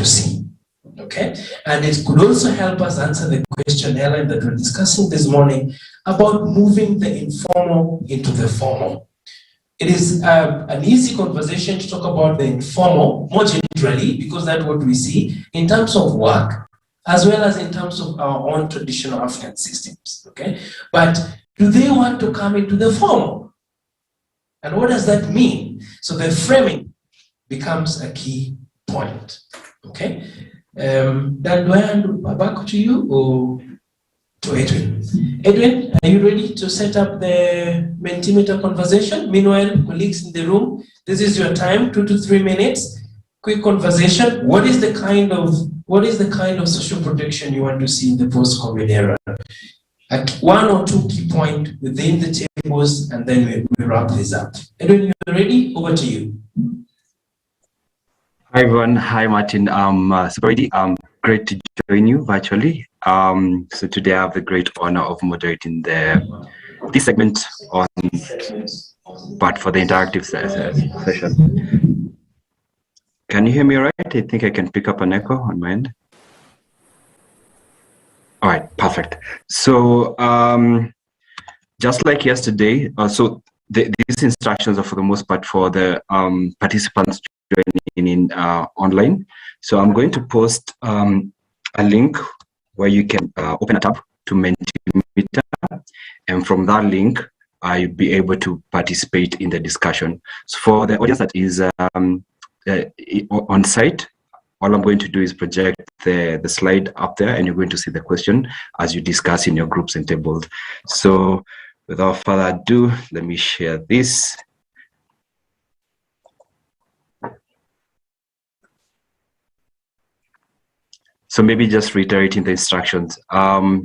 to see. Okay, and it could also help us answer the question, Ellen, that we're discussing this morning about moving the informal into the formal. It is an easy conversation to talk about the informal more generally, because that's what we see in terms of work, as well as in terms of our own traditional African systems. Okay, but do they want to come into the formal? And what does that mean? So the framing becomes a key point. Okay. Dan, do I hand back to you or to Edwin? Edwin, are you ready to set up the Mentimeter conversation? Meanwhile, colleagues in the room, this is your time, 2 to 3 minutes. Quick conversation. What is the kind of social protection you want to see in the post-COVID era? At 1 or 2 key points within the tables, and then we wrap this up. Edwin, you ready? Over to you. Hi everyone. Hi Martin. Super ready. Great to join you virtually. So today I have the great honor of moderating this segment on, but for the interactive session. Can you hear me right? I think I can pick up an echo on my end. All right, perfect. So just like yesterday, these instructions are for the most part for the participants joining in online. So I'm going to post a link where you can open a tab to Mentimeter, and from that link, you'll be able to participate in the discussion. So for the audience that is on site, all I'm going to do is project the slide up there, and you're going to see the question as you discuss in your groups and tables. So without further ado, let me share this. So maybe just reiterating the instructions,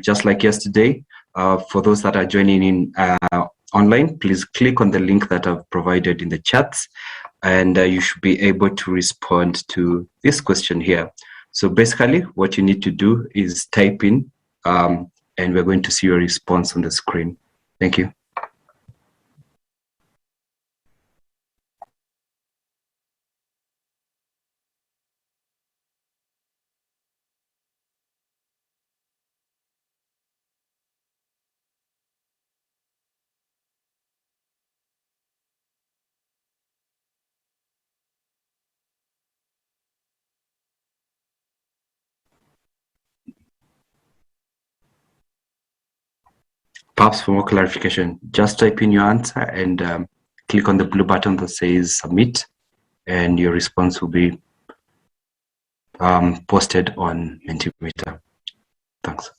just like yesterday, for those that are joining in online, please click on the link that I've provided in the chats, and you should be able to respond to this question here. So basically what you need to do is type in, and we're going to see your response on the screen. Thank you. Perhaps for more clarification, just type in your answer and click on the blue button that says submit, and your response will be posted on Mentimeter. Thanks.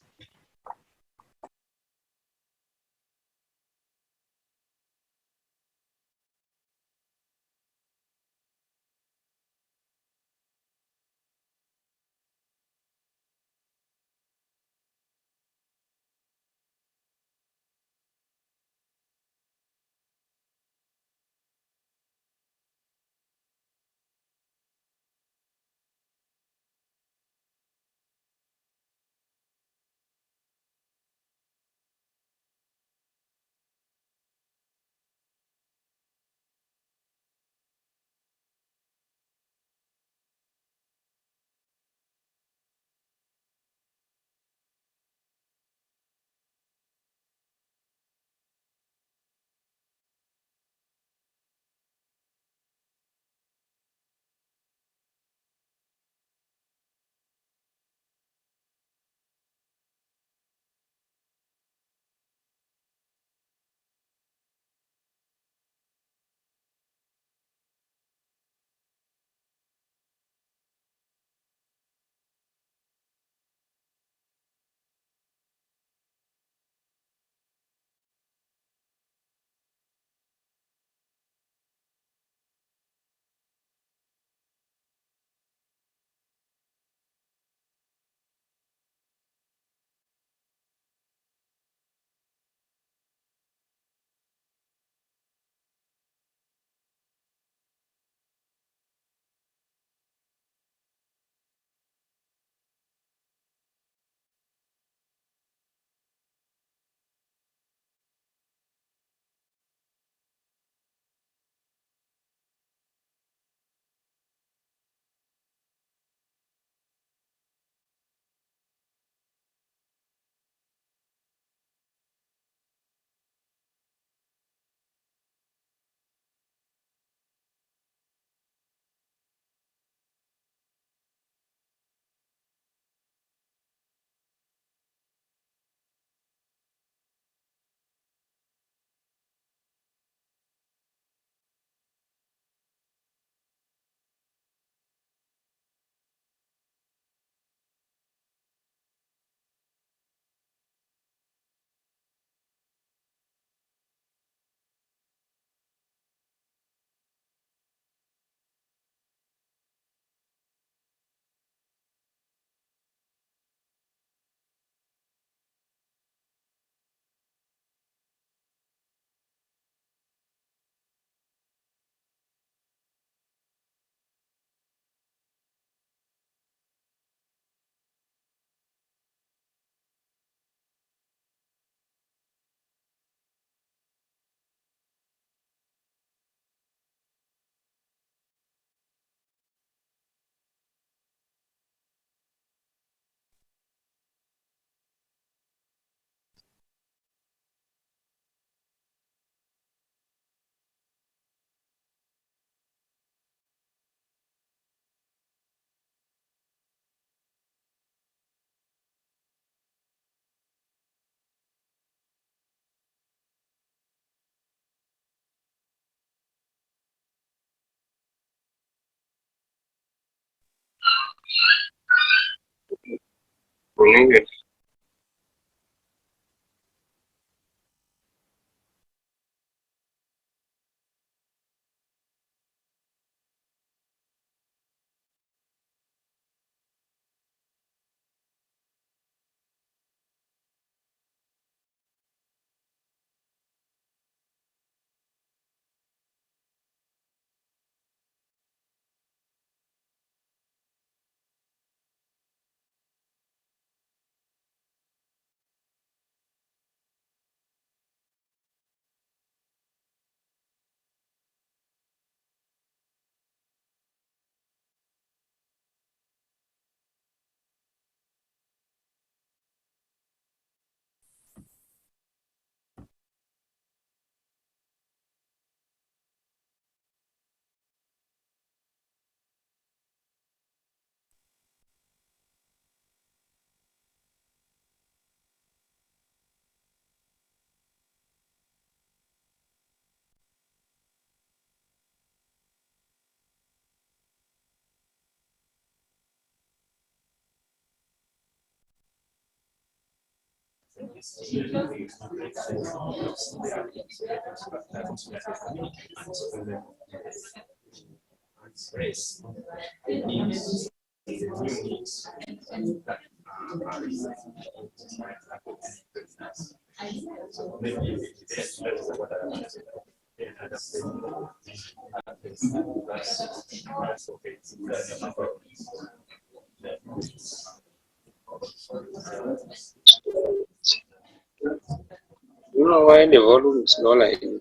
You know why the volume is low like this?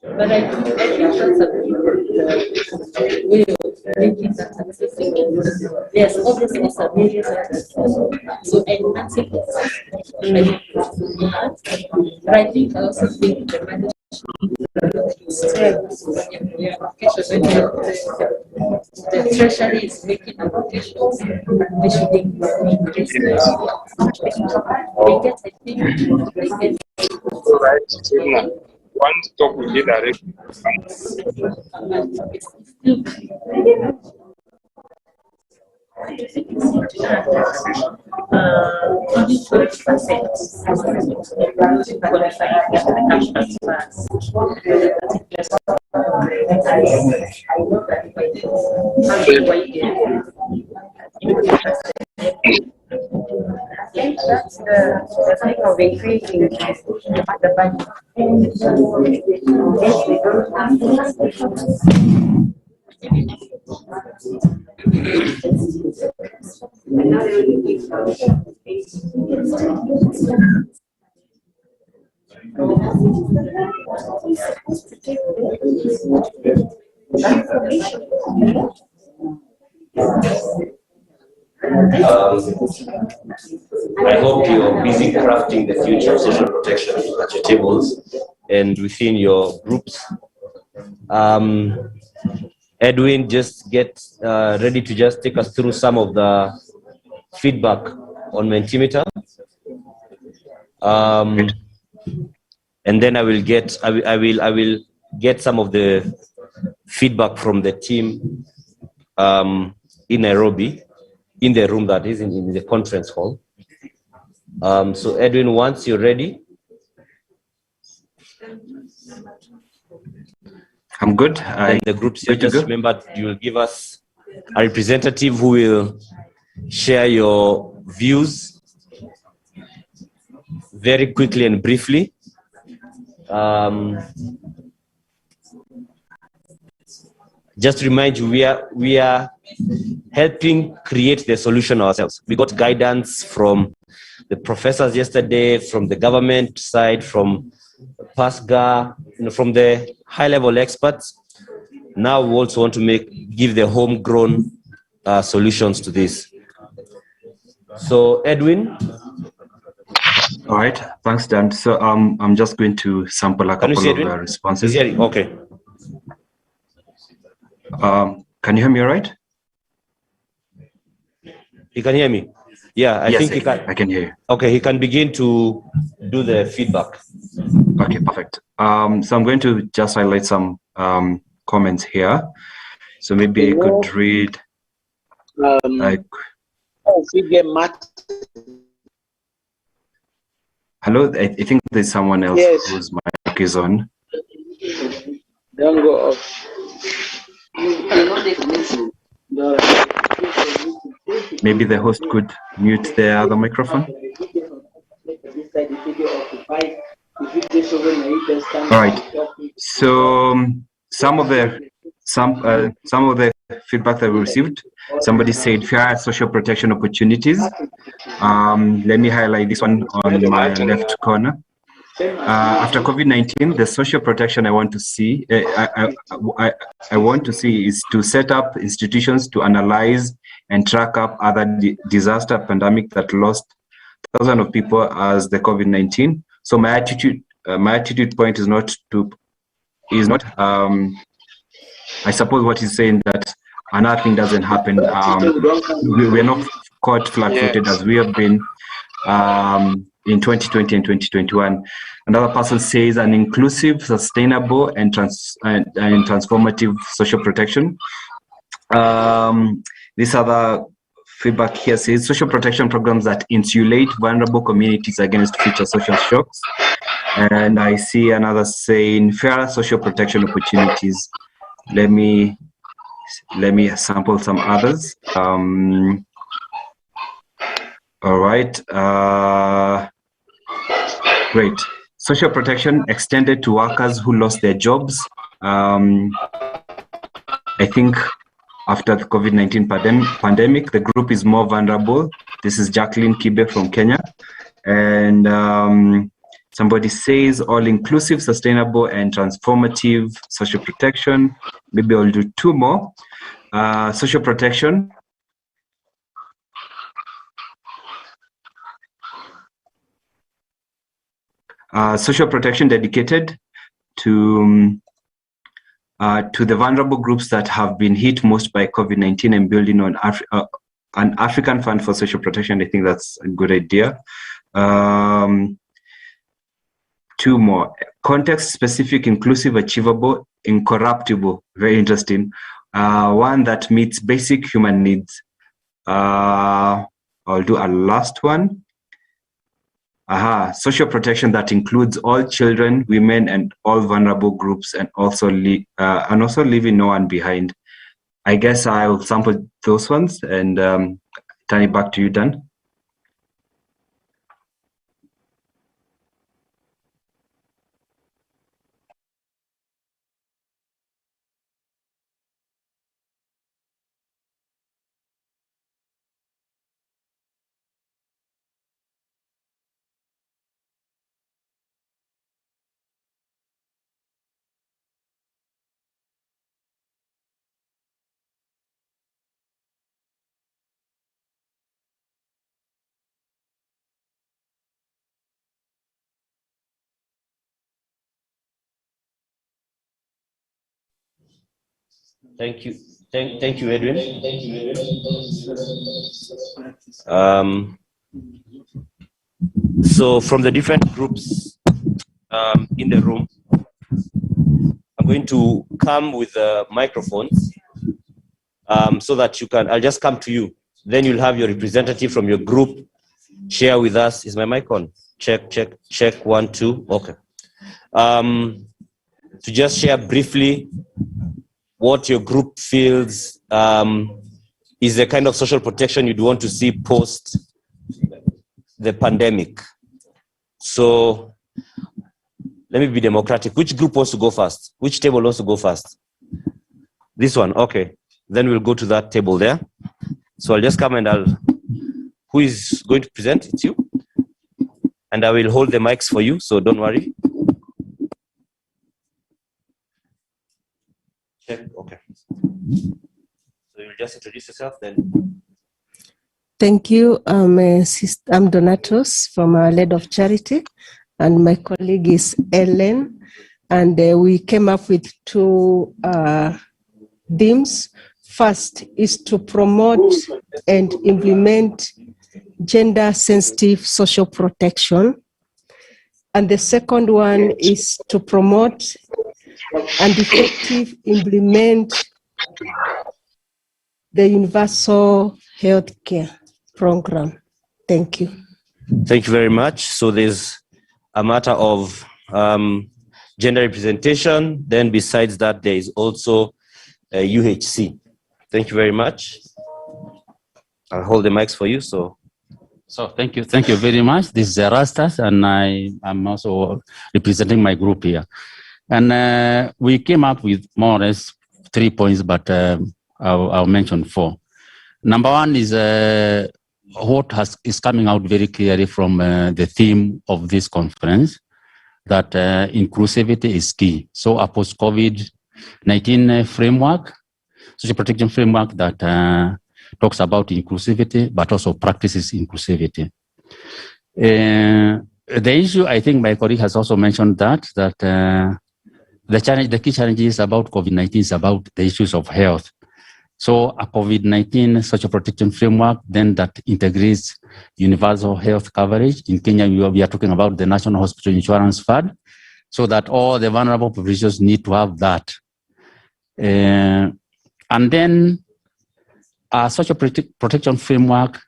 But I think that's a way of making that accessible. Yes, obviously it's a very so enhancing it. But I think I also think the management the treasury is making applications, they should increase the they get, I think, they get One stop will be direct. Only 20% that's the thing of increasing the budget. I hope you're busy crafting the future of social protection at your tables and within your groups. Edwin, just get ready to just take us through some of the feedback on Mentimeter. And then I will get some of the feedback from the team in Nairobi, in the room that is in the conference hall. So Edwin, once you're ready. I'm good. And the groups, you just remember you will give us a representative who will share your views very quickly and briefly. Just to remind you, we are helping create the solution ourselves. We got guidance from the professors yesterday, from the government side, from PASGR, from the high-level experts. Now we also want to give the homegrown solutions to this. So Edwin. All right, thanks, Dan. So I'm just going to sample a couple of responses. Okay. Can you hear me all right? You can hear me? Yeah, I yes, think he can. I can hear you. Okay, he can begin to do the feedback. Okay, perfect. So I'm going to just highlight some comments here. So maybe I could read. Hello, I think there's someone else whose mic is on. Don't go off. Maybe the host could mute the other microphone. All right. So some of the feedback that we received, somebody said fair social protection opportunities. Let me highlight this one on my left corner. After COVID-19, the social protection I want to see, I want to see is to set up institutions to analyze and track up other disaster pandemic that lost thousands of people as the COVID-19. So my attitude point is not I suppose what he's saying that another thing doesn't happen. We're not caught flat-footed as we have been in 2020 and 2021. Another person says an inclusive, sustainable, and transformative social protection. This other feedback here says social protection programs that insulate vulnerable communities against future social shocks. And I see another saying fair social protection opportunities. Let me sample some others. All right. Great. Social protection extended to workers who lost their jobs. I think after the COVID-19 pandemic, the group is more vulnerable. This is Jacqueline Kibe from Kenya. And somebody says all-inclusive, sustainable, and transformative social protection. Maybe I'll do two more. Social protection. Social protection dedicated to the vulnerable groups that have been hit most by COVID-19 and building on an African fund for social protection. I think that's a good idea. Two more. Context-specific, inclusive, achievable, incorruptible. Very interesting. One that meets basic human needs. I'll do a last one. Social protection that includes all children, women, and all vulnerable groups, and also leaving no one behind. I guess I'll sample those ones and turn it back to you, Dan. Thank you. Thank you, Edwin. So from the different groups in the room, I'm going to come with the microphones so that you can, I'll just come to you. Then you'll have your representative from your group share with us. Is my mic on? Check, 1, 2. Okay. To just share briefly what your group feels is the kind of social protection you'd want to see post the pandemic. So let me be democratic. Which group wants to go first? Which table wants to go first? This one, okay. Then we'll go to that table there. So I'll just come and who is going to present? It's you. And I will hold the mics for you, so don't worry. Check, okay. So you'll just introduce yourself then. Thank you. I'm Donatos from Our Lady of Charity, and my colleague is Ellen. And we came up with two themes. First is to promote and implement gender-sensitive social protection. And the second one is to promote and effectively implement the universal health care program. Thank you. Thank you very much. So there's a matter of gender representation. Then besides that, there is also UHC. Thank you very much. I'll hold the mics for you. So thank you very much. This is Erastus, and I'm also representing my group here. And we came up with more or less 3 points, but I'll mention 4. Number one is what is coming out very clearly from the theme of this conference, that inclusivity is key. So a post-COVID-19 framework, social protection framework that talks about inclusivity, but also practices inclusivity. The issue, I think my colleague has also mentioned that the key challenges about COVID-19 is about the issues of health. So a COVID-19 social protection framework then that integrates universal health coverage. In Kenya, we are talking about the National Hospital Insurance Fund, so that all the vulnerable populations need to have that. And then a social protection framework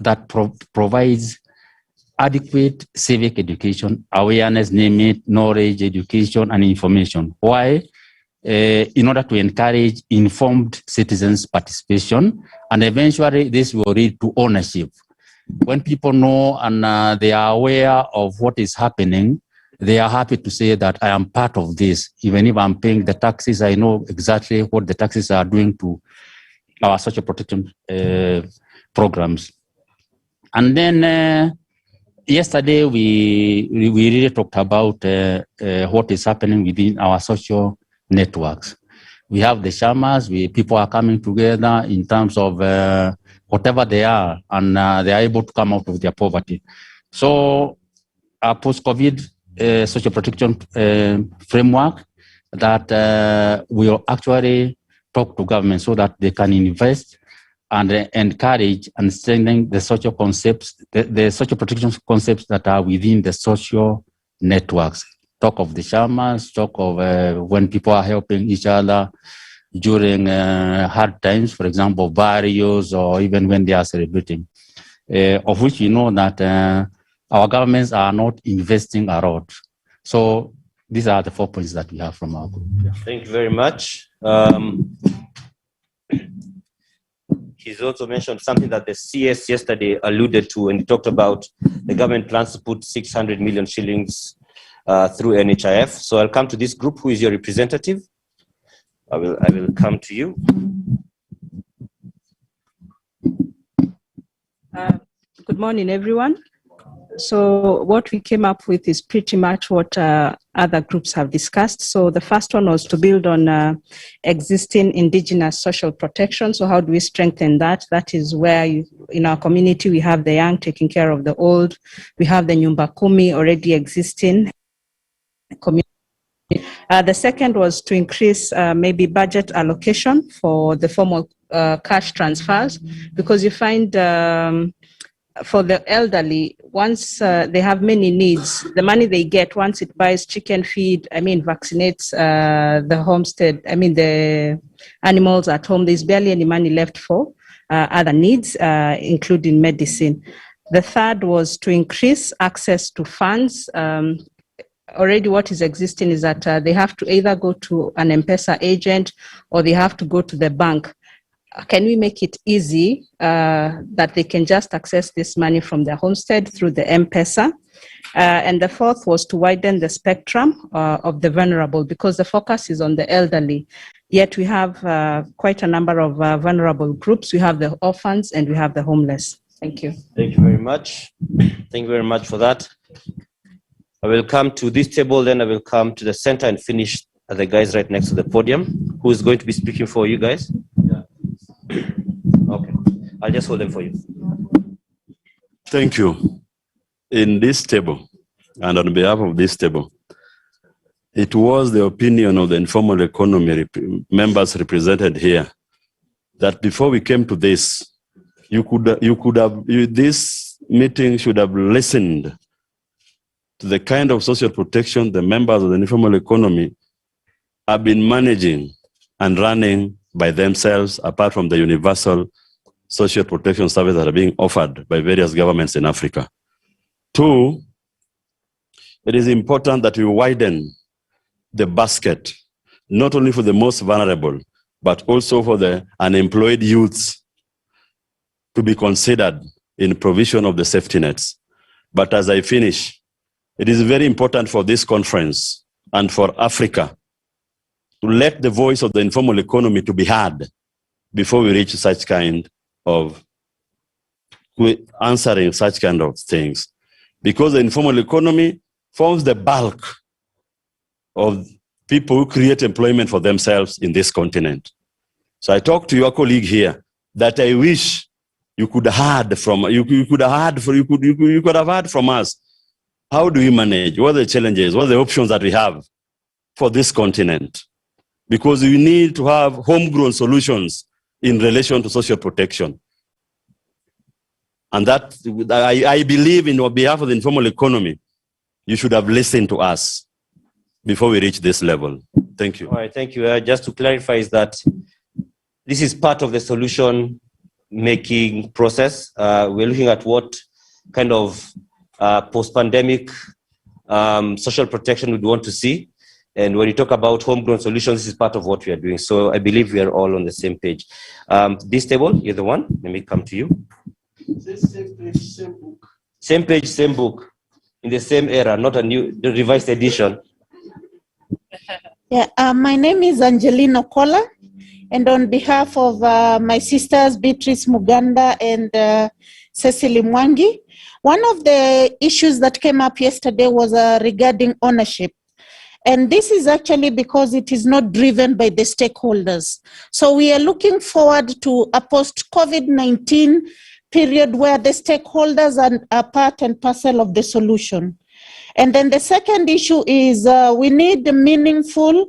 that provides adequate civic education, awareness, name it, knowledge, education, and information. Why? In order to encourage informed citizens' participation, and eventually this will lead to ownership. When people know and they are aware of what is happening, they are happy to say that I am part of this. Even if I'm paying the taxes, I know exactly what the taxes are doing to our social protection programs. And then yesterday we really talked about what is happening within our social networks. We have the shamas, people are coming together in terms of whatever they are, and they are able to come out of their poverty. So a post-COVID social protection framework that will actually talk to government so that they can invest and encourage and strengthen the social concepts, the social protection concepts that are within the social networks. Talk of the shamas, talk of when people are helping each other during hard times, for example, burials, or even when they are celebrating, of which we know that our governments are not investing a lot. So these are the 4 points that we have from our group. Yeah. Thank you very much. He's also mentioned something that the CS yesterday alluded to, and he talked about the government plans to put 600 million shillings through NHIF. So I'll come to this group. Who is your representative? I will come to you. Good morning, everyone. So what we came up with is pretty much what other groups have discussed. So the first one was to build on existing indigenous social protection. So how do we strengthen that? That is where in our community, we have the young taking care of the old. We have the Nyumba Kumi already existing community. The second was to increase maybe budget allocation for the formal cash transfers, because you find for the elderly, once they have many needs, the money they get, once it buys chicken feed, vaccinates the homestead, the animals at home, there's barely any money left for other needs, including medicine. The third was to increase access to funds. Already what is existing is that they have to either go to an M-Pesa agent or they have to go to the bank. Can we make it easy that they can just access this money from their homestead through the M-Pesa? And the fourth was to widen the spectrum of the vulnerable, because the focus is on the elderly. Yet we have quite a number of vulnerable groups. We have the orphans and we have the homeless. Thank you. Thank you very much. Thank you very much for that. I will come to this table, then I will come to the center and finish at the guys right next to the podium. Who is going to be speaking for you guys? Yeah. Okay. I'll just hold them for you. Thank you. In this table, and on behalf of this table, it was the opinion of the informal economy members represented here that before we came to this, this meeting should have listened to the kind of social protection the members of the informal economy have been managing and running by themselves, apart from the universal social protection services that are being offered by various governments in Africa. Two, it is important that we widen the basket, not only for the most vulnerable, but also for the unemployed youths to be considered in provision of the safety nets. But as I finish, it is very important for this conference and for Africa to let the voice of the informal economy to be heard before we reach such kind of answering such kind of things. Because the informal economy forms the bulk of people who create employment for themselves in this continent. So I talk to your colleague here that I wish you could have heard from us. How do we manage? What are the challenges? What are the options that we have for this continent? Because we need to have homegrown solutions in relation to social protection. And that, I believe, in on behalf of the informal economy, you should have listened to us before we reach this level. Thank you. All right, thank you. Just to clarify, is that this is part of the solution making process. We're looking at what kind of post-pandemic social protection we'd want to see. And when you talk about homegrown solutions, this is part of what we are doing. So I believe we are all on the same page. This table, you're the one. Let me come to you. Same page, same book. Same page, same book. In the same era, not a new, the revised edition. Yeah, my name is Angelina Kola, and on behalf of my sisters Beatrice Muganda and Cecily Mwangi, one of the issues that came up yesterday was regarding ownership. And this is actually because it is not driven by the stakeholders. So we are looking forward to a post-COVID-19 period where the stakeholders are part and parcel of the solution. And then the second issue is we need meaningful,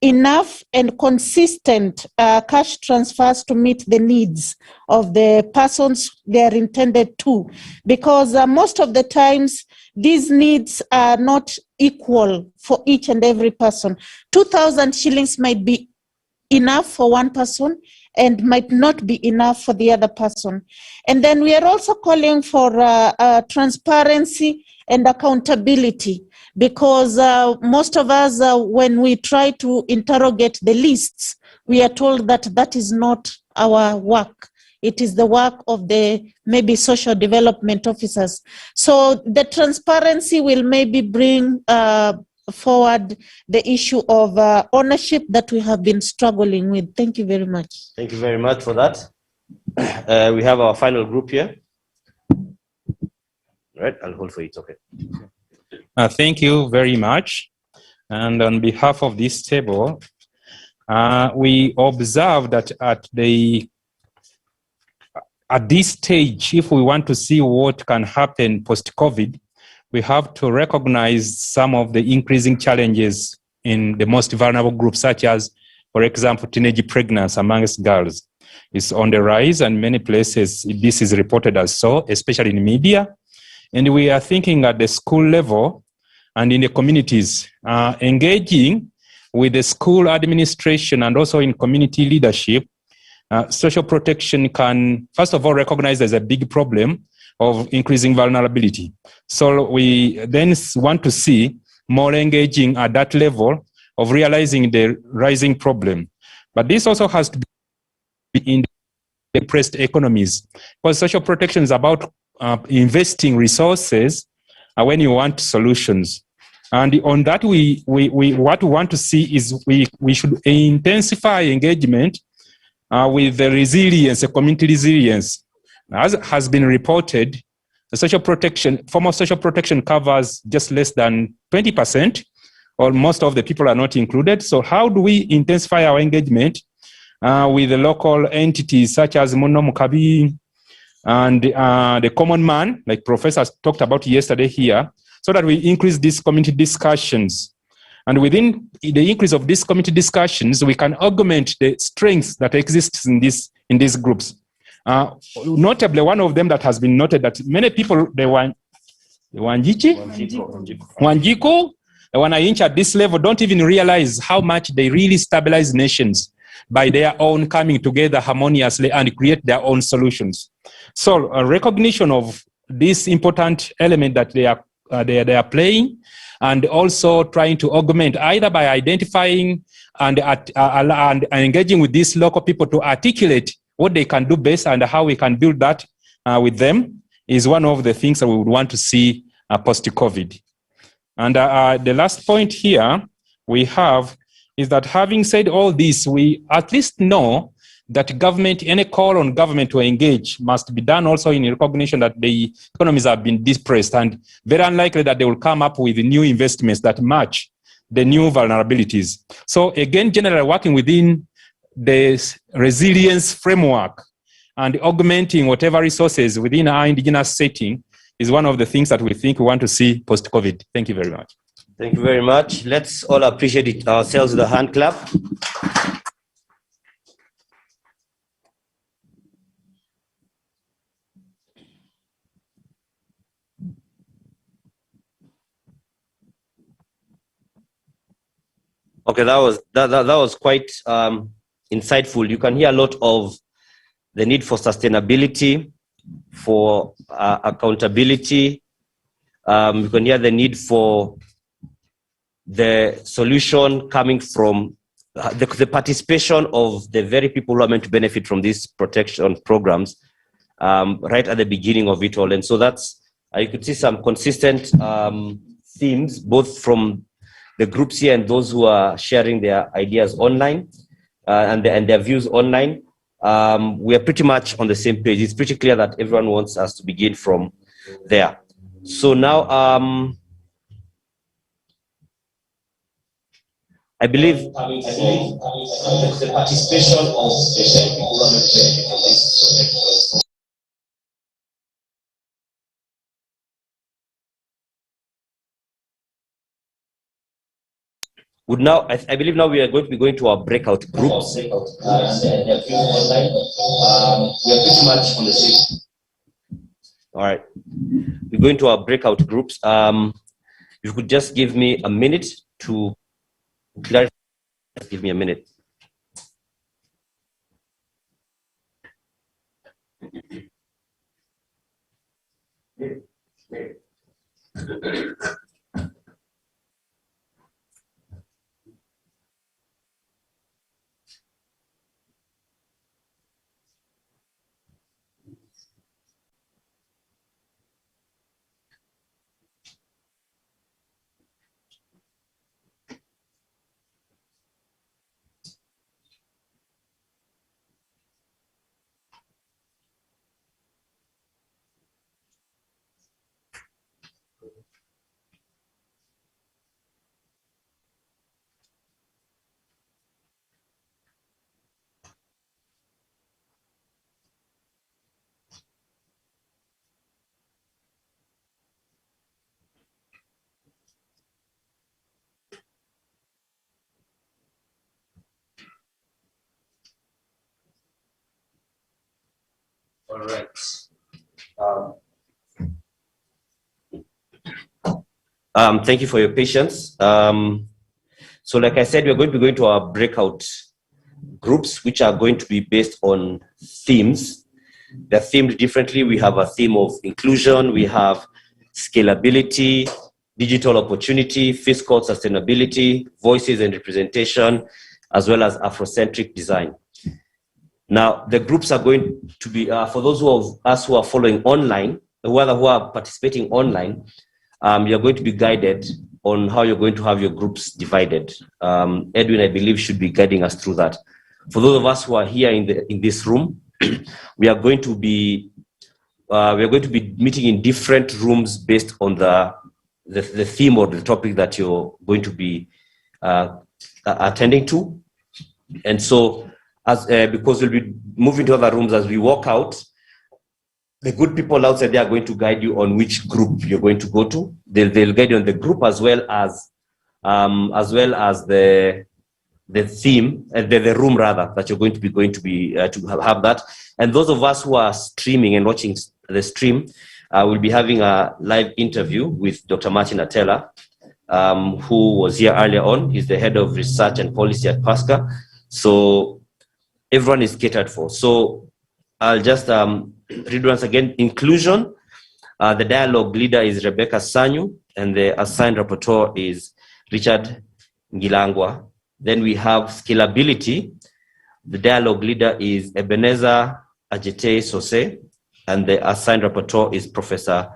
enough and consistent cash transfers to meet the needs of the persons they are intended to. Because most of the times, these needs are not equal for each and every person. 2,000 shillings might be enough for one person and might not be enough for the other person. And then we are also calling for transparency and accountability, because most of us, when we try to interrogate the lists, we are told that that is not our work. It is the work of the maybe social development officers. So the transparency will maybe bring forward the issue of ownership that we have been struggling with. Thank you very much. Thank you very much for that. We have our final group here. All right, I'll hold for it. Okay. Thank you very much. And on behalf of this table, we observe that at this stage, if we want to see what can happen post-COVID, we have to recognize some of the increasing challenges in the most vulnerable groups, such as, for example, teenage pregnancy amongst girls. It's on the rise, and many places this is reported as so, especially in media. And we are thinking at the school level and in the communities, engaging with the school administration and also in community leadership. Social protection can, first of all, recognize there's a big problem of increasing vulnerability. So we then want to see more engaging at that level of realizing the rising problem. But this also has to be in depressed economies, because social protection is about investing resources when you want solutions. And on that, what we want to see is we should intensify engagement with the resilience, the community resilience. As has been reported, the social protection, form of social protection covers just less than 20%, or most of the people are not included. So how do we intensify our engagement with the local entities such as Muno Mukabi and the common man, like professors talked about yesterday here, so that we increase these community discussions. And within the increase of these community discussions, we can augment the strengths that exists in these groups. Notably, one of them that has been noted that many people, Wanjiku, the Wananchi at this level don't even realize how much they really stabilize nations by their own coming together harmoniously and create their own solutions. So a recognition of this important element that they are playing, and also trying to augment either by identifying and engaging with these local people to articulate what they can do best and how we can build that with them is one of the things that we would want to see post-COVID. And the last point here we have is that having said all this, we at least know that government, any call on government to engage must be done also in recognition that the economies have been depressed and very unlikely that they will come up with new investments that match the new vulnerabilities. So again, generally working within the resilience framework and augmenting whatever resources within our indigenous setting is one of the things that we think we want to see post-COVID. Thank you very much. Thank you very much. Let's all appreciate it ourselves with a hand clap. Okay, that was quite insightful. You can hear a lot of the need for sustainability, for accountability. You can hear the need for the solution coming from the participation of the very people who are meant to benefit from these protection programs right at the beginning of it all. And so that's, you could see some consistent themes, both from the groups here and those who are sharing their ideas online and their views online. We are pretty much on the same page. It's pretty clear that everyone wants us to begin from there. So now, I believe the participation of special people on this would now, I believe now we are going to be going to our breakout groups. We are pretty much on the same. All right, we're going to our breakout groups. You could just give me a minute to clarify. Give me a minute. All right. Thank you for your patience. So like I said, we're going to be going to our breakout groups, which are going to be based on themes. They're themed differently. We have a theme of inclusion, we have scalability, digital opportunity, fiscal sustainability, voices and representation, as well as Afrocentric design. Now, the groups are going to be, for those of us who are following online, who are participating online, you're going to be guided on how you're going to have your groups divided. Edwin, I believe, should be guiding us through that. For those of us who are here in this room, we are going to be meeting in different rooms based on the theme or the topic that you're going to be attending to. And so, because we'll be moving to other rooms as we walk out, the good people outside there are going to guide you on which group you're going to go to. They'll guide you on the group as well as the the theme, the room rather, that you're going to have that. And those of us who are streaming and watching the stream will be having a live interview with Dr. Martin Atela, who was here earlier on. He's the head of research and policy at PASGR. So everyone is catered for. So I'll just read once again. Inclusion. The dialogue leader is Rebecca Sanyu, and the assigned rapporteur is Richard Ngilangwa. Then we have scalability. The dialogue leader is Ebenezer Ajete Sose, and the assigned rapporteur is Professor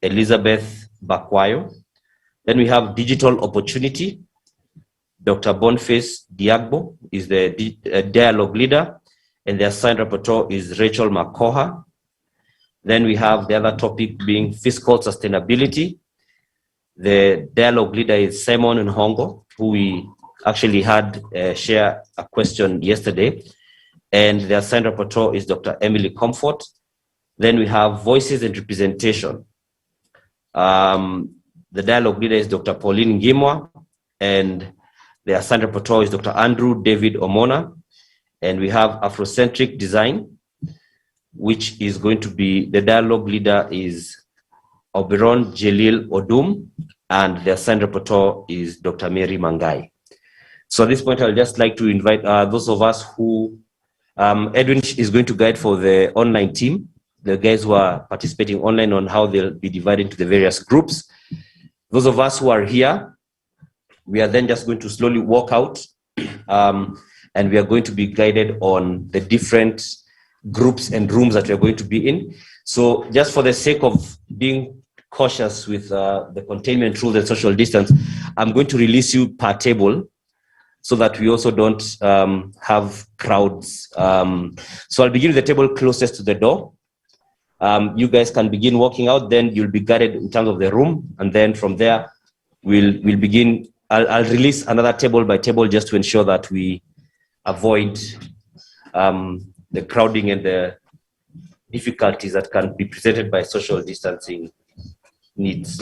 Elizabeth Bakwayo. Then we have digital opportunity. Dr. Boniface Diagbo is the dialogue leader, and the assigned rapporteur is Rachel Makoha. Then we have the other topic being fiscal sustainability. The dialogue leader is Simon Nhongo, who we actually had share a question yesterday. And the assigned rapporteur is Dr. Emily Comfort. Then we have voices and representation. The dialogue leader is Dr. Pauline Ngimwa, and the assigned rapporteur is Dr. Andrew David Omona. And we have Afrocentric design, which is going to be, the dialogue leader is Oberon Jelil Odum, and the assigned rapporteur is Dr. Mary Mangai. So at this point, I'd just like to invite those of us who, Edwin is going to guide for the online team, the guys who are participating online, on how they'll be divided into the various groups. Those of us who are here, we are then just going to slowly walk out, and we are going to be guided on the different groups and rooms that we are going to be in. So just for the sake of being cautious with the containment rules and social distance, I'm going to release you per table so that we also don't have crowds. So I'll begin with the table closest to the door. You guys can begin walking out, then you'll be guided in terms of the room. And then from there, we'll begin. I'll release another table by table just to ensure that we avoid the crowding and the difficulties that can be presented by social distancing needs.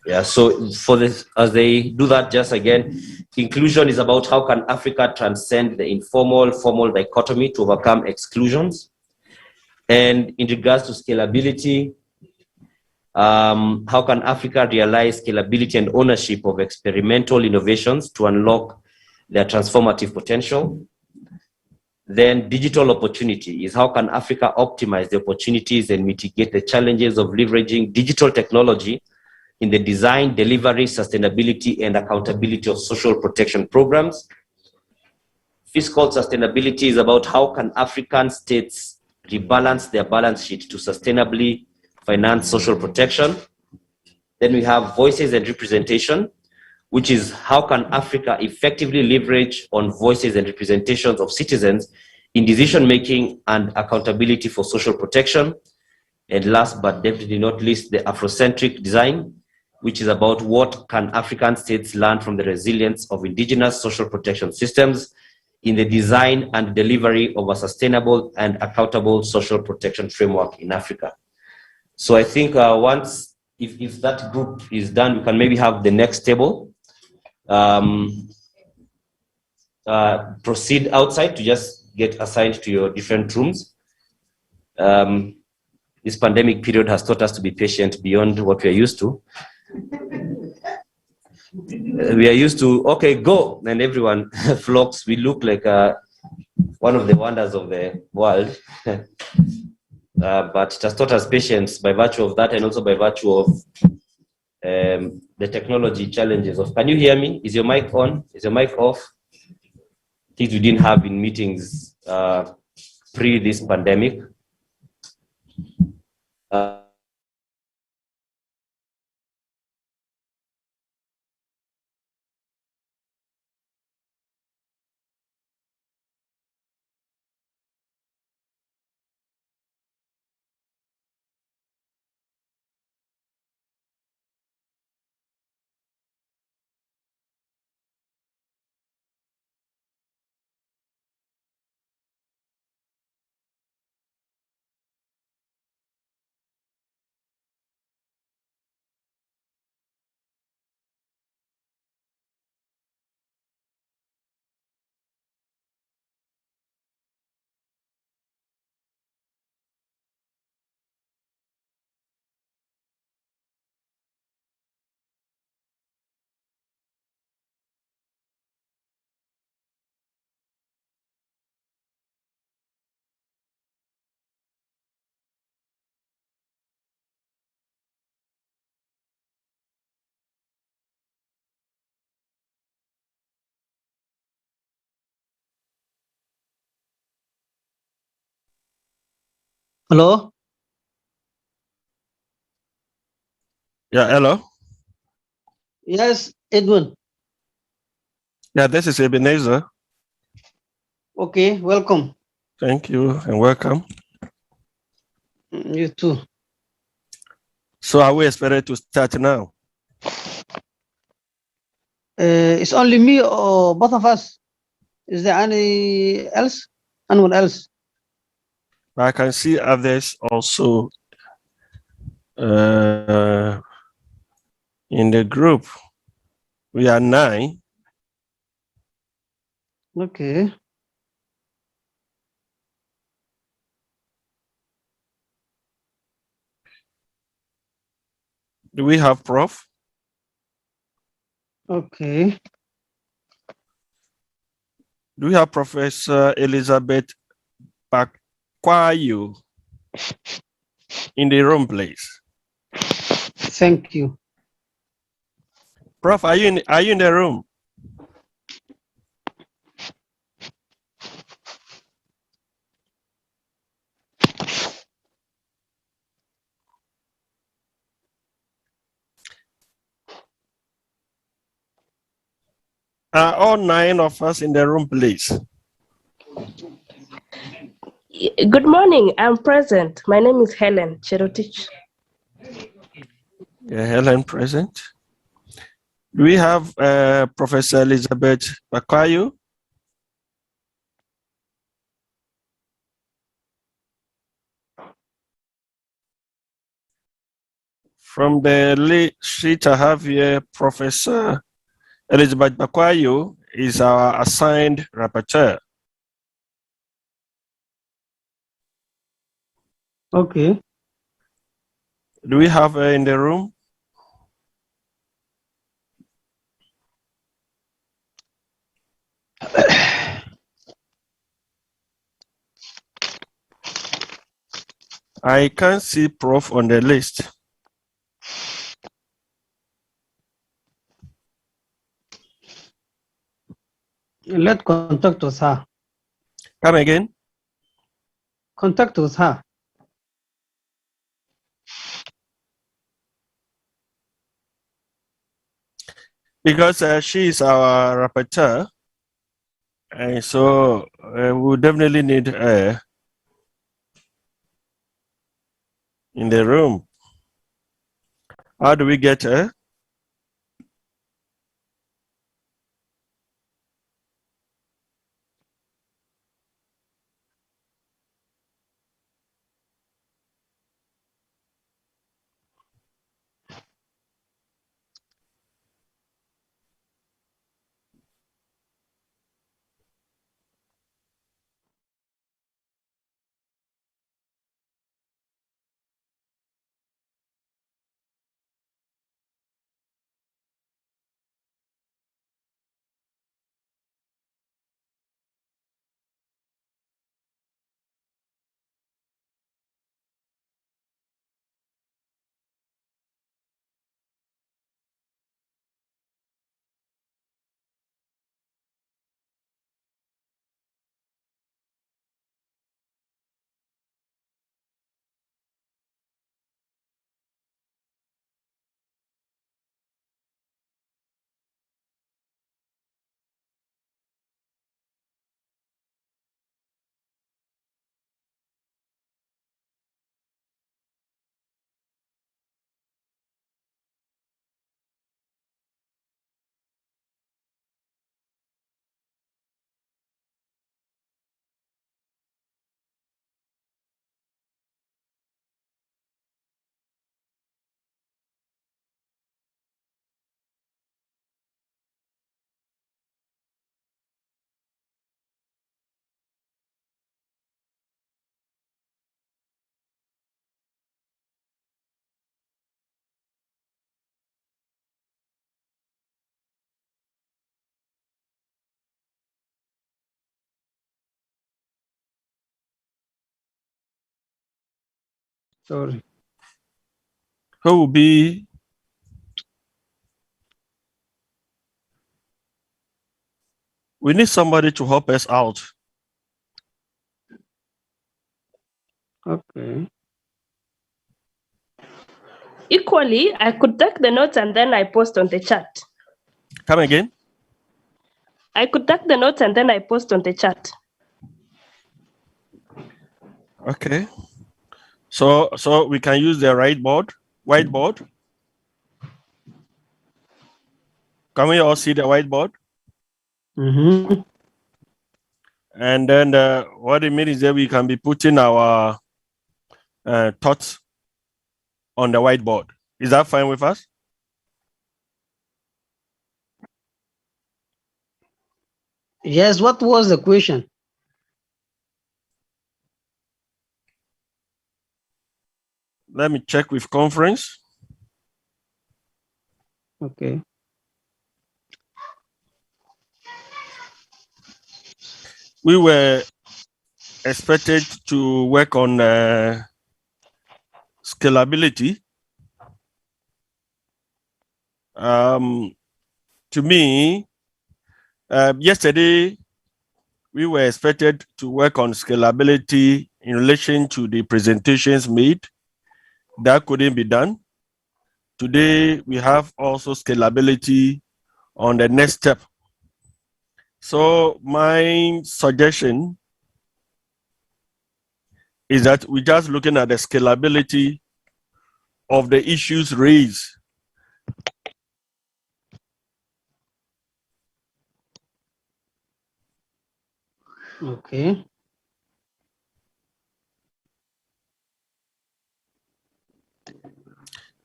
Yeah, so for this, as they do that, just again, inclusion is about how can Africa transcend the informal-formal dichotomy to overcome exclusions. And in regards to scalability, how can Africa realize scalability and ownership of experimental innovations to unlock their transformative potential? Then digital opportunity is how can Africa optimize the opportunities and mitigate the challenges of leveraging digital technology in the design, delivery, sustainability, and accountability of social protection programs. Fiscal sustainability is about how can African states rebalance their balance sheet to sustainably finance social protection. Then we have voices and representation, which is how can Africa effectively leverage on voices and representations of citizens in decision-making and accountability for social protection. And last but definitely not least, the Afrocentric design, which is about what can African states learn from the resilience of indigenous social protection systems in the design and delivery of a sustainable and accountable social protection framework in Africa. So I think once, if that group is done, we can maybe have the next table. Proceed outside to just get assigned to your different rooms. This pandemic period has taught us to be patient beyond what we are used to. We are used to, okay, go, and everyone flocks. We look like one of the wonders of the world. But it has taught us patience by virtue of that, and also by virtue of the technology challenges of, can you hear me? Is your mic on? Is your mic off? Things we didn't have in meetings pre this pandemic. Hello? Yeah, hello. Yes, Edwin. Yeah, this is Ebenezer. Okay, welcome. Thank you and welcome. You too. So are we expected to start now? It's only me or both of us? Is there anyone else? I can see others also in the group. We are 9. Okay. Do we have Prof? Okay. Do we have Professor Elizabeth Bakwayu in the room, please? Thank you. Prof, are you in the room? Are all 9 of us in the room, please? Good morning. I'm present. My name is Helen Cherotich. Yeah, Helen present. Do we have Professor Elizabeth Bakwayu? From the sheet I have here, Professor Elizabeth Bakwayu is our assigned rapporteur. Okay. Do we have her in the room? I can't see Prof on the list. Let's contact with her. Come again? Contact with her. Because she is our rapporteur, and so we definitely need her in the room. How do we get her? Sorry. Who will be? We need somebody to help us out. Okay. Equally, I could take the notes and then I post on the chat. Come again? I could take the notes and then I post on the chat. Okay. So we can use the whiteboard. Can we all see the whiteboard? Mm-hmm. And then what it means is that we can be putting our thoughts on the whiteboard. Is that fine with us? Yes, what was the question? Let me check with conference. Okay. We were expected to work on scalability. To me, yesterday, we were expected to work on scalability in relation to the presentations made. That couldn't be done. Today, we have also scalability on the next step. So my suggestion is that we're just looking at the scalability of the issues raised. Okay.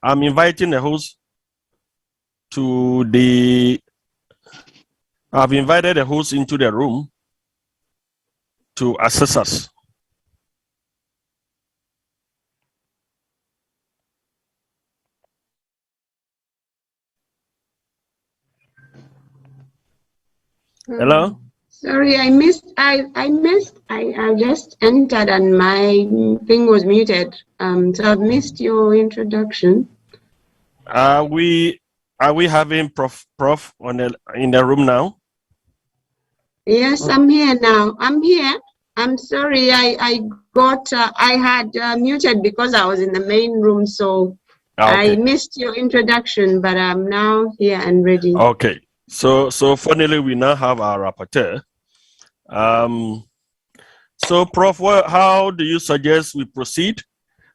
I'm inviting the host to the, I've invited the host into the room to assess us. Hello? Sorry, I missed. I just entered and my thing was muted. So I've missed your introduction. Are we having Prof in the room now? Yes, I'm here now. I'm here. I'm sorry. I had muted because I was in the main room, so Okay. I missed your introduction. But I'm now here and ready. Okay. So finally, we now have our rapporteur. So, Prof, how do you suggest we proceed?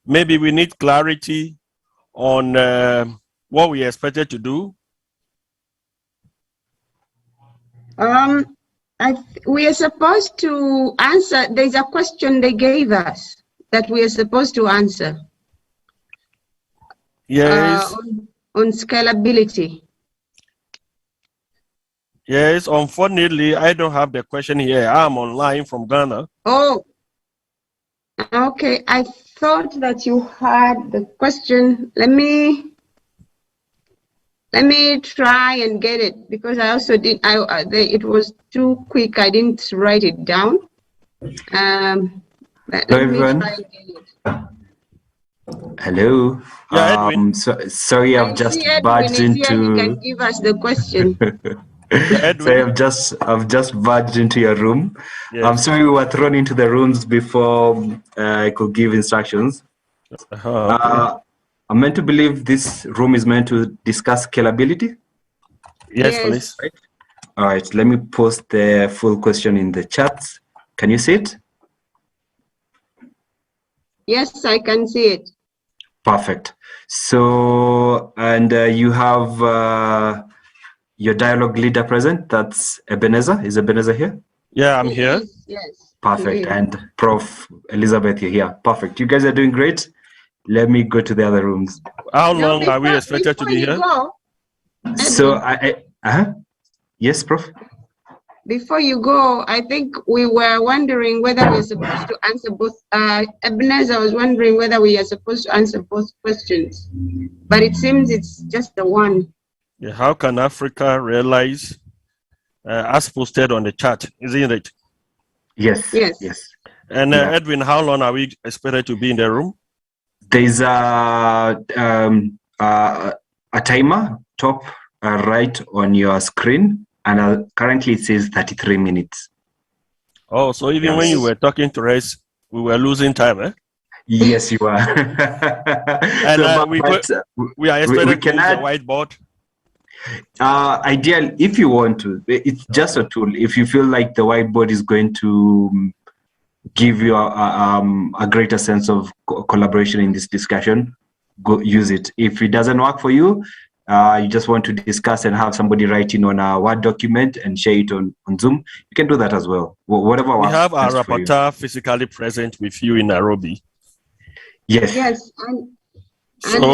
Maybe we need clarity on what we expected to do. We are supposed to answer. There's a question they gave us that we are supposed to answer. Yes. On scalability. Yes, unfortunately, I don't have the question here. I'm online from Ghana. Oh, okay. I thought that you had the question. Let me try and get it because I also did. It was too quick. I didn't write it down. Hello, everyone. Hello. Yeah, Edwin. Sorry, I've just barged into. You can give us the question. Sorry, I've just barged into your room. Yes. I'm sorry we were thrown into the rooms before I could give instructions. Okay. I'm meant to believe this room is meant to discuss scalability. Yes, please. Right. All right, let me post the full question in the chat. Can you see it? Yes, I can see it. Perfect. So, and you have your dialogue leader present. That's Ebenezer. Is Ebenezer here? Yeah, I'm here. Yes. Perfect. And Prof. Elizabeth, you're here. Perfect. You guys are doing great. Let me go to the other rooms. How long are we expected to be here? So, yes, Prof. Before you go, I think we were wondering whether we're supposed to answer both. Ebenezer was wondering whether we are supposed to answer both questions, but it seems it's just the one. Yeah, how can Africa realize, as posted on the chat, isn't it? Yes. Yes. Yes. And Edwin, how long are we expected to be in the room? There's a timer top right on your screen, and currently it says 33 minutes. Oh, so even when you were talking to us, we were losing time, eh? Yes, you are. And So, we are expected to use add, the whiteboard. Ideal, if you want to, it's just a tool. If you feel like the whiteboard is going to give you a greater sense of collaboration in this discussion, go use it. If it doesn't work for you, you just want to discuss and have somebody writing on a Word document and share it on Zoom, you can do that as well. Whatever We works have our best for you. rapporteur physically present with you in Nairobi. Yes. Yes, So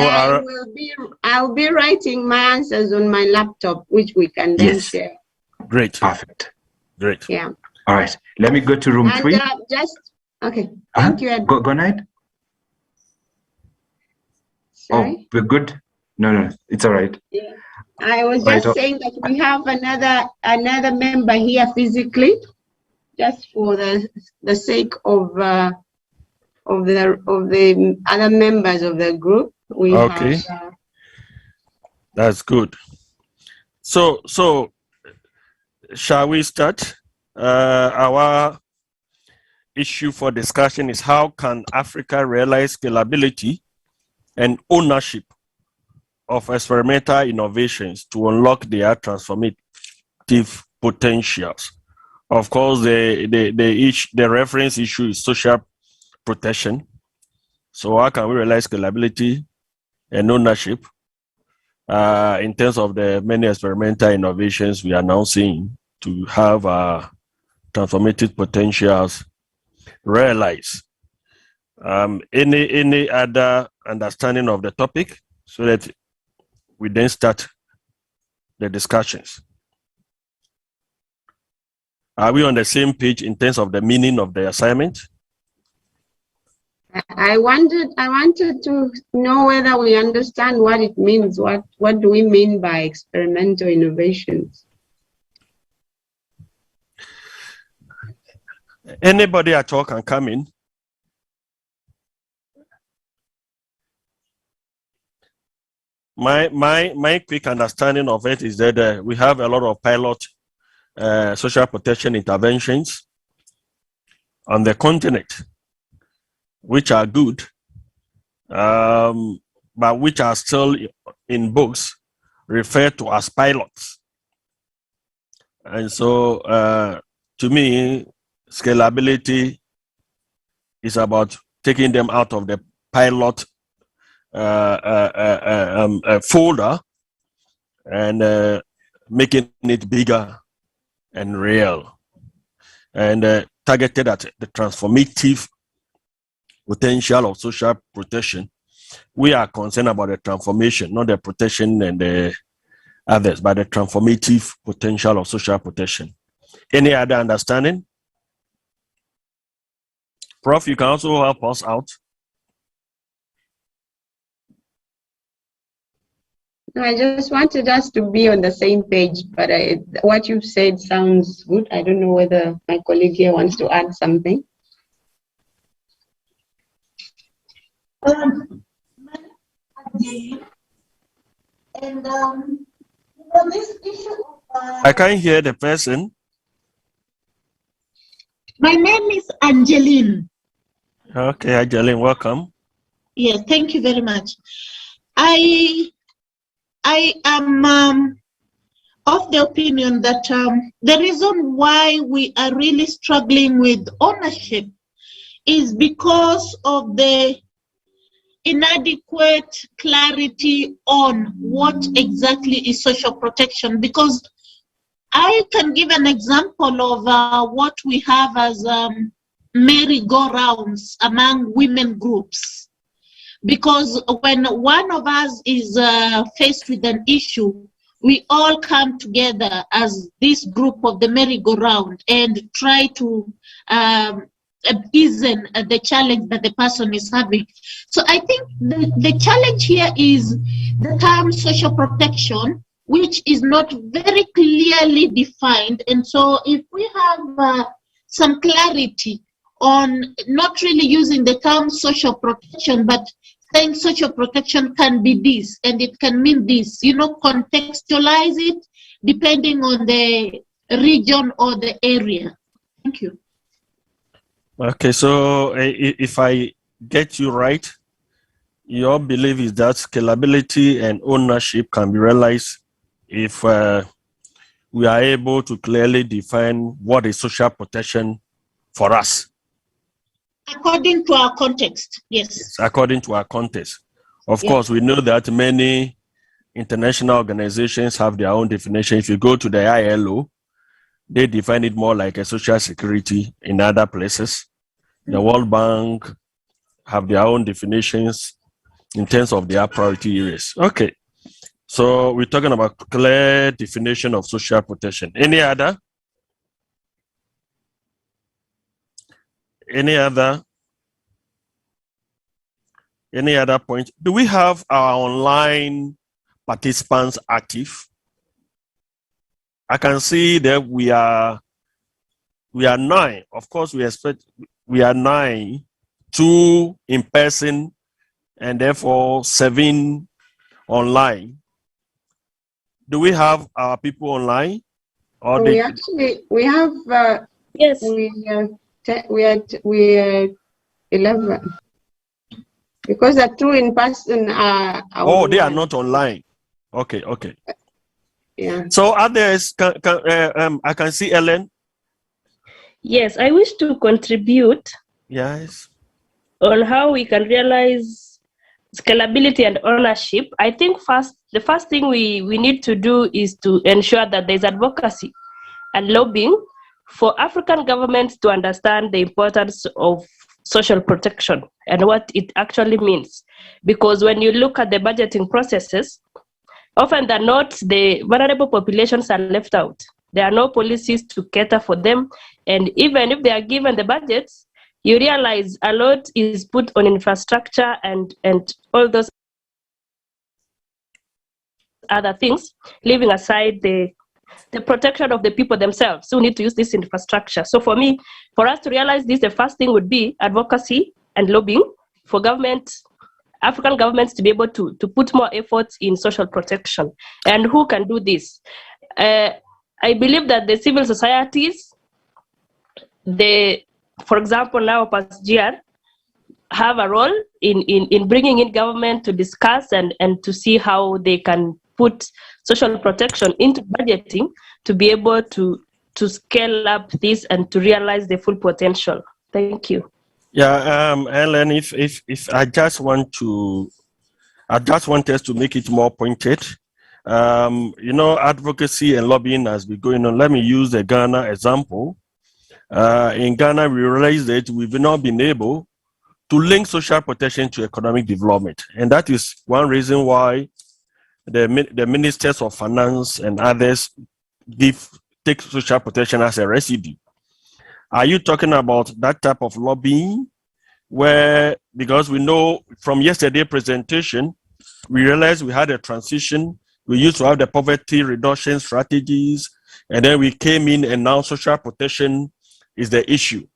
I'll be writing my answers on my laptop, which we can then share. Great. Perfect. Great. Yeah. All right. Let me go to room 3. Okay. Thank you. Go ahead. Sorry? Oh, we're good. No, it's all right. Yeah. I was just saying that we have another member here physically, just for the sake of the other members of the group. We have. That's good. So shall we start? Our issue for discussion is how can Africa realize scalability and ownership of experimental innovations to unlock their transformative potentials. Of course, the reference issue is social protection. So how can we realize scalability and ownership in terms of the many experimental innovations we are now seeing to have transformative potentials realized? Any other understanding of the topic so that we then start the discussions? Are we on the same page in terms of the meaning of the assignment? I wanted to know whether we understand what it means. What do we mean by experimental innovations? Anybody at all can come in. My quick understanding of it is that we have a lot of pilot social protection interventions on the continent, which are good, but which are still in books referred to as pilots. And so, to me, scalability is about taking them out of the pilot folder and making it bigger and real and targeted at the transformative potential of social protection. We are concerned about the transformation, not the protection and the others, but the transformative potential of social protection. Any other understanding? Prof, you can also help us out. I just wanted us to be on the same page, but what you've said sounds good. I don't know whether my colleague here wants to add something. This issue of, I can't hear the person. my name is Angeline. Okay, Angeline, welcome. Yes, thank you very much. I am of the opinion that the reason why we are really struggling with ownership is because of the inadequate clarity on what exactly is social protection. Because I can give an example of what we have as merry-go-rounds among women groups. Because when one of us is faced with an issue, we all come together as this group of the merry-go-round and try to ease the challenge that the person is having. So I think the challenge here is the term social protection, which is not very clearly defined. And so if we have some clarity on not really using the term social protection, but saying social protection can be this and it can mean this, contextualize it depending on the region or the area. Thank you. Okay, so if I get you right. Your belief is that scalability and ownership can be realized if we are able to clearly define what is social protection for us. According to our context, yes. According to our context. Of course, we know that many international organizations have their own definition. If you go to the ILO, they define it more like a social security in other places. The World Bank have their own definitions in terms of their priority areas. Okay. So we're talking about clear definition of social protection. Any other? Any other point? Do we have our online participants active? I can see that we are 9. Of course, we are 9, 2 in person, and therefore 7 online. Do we have our people online? Or we have yes. We are 11 because the 2 in person are. They are not online. Okay. Yeah. So others, I can see Ellen. Yes, I wish to contribute. Yes. On how we can realize scalability and ownership. I think the first thing we need to do is to ensure that there's advocacy and lobbying for African governments to understand the importance of social protection and what it actually means. Because when you look at the budgeting processes, often than not, the vulnerable populations are left out. There are no policies to cater for them. And even if they are given the budgets, you realize a lot is put on infrastructure and all those other things, leaving aside the protection of the people themselves who need to use this infrastructure. So for me, for us to realize this, the first thing would be advocacy and lobbying for African governments to be able to put more efforts in social protection. And who can do this? I believe that the civil societies, for example, now PASGR, have a role in bringing in government to discuss and to see how they can put social protection into budgeting to be able to scale up this and to realize the full potential. Thank you. Yeah, Ellen, if I just want us to make it more pointed. Advocacy and lobbying has been going on. Let me use the Ghana example. In Ghana, we realized that we've not been able to link social protection to economic development. And that is one reason why the ministers of finance and others take social protection as a residue. Are you talking about that type of lobbying where, because we know from yesterday's presentation, we realized we had a transition. We used to have the poverty reduction strategies, and then we came in and now social protection is the issue.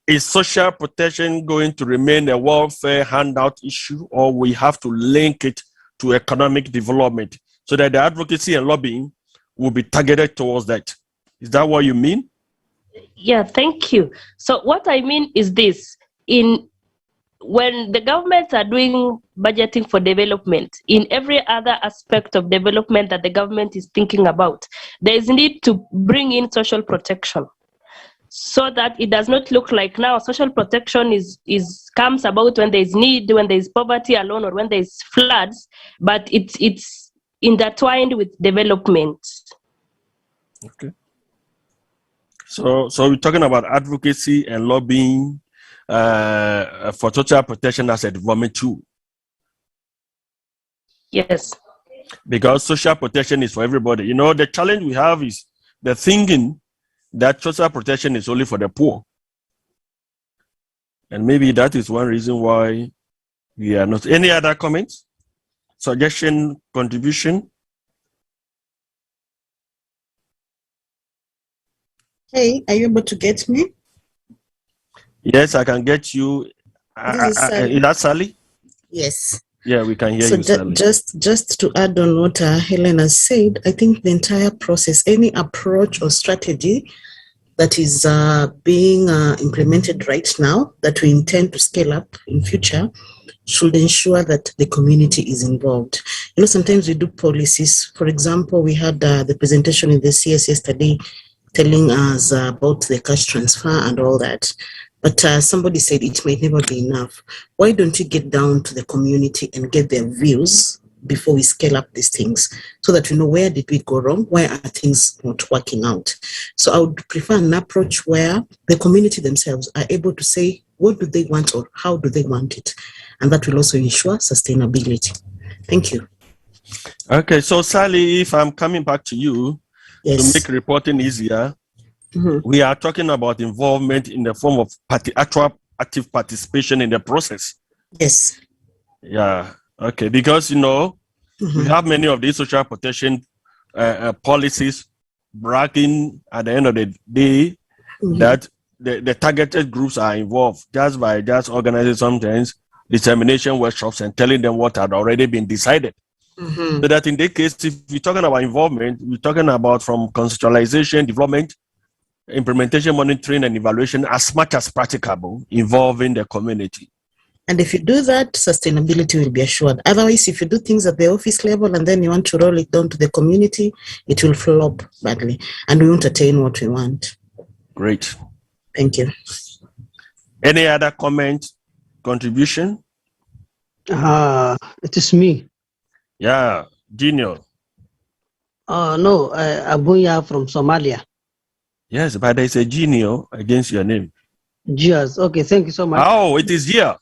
Is social protection going to remain a welfare handout issue, or we have to link it to economic development so that the advocacy and lobbying will be targeted towards that? Is that what you mean? Yeah, thank you. So what I mean is this: when the governments are doing budgeting for development, in every other aspect of development that the government is thinking about, there is need to bring in social protection, so that it does not look like now social protection comes about when there is need, when there is poverty alone, or when there is floods, but it's intertwined with development. Okay. So we're talking about advocacy and lobbying for social protection as a development tool. Yes. Because social protection is for everybody. The challenge we have is the thinking that social protection is only for the poor. And maybe that is one reason why we are not. Any other comments, suggestion, contribution? Hey, are you able to get me? Yes, I can get you. Is that Sally? Yes. Yeah, we can hear you, Sally. Just to add on what Helen has said, I think the entire process, any approach or strategy that is being implemented right now that we intend to scale up in future should ensure that the community is involved. You know, sometimes we do policies. For example, we had the presentation in the CS yesterday telling us about the cash transfer and all that. But somebody said it might never be enough. Why don't you get down to the community and get their views before we scale up these things so that we know where did we go wrong, where are things not working out. So I would prefer an approach where the community themselves are able to say what do they want or how do they want it. And that will also ensure sustainability. Thank you. Okay, so Sally, if I'm coming back to you Yes. to make reporting easier, Mm-hmm. we are talking about involvement in the form of actual active participation in the process. Yes. Yeah. Okay. Because, you know, we have many of these social protection policies bragging at the end of the day that the targeted groups are involved just by just organizing sometimes determination workshops and telling them what had already been decided. So that in this case, if we're talking about involvement, we're talking about from conceptualization, development, implementation, monitoring, and evaluation as much as practicable, involving the community. And if you do that, sustainability will be assured. Otherwise, if you do things at the office level and then you want to roll it down to the community, it will flop badly and we won't attain what we want. Great. Thank you. Any other comment, contribution? It is me. Yeah, Junior. No, Abuya from Somalia. Yes, but there's a Junior against your name. GRs. Okay, thank you so much. Oh, it is here.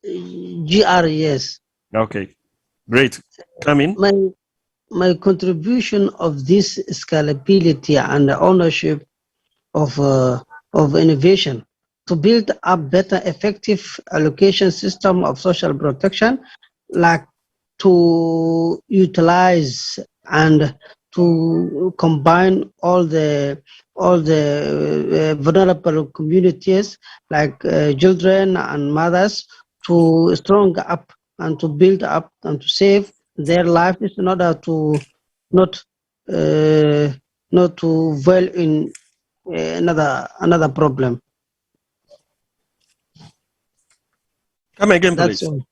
GR, yes. Okay, great. Come in. My contribution of this scalability and ownership of innovation to build a better effective allocation system of social protection, like to utilize and to combine all the vulnerable communities like children and mothers to strong up and to build up and to save their lives in order to not to dwell in another problem. Come again, That's please. all.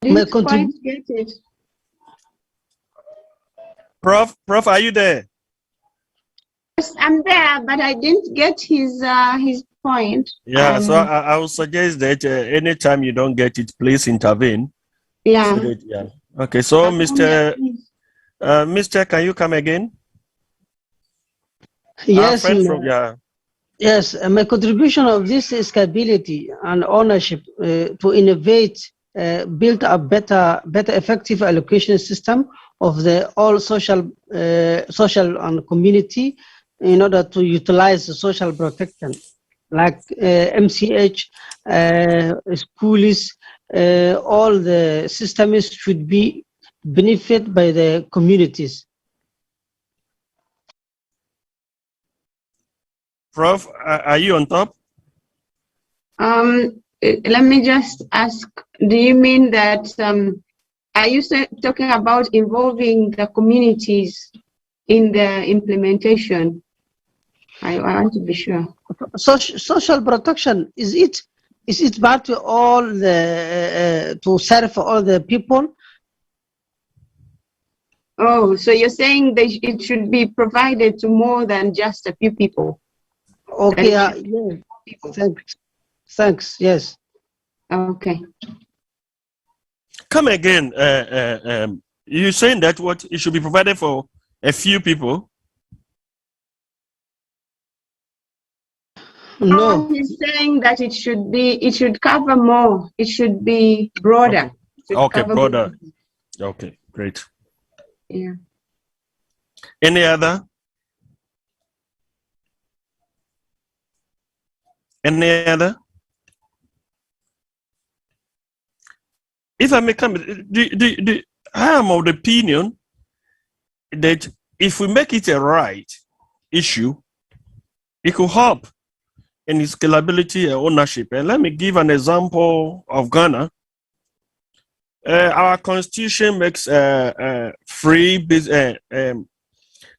Didn't quite get it. Prof, are you there? Yes, I'm there, but I didn't get his point. Yeah, so I would suggest that anytime you don't get it, please intervene. Yeah. So that, yeah. Okay, so Mr. Can you come again? Yes, yeah. Yes, my contribution of this scalability and ownership to innovate, build a better effective allocation system of the all social and community in order to utilize the social protection, like MCH, schools, all the systems should be benefit by the communities. Prof, are you on top? Let me just ask, do you mean that, are you talking about involving the communities in the implementation? I want to be sure. Social protection, is it part of all the, to serve all the people? Oh, so you're saying that it should be provided to more than just a few people? Okay, yeah. Thanks, yes. Okay. Come again. You're saying that what it should be provided for a few people? No. He's saying that it should cover more. It should be broader. Okay, broader. Okay, great. Yeah. Any other? Any other? If I may come, I am of the opinion that if we make it a right issue, it could help in scalability and ownership. And let me give an example of Ghana. Our constitution makes free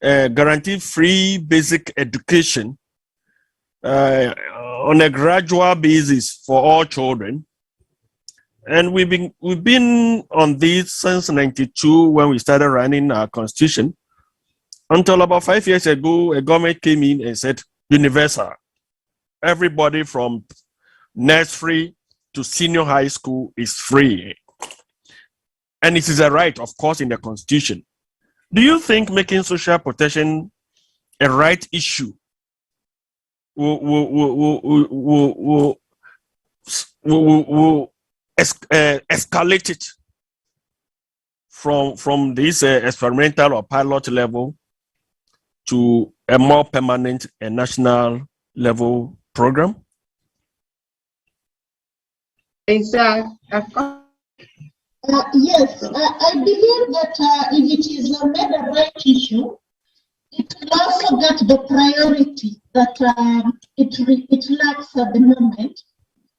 guarantee free basic education on a gradual basis for all children. And we've been on this since '92 when we started running our constitution, until about 5 years ago, a government came in and said universal. Everybody from nursery to senior high school is free. And it is a right, of course, in the constitution. Do you think making social protection a right issue will escalate it from this experimental or pilot level to a more permanent and national level program? Yes, I believe that if it is made a right issue, it will also get the priority that it lacks at the moment.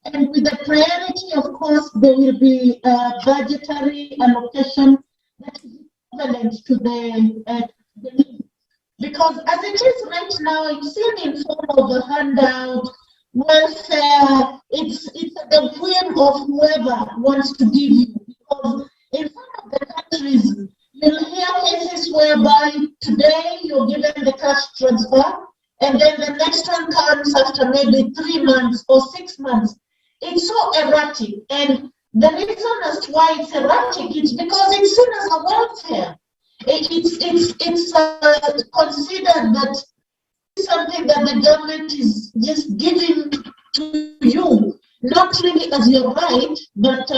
And with the priority, of course, there will be budgetary allocation that is equivalent to the need. Because as it is right now, it's seen in form of a handout, welfare, it's the whim of whoever wants to give you. Because in some of the countries, you'll hear cases whereby today you're given the cash transfer, and then the next one comes after maybe 3 months or 6 months. It's so erratic, and the reason as to why it's erratic is because it's seen as a welfare. It's considered that something that the government is just giving to you, not really as your right, but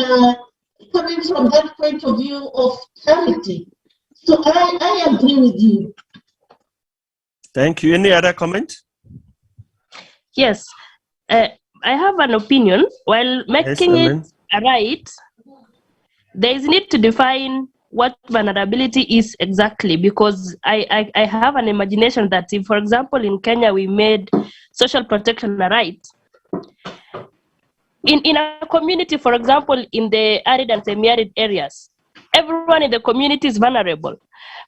coming from that point of view of charity. So I agree with you. Thank you. Any other comment? Yes. I have an opinion. While making it a right, there is need to define what vulnerability is exactly, because I have an imagination that if, for example, in Kenya, we made social protection a right, in a community, for example, in the arid and semi-arid areas, everyone in the community is vulnerable.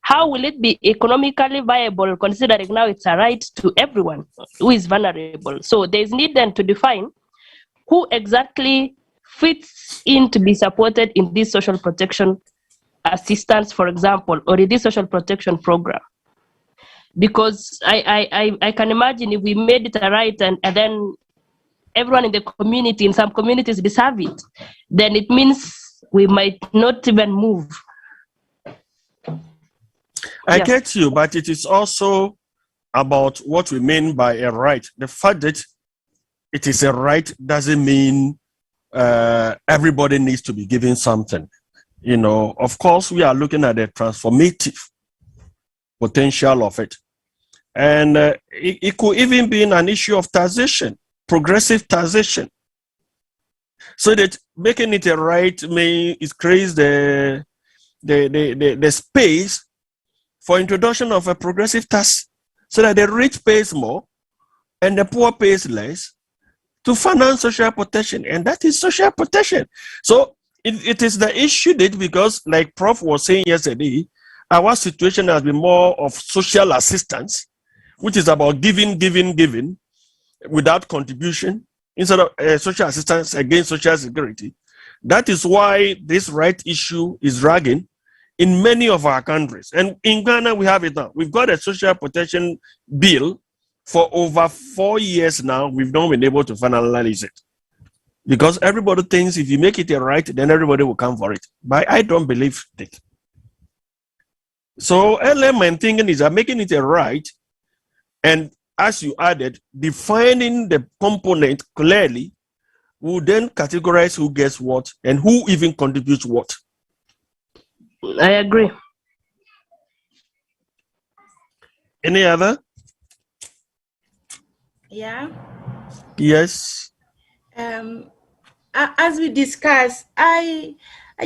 How will it be economically viable considering now it's a right to everyone who is vulnerable? So there's need then to define who exactly fits in to be supported in this social protection assistance, for example, or in this social protection program. Because I can imagine if we made it a right and then everyone in the community, in some communities, deserve it, then it means we might not even move. I get you, but it is also about what we mean by a right. The fact that it is a right doesn't mean everybody needs to be given something. You know, of course, we are looking at the transformative potential of it. And it could even be an issue of taxation, progressive taxation. So that making it a right may increase the space for introduction of a progressive tax, so that the rich pays more and the poor pays less to finance social protection, and that is social protection. So it is the issue that, because like Prof was saying yesterday, our situation has been more of social assistance, which is about giving without contribution, instead of social assistance against social security. That is why this right issue is dragging in many of our countries. And in Ghana, we have it now. We've got a social protection bill for over 4 years now. We've not been able to finalize it, because everybody thinks if you make it a right, then everybody will come for it. But I don't believe it. So element thinking is that making it a right, and as you added, defining the component clearly will then categorize who gets what and who even contributes what. I agree. Any other? Yeah. Yes. As we discussed, I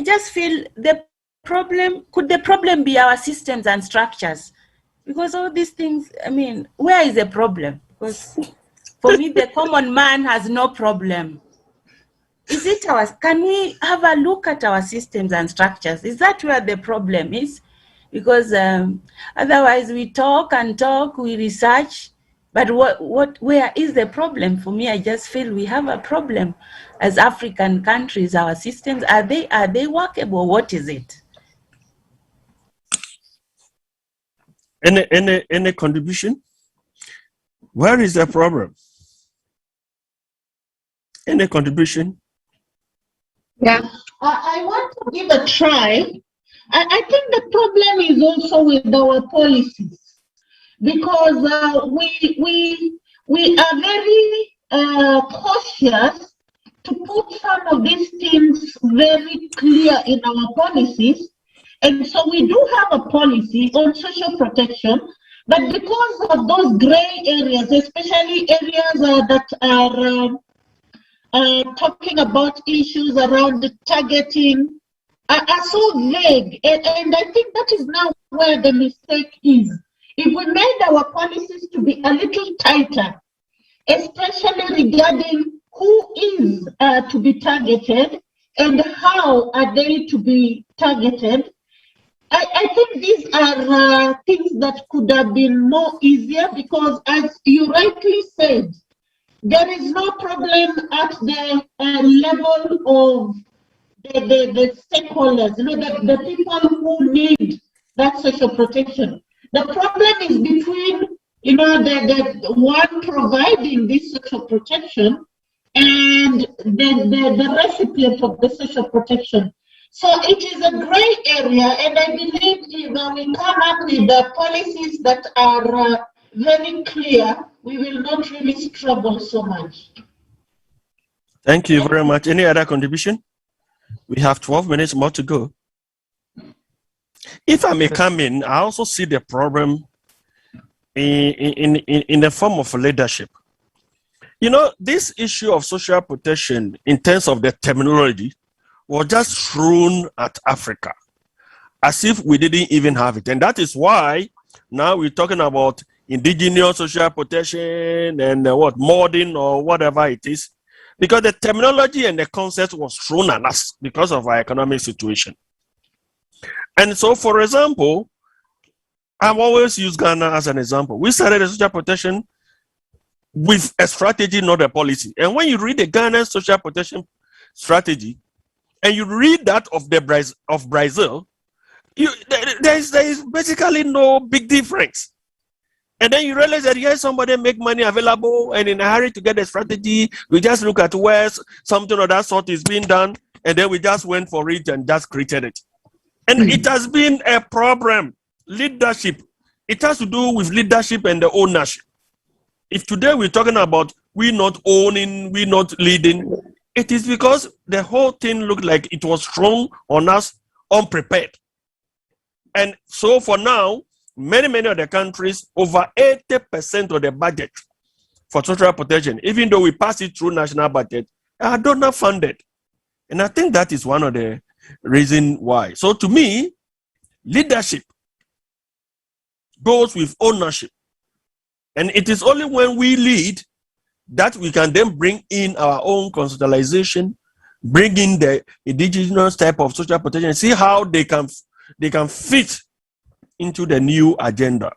just feel the problem be our systems and structures, because all these things, I mean, where is the problem? Because for me, the common man has no problem. Is it can we have a look at our systems and structures? Is that where the problem is? because otherwise we talk and talk, we research, but where is the problem? For me, I just feel we have a problem as African countries. Our systems, are they workable? What is it? Any contribution? Where is the problem? Any contribution? Yeah, I want to give a try. I think the problem is also with our policies, because we are very cautious to put some of these things very clear in our policies. And so we do have a policy on social protection, but because of those gray areas, especially areas that are talking about issues around the targeting, are so vague. And I think that is now where the mistake is. If we made our policies to be a little tighter, especially regarding who is to be targeted and how are they to be targeted, I think these are things that could have been more easier, because as you rightly said, there is no problem at the level of the stakeholders, the people who need that social protection. The problem is between, the one providing this social protection and the recipient of the social protection. So it is a gray area, and I believe if we come up with the policies that are very clear, we will not really struggle so much. Thank you very much. Any other contribution? We have 12 minutes more to go. If I may come in, I also see the problem in the form of leadership. This issue of social protection in terms of the terminology was just thrown at Africa as if we didn't even have it. And that is why now we're talking about indigenous social protection and modern or whatever it is, because the terminology and the concept was thrown at us because of our economic situation. And so, for example, I've always used Ghana as an example. We started the social protection with a strategy, not a policy. And when you read the Ghana social protection strategy, and you read that of Brazil, there is basically no big difference. And then you realize that here somebody make money available, and in a hurry to get a strategy, we just look at where something of that sort is being done, and then we just went for it and just created it. And it has been a problem. Leadership. It has to do with leadership and the ownership. If today we're talking about we not owning, we not leading, it is because the whole thing looked like it was thrown on us unprepared. And so for now, many of the countries, over 80% of the budget for social protection, even though we pass it through national budget, are donor funded. And I think that is one of the reasons why. So to me, leadership goes with ownership. And it is only when we lead that we can then bring in our own conceptualization, bring in the indigenous type of social protection, see how they can fit into the new agenda.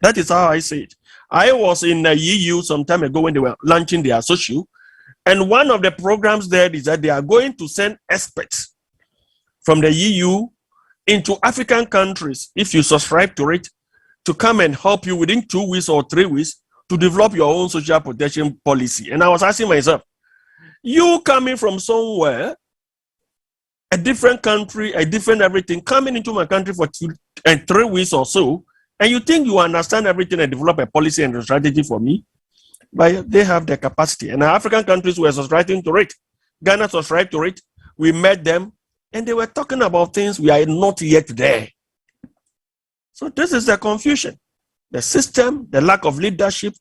That is how I see it. I was in the EU some time ago when they were launching their social, and one of the programs there is that they are going to send experts from the EU into African countries, if you subscribe to it, to come and help you within 2 weeks or 3 weeks to develop your own social protection policy. And I was asking myself, you coming from somewhere, a different country, a different everything, coming into my country for 2 and 3 weeks or so, and you think you understand everything and develop a policy and a strategy for me? But they have the capacity. And African countries were subscribing to it. Ghana subscribed to it. We met them, and they were talking about things we are not yet there. So this is the confusion. The system, the lack of leadership,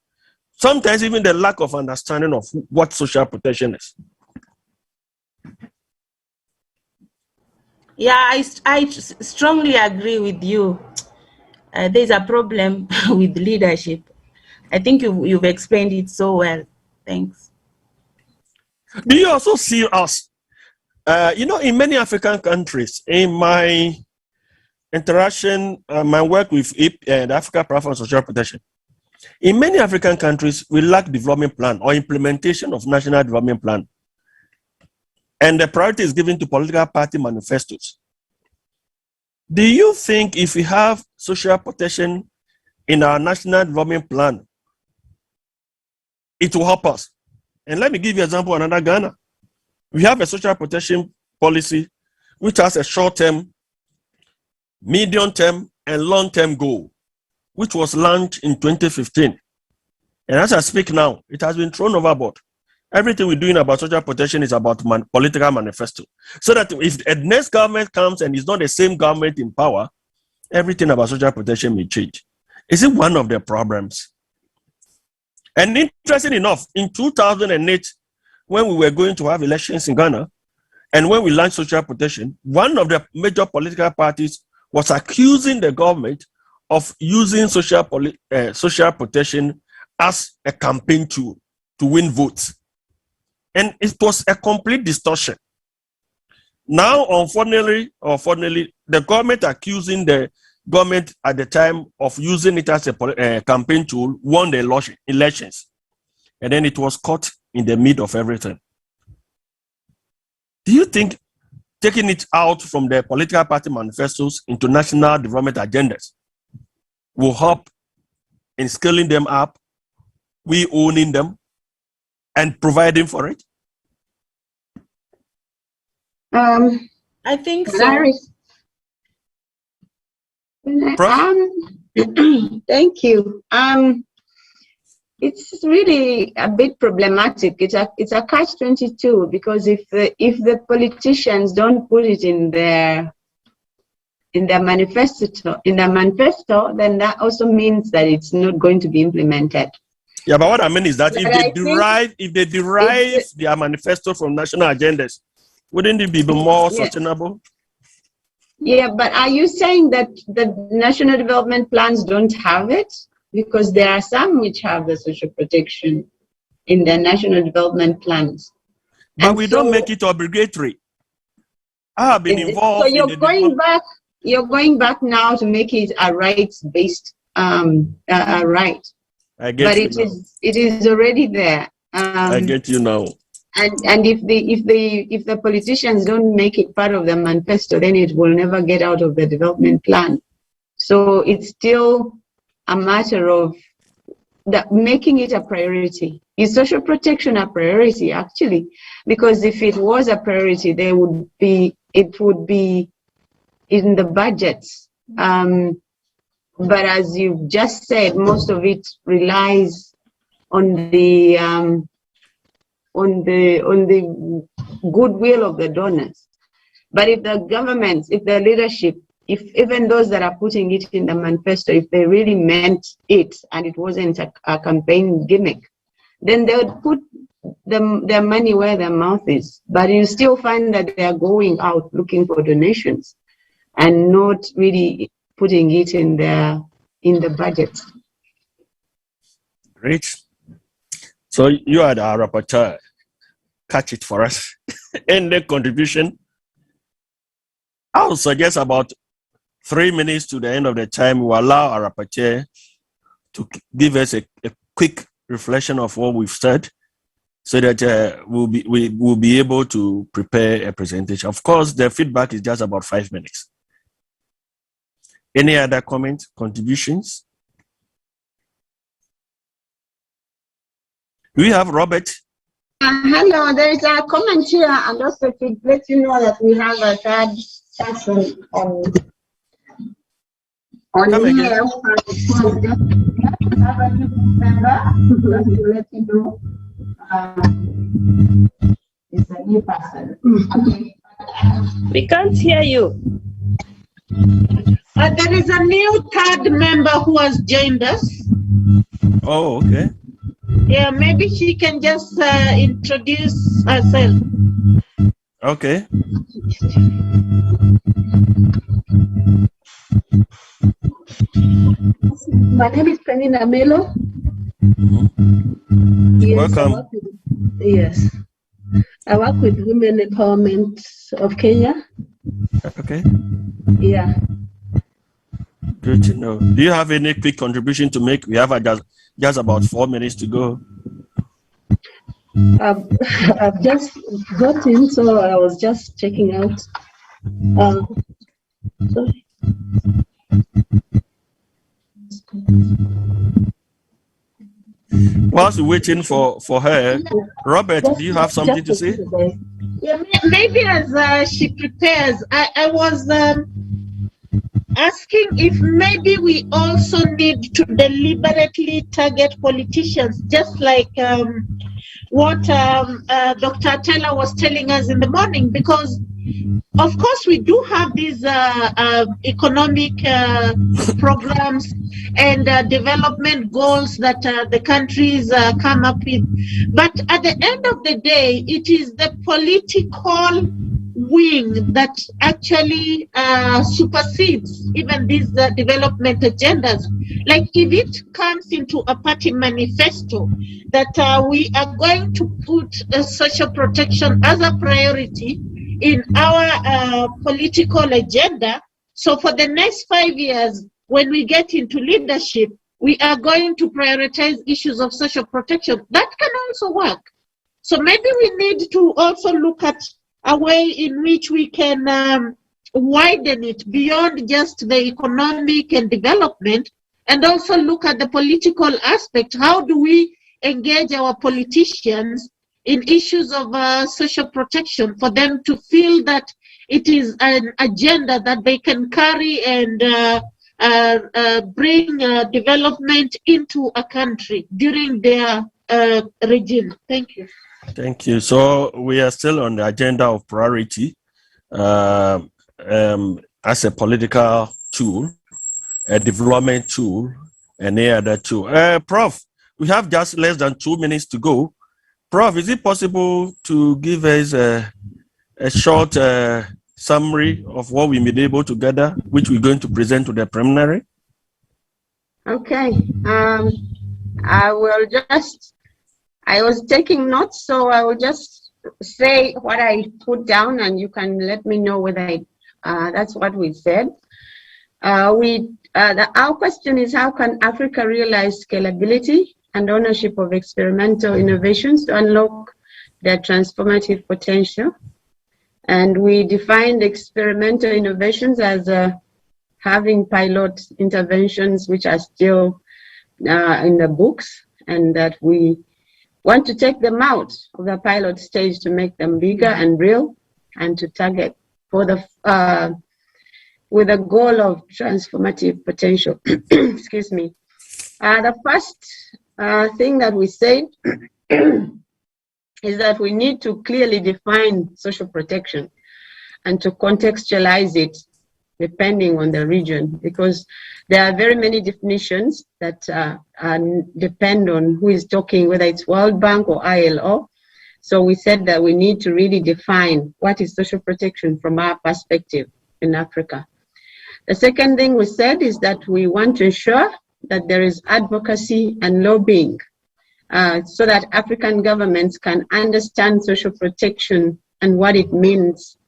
sometimes even the lack of understanding of what social protection is. Yeah, I strongly agree with you. There's a problem with leadership. I think you've explained it so well. Thanks. Do you also see us? In many African countries, in my interaction, my work with the Africa Platform for Social Protection. In many African countries, we lack development plan or implementation of national development plan. And the priority is given to political party manifestos. Do you think if we have social protection in our national development plan, it will help us? And let me give you an example of another Ghana. We have a social protection policy which has a short-term, medium-term, and long-term goal, which was launched in 2015. And as I speak now, it has been thrown overboard. Everything we're doing about social protection is about political manifesto. So that if the next government comes and it's not the same government in power, everything about social protection may change. Is it one of the problems? And interesting enough, in 2008, when we were going to have elections in Ghana, and when we launched social protection, one of the major political parties was accusing the government of using social protection as a campaign tool to win votes. And it was a complete distortion. Now, unfortunately, the government accusing the government at the time of using it as a campaign tool won the elections. And then it was caught in the middle of everything. Do you think taking it out from the political party manifestos into national development agendas will help in scaling them up, we owning them, and providing for it? I think so. Thank you. It's really a bit problematic. It's a catch-22 because if the politicians don't put it in their manifesto, then that also means that it's not going to be implemented. Yeah, but what I mean is that if they derive their manifesto from national agendas, wouldn't it be more sustainable? Yeah, but are you saying that the national development plans don't have it? Because there are some which have the social protection in their national development plans. But we don't make it obligatory. I have been involved. So you're going back now to make it a rights-based a right. I get but it is already there. I get you now. And if the politicians don't make it part of the manifesto, then it will never get out of the development plan. So it's still a matter of making it a priority. Is social protection a priority, actually? Because if it was a priority, it would be in the budgets. But as you've just said, most of it relies on the goodwill of the donors. But if the government, if the leadership, if even those that are putting it in the manifesto, if they really meant it and it wasn't a campaign gimmick, then they would put their money where their mouth is. But you still find that they are going out looking for donations and not really putting it in the budget. Great. So you are the rapporteur. Catch it for us. And the contribution, I would suggest about 3 minutes to the end of the time. We'll allow our rapporteur to give us a quick reflection of what we've said, so that we'll be able to prepare a presentation. Of course, the feedback is just about 5 minutes. Any other comments, contributions? We have Robert. Hello, there is a comment here, and also to let you know that we have a third person on here. To let you know, it's a new person. Okay. We can't hear you. There is a new third member who has joined us. Oh, okay. Yeah, maybe she can just introduce herself. Okay. My name is Penina Melo. Yes, welcome. Yes. I work with Women Empowerment of Kenya. Okay. Yeah. Good to know. Do you have any quick contribution to make? We have just about 4 minutes to go. I've just got in, so I was just checking out. Sorry. Whilst we're waiting for her, Robert, do you have something to say? Yeah, maybe as she prepares, I was asking if maybe we also need to deliberately target politicians, just like what Dr. Taylor was telling us in the morning, because of course we do have these economic programs and development goals that the countries come up with, but at the end of the day, it is the political wing that actually supersedes even these development agendas. Like if it comes into a party manifesto that we are going to put social protection as a priority in our political agenda, so for the next 5 years, when we get into leadership, we are going to prioritize issues of social protection. That can also work. So maybe we need to also look at a way in which we can widen it beyond just the economic and development, and also look at the political aspect. How do we engage our politicians in issues of social protection for them to feel that it is an agenda that they can carry and bring development into a country during their regime? Thank you. Thank you. So we are still on the agenda of priority as a political tool, a development tool, and any other tool. Prof, we have just less than 2 minutes to go. Prof, is it possible to give us a short summary of what we may be able to gather, which we're going to present to the preliminary? Okay. I was taking notes, so I will just say what I put down, and you can let me know whether that's what we said. Our question is, how can Africa realize scalability and ownership of experimental innovations to unlock their transformative potential? And we defined experimental innovations as having pilot interventions which are still in the books, and that we want to take them out of the pilot stage to make them bigger and real, and to target for the with a goal of transformative potential. Excuse me. The first thing that we said is that we need to clearly define social protection and to contextualize it depending on the region, because there are very many definitions that depend on who is talking, whether it's World Bank or ILO. So we said that we need to really define what is social protection from our perspective in Africa. The second thing we said is that we want to ensure that there is advocacy and lobbying so that African governments can understand social protection and what it means.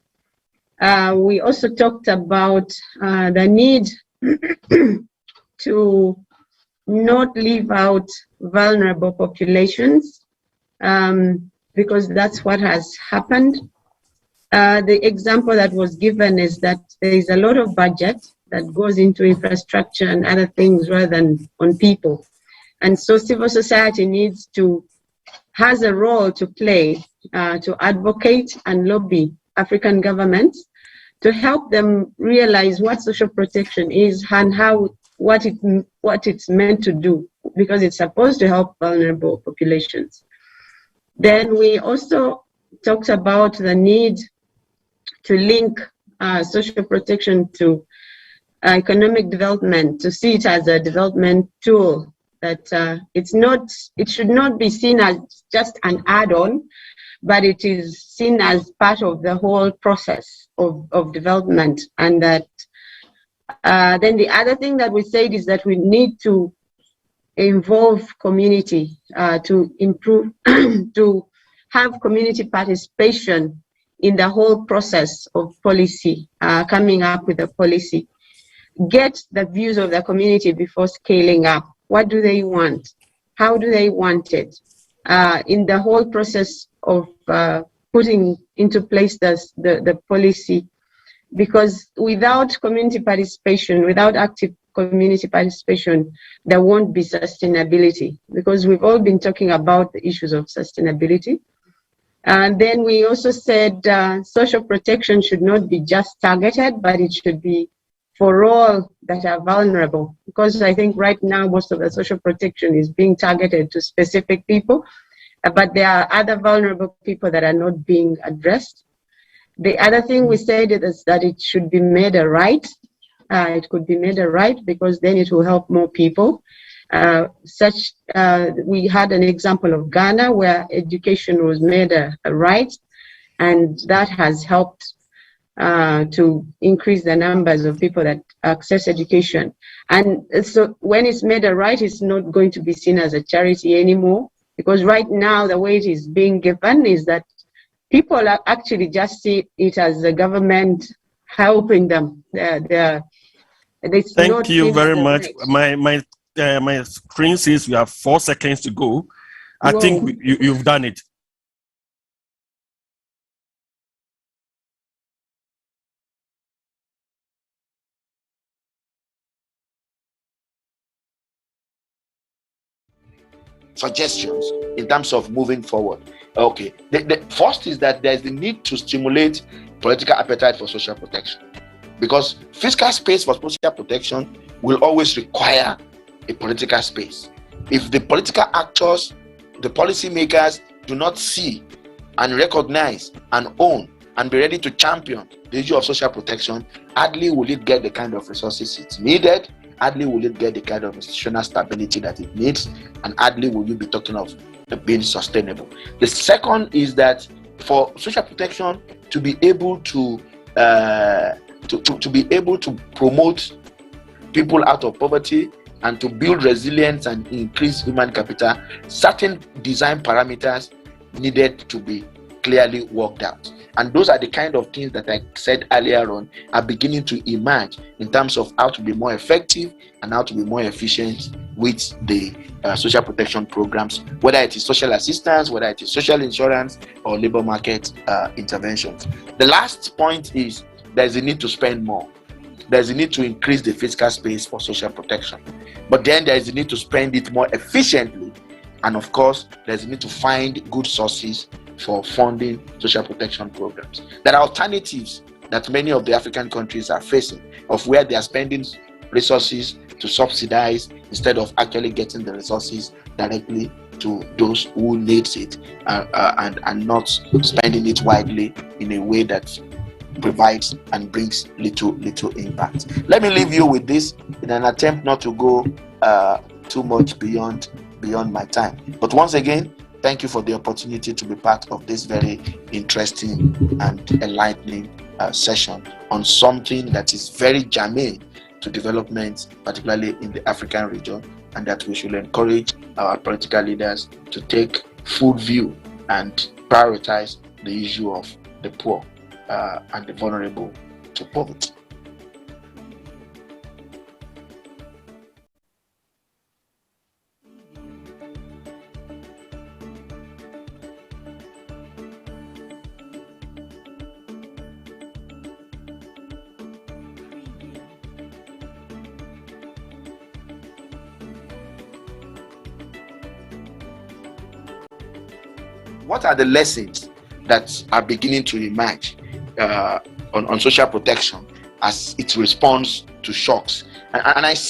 We also talked about the need to not leave out vulnerable populations, because that's what has happened. The example that was given is that there is a lot of budget that goes into infrastructure and other things rather than on people. And so civil society has a role to play to advocate and lobby African governments to help them realize what social protection is and what it's meant to do, because it's supposed to help vulnerable populations. Then we also talked about the need to link social protection to economic development, to see it as a development tool, that it should not be seen as just an add-on, but it is seen as part of the whole process of development. And that then the other thing that we said is that we need to involve community to improve, to have community participation in the whole process of policy, coming up with a policy. get the views of the community before scaling up. What do they want? How do they want it? In the whole process of putting into place the policy, because without community participation, without active community participation, there won't be sustainability, because we've all been talking about the issues of sustainability. And then we also said social protection should not be just targeted, but it should be for all that are vulnerable. Because I think right now most of the social protection is being targeted to specific people, but there are other vulnerable people that are not being addressed. The other thing we said is that it should be made a right. It could be made a right, because then it will help more people. We had an example of Ghana where education was made a right, and that has helped to increase the numbers of people that access education. And so when it's made a right, it's not going to be seen as a charity anymore, because right now the way it is being given is that people are actually just see it as the government helping them. Thank you very much. My screen says we have 4 seconds to go. I think you've done it. Suggestions in terms of moving forward. Okay, the first is that there's the need to stimulate political appetite for social protection, because fiscal space for social protection will always require a political space. If the political actors, the policymakers do not see and recognize and own and be ready to champion the issue of social protection, hardly will it get the kind of resources it's needed, hardly will it get the kind of institutional stability that it needs, and hardly will you be talking of being sustainable. The second is that for social protection to be able to be able to promote people out of poverty and to build resilience and increase human capital, certain design parameters needed to be clearly worked out. And those are the kind of things that I said earlier on are beginning to emerge in terms of how to be more effective and how to be more efficient with the social protection programs, whether it is social assistance, whether it is social insurance or labor market interventions. The last point is there's a need to spend more. There's a need to increase the fiscal space for social protection. But then there's a need to spend it more efficiently. And of course, there's a need to find good sources for funding social protection programs. There are alternatives that many of the African countries are facing, of where they are spending resources to subsidize instead of actually getting the resources directly to those who needs it, and not spending it widely in a way that provides and brings little impact. Let me leave you with this in an attempt not to go too much beyond my time. But once again, thank you for the opportunity to be part of this very interesting and enlightening session on something that is very germane to development, particularly in the African region, and that we should encourage our political leaders to take full view and prioritize the issue of the poor and the vulnerable to poverty. What are the lessons that are beginning to emerge on social protection as it responds to shocks? And I see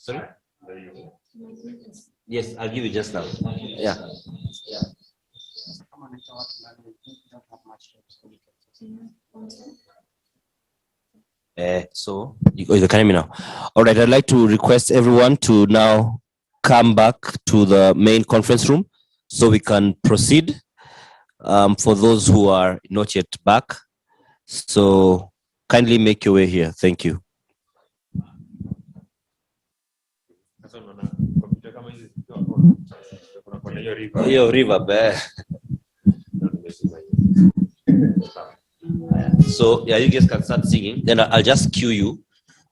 Sorry? Yes, I'll give you just now. Yeah. So you can hear me now. All right, I'd like to request everyone to now come back to the main conference room so we can proceed. For those who are not yet back, so kindly make your way here. Thank you. Yo, river bear. So yeah, you guys can start singing. Then I'll just cue you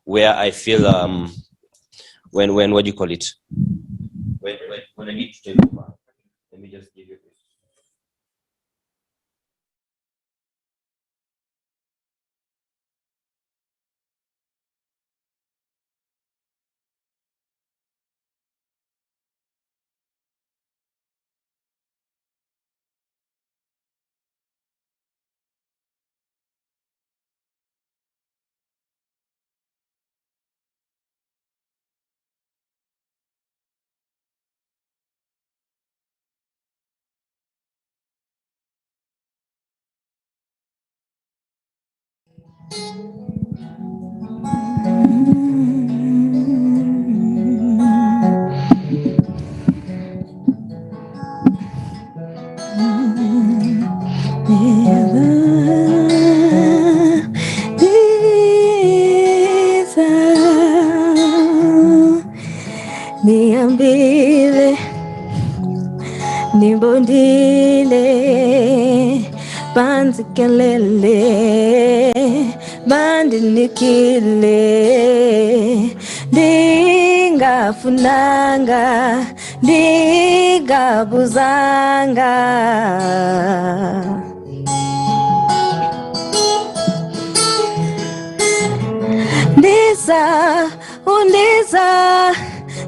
where I feel when what do you call it? When I need to take over. Let me just give you this. Niambile, nibondile, panzikelele, bandinikile, ndingafunanga, ndingabuzanga.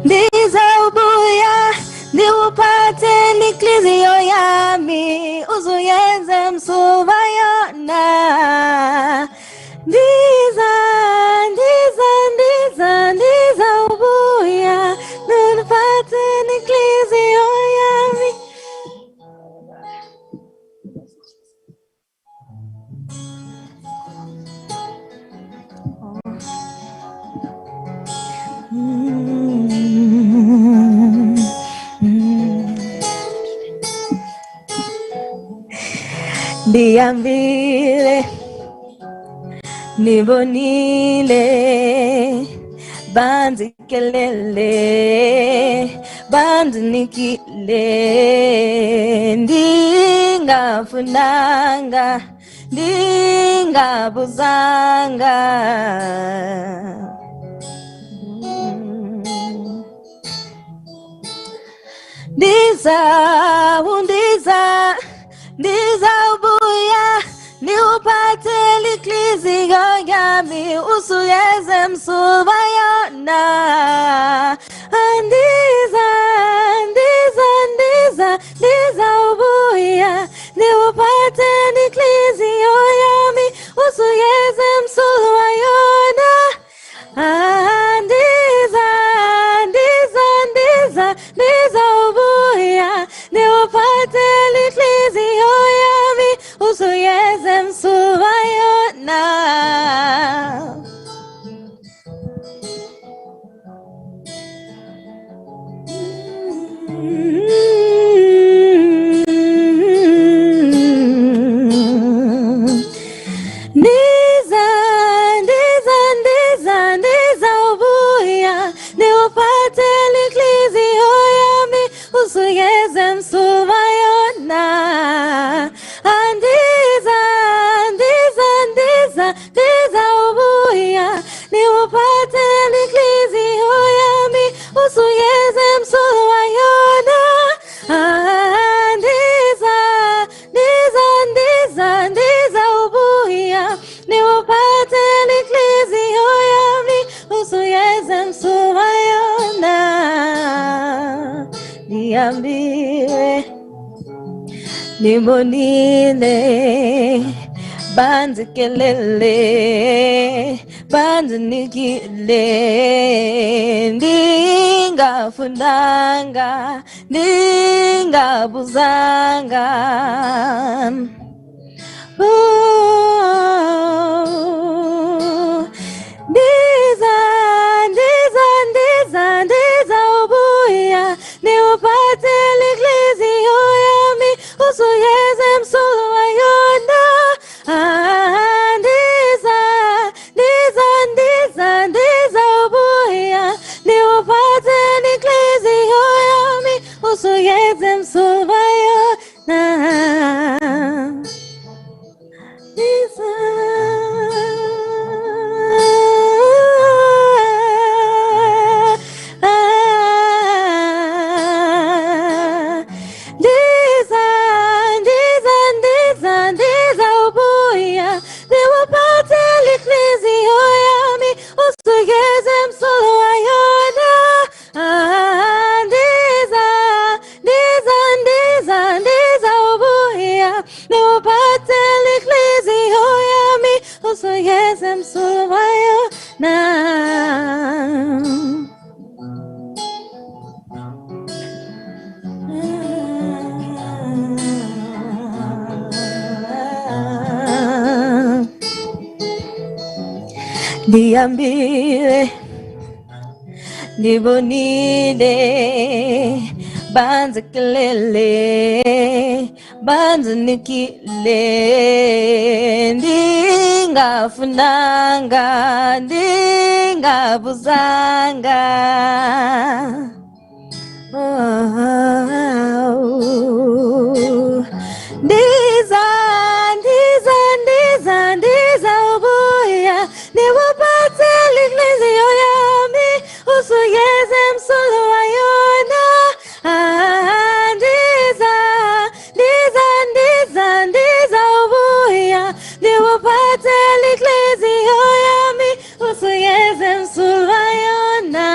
Ndiza ubuya, niupate niklizio yami, uzuyenze msuva yona. Ndiza ubuya, niupate niklizio yami. Niambile, nibonile, bandikelele, bandinikile, ndingafunanga, ndingabuzanga. Ndiza ubuya, niupate liklizio yami, usuyeze msuva yona. Ndiza ubuya, niupate liklizio yami, usuyeze msuva yona. Ndiza ubuya, niupate liklizio yami, usuyeze msuva yona. Ndiza ubuya, niupate liklizio yami, usuyeze msuva yona. Ndiza ubuya, niupate liklizio yami, usuyeze msuva yona. Ndiza ubuya, niupate liklizio yami, usuyeze msuva yona. Niambile, nibonile, bandikelele, bandinikile, ndingafundanga ndingabuzanga ndiza ubuya niupate liklizio yami usuyeze msulu wayona ndiza ubuya niupate liklizio yami usuyeze msulu wayona ndiza ubuya niwapate liklizio yami usugeze msulu wayona ndiza ubuya niwapate liklizio yami usugeze msulu wayona Diambire Nibonide Banza kelele Banza nikile Ndingafunanga Ndingabuzanga Ndiza ubuya niwapate liklizio yami usuyeze msulu wayona ndiza ubuya niwapate liklizio yami usuyeze msulu wayona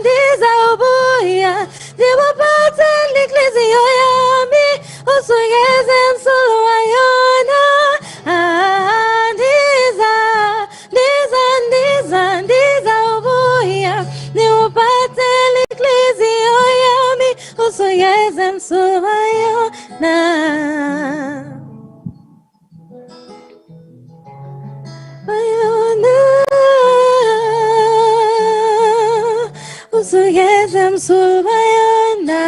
ndiza ubuya niwapate liklizio yami usuyeze msulu wayona ndiza ubuya niwapate liklizio yami usuyeze msulu wayona usuyeze msulu wayona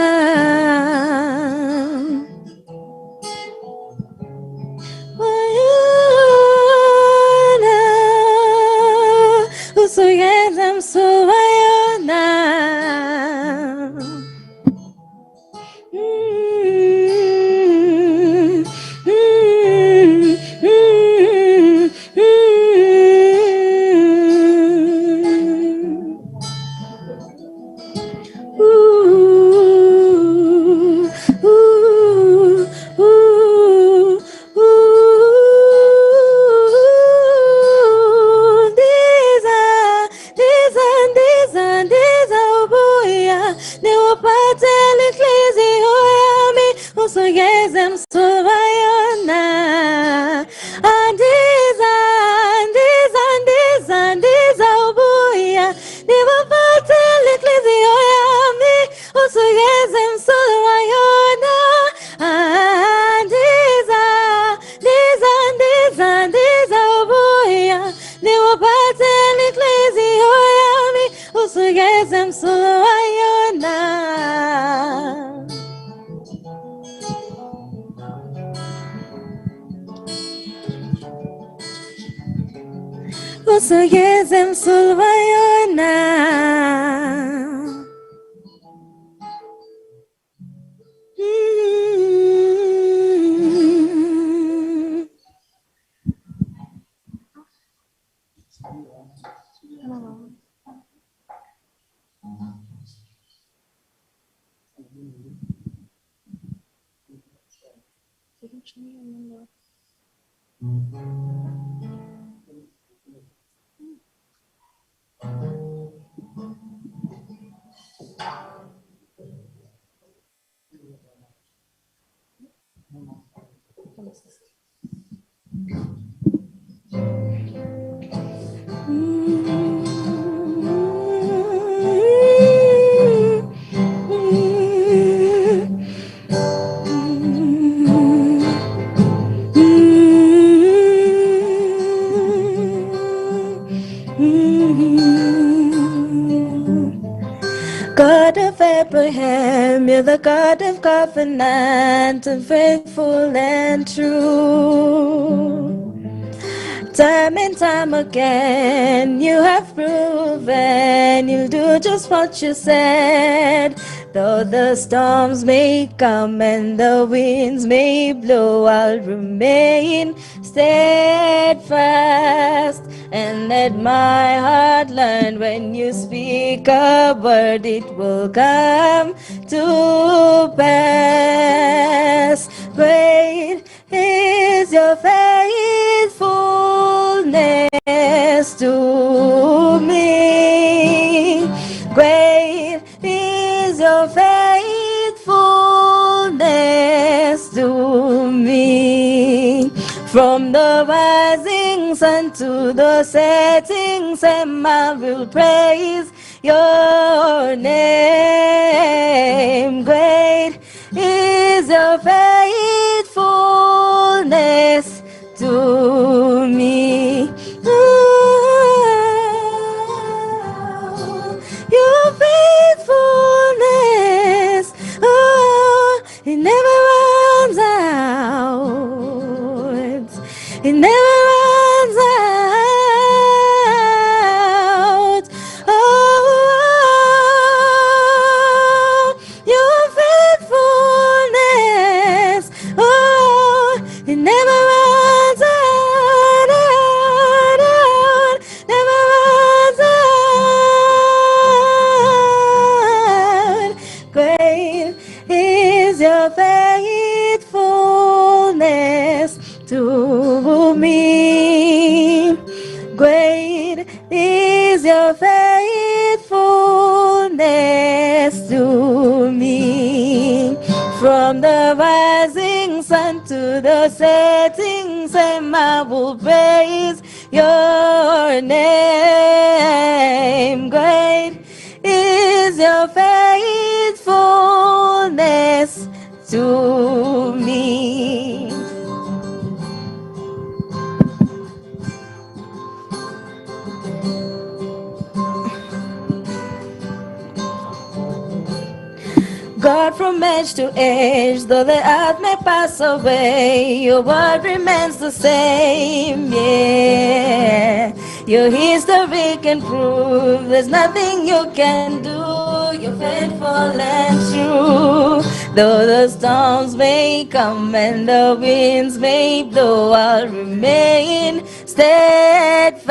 usuyeze msulu wayona ndiza ubuya niwapate liklizio yami usuyeze msulu wayona ndiza ubuya niwapate liklizio yami usuyeze msulu wayona ndiza ubuya niwapate liklizio yami usuyeze msulu wayona usuyeze msulu wayona Abraham, you're the God of covenant and faithful and true. Time and time again, you have proven you'll do just what you said. Though the storms may come and the winds may blow, I'll remain steadfast and let my heart learn when you speak a word, it will come to pass. Great is your faithfulness to me. Great is your faithfulness to me. From the rising sun to the setting sun, I will praise your name. Great is your faithfulness to me. Your faithfulness, oh, it never runs out. It never runs out. Oh, your faithfulness, oh, it never runs out, never runs out. Great is your faithfulness to me. Great is your faithfulness to me. From the rising sun to the setting sun, I will praise your name. Great is your faithfulness to me. God, from edge to edge, though the earth may pass away, your word remains the same, yeah. Your history can prove there's nothing you can do. You're faithful and true. Though the storms may come and the winds may blow, I'll remain steadfast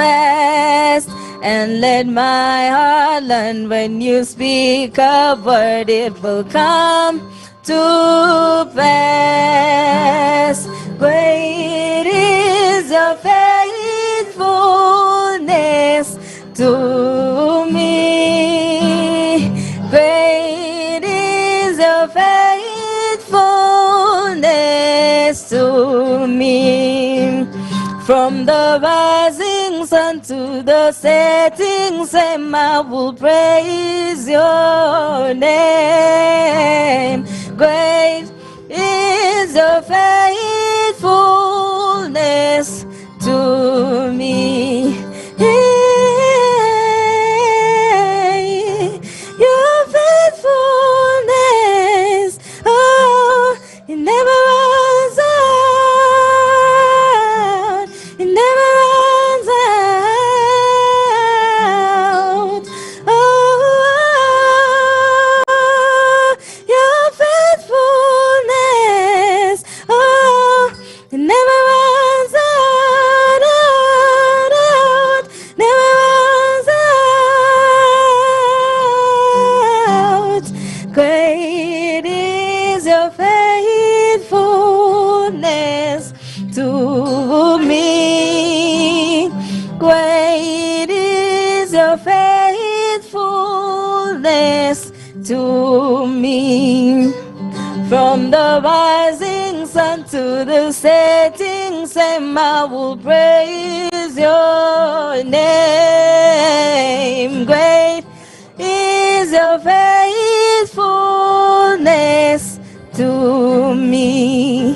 and let my heart learn when you speak a word, it will come to pass. Great is your faithfulness to me. Great is your faithfulness to me. From the rising sun to the setting sun, I will praise your name. Great is your faithfulness to me. Your faithfulness, oh, it never runs out. It never runs out. Oh, your faithfulness, oh, it never runs out, never runs out. Great is your faithfulness to me. Great is your faithfulness to me. From the rising sun to the setting sun, I will praise your name. Great is your faithfulness to me.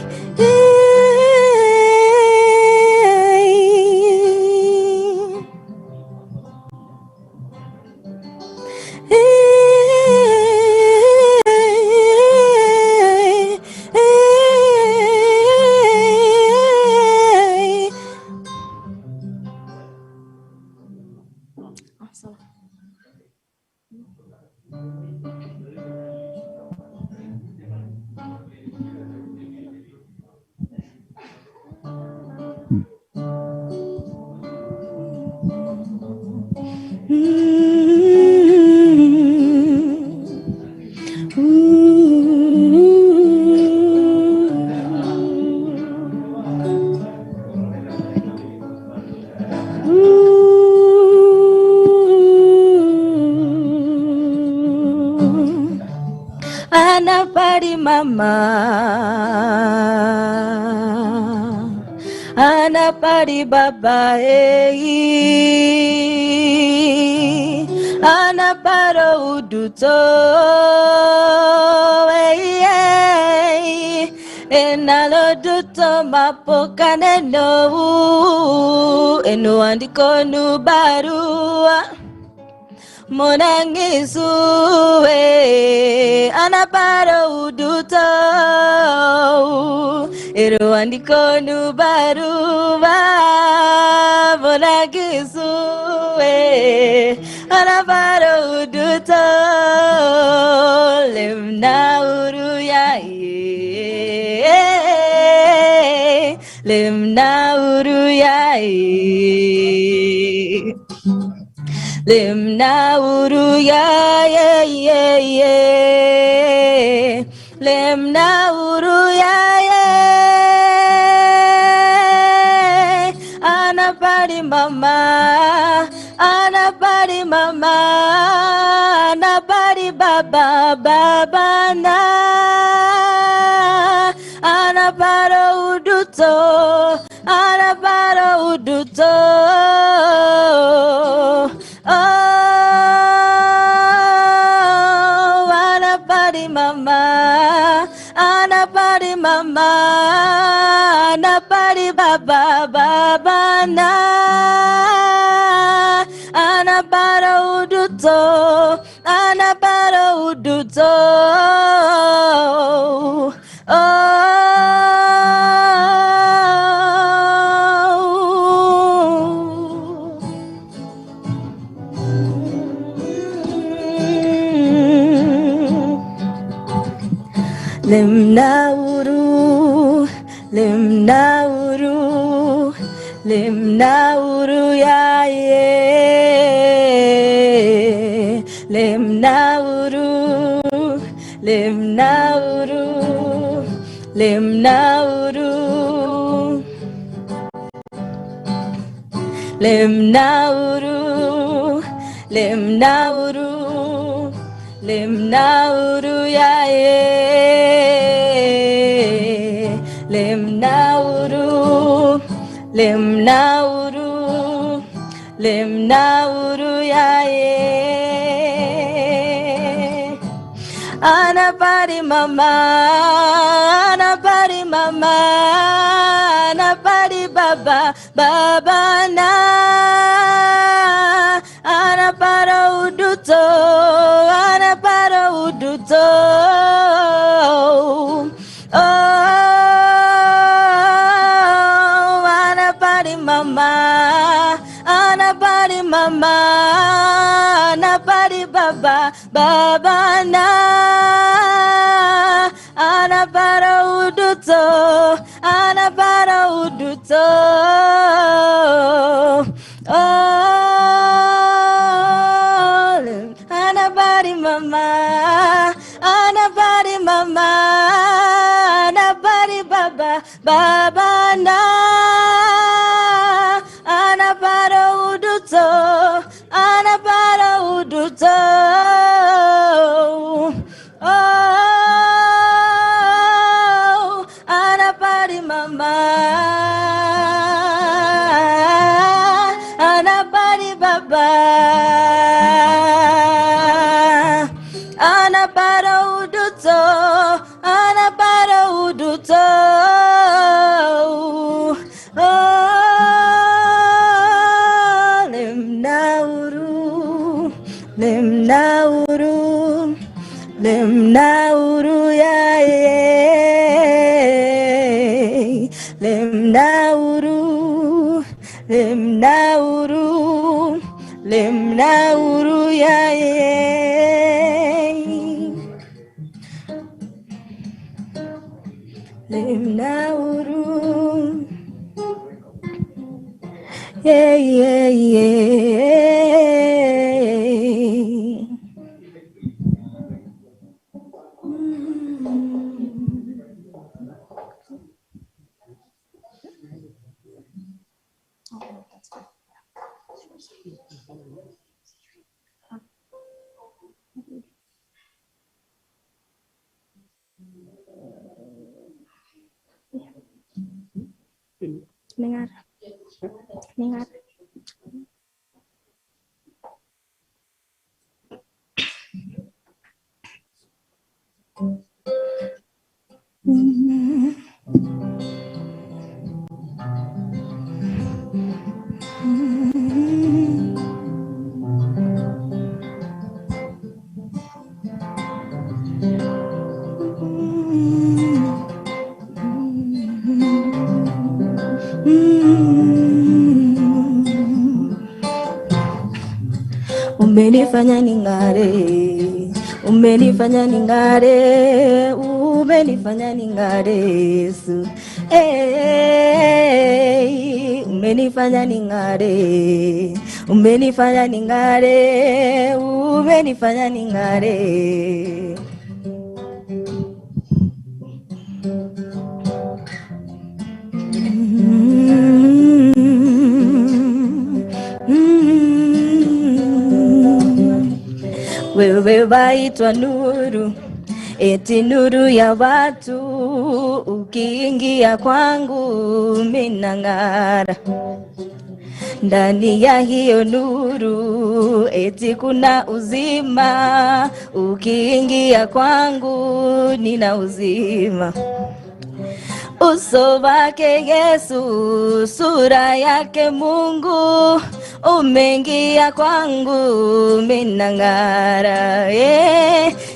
Anapari mama, anapari baba, anaparo uduto, enalo duto mapokane no, eno andiko nubarua. Monangisue anaparo uduto eroandiko nubaruba monangisue anaparo uduto lemna uruya lemna uruya Lemna uruya Lemna uruya Anapari mama Anapari mama Anapari baba baba na Anaparo uduto Anaparo uduto Oh, anapari mama, anapari mama, anapari baba, baba na, anapara uduto, anapara uduto. Lemnauru, lemnauru, lemnauru ya ye. Lemnauru, lemnauru, lemnauru, lemnauru, lemnauru. Lemnauru ya ye Lemnauru Lemnauru Lemnauru ya ye Anapari mama Anapari mama Anapari baba Baba na Anapara uduto Anapara uduto Anapari mama Anapari mama Anapari baba Baba na Anapara uduto Anapara uduto Anapari mama Anapari mama Anapari baba Baba na Anapara uduto Anapara uduto Anapari mama Anapari baba Anapara uduto Anapara uduto Lemnauru Lemnauru Lemnauru ya ye Lemnauru Lemnauru Lemnauru ya ye Lemnauru Yeah, yeah, yeah. Dengar. Dengar. Umenifanya ning'are, umenifanya ning'are, umenifanya ning'are Yesu. Hey, umenifanya ning'are, umenifanya ning'are, umenifanya ning'are. Wewe waitwa nuru, eti nuru ya watu, ukiingia kwangu minang'ara. Ndani ya hiyo nuru, eti kuna uzima, ukiingia kwangu nina uzima. Uso wake Yesu, sura yake Mungu, umeingia kwangu minang'ara.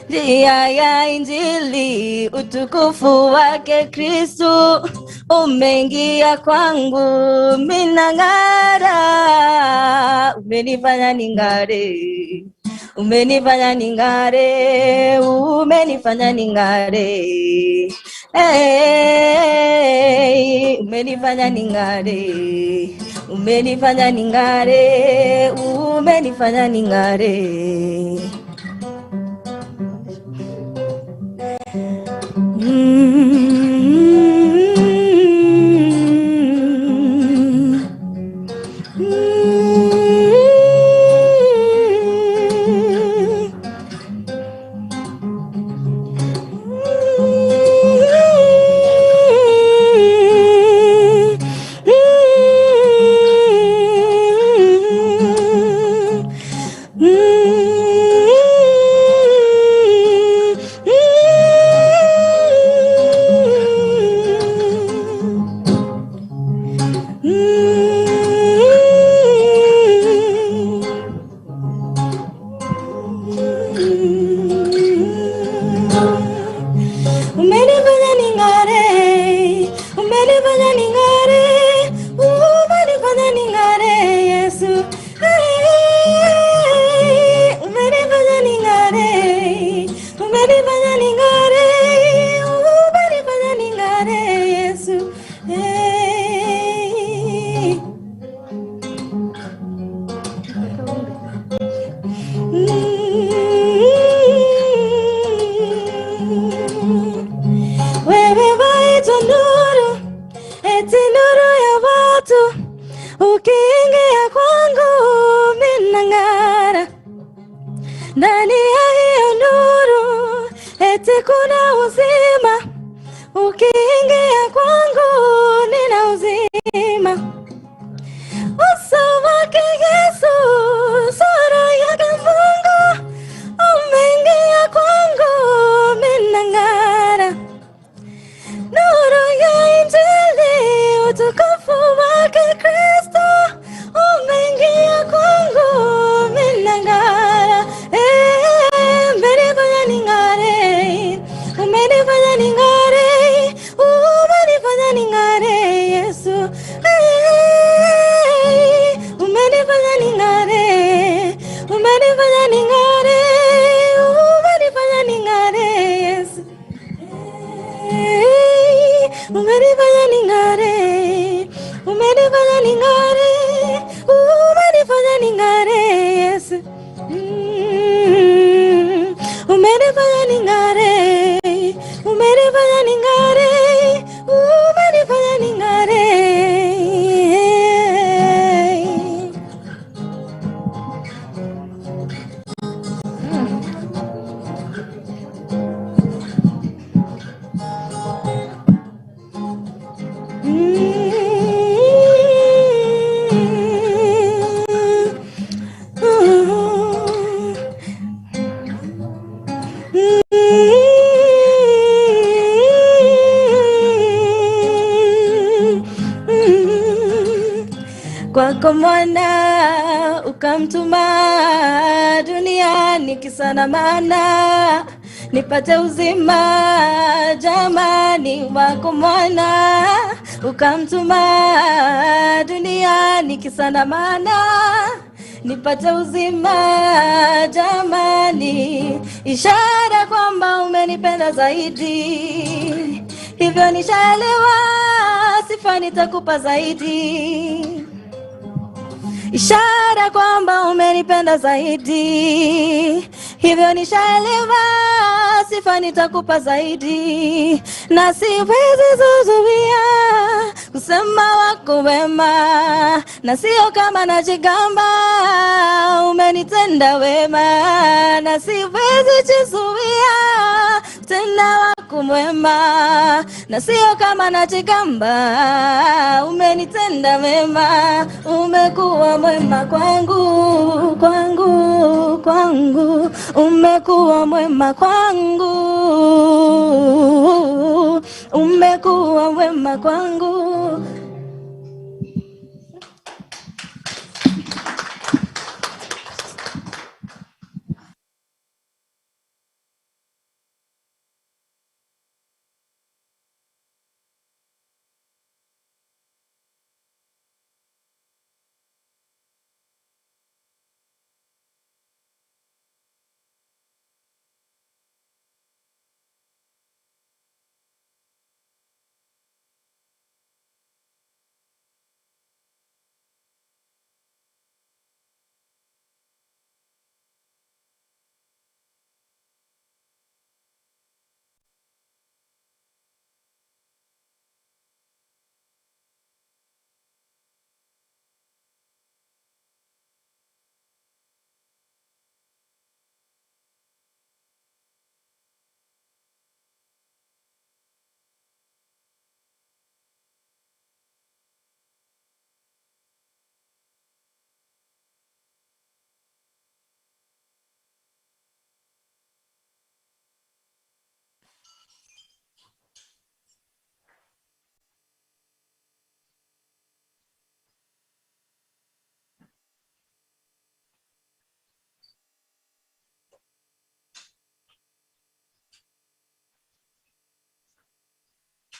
Njia ya Injili, utukufu wake Kristo, umeingia kwangu minang'ara. Umenifanya ning'are, umenifanya ning'are, umenifanya ning'are. Hey, umenifanya ning'are, umenifanya ning'are, umenifanya ning'are. Ukiingia kwangu minang'ara, ndani ya hiyo nuru, eti kuna uzima. Ukiingia kwangu nina uzima. Uso wake Yesu, sura yake Mungu, umeingia kwangu minang'ara. Nuru ya Injili, utukufu wake Kristo, umeingia kwangu minang'ara. Umenifanya ning'are, umenifanya ning'are, umenifanya ning'are Yesu. Umenifanya ning'are, umenifanya ning'are, umenifanya ning'are Yesu. Umenifanya ning'are, umenifanya ning'are, umenifanya ning'are Yesu. Umenifanya ning'are, umenifanya ning'are, umenifanya ning'are. Kwako mwana ukamtuma duniani kisa na maana nipate uzima jamani. Wako mwana ukamtuma duniani kisa na maana nipate uzima jamani. Ishara kwamba umenipenda zaidi, hivyo nishaelewa sifa nitakupa zaidi. Ishara kwamba umenipenda zaidi, hivyo nishaelewa sifa nitakupa zaidi. Na siwezi zuzuia kusema wako wema, na sio kama najigamba umenitenda wema. Na siwezi jizuia tena wako mwema, na sio kama najigamba umenitenda wema. Umekuwa mwema kwangu, kwangu, kwangu. Umekuwa mwema kwangu, umekuwa mwema kwangu.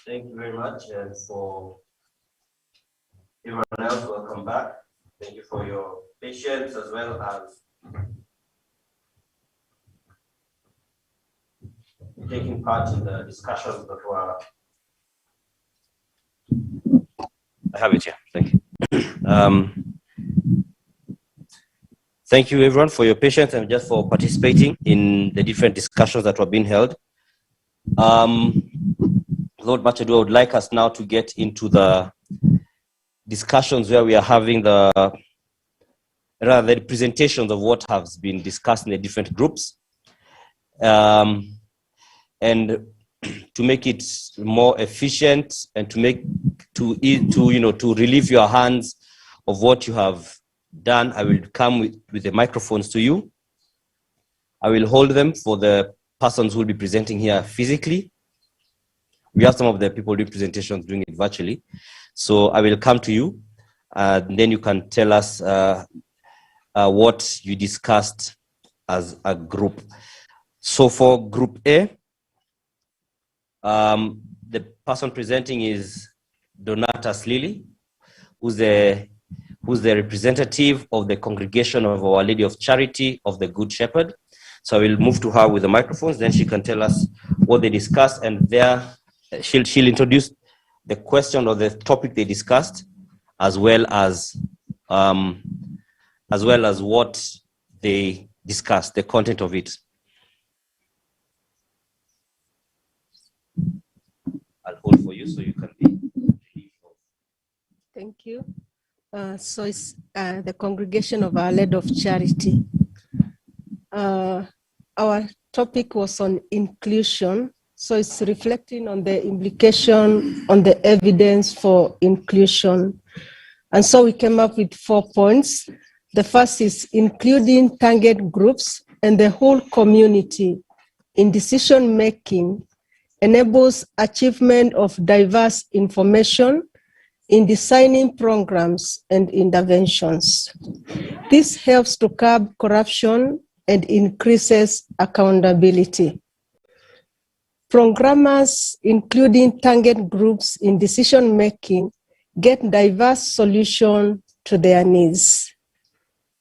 Thank you very much, and for everyone else, welcome back. Thank you for your patience as well as taking part in the discussions that were. I have it here. Thank you. Thank you, everyone, for your patience and just for participating in the different discussions that were being held. Lord Machadu, I would like us now to get into the discussions where we are having the presentations of what has been discussed in the different groups. And to make it more efficient and to relieve your hands of what you have done, I will come with the microphones to you. I will hold them for the persons who will be presenting here physically. We have some of the people doing presentations doing it virtually. So I will come to you, and then you can tell us what you discussed as a group. So for Group A, the person presenting is Donatus Lily, who's the representative of the congregation of Our Lady of Charity of the Good Shepherd. So I will move to her with the microphones, then she can tell us what they discussed, and there she'll introduce the question or the topic they discussed, as well as as well as what they discuss, the content of it. I'll hold for you so you can be. Thank you. So it's the congregation of Our Lady of Charity. Our topic was on inclusion. So it's reflecting on the implication on the evidence for inclusion. And so we came up with 4 points. The first is including target groups and the whole community in decision-making enables achievement of diverse information in designing programs and interventions. This helps to curb corruption and increases accountability. Programmers, including target groups in decision-making, get diverse solutions to their needs.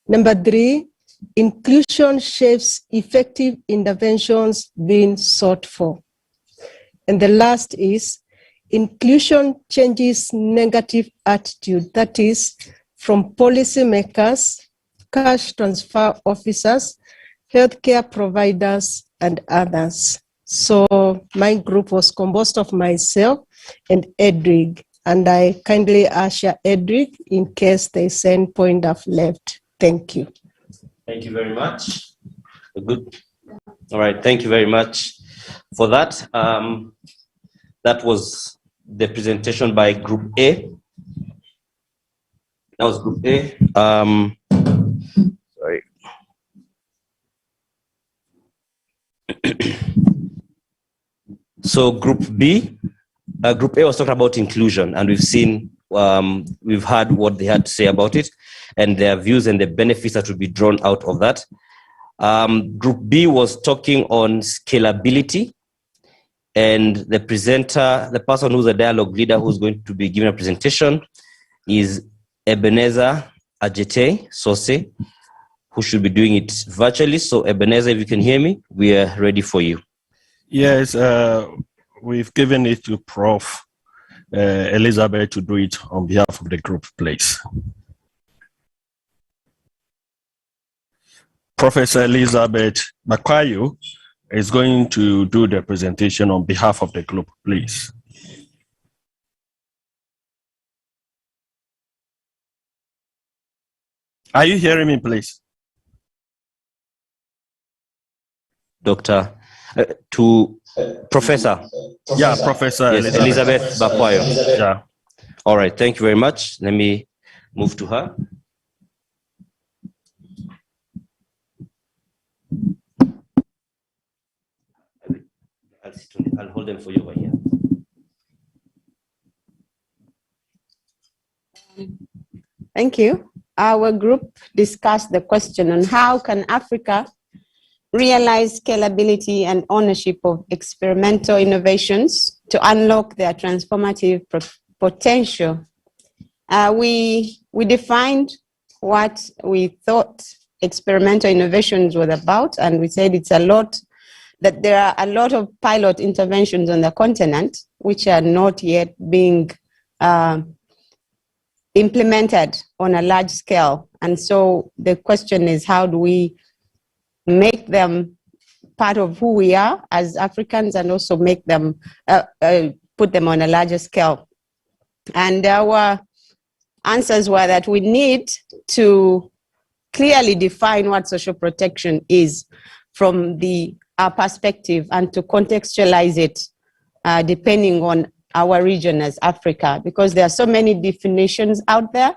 Number 3, inclusion shapes effective interventions being sought for. And the last is, inclusion changes negative attitude, that is, from policymakers, cash transfer officers, healthcare providers, and others. So my group was composed of myself and Edric, and I kindly usher Edric in case there is any point I've left. Thank you. Thank you very much. Good. All right, thank you very much for that. That was the presentation by Group A. That was Group A. Sorry. So Group B, Group A was talking about inclusion, and we've seen, we've heard what they had to say about it, and their views and the benefits that would be drawn out of that. Group B was talking on scalability, and the presenter, the person who's a dialogue leader who's going to be giving a presentation is Ebenezer Ajete Sose, who should be doing it virtually. So Ebenezer, if you can hear me, we are ready for you. Yes, we've given it to Prof. Elizabeth to do it on behalf of the group, please. Professor Elizabeth Bakwayo is going to do the presentation on behalf of the group, please. Are you hearing me, please? Doctor, to Professor. Yeah, Professor yes, Elizabeth Bakwayo. Yeah. All right, thank you very much. Let me move to her. I'll hold them for you over here. Thank you. Our group discussed the question on how can Africa realize scalability and ownership of experimental innovations to unlock their transformative potential. We defined what we thought experimental innovations were about, and we said it's a lot, that there are a lot of pilot interventions on the continent which are not yet being implemented on a large scale. And so the question is, how do we make them part of who we are as Africans and also make them, put them on a larger scale? And our answers were that we need to clearly define what social protection is from our perspective and to contextualize it depending on our region as Africa, because there are so many definitions out there.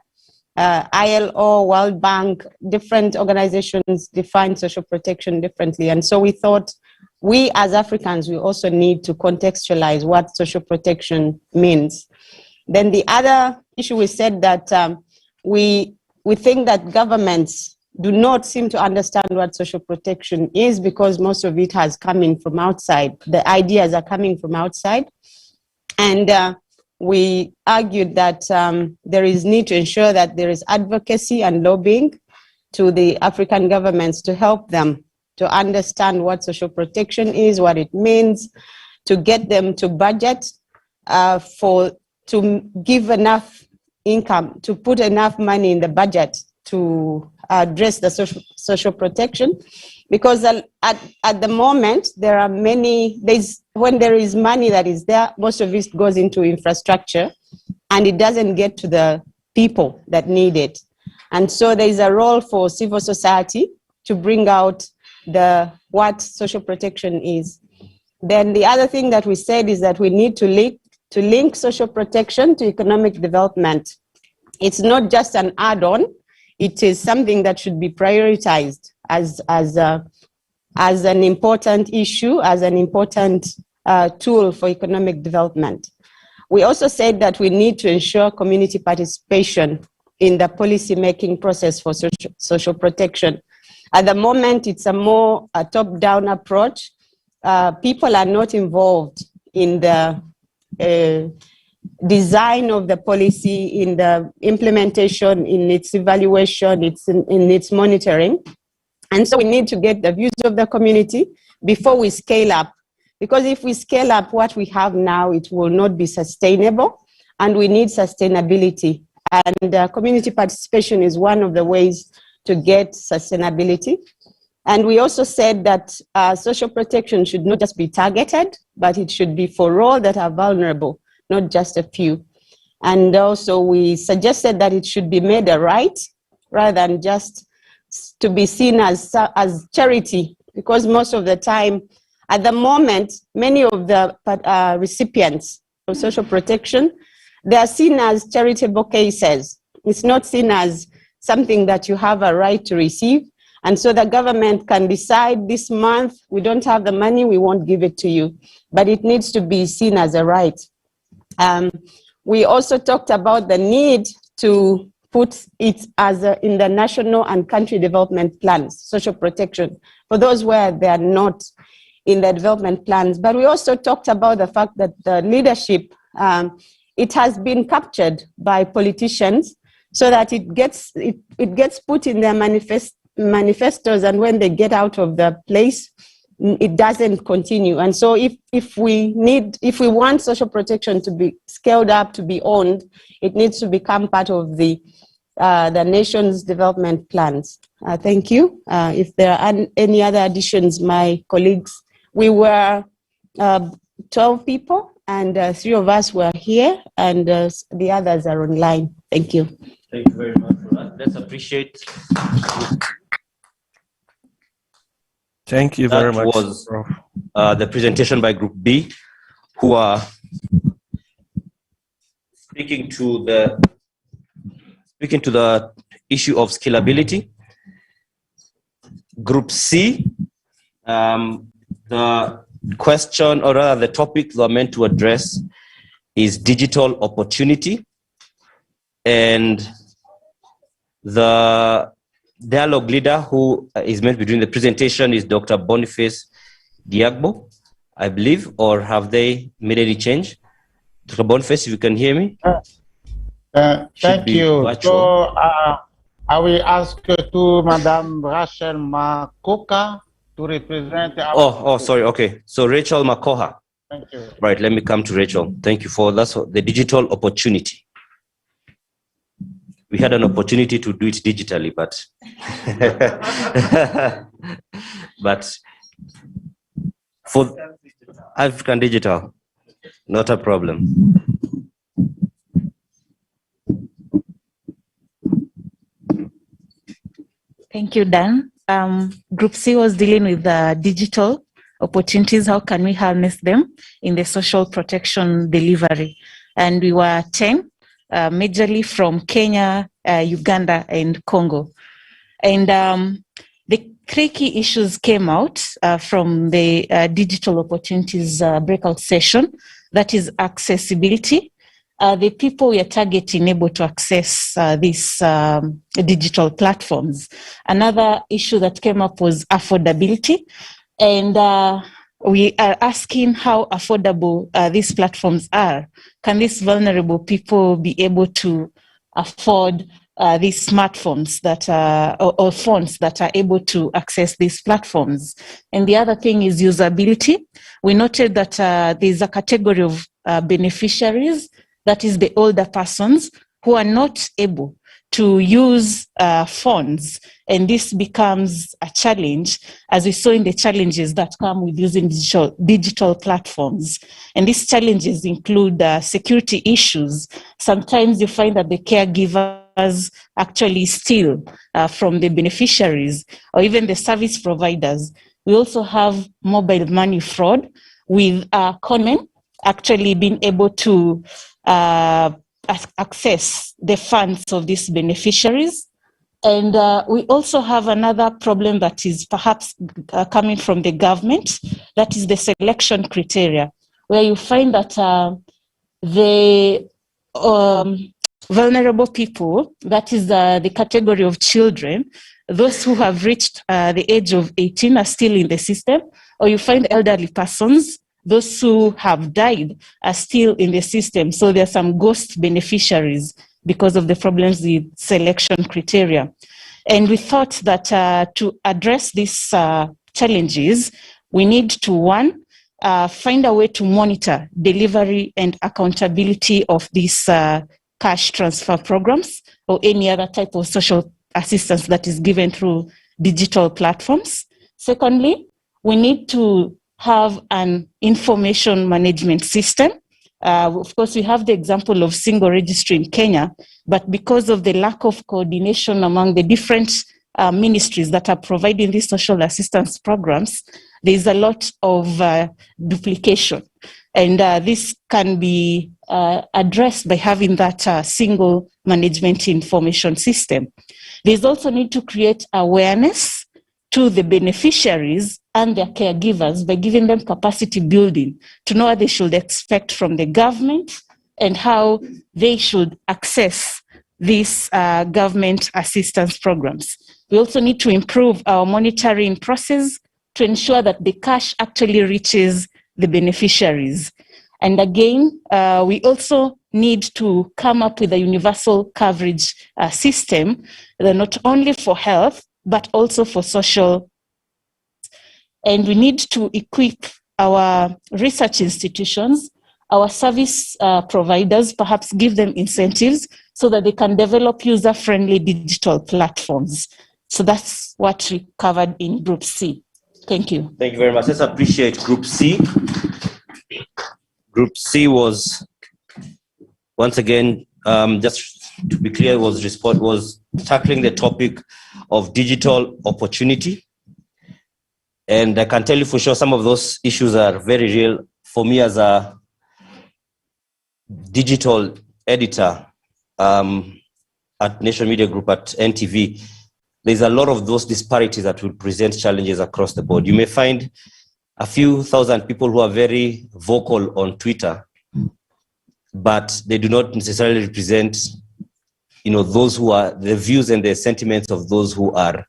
ILO, World Bank, different organizations define social protection differently. And so we thought we as Africans, we also need to contextualize what social protection means. Then the other issue, we said that we think that governments do not seem to understand what social protection is because most of it has come in from outside. The ideas are coming from outside. And we argued that there is need to ensure that there is advocacy and lobbying to the African governments to help them to understand what social protection is, what it means, to get them to budget to give enough income, to put enough money in the budget to address the social protection, because at the moment there are when there is money that is there, most of it goes into infrastructure and it doesn't get to the people that need it. And so there is a role for civil society to bring out what social protection is. Then the other thing that we said is that we need to link social protection to economic development. It's not just an add-on, it is something that should be prioritized as an important issue, as an important tool for economic development. We also said that we need to ensure community participation in the policy-making process for social protection. At the moment, it's a more top-down approach. People are not involved in the design of the policy, in the implementation, in its evaluation, in its monitoring. And so we need to get the views of the community before we scale up. Because if we scale up what we have now, it will not be sustainable, and we need sustainability. And community participation is one of the ways to get sustainability. And we also said that social protection should not just be targeted, but it should be for all that are vulnerable, not just a few. And also we suggested that it should be made a right rather than just to be seen as charity, because most of the time, at the moment, many of the recipients of social protection, they are seen as charitable cases. It's not seen as something that you have a right to receive. And so the government can decide this month, we don't have the money, we won't give it to you. But it needs to be seen as a right. We also talked about the need to put it in the national and country development plans, social protection, for those where they are not in the development plans. But we also talked about the fact that the leadership, it has been captured by politicians so that it gets put in their manifestos, and when they get out of the place, it doesn't continue. And so if we want social protection to be scaled up, to be owned, it needs to become part of the nation's development plans. Thank you. If there are any other additions, my colleagues, we were 12 people, and 3 of us were here, and the others are online. Thank you. Thank you very much for that. Let's appreciate. Thank you very much. That was the presentation by Group B, who are speaking to the issue of scalability. Group C, the question, or rather the topic they are meant to address, is digital opportunity. And the dialogue leader who is meant to be doing the presentation is Dr. Boniface Diagbo, I believe, or have they made any change? Dr. Boniface, if you can hear me. Thank you. Virtual. So I will ask to Madame Rachel Makoka to represent our... Oh, sorry. Okay. So Rachel Makoha. Thank you. Right. Let me come to Rachel. Thank you for that's the digital opportunity. We had an opportunity to do it digitally, but for African digital, not a problem. Thank you, Dan. Group C was dealing with the digital opportunities. How can we harness them in the social protection delivery? And we were 10, majorly from Kenya, Uganda, and Congo. And the 3 key issues came out from the digital opportunities breakout session. That is accessibility. The people we are targeting able to access these digital platforms. Another issue that came up was affordability. And we are asking how affordable these platforms are. Can these vulnerable people be able to afford these smartphones that or phones that are able to access these platforms? And the other thing is usability. We noted that there's a category of beneficiaries, that is the older persons, who are not able to use phones. And this becomes a challenge, as we saw in the challenges that come with using digital platforms. And these challenges include security issues. Sometimes you find that the caregivers actually steal from the beneficiaries or even the service providers. We also have mobile money fraud, with conmen actually being able to access the funds of these beneficiaries. And we also have another problem that is perhaps coming from the government, that is the selection criteria, where you find that the vulnerable people, that is the category of children, those who have reached the age of 18 are still in the system, or you find elderly persons, those who have died are still in the system. So there are some ghost beneficiaries because of the problems with selection criteria. And we thought that to address these challenges, we need to, one, find a way to monitor delivery and accountability of these cash transfer programs or any other type of social assistance that is given through digital platforms. Secondly, we need to have an information management system. Of course, we have the example of single registry in Kenya, but because of the lack of coordination among the different ministries that are providing these social assistance programs, there's a lot of duplication. And this can be addressed by having that single management information system. There's also need to create awareness to the beneficiaries and their caregivers by giving them capacity building to know what they should expect from the government and how they should access these government assistance programs. We also need to improve our monitoring process to ensure that the cash actually reaches the beneficiaries. And again, we also need to come up with a universal coverage system, not only for health, but also for social. And we need to equip our research institutions, our service providers, perhaps give them incentives so that they can develop user-friendly digital platforms. So that's what we covered in Group C. Thank you. Thank you very much. Let's appreciate Group C. Group C was, once again, just to be clear, was tackling the topic of digital opportunity. And I can tell you for sure some of those issues are very real. For me as a digital editor at Nation Media Group at NTV, there's a lot of those disparities that will present challenges across the board. You may find a few thousand people who are very vocal on Twitter, but they do not necessarily represent, those who are the views and the sentiments of those who are,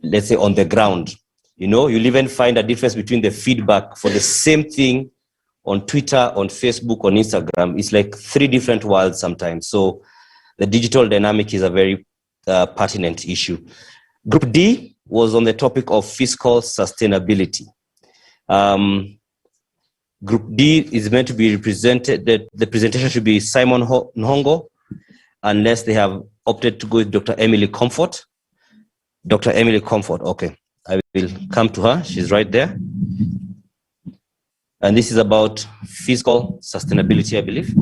let's say, on the ground. You'll even find a difference between the feedback for the same thing on Twitter, on Facebook, on Instagram. It's like 3 different worlds sometimes. So the digital dynamic is a very pertinent issue. Group D was on the topic of fiscal sustainability. Group D is meant to be represented, the presentation should be Simon Nhongo, unless they have opted to go with Dr. Emily Comfort. Dr. Emily Comfort, okay. I will come to her, she's right there. And this is about fiscal sustainability, I believe.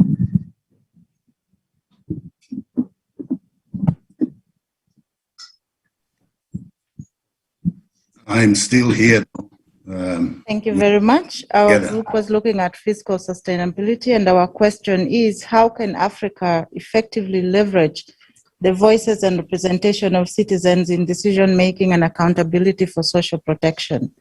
I'm still here. Thank you very much. Our group was looking at fiscal sustainability, and our question is, how can Africa effectively leverage the voices and representation of citizens in decision-making and accountability for social protection?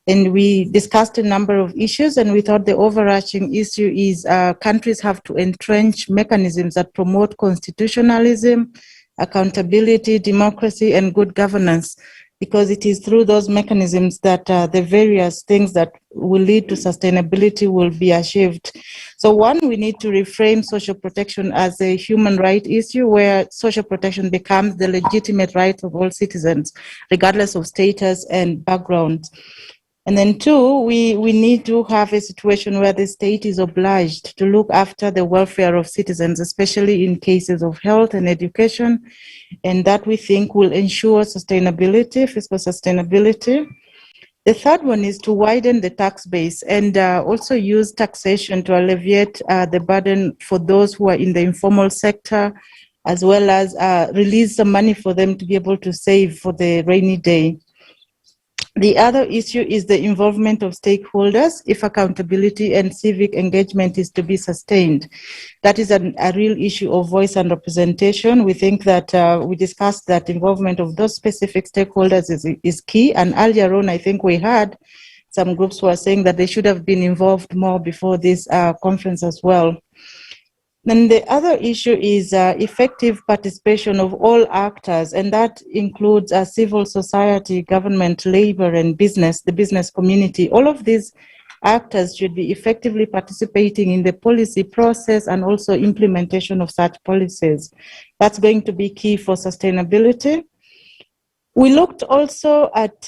And we discussed a number of issues, and we thought the overarching issue is countries have to entrench mechanisms that promote constitutionalism, accountability, democracy, and good governance, because it is through those mechanisms that the various things that will lead to sustainability will be achieved. So one, we need to reframe social protection as a human right issue where social protection becomes the legitimate right of all citizens, regardless of status and background. And then two, we need to have a situation where the state is obliged to look after the welfare of citizens, especially in cases of health and education, and that we think will ensure sustainability, fiscal sustainability. The third one is to widen the tax base and also use taxation to alleviate the burden for those who are in the informal sector, as well as release some money for them to be able to save for the rainy day. The other issue is the involvement of stakeholders if accountability and civic engagement is to be sustained. That is a real issue of voice and representation. We think that we discussed that involvement of those specific stakeholders is key. And earlier on, I think we had some groups who are saying that they should have been involved more before this conference as well. Then the other issue is effective participation of all actors, and that includes civil society, government, labor, and business, the business community. All of these actors should be effectively participating in the policy process and also implementation of such policies. That's going to be key for sustainability. We looked also at,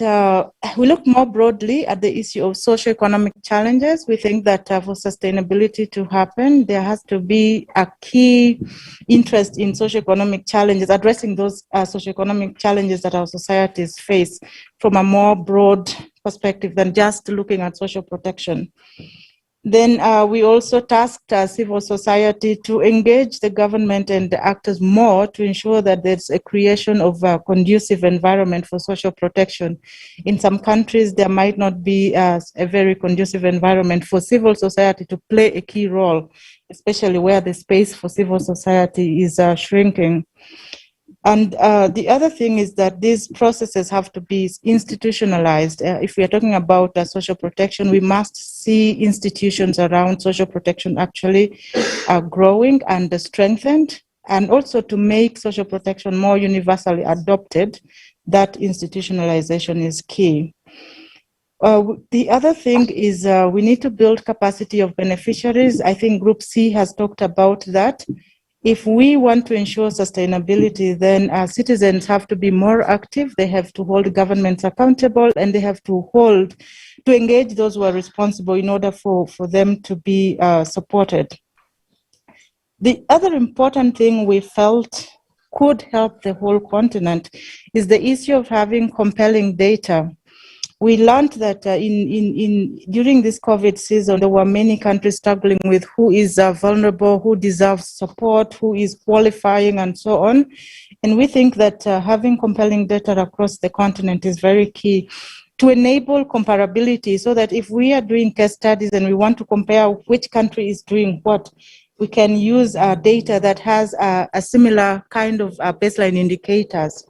we looked more broadly at the issue of socioeconomic challenges. We think that for sustainability to happen, there has to be a key interest in socioeconomic challenges, addressing those socioeconomic challenges that our societies face from a more broad perspective than just looking at social protection. Then we also tasked civil society to engage the government and the actors more to ensure that there's a creation of a conducive environment for social protection. In some countries, there might not be a very conducive environment for civil society to play a key role, especially where the space for civil society is shrinking. And the other thing is that these processes have to be institutionalized. If we are talking about social protection, we must see institutions around social protection actually growing and strengthened, and also to make social protection more universally adopted, that institutionalization is key. The other thing is we need to build capacity of beneficiaries. I think Group C has talked about that. If we want to ensure sustainability, then citizens have to be more active. They have to hold governments accountable, and they have to engage those who are responsible in order for them to be supported. The other important thing we felt could help the whole continent is the issue of having compelling data. We learned that during this COVID season, there were many countries struggling with who is vulnerable, who deserves support, who is qualifying, and so on. And we think that having compelling data across the continent is very key to enable comparability, so that if we are doing case studies and we want to compare which country is doing what, we can use data that has a similar kind of baseline indicators.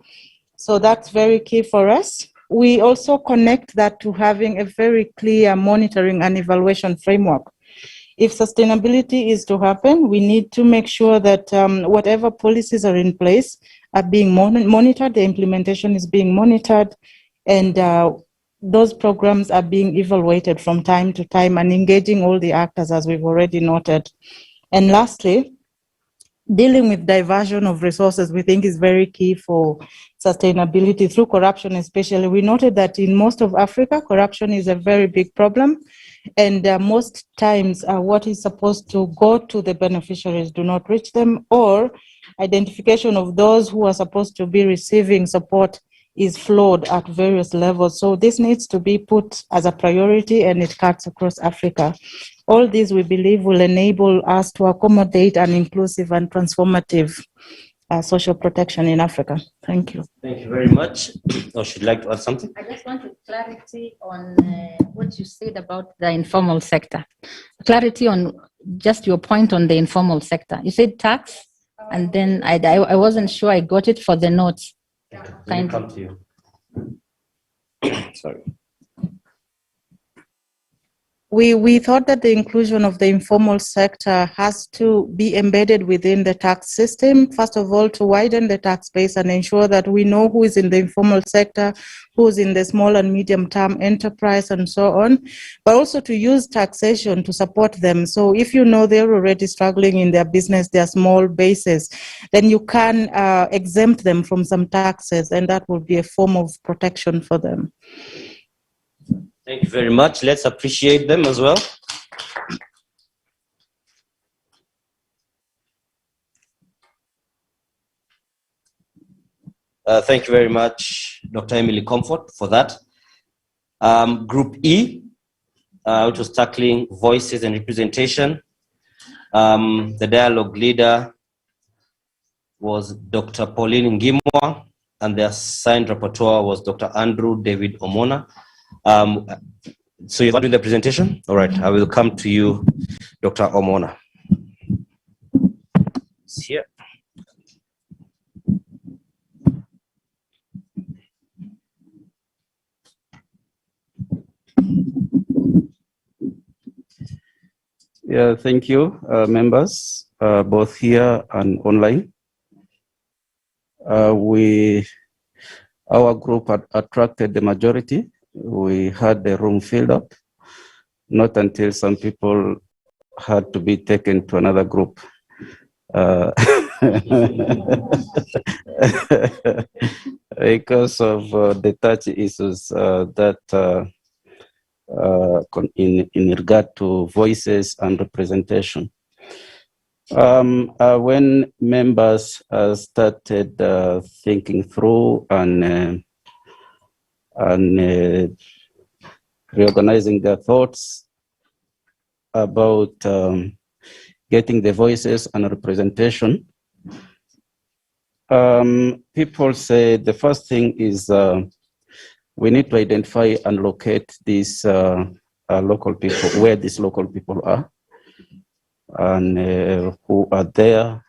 So that's very key for us. We also connect that to having a very clear monitoring and evaluation framework. If sustainability is to happen, we need to make sure that whatever policies are in place are being monitored, the implementation is being monitored, and those programs are being evaluated from time to time and engaging all the actors, as we've already noted. And lastly, dealing with diversion of resources, we think is very key for sustainability through corruption especially. We noted that in most of Africa, corruption is a very big problem. And most times what is supposed to go to the beneficiaries do not reach them, or identification of those who are supposed to be receiving support is flawed at various levels. So this needs to be put as a priority, and it cuts across Africa. All these, we believe, will enable us to accommodate an inclusive and transformative social protection in Africa. Thank you. Thank you very much. Or should you like to add something? I just wanted clarity on what you said about the informal sector. Clarity on just your point on the informal sector. You said tax, and then I wasn't sure I got it for the notes. Kindly come to you. Sorry. We thought that the inclusion of the informal sector has to be embedded within the tax system, first of all, to widen the tax base and ensure that we know who is in the informal sector, who's in the small and medium-term enterprise, and so on, but also to use taxation to support them. So if you know they're already struggling in their business, their small bases, then you can exempt them from some taxes, and that will be a form of protection for them. Thank you very much. Let's appreciate them as well. Thank you very much, Dr. Emily Comfort, for that. Group E, which was tackling voices and representation. The dialogue leader was Dr. Pauline Ngimwa, and the assigned rapporteur was Dr. Andrew David Omona. So you're doing the presentation? All right, I will come to you, Dr. Omona. It's here. Yeah, thank you, members, both here and online. Our group had attracted the majority. We had the room filled up, not until some people had to be taken to another group. Because of the touchy issues in regard to voices and representation. When members started thinking through and reorganizing their thoughts about getting the voices and representation, people say the first thing is we need to identify and locate these local people, where these local people are, and who are there,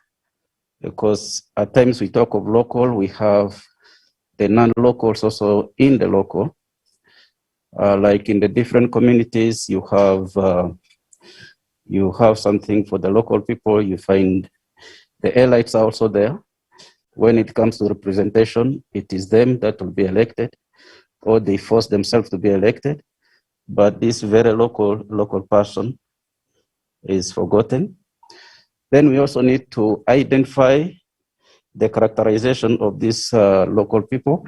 because at times we talk of local, we have the non-locals also in the local. Like in the different communities, you have something for the local people. You find the elites are also there. When it comes to representation, it is them that will be elected, or they force themselves to be elected. But this very local person is forgotten. Then we also need to identify the characterization of these local people,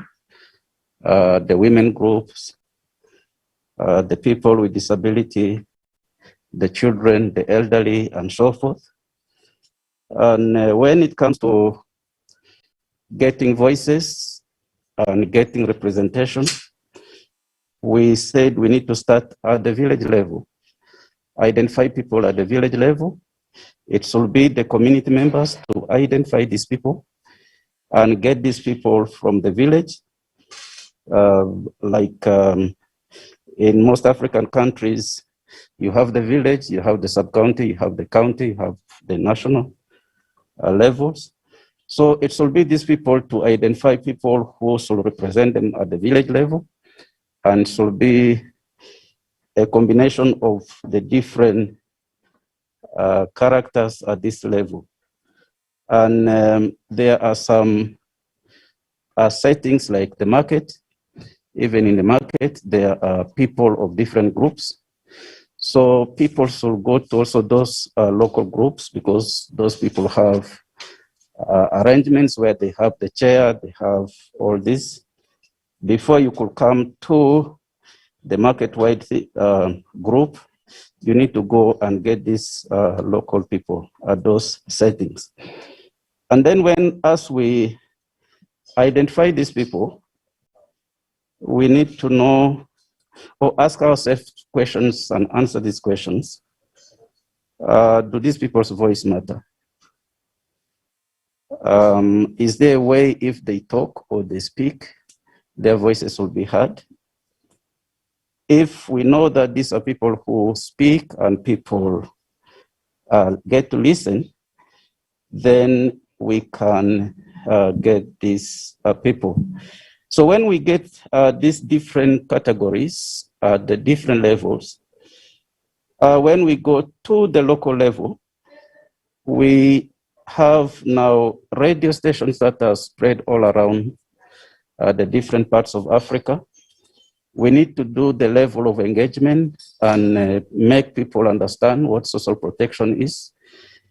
the women groups, the people with disability, the children, the elderly, and so forth. And when it comes to getting voices and getting representation, we said we need to start at the village level. Identify people at the village level. It should be the community members to identify these people and get these people from the village. In most African countries, you have the village, you have the sub-county, you have the county, you have the national levels. So it should be these people to identify people who should represent them at the village level, and should be a combination of the different characters at this level. And there are some settings like the market. Even in the market, there are people of different groups. So people should go to also those local groups, because those people have arrangements where they have the chair, they have all this. Before you could come to the market-wide group, you need to go and get these local people at those settings. And then as we identify these people, we need to know or ask ourselves questions and answer these questions. Do these people's voice matter? Is there a way if they talk or they speak, their voices will be heard? If we know that these are people who speak and people get to listen, then we can get these people. So when we get these different categories at the different levels, when we go to the local level, we have now radio stations that are spread all around the different parts of Africa. We need to do the level of engagement and make people understand what social protection is.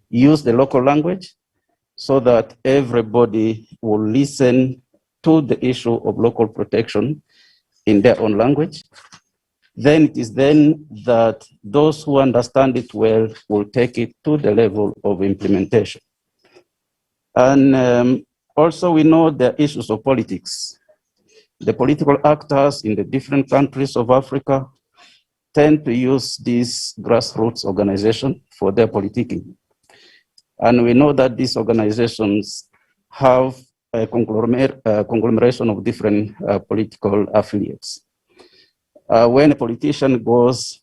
Use the local language so that everybody will listen to the issue of local protection in their own language. then it is then that those who understand it well will take it to the level of implementation. And also we know the issues of politics. The political actors in the different countries of Africa tend to use this grassroots organization for their politicking. And we know that these organizations have a conglomeration of different political affiliates. When a politician goes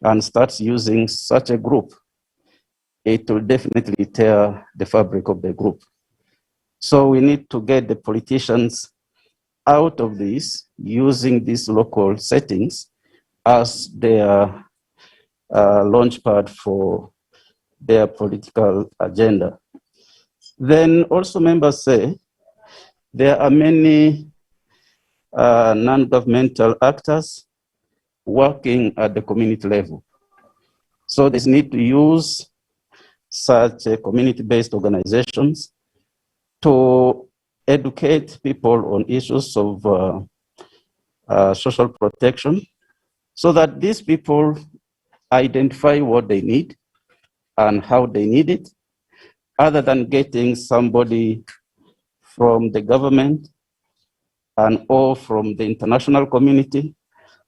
and starts using such a group, it will definitely tear the fabric of the group. So we need to get the politicians out of this, using these local settings as their launchpad for their political agenda. Then also members say there are many non-governmental actors working at the community level. So there's need to use such community-based organizations to educate people on issues of social protection, so that these people identify what they need and how they need it, other than getting somebody from the government and or from the international community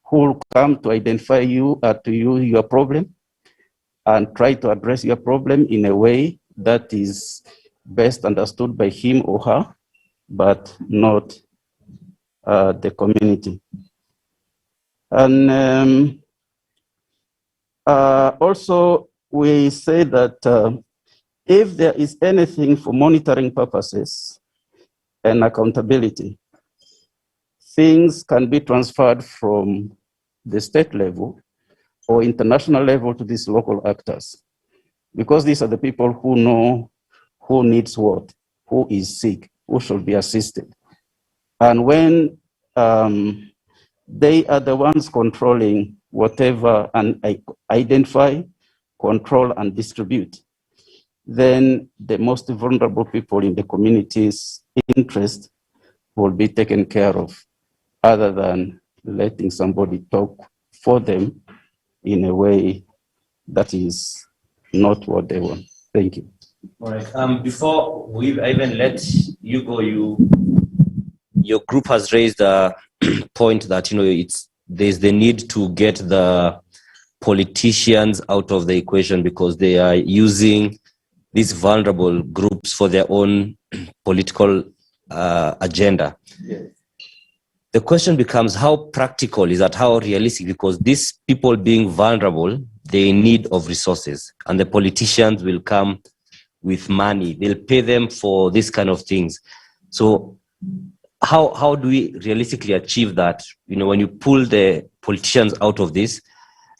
who will come to identify your problem and try to address your problem in a way that is best understood by him or her, but not the community. And also we say that if there is anything for monitoring purposes and accountability, things can be transferred from the state level or international level to these local actors, because these are the people who know who needs what, who is sick, who should be assisted. And when they are the ones controlling whatever and identify, control, and distribute, then the most vulnerable people in the community's interest will be taken care of, other than letting somebody talk for them in a way that is not what they want. Thank you. All right. Before we even let you go, your group has raised a point that there's the need to get the politicians out of the equation because they are using these vulnerable groups for their own political agenda. Yes. The question becomes, how practical is that, how realistic? Because these people being vulnerable, they need of resources, and the politicians will come with money. They'll pay them for these kind of things. So how do we realistically achieve that? When you pull the politicians out of this,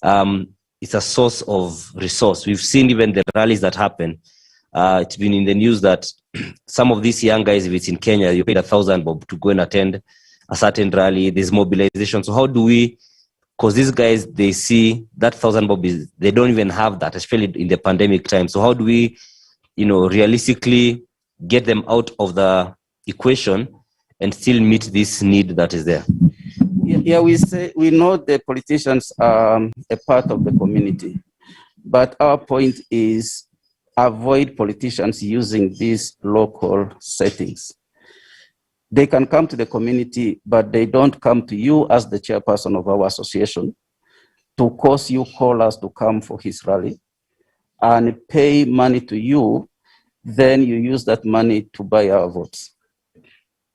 it's a source of resource. We've seen even the rallies that happen. It's been in the news that some of these young guys, if it's in Kenya, you paid 1,000 bob to go and attend a certain rally. There's mobilization. So how do we, because these guys, they see that 1,000 bob they don't even have that, especially in the pandemic time. So how do we, realistically get them out of the equation and still meet this need that is there? Yeah, we know the politicians are a part of the community, but our point is avoid politicians using these local settings. They can come to the community, but they don't come to you as the chairperson of our association to cause you callers to come for his rally and pay money to you. Then you use that money to buy our votes.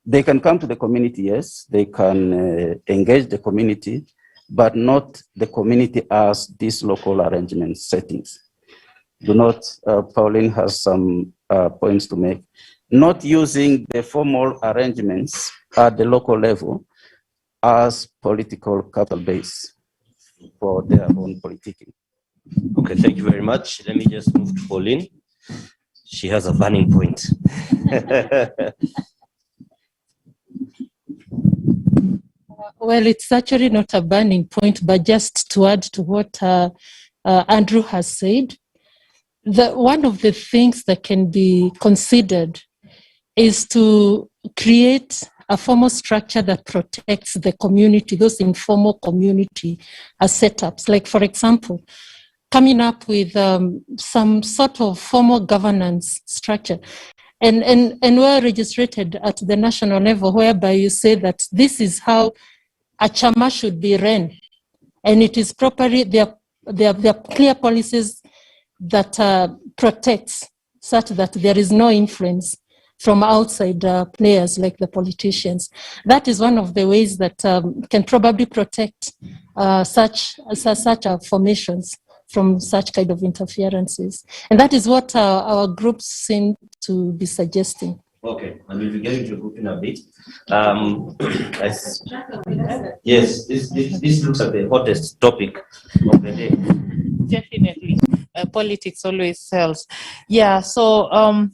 They can come to the community, yes. They can engage the community, but not the community as these local arrangement settings. Pauline has some points to make. Not using the formal arrangements at the local level as political capital base for their own politicking. Okay, thank you very much. Let me just move to Pauline. She has a burning point. Well, it's actually not a burning point, but just to add to what Andrew has said, one of the things that can be considered is to create a formal structure that protects the community, those informal community setups. Like, for example, coming up with some sort of formal governance structure and well registered at the national level, whereby you say that this is how a chama should be run. And it is properly, there are clear policies that protects such that there is no influence from outside players like the politicians. That is one of the ways that can probably protect such formations from such kind of interferences. And that is what our groups seem to be suggesting. Okay, and we'll be getting to the group in a bit. Yes, this looks like the hottest topic of the day. Definitely. Politics always sells. Yeah, so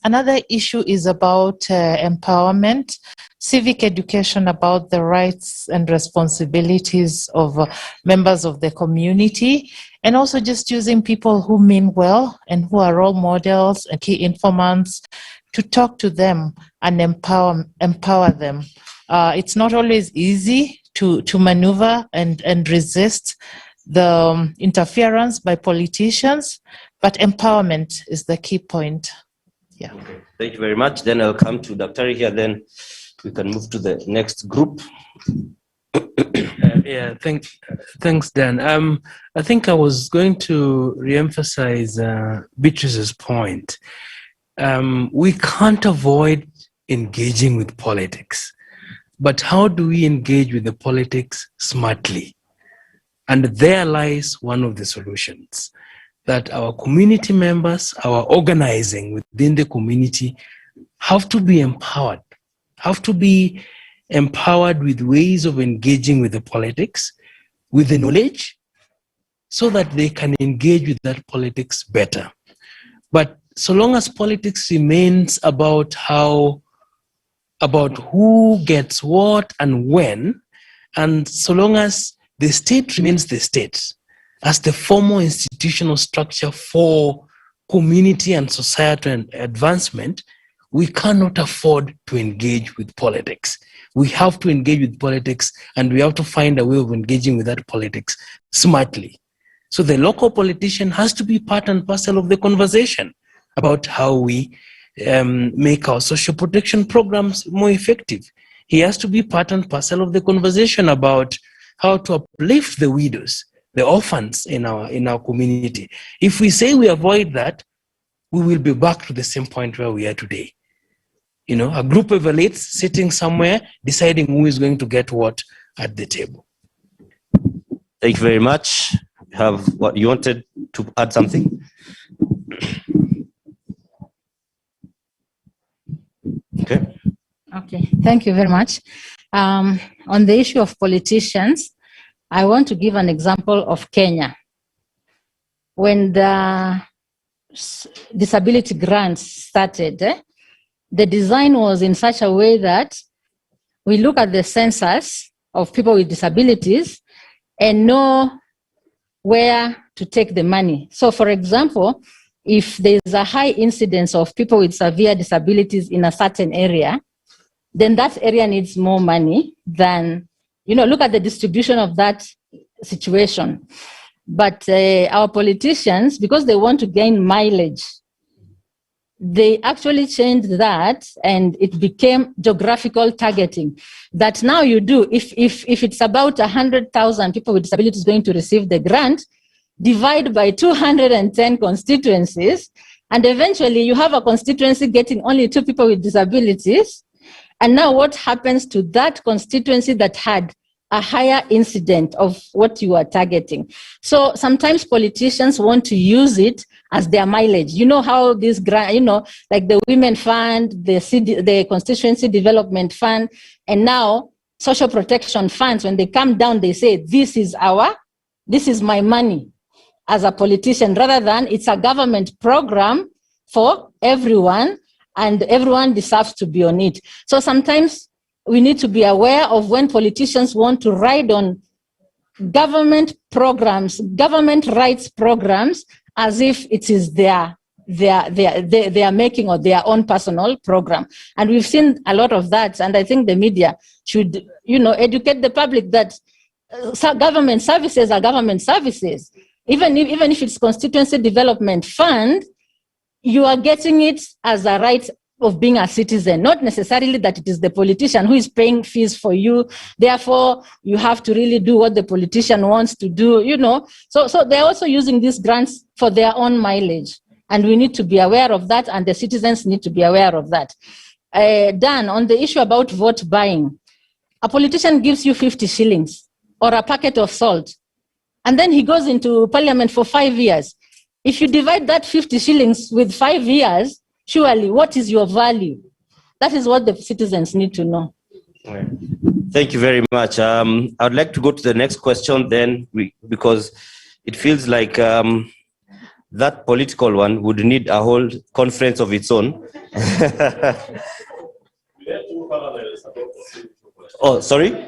another issue is about empowerment, civic education about the rights and responsibilities of members of the community, and also just using people who mean well and who are role models and key informants to talk to them and empower them. It's not always easy to maneuver and resist the interference by politicians, but empowerment is the key point. Yeah. Okay. Thank you very much. Then I'll come to Dr. here, then we can move to the next group. Thanks, Dan. I think I was going to reemphasize Beatrice's point. We can't avoid engaging with politics, but how do we engage with the politics smartly? And there lies one of the solutions, that our community members, our organizing within the community have to be empowered with ways of engaging with the politics, with the knowledge, so that they can engage with that politics better. But so long as politics remains about who gets what and when, and so long as the state remains the state as the formal institutional structure for community and societal advancement, we cannot afford to engage with politics. We have to engage with politics, and we have to find a way of engaging with that politics smartly. So the local politician has to be part and parcel of the conversation about how we make our social protection programs more effective. He has to be part and parcel of the conversation about how to uplift the widows, the orphans in our community. If we say we avoid that, we will be back to the same point where we are today. You know, a group of elites sitting somewhere deciding who is going to get what at the table. Thank you very much. Have what you wanted to add something? Okay. Okay, thank you very much. On the issue of politicians, I want to give an example of Kenya. When the disability grants started, the design was in such a way that we look at the census of people with disabilities and know where to take the money. So, for example, if there's a high incidence of people with severe disabilities in a certain area, then that area needs more money than, look at the distribution of that situation. But our politicians, because they want to gain mileage, they actually changed that and it became geographical targeting. That now you do, if it's about 100,000 people with disabilities going to receive the grant, divide by 210 constituencies, and eventually you have a constituency getting only 2 people with disabilities. And now what happens to that constituency that had a higher incident of what you are targeting? So sometimes politicians want to use it as their mileage. You know how this grant, like the Women Fund, the Constituency Development Fund, and now Social Protection Funds, when they come down, they say, this is my money as a politician, rather than it's a government program for everyone, and everyone deserves to be on it. So sometimes we need to be aware of when politicians want to ride on government programs, government rights programs, as if it is their they are making or their own personal program. And we've seen a lot of that. And I think the media should, educate the public that government services are government services. Even if it's constituency development fund, you are getting it as a right of being a citizen, not necessarily that it is the politician who is paying fees for you. Therefore, you have to really do what the politician wants to do, So they're also using these grants for their own mileage. And we need to be aware of that, and the citizens need to be aware of that. Dan, on the issue about vote buying, a politician gives you 50 shillings or a packet of salt, and then he goes into parliament for 5 years. If you divide that 50 shillings with 5 years, surely what is your value? That is what the citizens need to know. Thank you very much. I would like to go to the next question then, because it feels like that political one would need a whole conference of its own. Oh, sorry?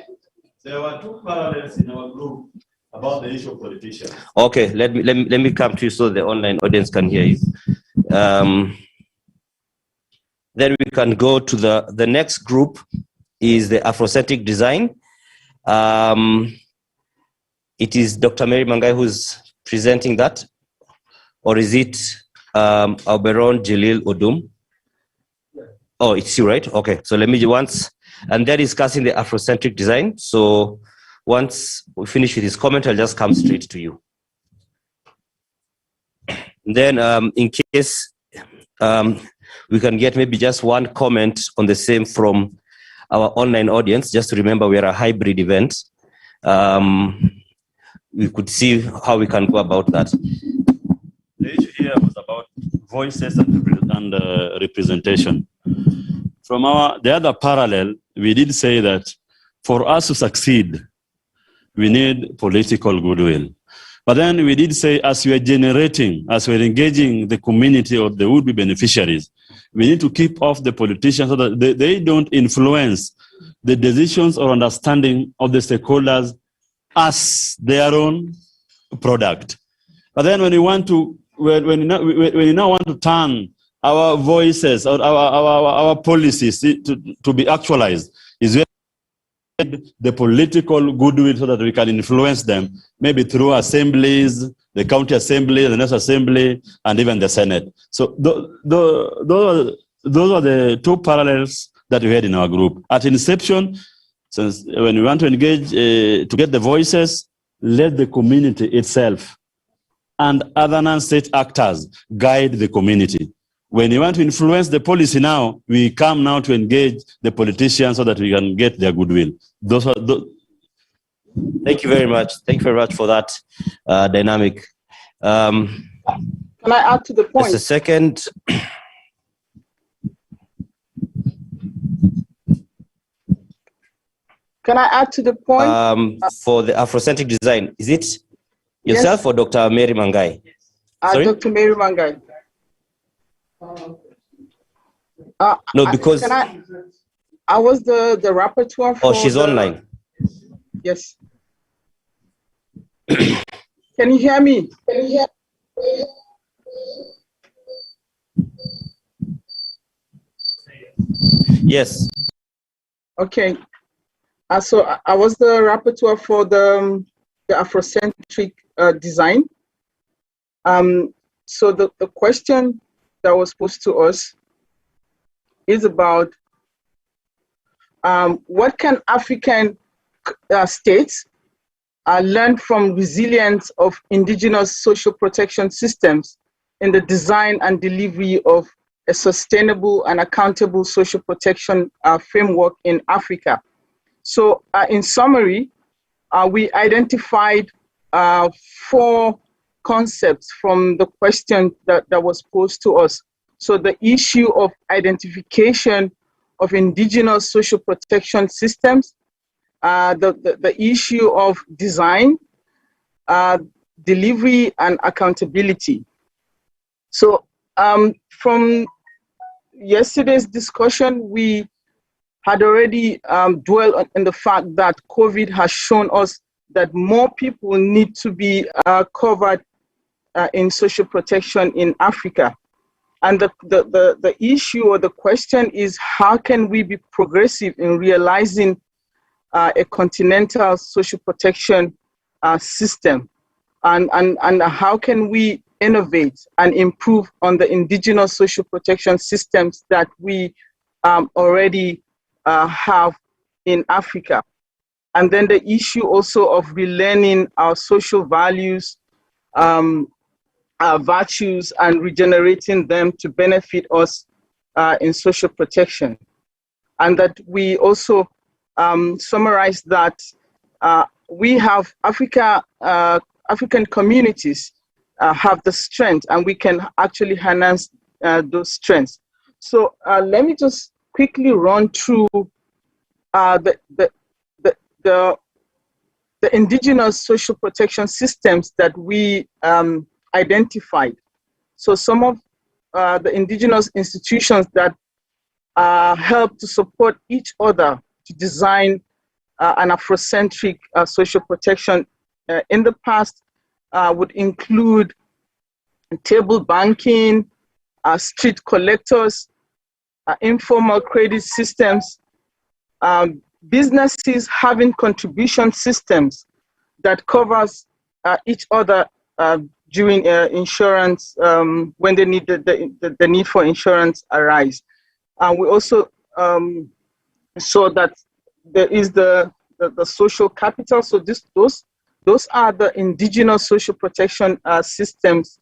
There were 2 parallels in our group about the issue of politicians. Okay, let me come to you so the online audience can hear you. Then we can go to the next group is the Afrocentric design. It is Dr. Mary Mangai who's presenting that, or is it Alberon Jalil Odum? Oh, it's you, right? Okay, so let me once, and they're discussing the Afrocentric design. So once we finish with his comment, I'll just come straight to you. Then in case we can get maybe just one comment on the same from our online audience, just to remember we are a hybrid event. We could see how we can go about that. The issue here was about voices and representation. From the other parallel, we did say that for us to succeed, we need political goodwill. But then we did say, as we are generating, as we're engaging the community or the would-be beneficiaries, we need to keep off the politicians so that they don't influence the decisions or understanding of the stakeholders as their own product. But then when we want to, when we now want to turn our voices or our policies to be actualized, is where the political goodwill so that we can influence them, maybe through assemblies, the county assembly, the national assembly, and even the Senate. So those are the 2 parallels that we had in our group. At inception, since when we want to engage to get the voices, let the community itself and other non-state actors guide the community. When you want to influence the policy now, we come now to engage the politicians so that we can get their goodwill. Thank you very much. Thank you very much for that dynamic. Can I add to the point? Just a second. Can I add to the point? For the Afrocentric design, is it yourself or Dr. Mary Mangai? Sorry? Dr. Mary Mangai. No, because I was the rapporteur for. Oh, she's online. Yes. Can you hear me? Yes. Okay. So I was the rapporteur for the Afrocentric design. So the question that was posed to us is about what can African states learn from resilience of indigenous social protection systems in the design and delivery of a sustainable and accountable social protection framework in Africa. So in summary, we identified 4 concepts from the question that was posed to us. So the issue of identification of indigenous social protection systems, the issue of design, delivery, and accountability. So from yesterday's discussion, we had already dwelled on the fact that COVID has shown us that more people need to be covered in social protection in Africa. And the issue or the question is, how can we be progressive in realizing a continental social protection system? And how can we innovate and improve on the indigenous social protection systems that we already have in Africa? And then the issue also of relearning our social values, our virtues, and regenerating them to benefit us in social protection. And that we also summarize that we have African communities have the strength, and we can actually harness those strengths. So let me just quickly run through the indigenous social protection systems that we identified. So some of the indigenous institutions that help to support each other to design an Afrocentric social protection in the past would include table banking, street collectors, informal credit systems, businesses having contribution systems that covers each other during insurance when the need for insurance arise. We also saw that there is the social capital. So those are the indigenous social protection systems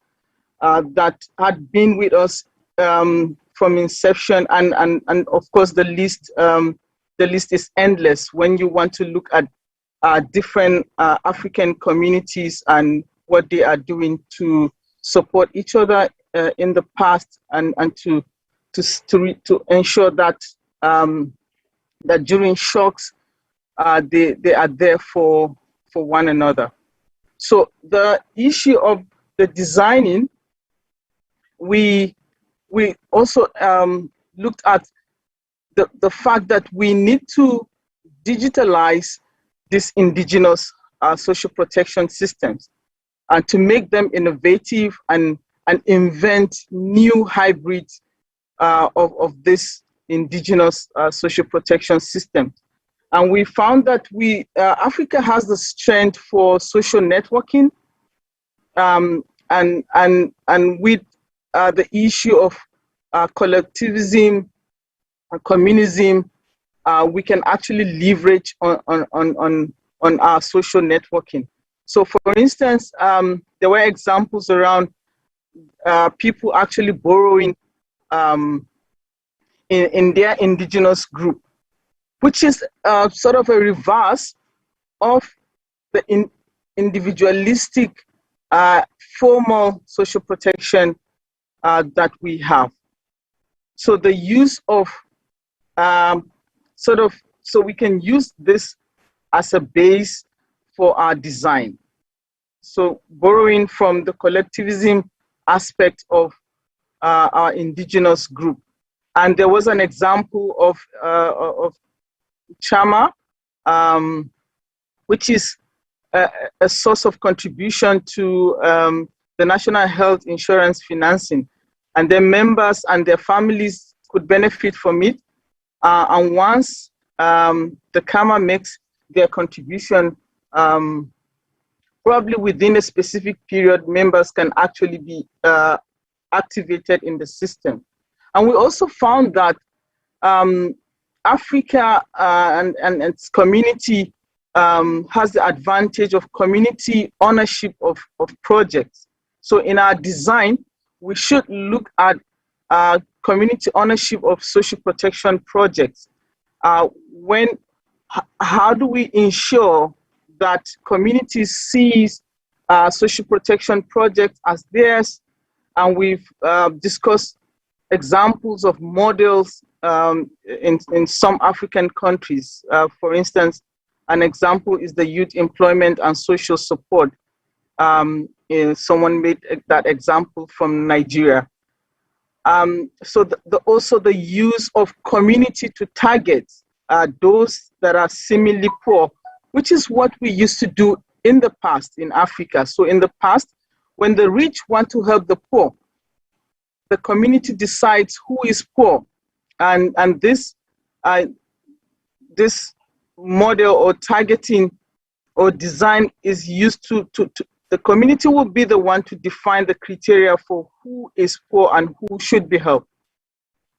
that had been with us from inception, and of course the list is endless when you want to look at different African communities and what they are doing to support each other in the past, and to ensure that that during shocks they are there for one another. So the issue of the designing, we also looked at the fact that we need to digitalize these indigenous social protection systems and to make them innovative and invent new hybrids of this indigenous social protection system. And we found that Africa has the strength for social networking, and with the issue of collectivism, communism, we can actually leverage on our social networking. So, for instance, there were examples around people actually borrowing in their indigenous group, which is sort of a reverse of the individualistic formal social protection that we have. So the use of so we can use this as a base for our design. So borrowing from the collectivism aspect of our indigenous group. And there was an example of Chama, which is a source of contribution to the National Health Insurance financing. And their members and their families could benefit from it. And once the Kama makes their contribution, probably within a specific period, members can actually be activated in the system. And we also found that Africa and its community has the advantage of community ownership of projects. So in our design, we should look at community ownership of social protection projects. How do we ensure that communities sees social protection projects as theirs? And we've discussed examples of models in some African countries. For instance, an example is the youth employment and social support. Someone made that example from Nigeria. So also the use of community to target those that are similarly poor, which is what we used to do in the past in Africa. So in the past, when the rich want to help the poor, the community decides who is poor, and this model or targeting or design is used to the community will be the one to define the criteria for who is poor and who should be helped.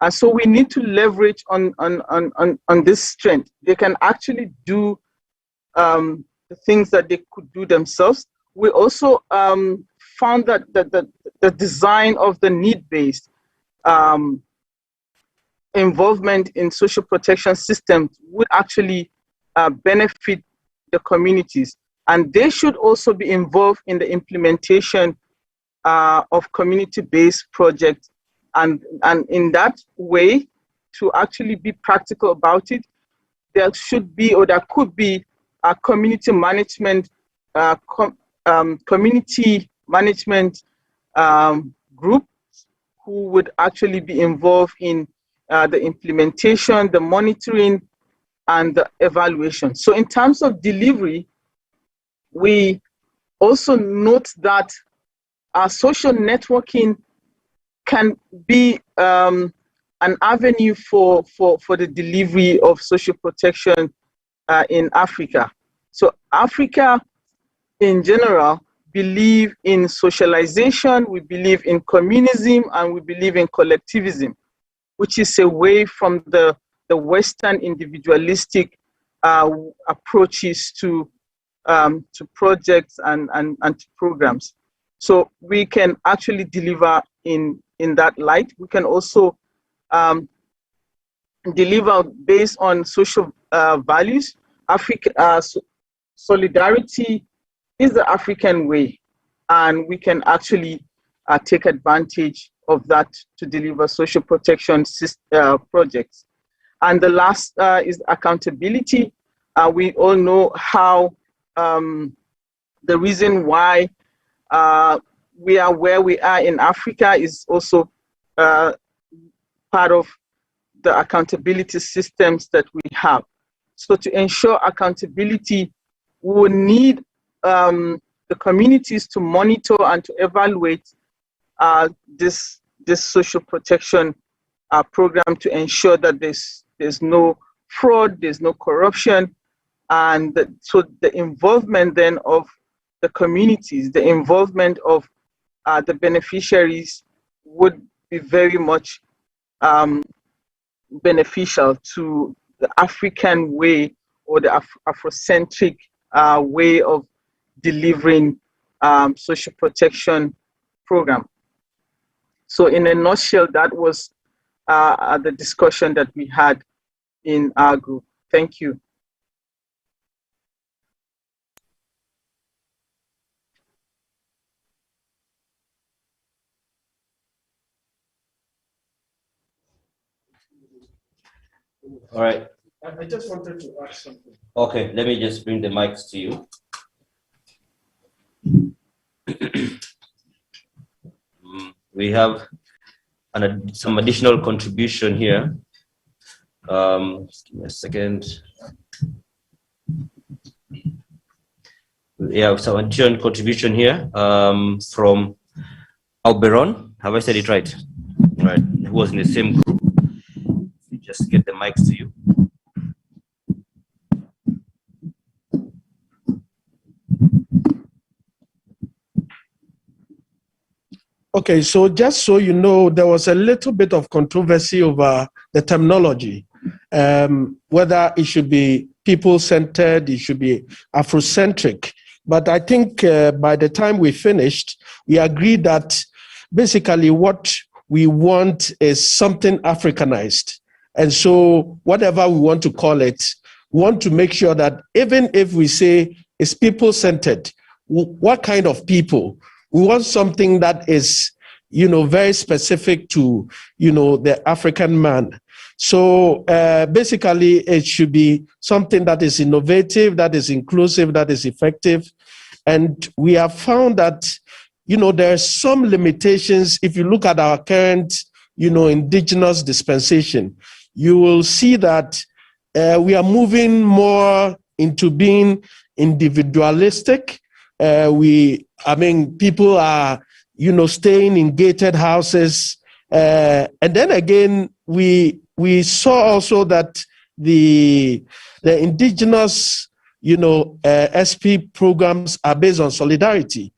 And so we need to leverage on this strength. They can actually do the things that they could do themselves. We also found that the design of the need-based involvement in social protection systems would actually benefit the communities. And they should also be involved in the implementation of community-based projects. And in that way, to actually be practical about it, there should be, or there could be, a community management group who would actually be involved in the implementation, the monitoring, and the evaluation. So in terms of delivery, we also note that our social networking can be an avenue for the delivery of social protection in Africa. So Africa in general believe in socialization, we believe in communism, and we believe in collectivism, which is away from the Western individualistic approaches to projects and to programs. So we can actually deliver in that light. We can also deliver based on social values. Solidarity is the African way, and we can actually take advantage of that to deliver social protection projects. And the last is accountability. We all know how the reason why we are where we are in Africa is also part of the accountability systems that we have. So to ensure accountability, we will need the communities to monitor and to evaluate this social protection program to ensure that there's no fraud, there's no corruption, and so the involvement then of the communities, the involvement of the beneficiaries would be very much beneficial to the African way or the Afrocentric way of delivering social protection program. So in a nutshell, that was the discussion that we had in our group. Thank you. All right. I just wanted to add something. Okay, let me just bring the mics to you. We have some additional contribution here. Give me a second. Yeah, some additional contribution here from Alberon. Have I said it right? Right. Who was in the same group? Just get the mics to you. Okay, so just so you know, there was a little bit of controversy over the terminology, whether it should be people-centered, it should be Afrocentric. But I think by the time we finished, we agreed that basically what we want is something Africanized. And so whatever we want to call it, we want to make sure that even if we say it's people-centered, what kind of people? We want something that is, very specific to, the African man. So basically, it should be something that is innovative, that is inclusive, that is effective. And we have found that, there are some limitations. If you look at our current, indigenous dispensation, you will see that we are moving more into being individualistic. People are, staying in gated houses And then again, we saw also that the indigenous, SP programs are based on solidarity.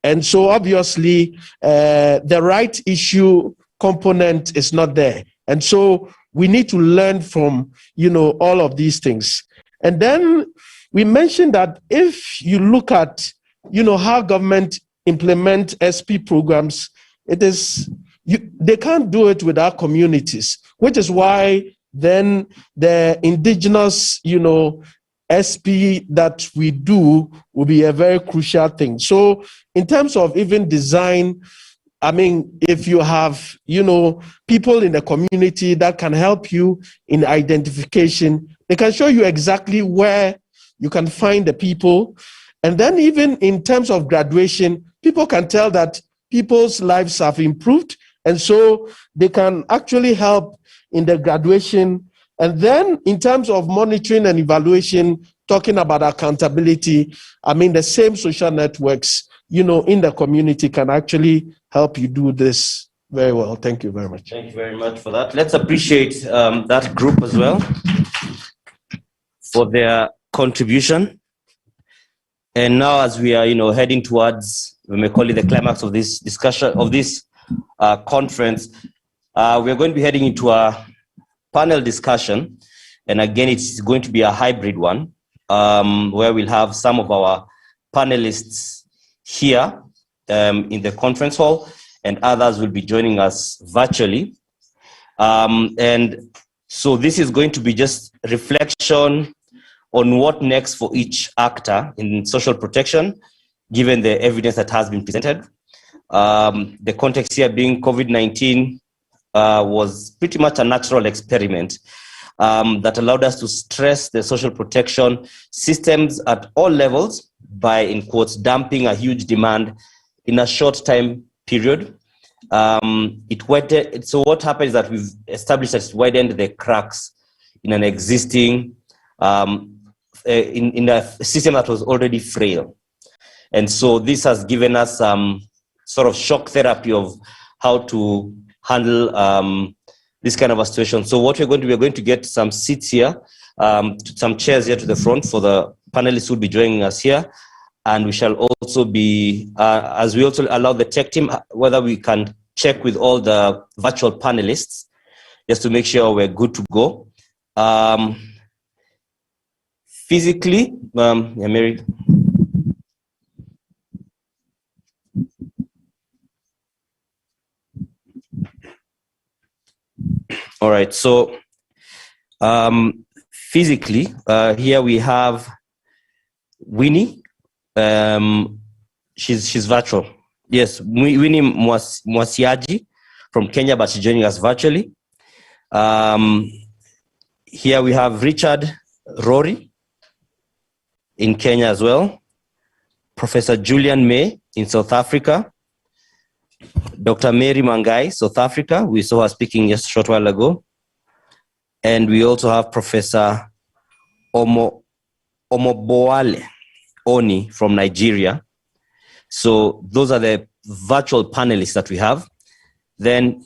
And so obviously the right issue component is not there. And so we need to learn from, all of these things. And then we mentioned that if you look at, how government implement SP programs, they can't do it without communities, which is why then the indigenous, SP that we do will be a very crucial thing. So in terms of even design, I mean, if you have, people in the community that can help you in identification, they can show you exactly where you can find the people. And then even in terms of graduation, people can tell that people's lives have improved. And so they can actually help in the graduation. And then in terms of monitoring and evaluation, talking about accountability, I mean, the same social networks, in the community can actually help you do this very well. Thank you very much. Thank you very much for that. Let's appreciate that group as well for their contribution. And now as we are, heading towards, we may call it the climax of this discussion, of this conference, we're going to be heading into a panel discussion. And again, it's going to be a hybrid one, where we'll have some of our panelists here in the conference hall, and others will be joining us virtually. And so this is going to be just reflection on what next for each actor in social protection, given the evidence that has been presented. The context here being COVID-19 was pretty much a natural experiment that allowed us to stress the social protection systems at all levels by, in quotes, dumping a huge demand in a short time period. So what happened is that we've established that it widened the cracks in an existing, in a system that was already frail. And so this has given us some sort of shock therapy of how to handle this kind of a situation. So what we're going to get some seats here, some chairs here to the front for the panelists who will be joining us here. And we shall also be, as we also allow the tech team, whether we can check with all the virtual panelists, just to make sure we're good to go. Physically, Mary. All right, so physically, here we have Winnie. She's virtual. Yes, Winnie Mwasiaji from Kenya, but she's joining us virtually. Here we have Richard Rory in Kenya as well. Professor Julian May in South Africa. Dr. Mary Mangai, South Africa. We saw her speaking just a short while ago. And we also have Professor Omoboale Oni from Nigeria. So those are the virtual panelists that we have. Then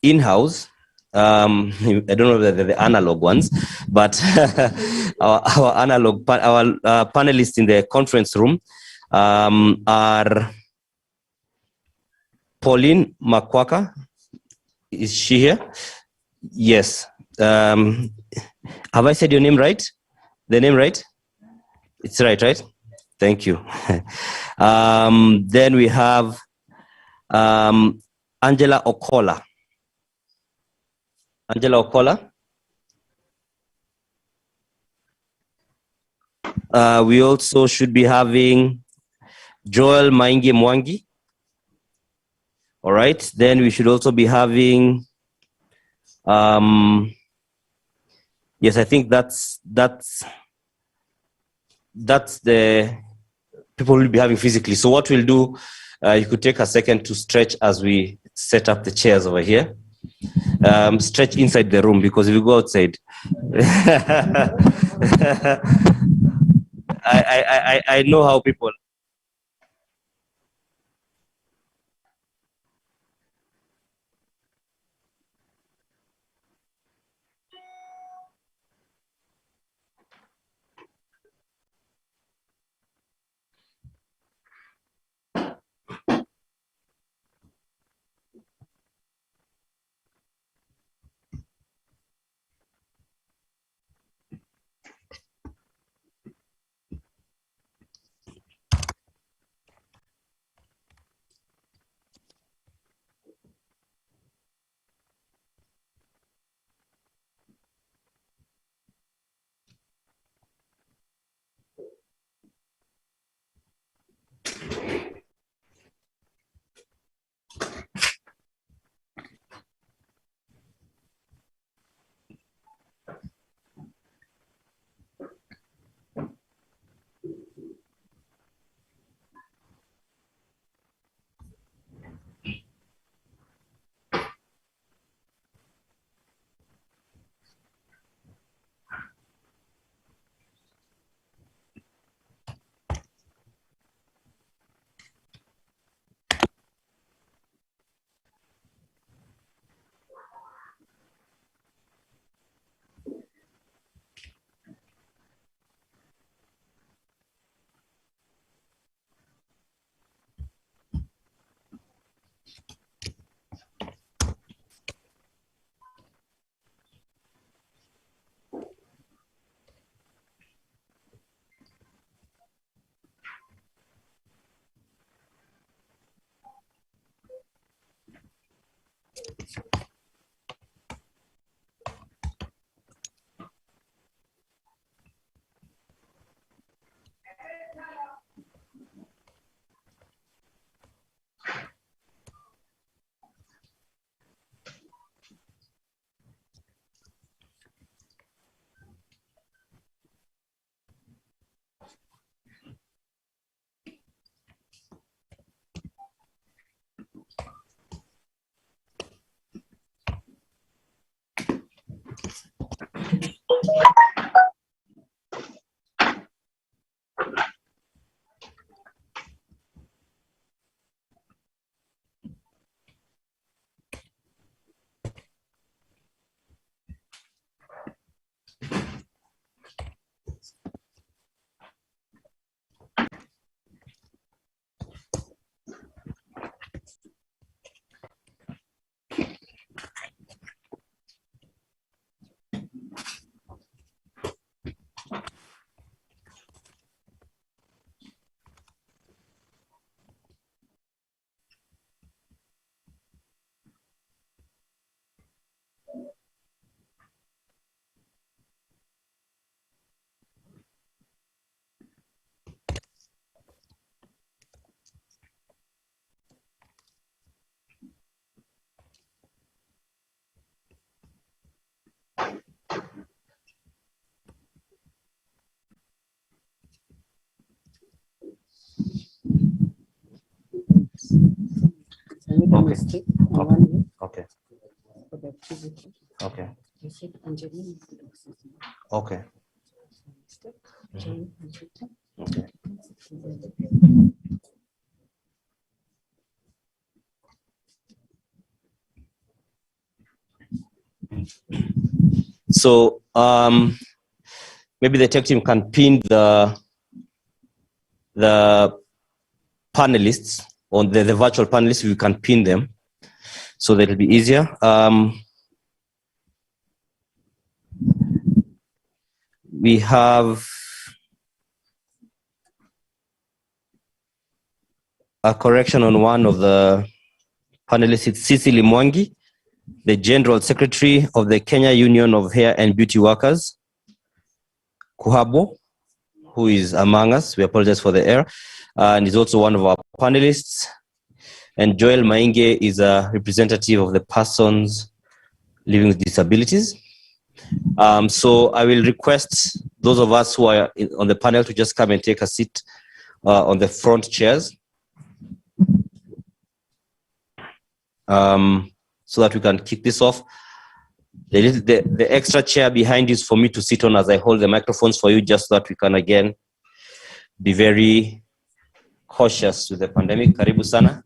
in-house, I don't know whether they're the analog ones, but our panelists in the conference room are Pauline Makwaka. Is she here? Yes. Have I said your name right? The name right? It's right? Thank you. Then we have Angela Okola. Angela Okola. We also should be having Joel Maingi Mwangi. All right. Then we should also be having, yes, I think that's the people we'll be having physically. So what we'll do, you could take a second to stretch as we set up the chairs over here. Stretch inside the room, because if you go outside, I know how people. Okay. Okay. Okay. Okay. Okay. So maybe the tech team can pin the panelists on the virtual panelists. We can pin them so that it'll be easier. We have a correction on one of the panelists. It's Cecily Mwangi, the General Secretary of the Kenya Union of Hair and Beauty Workers. Kuhabo, who is among us, we apologize for the error, and is also one of our panelists. And Joel Mainge is a representative of the persons living with disabilities. So I will request those of us who are on the panel to just come and take a seat on the front chairs, so that we can kick this off. The extra chair behind is for me to sit on as I hold the microphones for you, just so that we can again be very cautious with the pandemic. Karibu sana.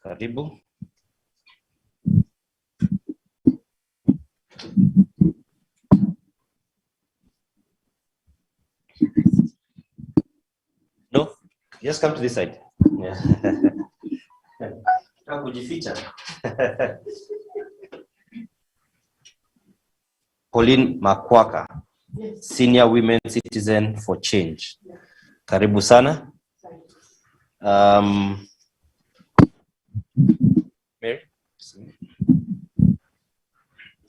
Karibu. No, just come to this side. Yeah. Pauline Makwaka, Senior Women Citizen for Change. Karibu sana. Mary?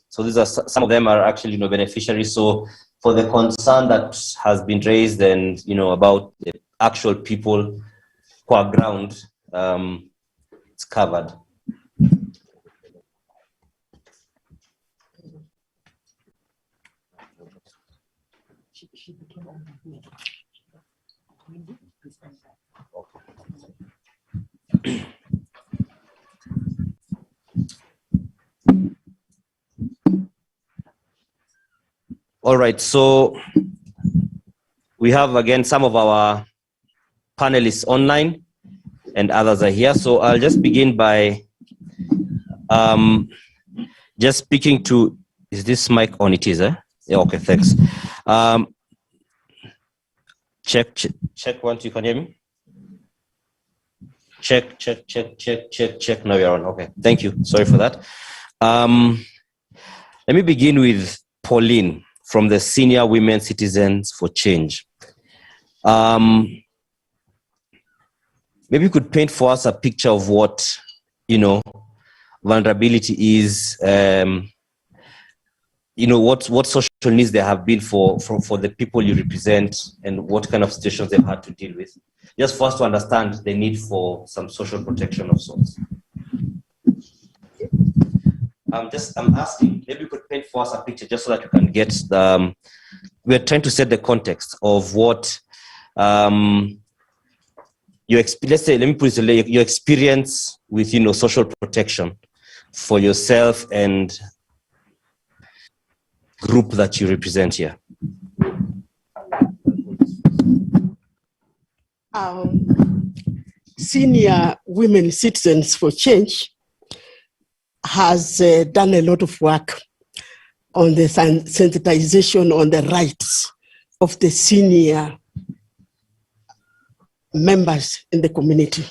So these are some of them are actually beneficiaries. So for the concern that has been raised and about the actual people who are ground, it's covered. All right, so we have again some of our panelists online and others are here. So I'll just begin by just speaking to, is this mic on? It is, eh? Yeah, okay, thanks. Check once you can hear me. Check. Now you're on. Okay, thank you. Sorry for that. Let me begin with Pauline from the Senior Women Citizens for Change. Maybe you could paint for us a picture of what, vulnerability is, what social needs there have been for the people you represent and what kind of situations they've had to deal with. Just for us to understand the need for some social protection of sorts. I'm asking, maybe you could paint for us a picture just so that you can get we're trying to set the context of what let's say, let me put it this way, your experience with, social protection for yourself and group that you represent here. Senior Women Citizens for Change has done a lot of work on the sensitization on the rights of the senior members in the community.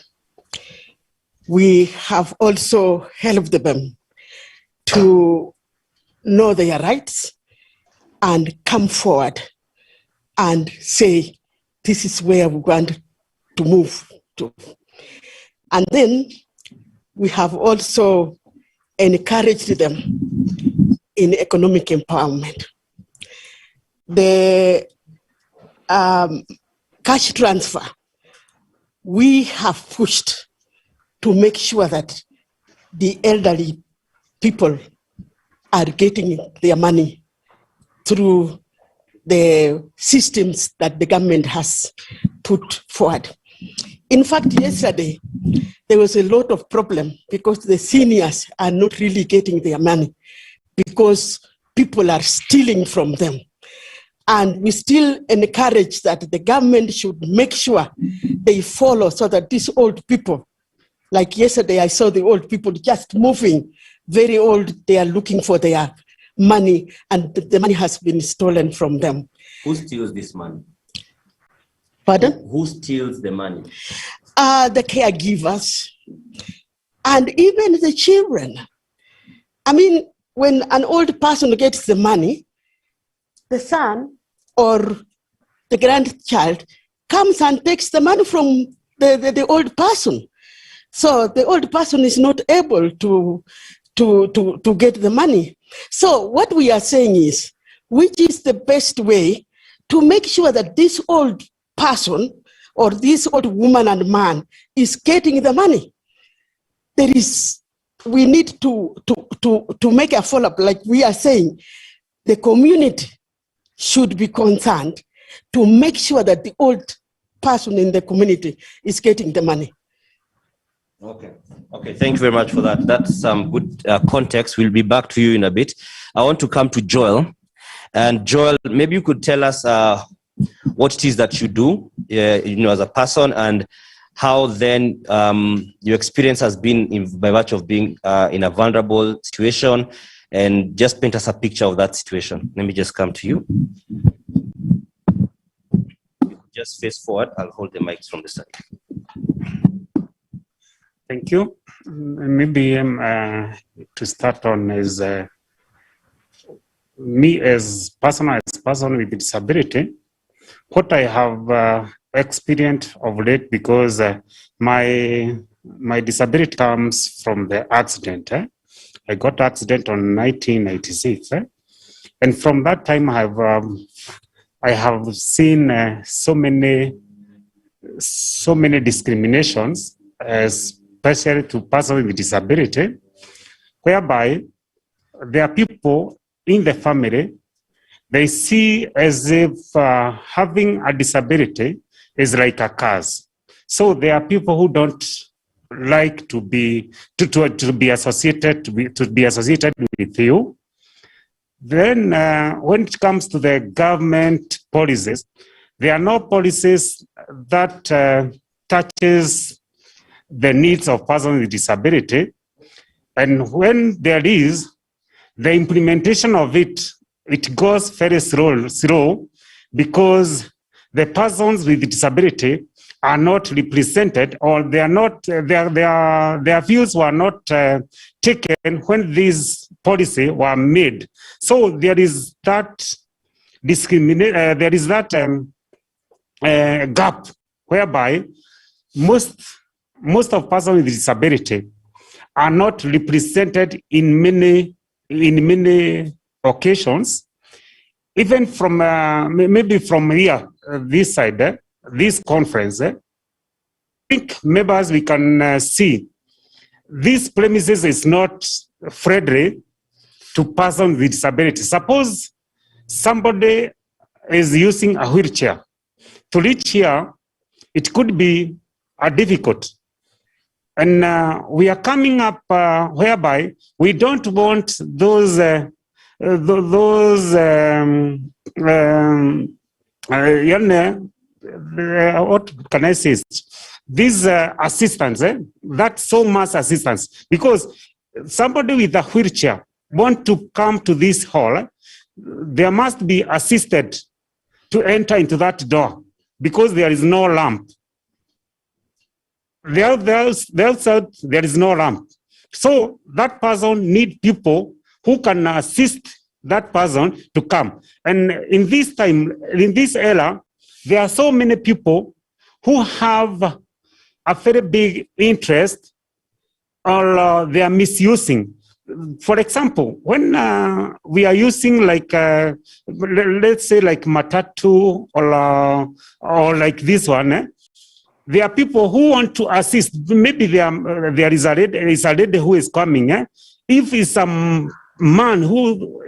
We have also helped them to know their rights and come forward and say, this is where we want to move to. And then we have also encouraged them in economic empowerment. The cash transfer, we have pushed to make sure that the elderly people are getting their money through the systems that the government has put forward. In fact, yesterday, there was a lot of problem because the seniors are not really getting their money because people are stealing from them. And we still encourage that the government should make sure they follow so that these old people, like yesterday I saw the old people just moving, very old, they are looking for their money and the money has been stolen from them. Who steals this money? Pardon? Who steals the money? The caregivers and even the children. I mean, when an old person gets the money, the son or the grandchild comes and takes the money from the old person. So the old person is not able to get the money. So what we are saying is, which is the best way to make sure that this old person or this old woman and man is getting the money? We need to make a follow-up, like we are saying, the community should be concerned to make sure that the old person in the community is getting the money. Okay, thank you very much for that. That's some good context. We'll be back to you in a bit. I want to come to Joel. And Joel, maybe you could tell us what it is that you do, as a person, and how then your experience has been by virtue of being in a vulnerable situation, and just paint us a picture of that situation. Let me just come to you. Just face forward. I'll hold the mics from the side. Thank you. Maybe to start on is me as person with disability, what I have experienced of late, because my disability comes from the accident. I got accident on 1996, and from that time I have seen so many discriminations, especially to persons with disability, whereby there are people in the family, they see as if having a disability is like a curse. So there are people who don't like to be associated with you. Then when it comes to the government policies, there are no policies that touches the needs of persons with disability. And when there is, the implementation of it goes very slow because the persons with disability are not represented, or they are not, their views were not taken when these policies were made. So there is that gap whereby most of persons with disability are not represented in many occasions. Even from maybe from here, this side, this conference, I think members we can see these premises is not friendly to persons with disability. Suppose somebody is using a wheelchair. To reach here, it could be difficult. And we are coming up whereby we don't want those what can I say? These assistants, that's so much assistance, because somebody with a wheelchair want to come to this hall, there must be assisted to enter into that door because there is no lamp. There is no lamp. So that person need people who can assist that person to come. And in this time, in this era, there are so many people who have a very big interest, or they are misusing. For example, when we are using like, let's say like matatu or like this one, there are people who want to assist. Maybe there is a lady who is coming. If it's some man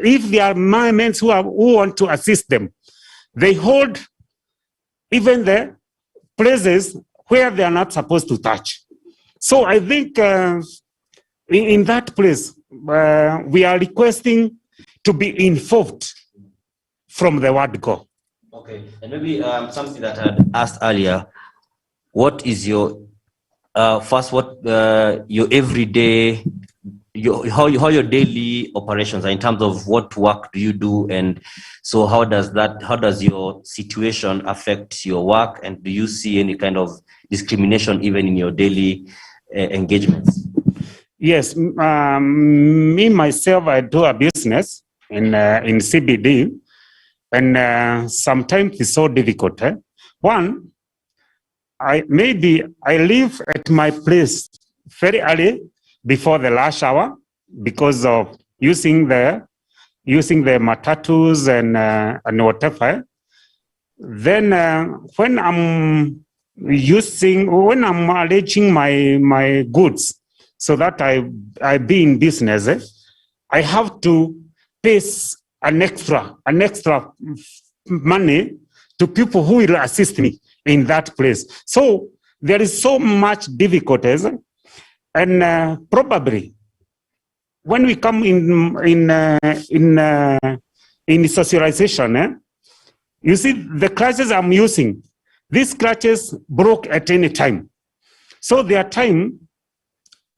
if there are men who want to assist them, they hold even the places where they are not supposed to touch. So I think in that place, we are requesting to be informed from the word go. Okay, and maybe something that I had asked earlier, what is your your everyday, how your daily operations are in terms of what work do you do, and so how does your situation affect your work, and do you see any kind of discrimination even in your daily engagements? Yes, me myself, I do a business in CBD, and sometimes it's so difficult. One, I leave at my place very early before the rush hour because of using the matatus and whatever. Then when I'm arranging my goods so that I be in business, I have to pay an extra money to people who will assist me in that place. So there is so much difficulties, and probably when we come in socialization, you see the crutches I'm using. These crutches broke at any time. So there are times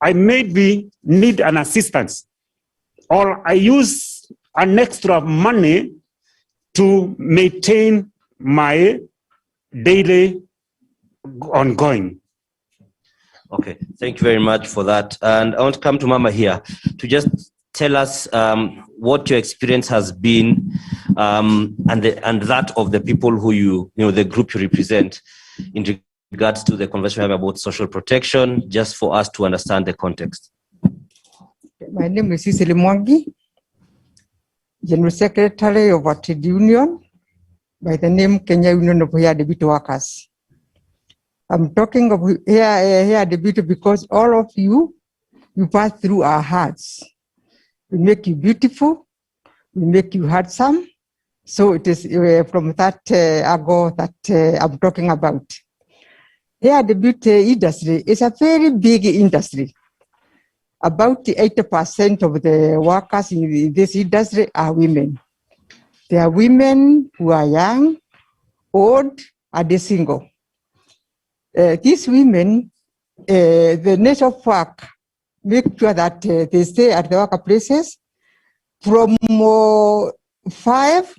I maybe need an assistance, or I use an extra money to maintain my daily ongoing. Okay, thank you very much for that. And I want to come to Mama here to just tell us what your experience has been, and that of the people who the group you represent, in regards to the conversation we have about social protection, just for us to understand the context. My name is Cecily Mwangi, General Secretary of our trade union by the name Kenya Union of Hair Deputy Workers. I'm talking of hair deputy because all of you pass through our hearts. We make you beautiful, we make you handsome. So it is from that ago that I'm talking about. Hair deputy industry is a very big industry. About 80% of the workers in this industry are women. They are women who are young, old, and they're single. These women, the nature of work, make sure that they stay at the workplaces from 5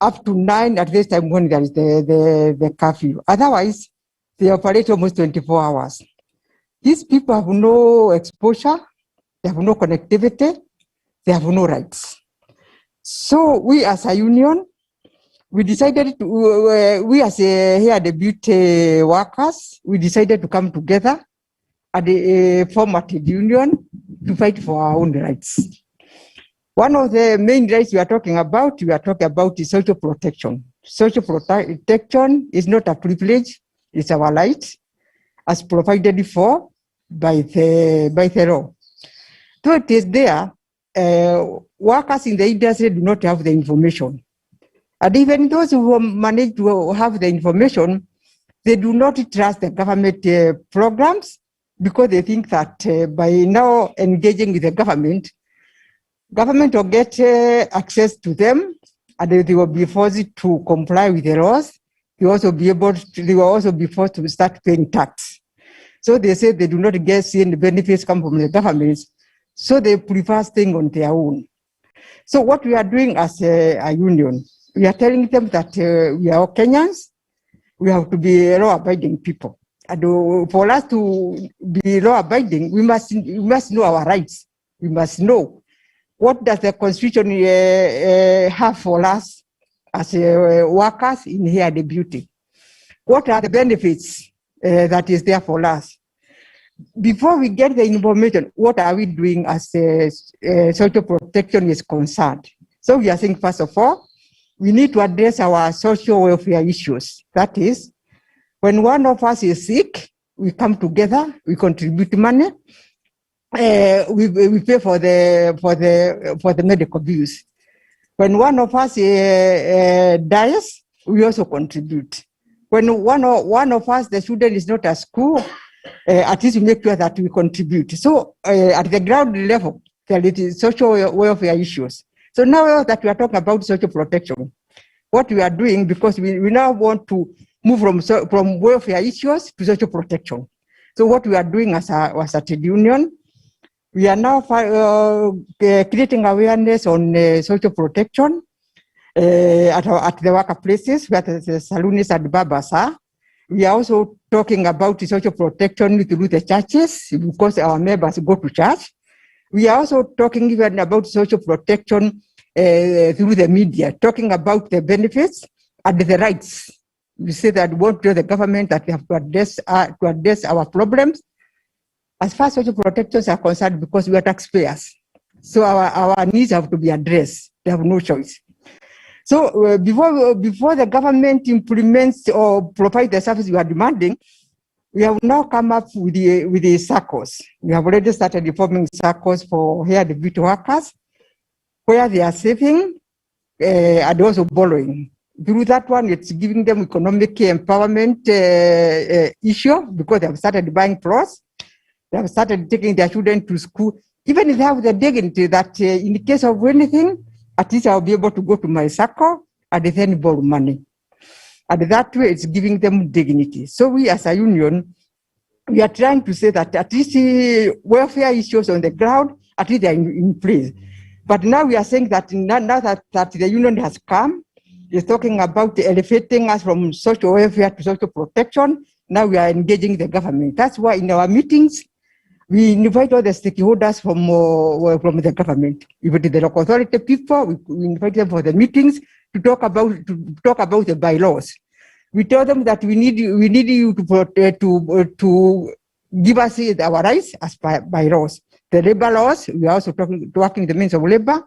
up to 9 at this time when there is the curfew. Otherwise, they operate almost 24 hours. These people have no exposure, they have no connectivity, they have no rights. So we as a union, we decided to, we as here the beauty workers, we decided to come together at the form a trade union to fight for our own rights. One of the main rights we are talking about is social protection. Social protection is not a privilege, it's our right, as provided for by the law. So it is there, workers in the industry do not have the information. And even those who manage to have the information, they do not trust the government programs because they think that by now engaging with the government will get access to them and they will be forced to comply with the laws. They will also be forced to start paying tax. So they say they do not see any benefits come from the government, so they prefer staying on their own. So what we are doing as a union, we are telling them that we are Kenyans, we have to be law-abiding people. And for us to be law-abiding, we must know our rights. We must know what does the Constitution have for us as workers in here the beauty. What are the benefits that is there for us? Before we get the information, what are we doing as social protection is concerned? So we are saying, first of all, we need to address our social welfare issues. That is, when one of us is sick, we come together, we contribute money, we pay for the medical bills. When one of us dies, we also contribute. When one of us, the student is not at school, at least we make sure that we contribute. So at the ground level, there is social welfare issues. So now that we are talking about social protection, what we are doing, because we now want to move from welfare issues to social protection. So what we are doing as a trade union, we are now creating awareness on social protection at the workplaces where the saloons and barbers are. We are also talking about the social protection through the churches because our members go to church. We are also talking even about social protection through the media, talking about the benefits and the rights. We say that we want to tell the government that we have to address our problems as far as social protections are concerned because we are taxpayers. So our needs have to be addressed. They have no choice. So before the government implements or provides the service we are demanding, we have now come up with the circles. We have already started reforming circles for here the beauty workers, where they are saving and also borrowing. Through that one, it's giving them economic empowerment issue because they have started buying plots. They have started taking their children to school. Even if they have the dignity that in the case of anything, at least I'll be able to go to my circle and then borrow money. And that way, it's giving them dignity. So we as a union, we are trying to say that at least welfare issues on the ground, at least they are in place. But now we are saying that now that the union has come, is talking about elevating us from social welfare to social protection. Now we are engaging the government. That's why in our meetings, we invite all the stakeholders from the government. Even the local authority people, we invite them for the meetings to talk about the bylaws. We tell them that we need you to give us our rights as bylaws. The labor laws, we are also working the means of labor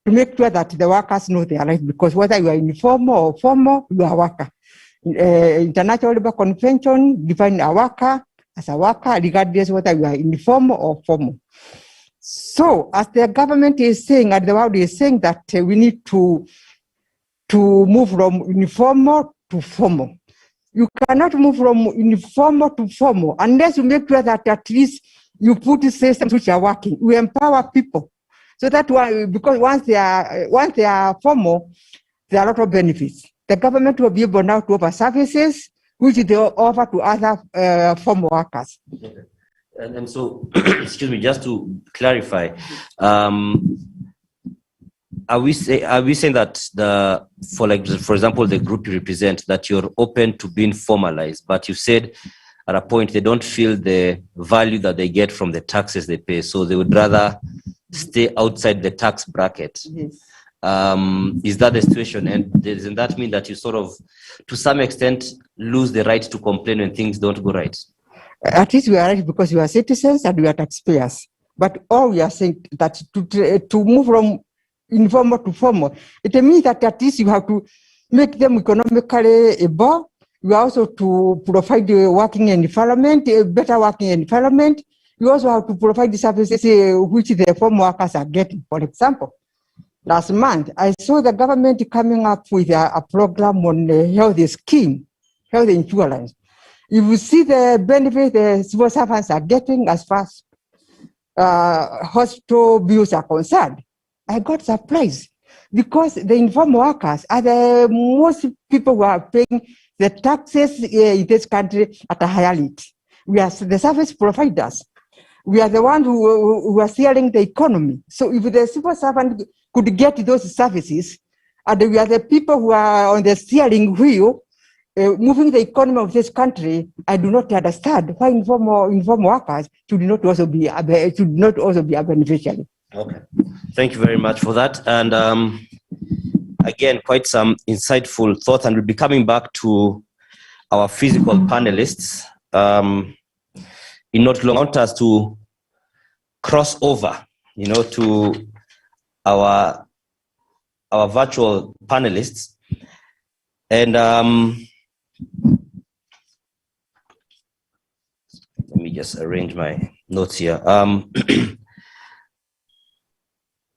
to make sure that the workers know their rights, because whether you are informal or formal, you are a worker. International Labour Convention defines a worker as a worker, regardless whether you are informal or formal. So, as the government is saying, and the world is saying that we need to move from informal to formal. You cannot move from informal to formal unless you make sure that at least you put systems which are working. We empower people. So that's why, because once they are formal, there are a lot of benefits. The government will be able now to offer services which they offer to other formal workers. And so, excuse me, just to clarify, are we saying that for example, the group you represent, that you're open to being formalized, but you said at a point they don't feel the value that they get from the taxes they pay, so they would rather stay outside the tax bracket? Yes. Is that the situation? And doesn't that mean that you sort of, to some extent, lose the right to complain when things don't go right? At least we are right because we are citizens and we are taxpayers. But all we are saying that to move from informal to formal, it means that at least you have to make them economically able. You also to provide the working environment, a better working environment. You also have to provide the services which the formal workers are getting. For example, Last month, I saw the government coming up with a program on health scheme, health insurance. If you see the benefit the civil servants are getting as far as hospital bills are concerned, I got surprised because the informal workers are the most people who are paying the taxes in this country at a higher rate. We are the service providers. We are the ones who are steering the economy. So if the civil servant could get those services, and we are the people who are on the steering wheel, moving the economy of this country, I do not understand why informal workers should not also be a beneficiary. Okay, thank you very much for that. And again, quite some insightful thoughts, and we'll be coming back to our physical panelists. In not long, I want us to cross over, to our virtual panelists, and let me just arrange my notes here.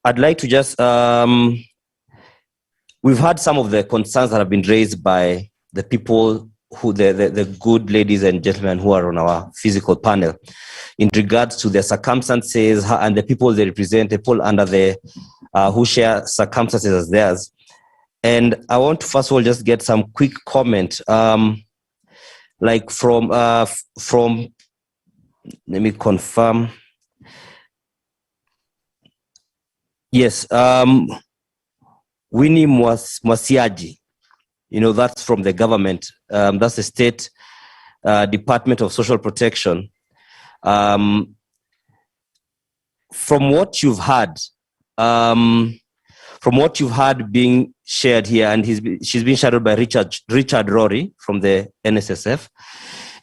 I'd like to just we've had some of the concerns that have been raised by the people who the good ladies and gentlemen who are on our physical panel in regards to their circumstances and the people they represent, the people under the who share circumstances as theirs. And I want to first of all just get some quick comment, like from let me confirm. Yes, Winnie Mwasiaji. That's from the government. That's the State Department of Social Protection. From what you've had, being shared here, and she's been shadowed by Richard Rory from the NSSF,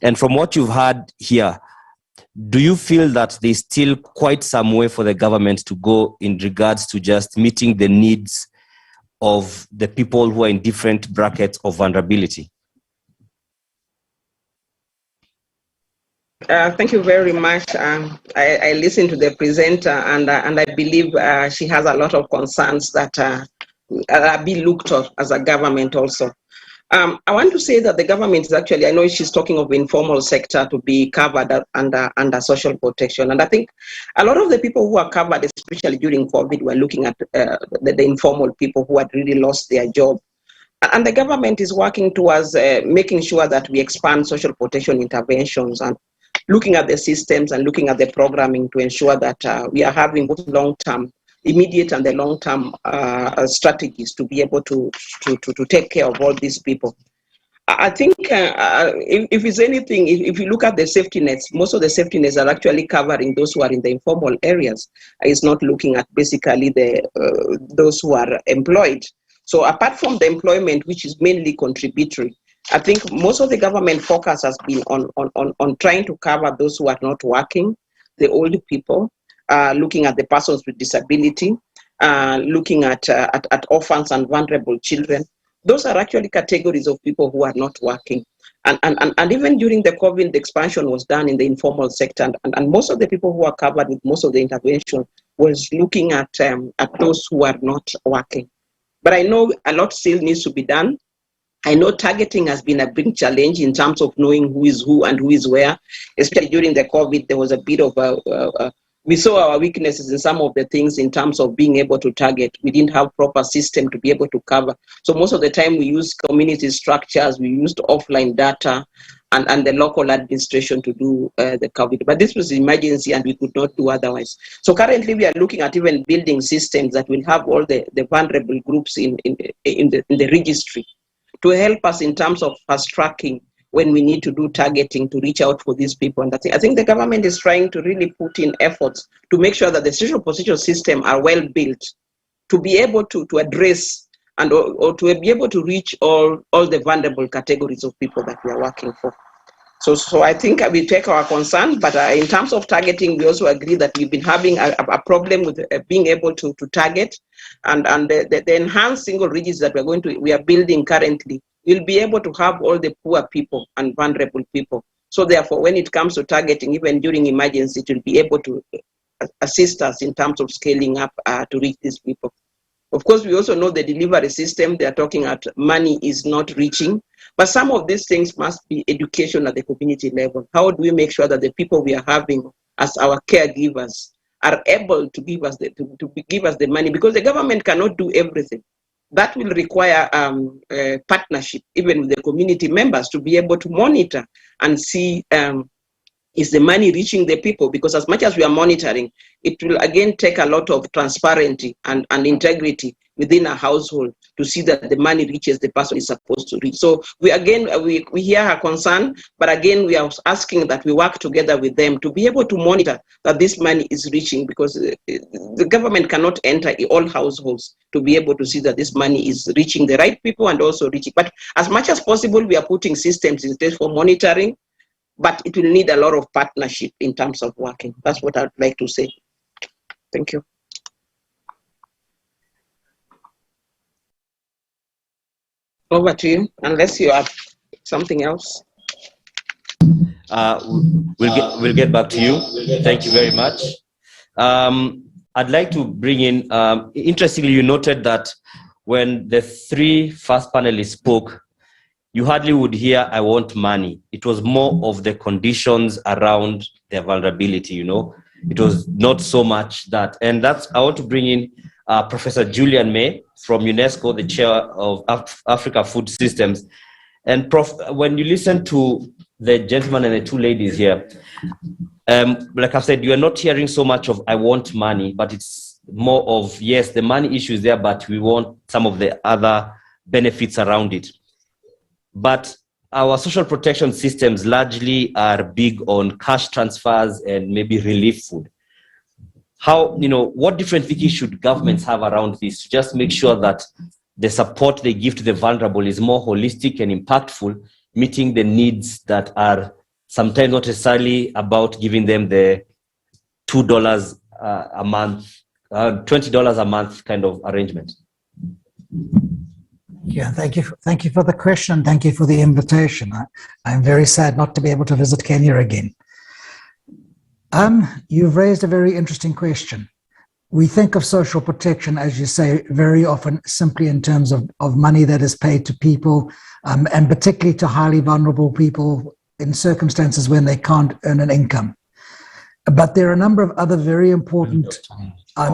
and from what you've had here, do you feel that there's still quite some way for the government to go in regards to just meeting the needs of the people who are in different brackets of vulnerability? Thank you very much. I listened to the presenter, and I believe she has a lot of concerns that are being looked at as a government also. I want to say that the government is actually, I know she's talking of informal sector to be covered under social protection. And I think a lot of the people who are covered, especially during COVID, were looking at the informal people who had really lost their job. And the government is working towards making sure that we expand social protection interventions and looking at the systems and looking at the programming to ensure that we are having both long-term, immediate and the long-term strategies to be able to take care of all these people. I think if it's anything, if you look at the safety nets, most of the safety nets are actually covering those who are in the informal areas. It's not looking at basically those who are employed. So apart from the employment, which is mainly contributory, I think most of the government focus has been on trying to cover those who are not working, the old people, looking at the persons with disability, looking at orphans and vulnerable children. Those are actually categories of people who are not working. And even during the COVID, the expansion was done in the informal sector. And most of the people who are covered with most of the intervention was looking at those who are not working. But I know a lot still needs to be done. I know targeting has been a big challenge in terms of knowing who is who and who is where. Especially during the COVID, there was a bit of we saw our weaknesses in some of the things in terms of being able to target. We didn't have proper system to be able to cover. So most of the time we used community structures, we used offline data and the local administration to do the COVID. But this was emergency and we could not do otherwise. So currently we are looking at even building systems that will have all the vulnerable groups in the registry to help us in terms of fast tracking when we need to do targeting to reach out for these people. And I think the government is trying to really put in efforts to make sure that the social protection system are well built to be able to address and or to be able to reach all the vulnerable categories of people that we are working for. So I think we take our concern, but in terms of targeting, we also agree that we've been having a problem with being able to target, and the enhanced single registry that we are building currently will be able to have all the poor people and vulnerable people. So therefore, when it comes to targeting, even during emergency, it will be able to assist us in terms of scaling up to reach these people. Of course, we also know the delivery system, they are talking at money is not reaching, but some of these things must be education at the community level. How do we make sure that the people we are having as our caregivers are able to give us the money? Because the government cannot do everything. That will require a partnership, even with the community members, to be able to monitor and see is the money reaching the people? Because as much as we are monitoring, it will again take a lot of transparency and integrity within a household to see that the money reaches the person it's supposed to reach. So we hear her concern, but again, we are asking that we work together with them to be able to monitor that this money is reaching, because the government cannot enter all households to be able to see that this money is reaching the right people and also reaching. But as much as possible, we are putting systems in place for monitoring, but it will need a lot of partnership in terms of working. That's what I'd like to say. Thank you. Over to you, unless you have something else. We'll get back to you. Thank you very much. I'd like to bring in, interestingly, you noted that when the three first panelists spoke, you hardly would hear, I want money. It was more of the conditions around their vulnerability, you know. It was not so much that. And that's, I want to bring in Professor Julian May from UNESCO, the chair of Africa Food Systems. And Prof, when you listen to the gentleman and the two ladies here, like I've said, you are not hearing so much of, I want money, but it's more of, yes, the money issue is there, but we want some of the other benefits around it. But our social protection systems largely are big on cash transfers and maybe relief food. How, you know, what different thinking should governments have around this to just make sure that the support they give to the vulnerable is more holistic and impactful, meeting the needs that are sometimes not necessarily about giving them the $2 a month, $20 a month kind of arrangement? Yeah, thank you for the question. Thank you for the invitation. I'm very sad not to be able to visit Kenya again. You've raised a very interesting question. We think of social protection, as you say, very often simply in terms of money that is paid to people, and particularly to highly vulnerable people in circumstances when they can't earn an income. But there are a number of other very important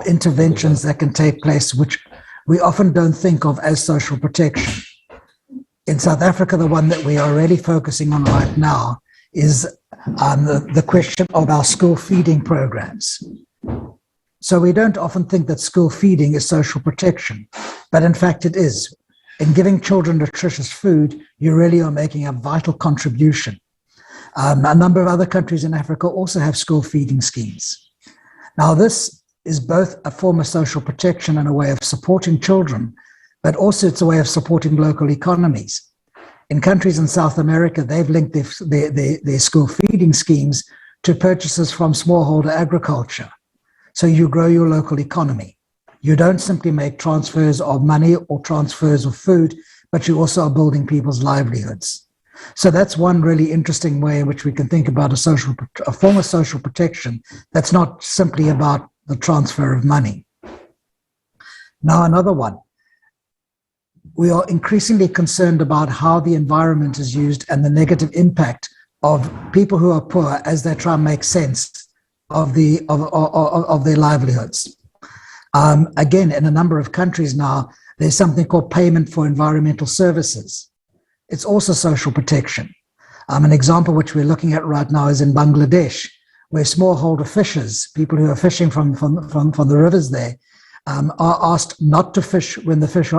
interventions that can take place, which we often don't think of as social protection. In South Africa, the one that we are really focusing on right now is the question of our school feeding programs. So we don't often think that school feeding is social protection, but in fact it is. In giving children nutritious food, you really are making a vital contribution. A number of other countries in Africa also have school feeding schemes. Now this is both a form of social protection and a way of supporting children, but also it's a way of supporting local economies. In countries in South America, they've linked their school feeding schemes to purchases from smallholder agriculture. So you grow your local economy. You don't simply make transfers of money or transfers of food, but you also are building people's livelihoods. So that's one really interesting way in which we can think about a form of social protection that's not simply about the transfer of money. Now another one. We are increasingly concerned about how the environment is used and the negative impact of people who are poor as they try and make sense of their livelihoods. Again, in a number of countries now, there's something called payment for environmental services. It's also social protection. An example which we're looking at right now is in Bangladesh, where smallholder fishers, people who are fishing from the rivers there, are asked not to fish when the fish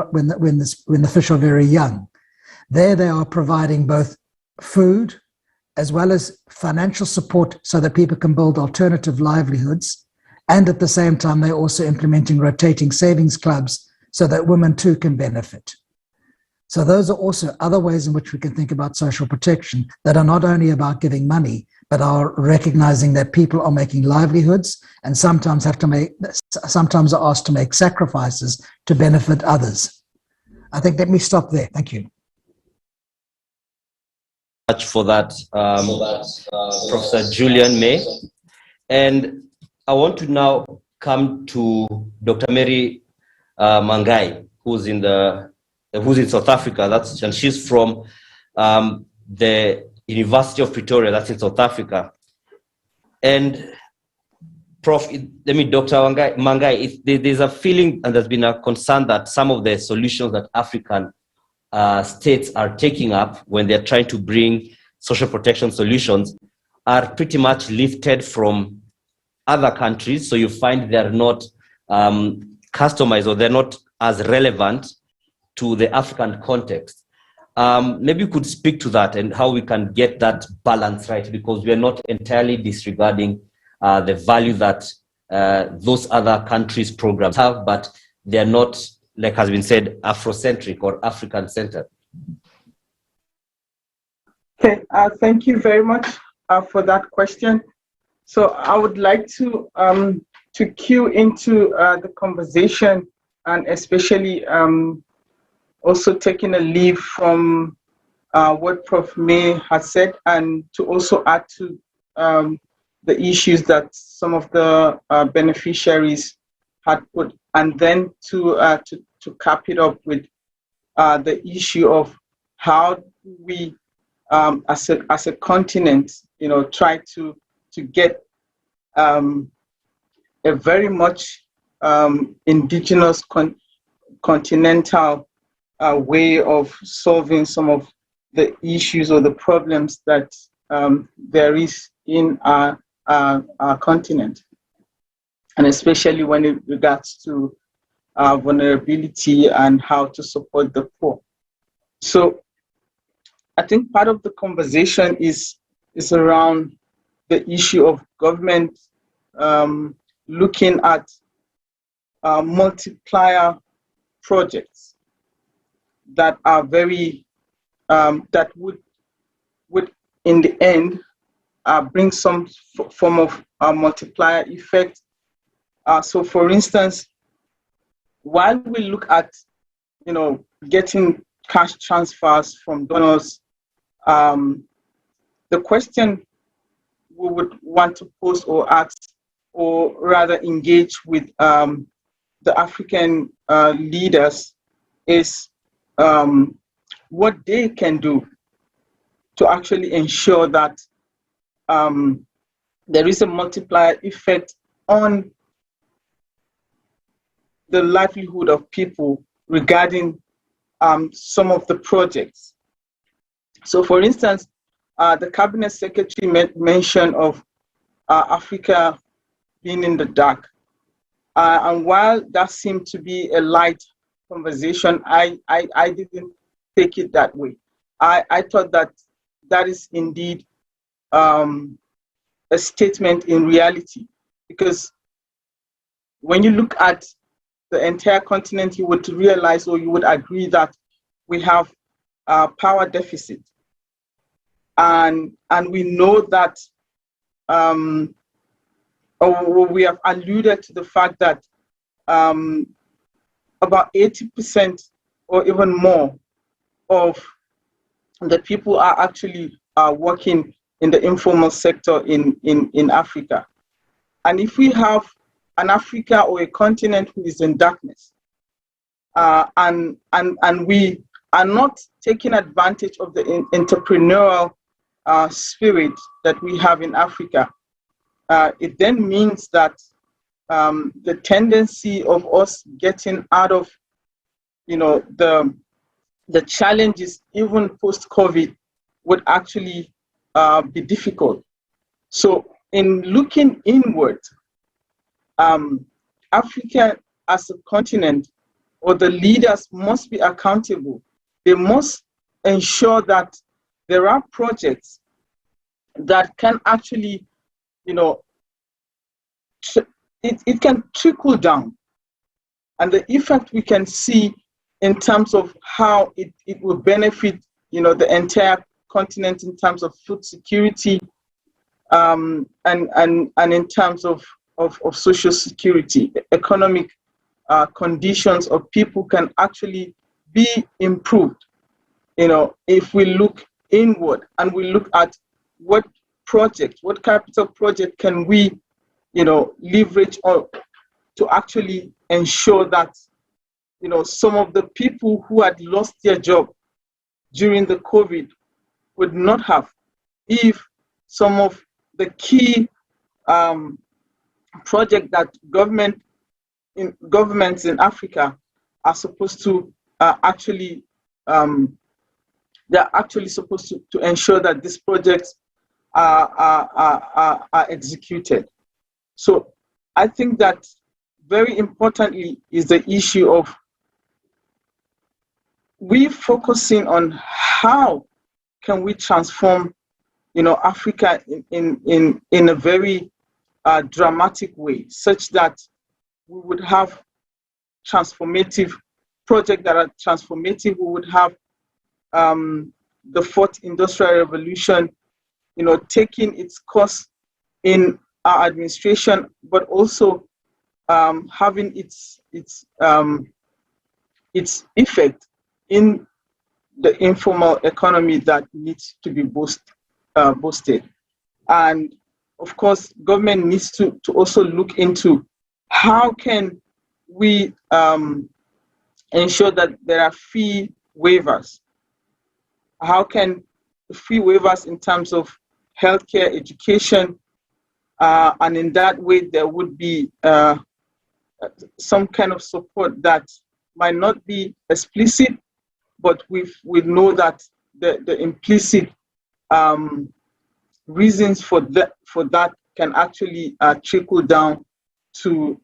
are very young. There they are providing both food as well as financial support so that people can build alternative livelihoods, and at the same time they're also implementing rotating savings clubs so that women too can benefit. So those are also other ways in which we can think about social protection that are not only about giving money, but are recognizing that people are making livelihoods and sometimes are asked to make sacrifices to benefit others. I think let me stop there. Thank you. Much for that, Professor Julian May. And I want to now come to Dr. Mary Mangai, who's in South Africa. And she's from the University of Pretoria, that's in South Africa. And Dr. Mangai, there's a feeling and there's been a concern that some of the solutions that African states are taking up when they're trying to bring social protection solutions are pretty much lifted from other countries. So you find they're not customized, or they're not as relevant to the African context. Maybe you could speak to that and how we can get that balance right, because we are not entirely disregarding the value that those other countries' programs have, but they're not, like has been said, Afrocentric or African-centered. Okay, thank you very much for that question. So I would like to cue into the conversation, and especially also taking a leave from what Prof. May has said, and to also add to the issues that some of the beneficiaries had put, and then to cap it up with the issue of how we, as a continent, try to get a very much indigenous continental way of solving some of the issues or the problems that there is in our continent, and especially when it regards to vulnerability and how to support the poor. So I think part of the conversation is around the issue of government looking at multiplier projects that are very, that would in the end bring some form of multiplier effect. So for instance, while we look at, getting cash transfers from donors, the question we would want to pose or ask, or rather engage with the African leaders, is what they can do to actually ensure that there is a multiplier effect on the livelihood of people regarding some of the projects. So for instance, the Cabinet Secretary mentioned of Africa being in the dark. And while that seemed to be a light conversation, I didn't take it that way. I thought that is indeed a statement in reality, because when you look at the entire continent, you would realize, or you would agree, that we have power deficit. And we know that, or we have alluded to the fact that about 80% or even more of the people are actually working in the informal sector in Africa. And if we have an Africa or a continent who is in darkness, and we are not taking advantage of the entrepreneurial spirit that we have in Africa, it then means that the tendency of us getting out of, the challenges even post-COVID would actually be difficult. So in looking inward, Africa as a continent, or the leaders, must be accountable. They must ensure that there are projects that can actually, it can trickle down. And the effect we can see in terms of how it will benefit, the entire continent in terms of food security, and in terms of social security, economic conditions of people can actually be improved. If we look inward and we look at what capital project can we, leverage or to actually ensure that some of the people who had lost their job during the COVID would not have if some of the key projects that governments in Africa are supposed to they're actually supposed to ensure that these projects are executed. So I think that very importantly is the issue of we focusing on how can we transform, Africa in a very dramatic way, such that we would have transformative projects that are transformative. We would have the fourth industrial revolution, taking its course in our administration, but also having its effect in the informal economy that needs to be boosted. And of course, government needs to also look into how can we ensure that there are fee waivers. How can fee waivers in terms of healthcare, education, and in that way there would be some kind of support that might not be explicit, but we know that the implicit reasons for that can actually trickle down to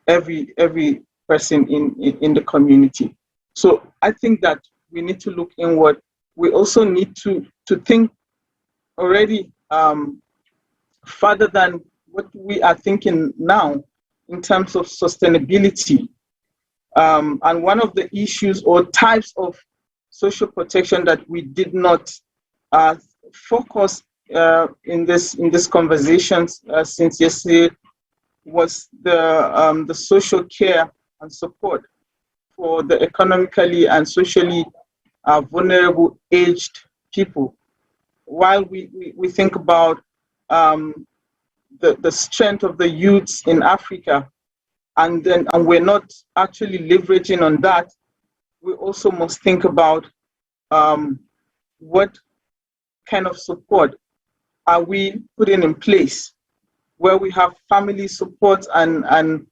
every person in the community. So I think that we need to look inward. We also need to think already further than what we are thinking now in terms of sustainability. And one of the issues or types of social protection that we did not focus in this conversations since yesterday was the social care and support for the economically and socially vulnerable aged people. While we think about the strength of the youths in Africa, and we're not actually leveraging on that, we also must think about what kind of support are we putting in place where we have family support and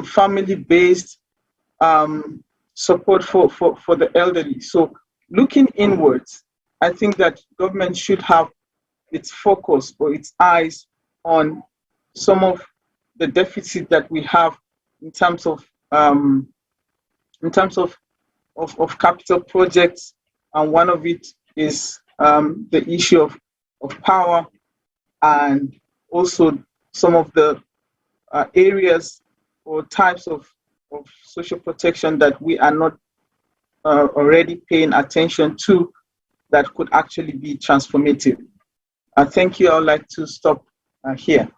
family-based support for the elderly. So looking inwards, I think that government should have its focus or its eyes on some of the deficit that we have in terms of capital projects, and one of it is the issue of power, and also some of the areas or types of social protection that we are not already paying attention to that could actually be transformative. Thank you. I would like to stop here.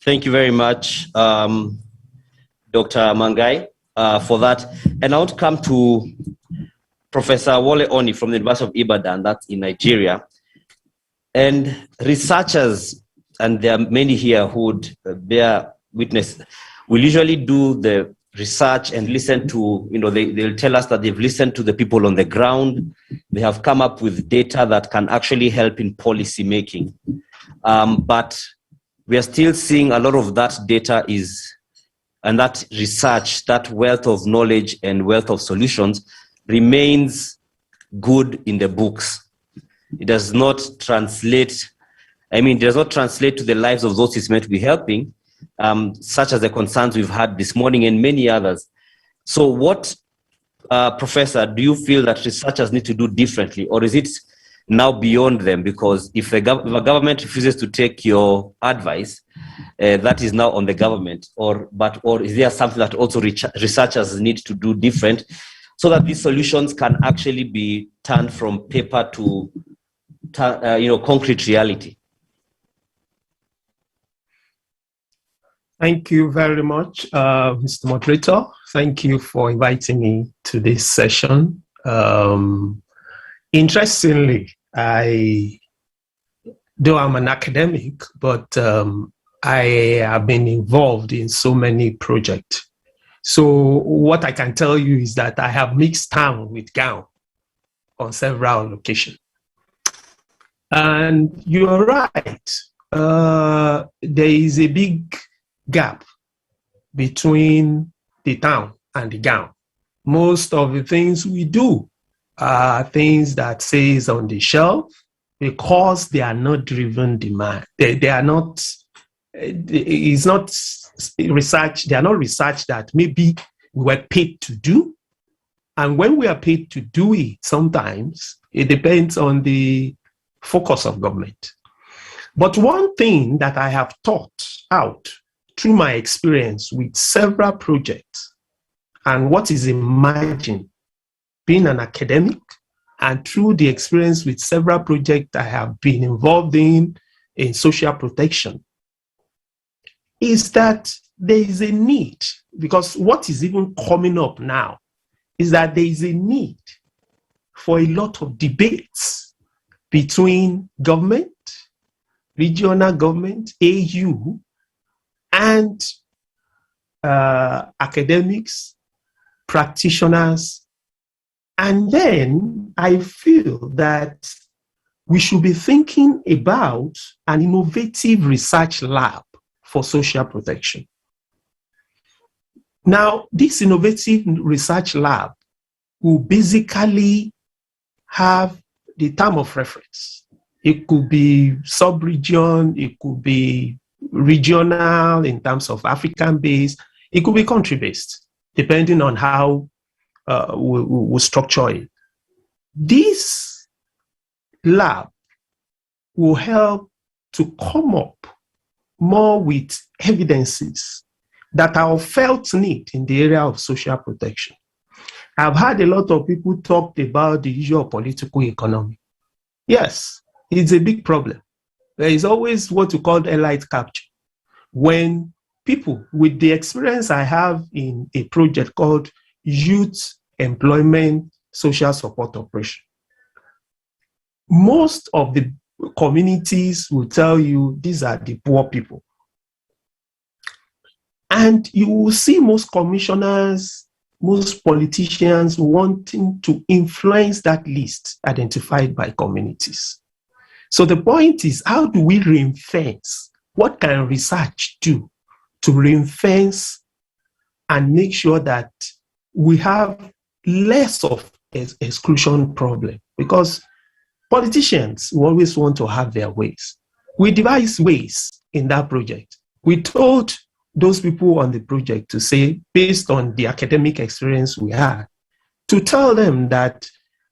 Thank you very much, Dr. Mangai, for that. And I want to come to Professor Wole Oni from the University of Ibadan, that's in Nigeria. And researchers, and there are many here who would bear witness, will usually do the research and listen to, they'll tell us that they've listened to the people on the ground. They have come up with data that can actually help in policy making. But we are still seeing a lot of that data and that research, that wealth of knowledge and wealth of solutions remains good in the books. It does not translate, it does not translate to the lives of those it's meant to be helping, such as the concerns we've had this morning and many others. So what, Professor, do you feel that researchers need to do differently, or is it now beyond them? Because if the government refuses to take your advice, that is now on the government, or is there something that also researchers need to do different so that these solutions can actually be turned from paper to concrete reality? Thank you very much, Mr. Moderator. Thank you for inviting me to this session. Interestingly, though I'm an academic, but I have been involved in so many projects So what I can tell you is that I have mixed town with gown on several occasions. And you're right. There is a big gap between the town and the gown. Most of the things we do are things that says on the shelf because they are not driven demand. They are not, it's not research, they are not research that maybe we were paid to do. And when we are paid to do it, sometimes it depends on the focus of government. But one thing that I have taught out through my experience with several projects and what is emerging, being an academic, and through the experience with several projects I have been involved in social protection, is that there is a need, because what is even coming up now is that there is a need for a lot of debates between government, regional government, AU, and academics, practitioners. And then I feel that we should be thinking about an innovative research lab for social protection. Now, this innovative research lab will basically have the term of reference. It could be sub-region, it could be regional in terms of African-based, it could be country-based, depending on how we structure it. This lab will help to come up more with evidences that are of felt need in the area of social protection. I've had a lot of people talk about the issue of political economy. Yes, it's a big problem. There is always what we call elite capture. When people, with the experience I have in a project called Youth Employment Social Support Operation, most of the communities will tell you these are the poor people. And you will see most commissioners, most politicians wanting to influence that list identified by communities. So the point is, how do we ring-fence? What can research do to ring-fence and make sure that we have less of an exclusion problem? Because politicians always want to have their ways. We devised ways in that project. We told those people on the project to say, based on the academic experience we had, to tell them that,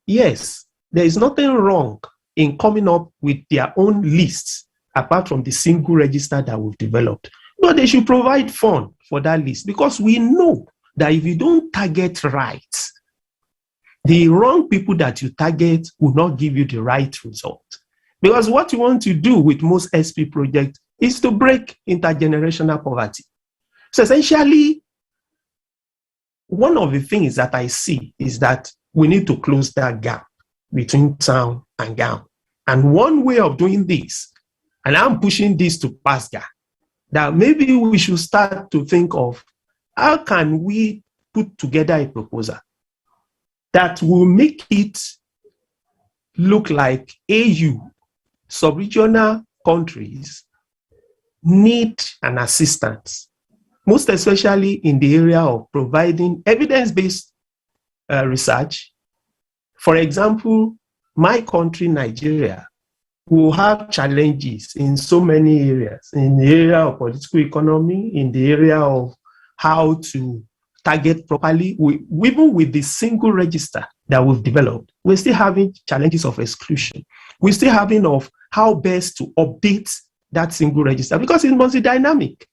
yes, there is nothing wrong in coming up with their own lists, apart from the single register that we've developed. But they should provide funds for that list, because we know that if you don't target right, the wrong people that you target will not give you the right result. Because what you want to do with most SP projects is to break intergenerational poverty. So essentially, one of the things that I see is that we need to close that gap between town and gown. And one way of doing this, and I'm pushing this to PASGR, that maybe we should start to think of how can we put together a proposal that will make it look like AU, sub-regional countries, need an assistance, most especially in the area of providing evidence-based research. For example, my country, Nigeria, will have challenges in so many areas, in the area of political economy, in the area of how to target properly. Even with the single register that we've developed, we're still having challenges of exclusion. We're still having of how best to update that single register, because it must be dynamic.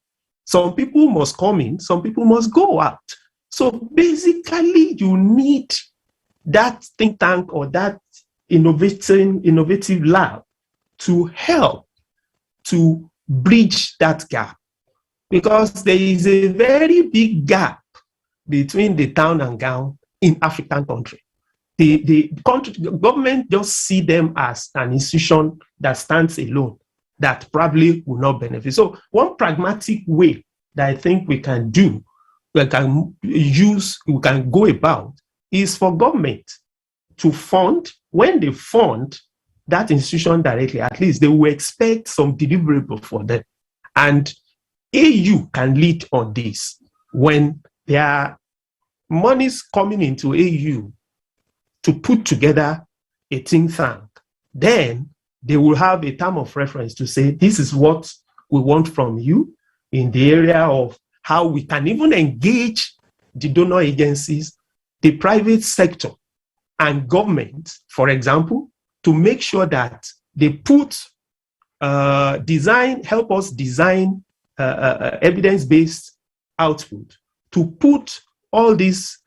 Some people must come in, some people must go out. So basically, you need that think tank or that innovative lab to help to bridge that gap, because there is a very big gap between the town and gown in African country. The government just see them as an institution that stands alone, that probably will not benefit. So one pragmatic way that I think we can do we can use, we can go about is for government to fund. When they fund that institution directly, at least they will expect some deliverable for them. And AU can lead on this. When there are monies coming into AU to put together a think tank, then they will have a term of reference to say, this is what we want from you in the area of how we can even engage the donor agencies, the private sector, and government, for example, to make sure that they put help us design evidence-based output, to put all this,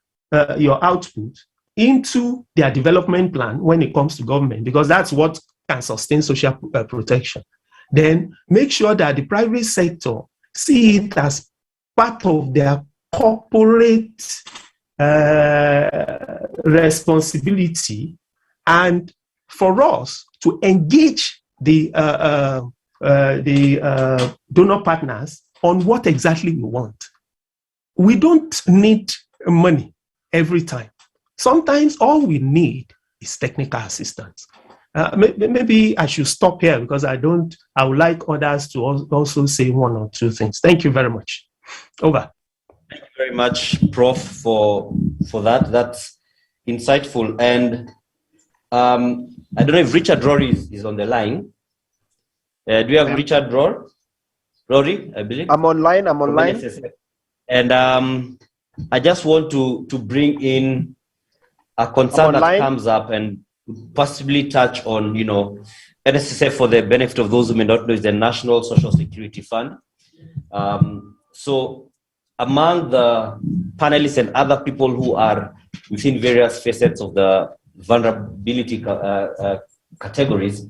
your output, into their development plan when it comes to government, because that's what can sustain social protection. Then make sure that the private sector see it as part of their corporate responsibility, and for us to engage the donor partners on what exactly we want. We don't need money every time. Sometimes all we need is technical assistance. Maybe I should stop here because I would like others to also say one or two things. Thank you very much. Over. Thank you very much, Prof, for that. That's insightful. And I don't know if Richard Rory is on the line. Do you have Richard Rory, I believe? I'm online. And I just want to bring in a concern that comes up and possibly touch on, NSSF, for the benefit of those who may not know, is the National Social Security Fund. So among the panelists and other people who are within various facets of the vulnerability categories,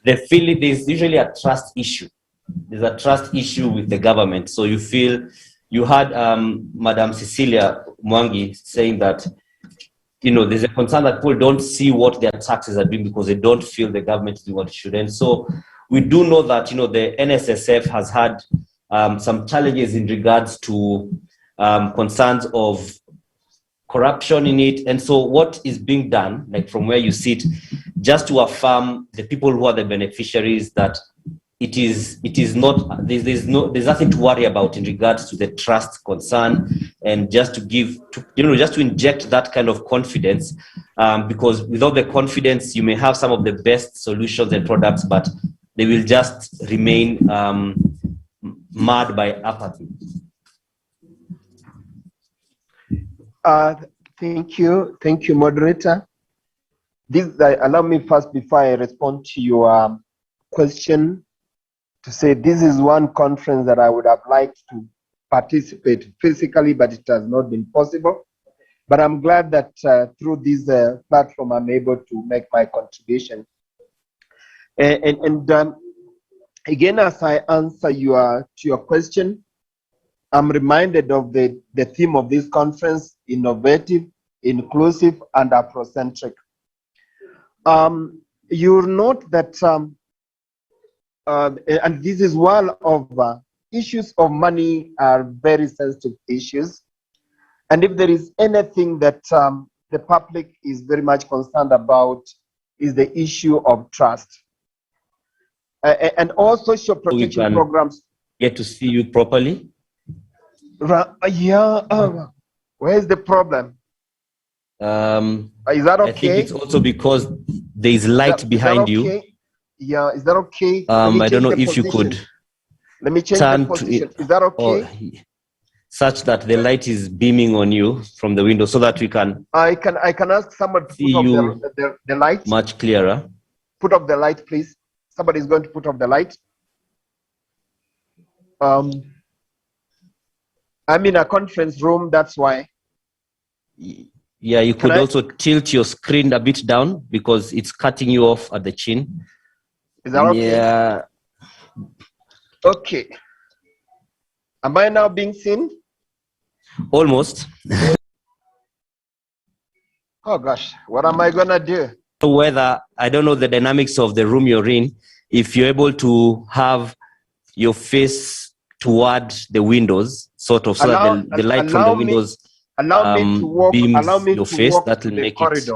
they feel there's usually a trust issue. There's a trust issue with the government. So you feel, you had Madam Cecilia Mwangi saying that, there's a concern that people don't see what their taxes are doing because they don't feel the government is doing what it should. And so we do know that, the NSSF has had some challenges in regards to concerns of corruption in it. And so what is being done, like from where you sit, just to affirm the people who are the beneficiaries that it is not, there's nothing to worry about in regards to the trust concern, and just to give, just to inject that kind of confidence, because without the confidence, you may have some of the best solutions and products, but they will just remain marred by apathy. Thank you, moderator. Allow me first, before I respond to your question, to say this is one conference that I would have liked to participate physically, but it has not been possible. But I'm glad that through this platform, I'm able to make my contribution. And again, as I answer to your question, I'm reminded of the theme of this conference: innovative, inclusive, and Afrocentric. You'll note that, and this is one of issues of money are very sensitive issues. And if there is anything that the public is very much concerned about, is the issue of trust. And all social protection programs. Get to see you properly? Yeah. Where's the problem? Is that okay? I think it's also because there is light behind you. Yeah, is that okay? I don't know if you could. Let me change the position. Is that okay? Such that the light is beaming on you from the window, so that we can. I can ask someone to see put you off the light. Much clearer. Put off the light, please. Somebody is going to put off the light. I'm in a conference room, that's why. Yeah, you could also tilt your screen a bit down because it's cutting you off at the chin. Is that okay? Yeah. Okay. Am I now being seen? Almost. Oh gosh, what am I gonna do? Whether, I don't know the dynamics of the room you're in, if you're able to have your face toward the windows, sort of, so that the light from the windows beams your face. That will make it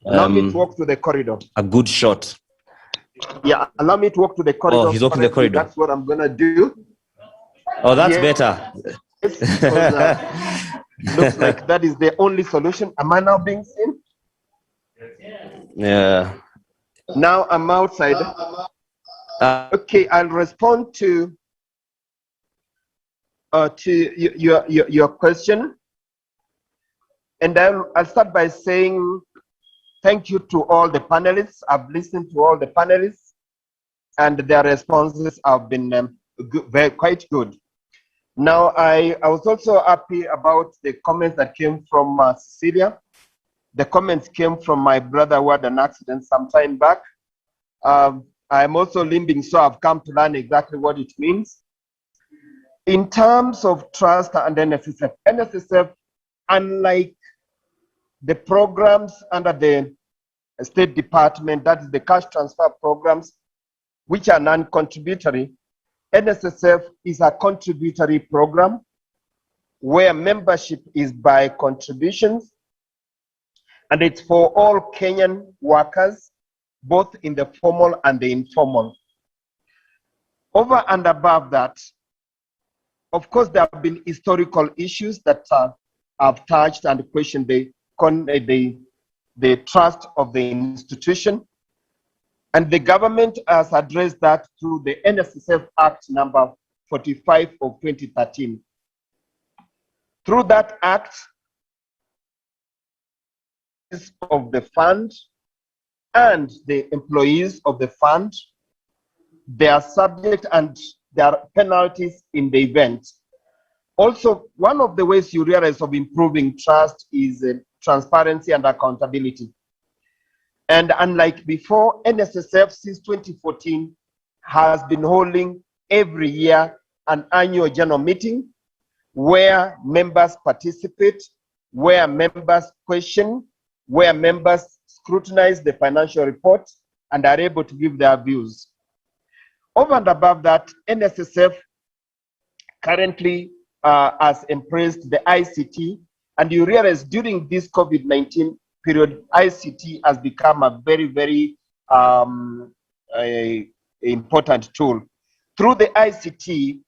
allow me to walk to the corridor. A good shot. Yeah, allow me to walk to the corridor. Oh, he's walking the corridor. That's what I'm gonna do. Oh, that's better. Looks like that is the only solution. Am I now being seen? Yeah. Now I'm outside. Okay, I'll respond to your question, and I'll start by saying thank you to all the panelists. I've listened to all the panelists, and their responses have been quite good. Now, I was also happy about the comments that came from Cecilia. The comments came from my brother who had an accident some time back. I'm also limbing, so I've come to learn exactly what it means. In terms of trust and NSSF, unlike the programs under the State Department, that is the cash transfer programs, which are non-contributory, NSSF is a contributory program where membership is by contributions, and it's for all Kenyan workers, both in the formal and the informal. Over and above that, of course, there have been historical issues that have touched and questioned the trust of the institution. And the government has addressed that through the NSSF Act number 45 of 2013. Through that act of the fund and the employees of the fund, they are subject and there are penalties in the event. Also, one of the ways you realize of improving trust is transparency and accountability. And unlike before, NSSF since 2014 has been holding every year an annual general meeting where members participate, where members question, where members scrutinize the financial report and are able to give their views. Over and above that, NSSF currently has embraced the ICT, and you realize during this COVID-19 period, ICT has become a very, very important tool. Through the ICT,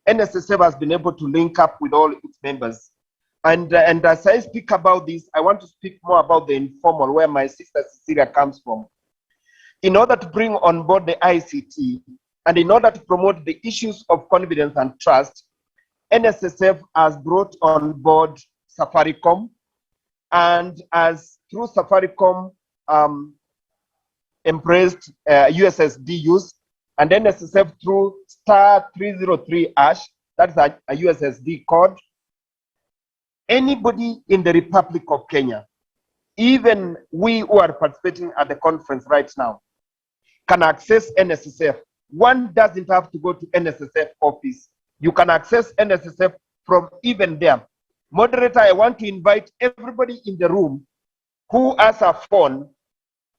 NSSF has been able to link up with all its members. And as I speak about this, I want to speak more about the informal, where my sister Cecilia comes from. In order to bring on board the ICT, and in order to promote the issues of confidence and trust, NSSF has brought on board Safaricom, and as through Safaricom embraced USSD use, and NSSF through *303#, that's a USSD code. Anybody in the Republic of Kenya, even we who are participating at the conference right now, can access NSSF. One doesn't have to go to NSSF office. You can access NSSF from even there. Moderator, I want to invite everybody in the room who has a phone,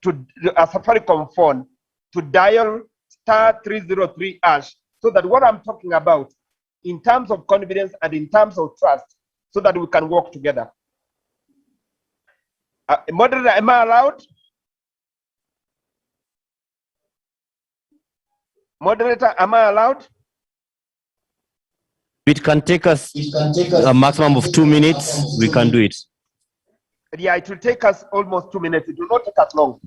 a Safaricom phone, to dial *303#, so that what I'm talking about in terms of confidence and in terms of trust, so that we can work together. Moderator, am I allowed? Moderator, am I allowed? It can take us a maximum of 2 minutes. We can do it. Yeah, it will take us almost 2 minutes. It will not take us long.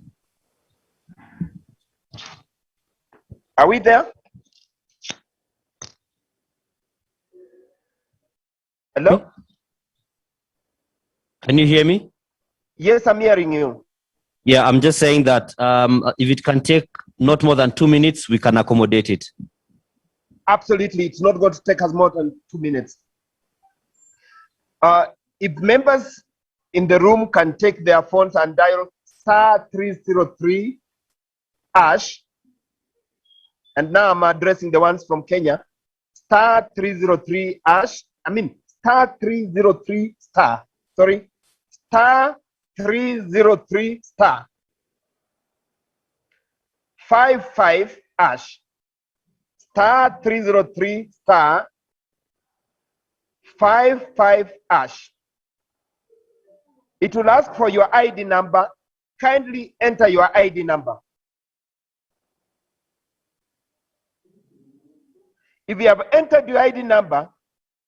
Are we there? Hello? Can you hear me? Yes, I'm hearing you. Yeah, I'm just saying that if it can take not more than 2 minutes, we can accommodate it. Absolutely, it's not going to take us more than 2 minutes. If members in the room can take their phones and dial *303#, and now I'm addressing the ones from Kenya, *303#, I mean *303*, sorry, *303*, 55#, *303*, 55#. It will ask for your ID number. Kindly enter your ID number. If you have entered your ID number,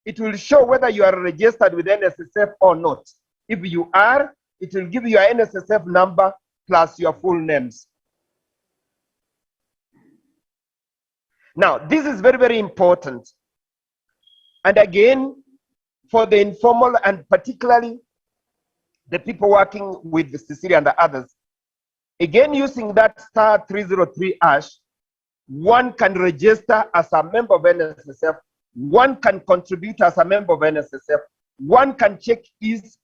it will show whether you are registered with NSSF or not. If you are, it will give you your NSSF number plus your full names. Now, this is very, very important. And again, for the informal and particularly the people working with Cecilia and the others, again, using that *303#, one can register as a member of NSSF, one can contribute as a member of NSSF, one can check his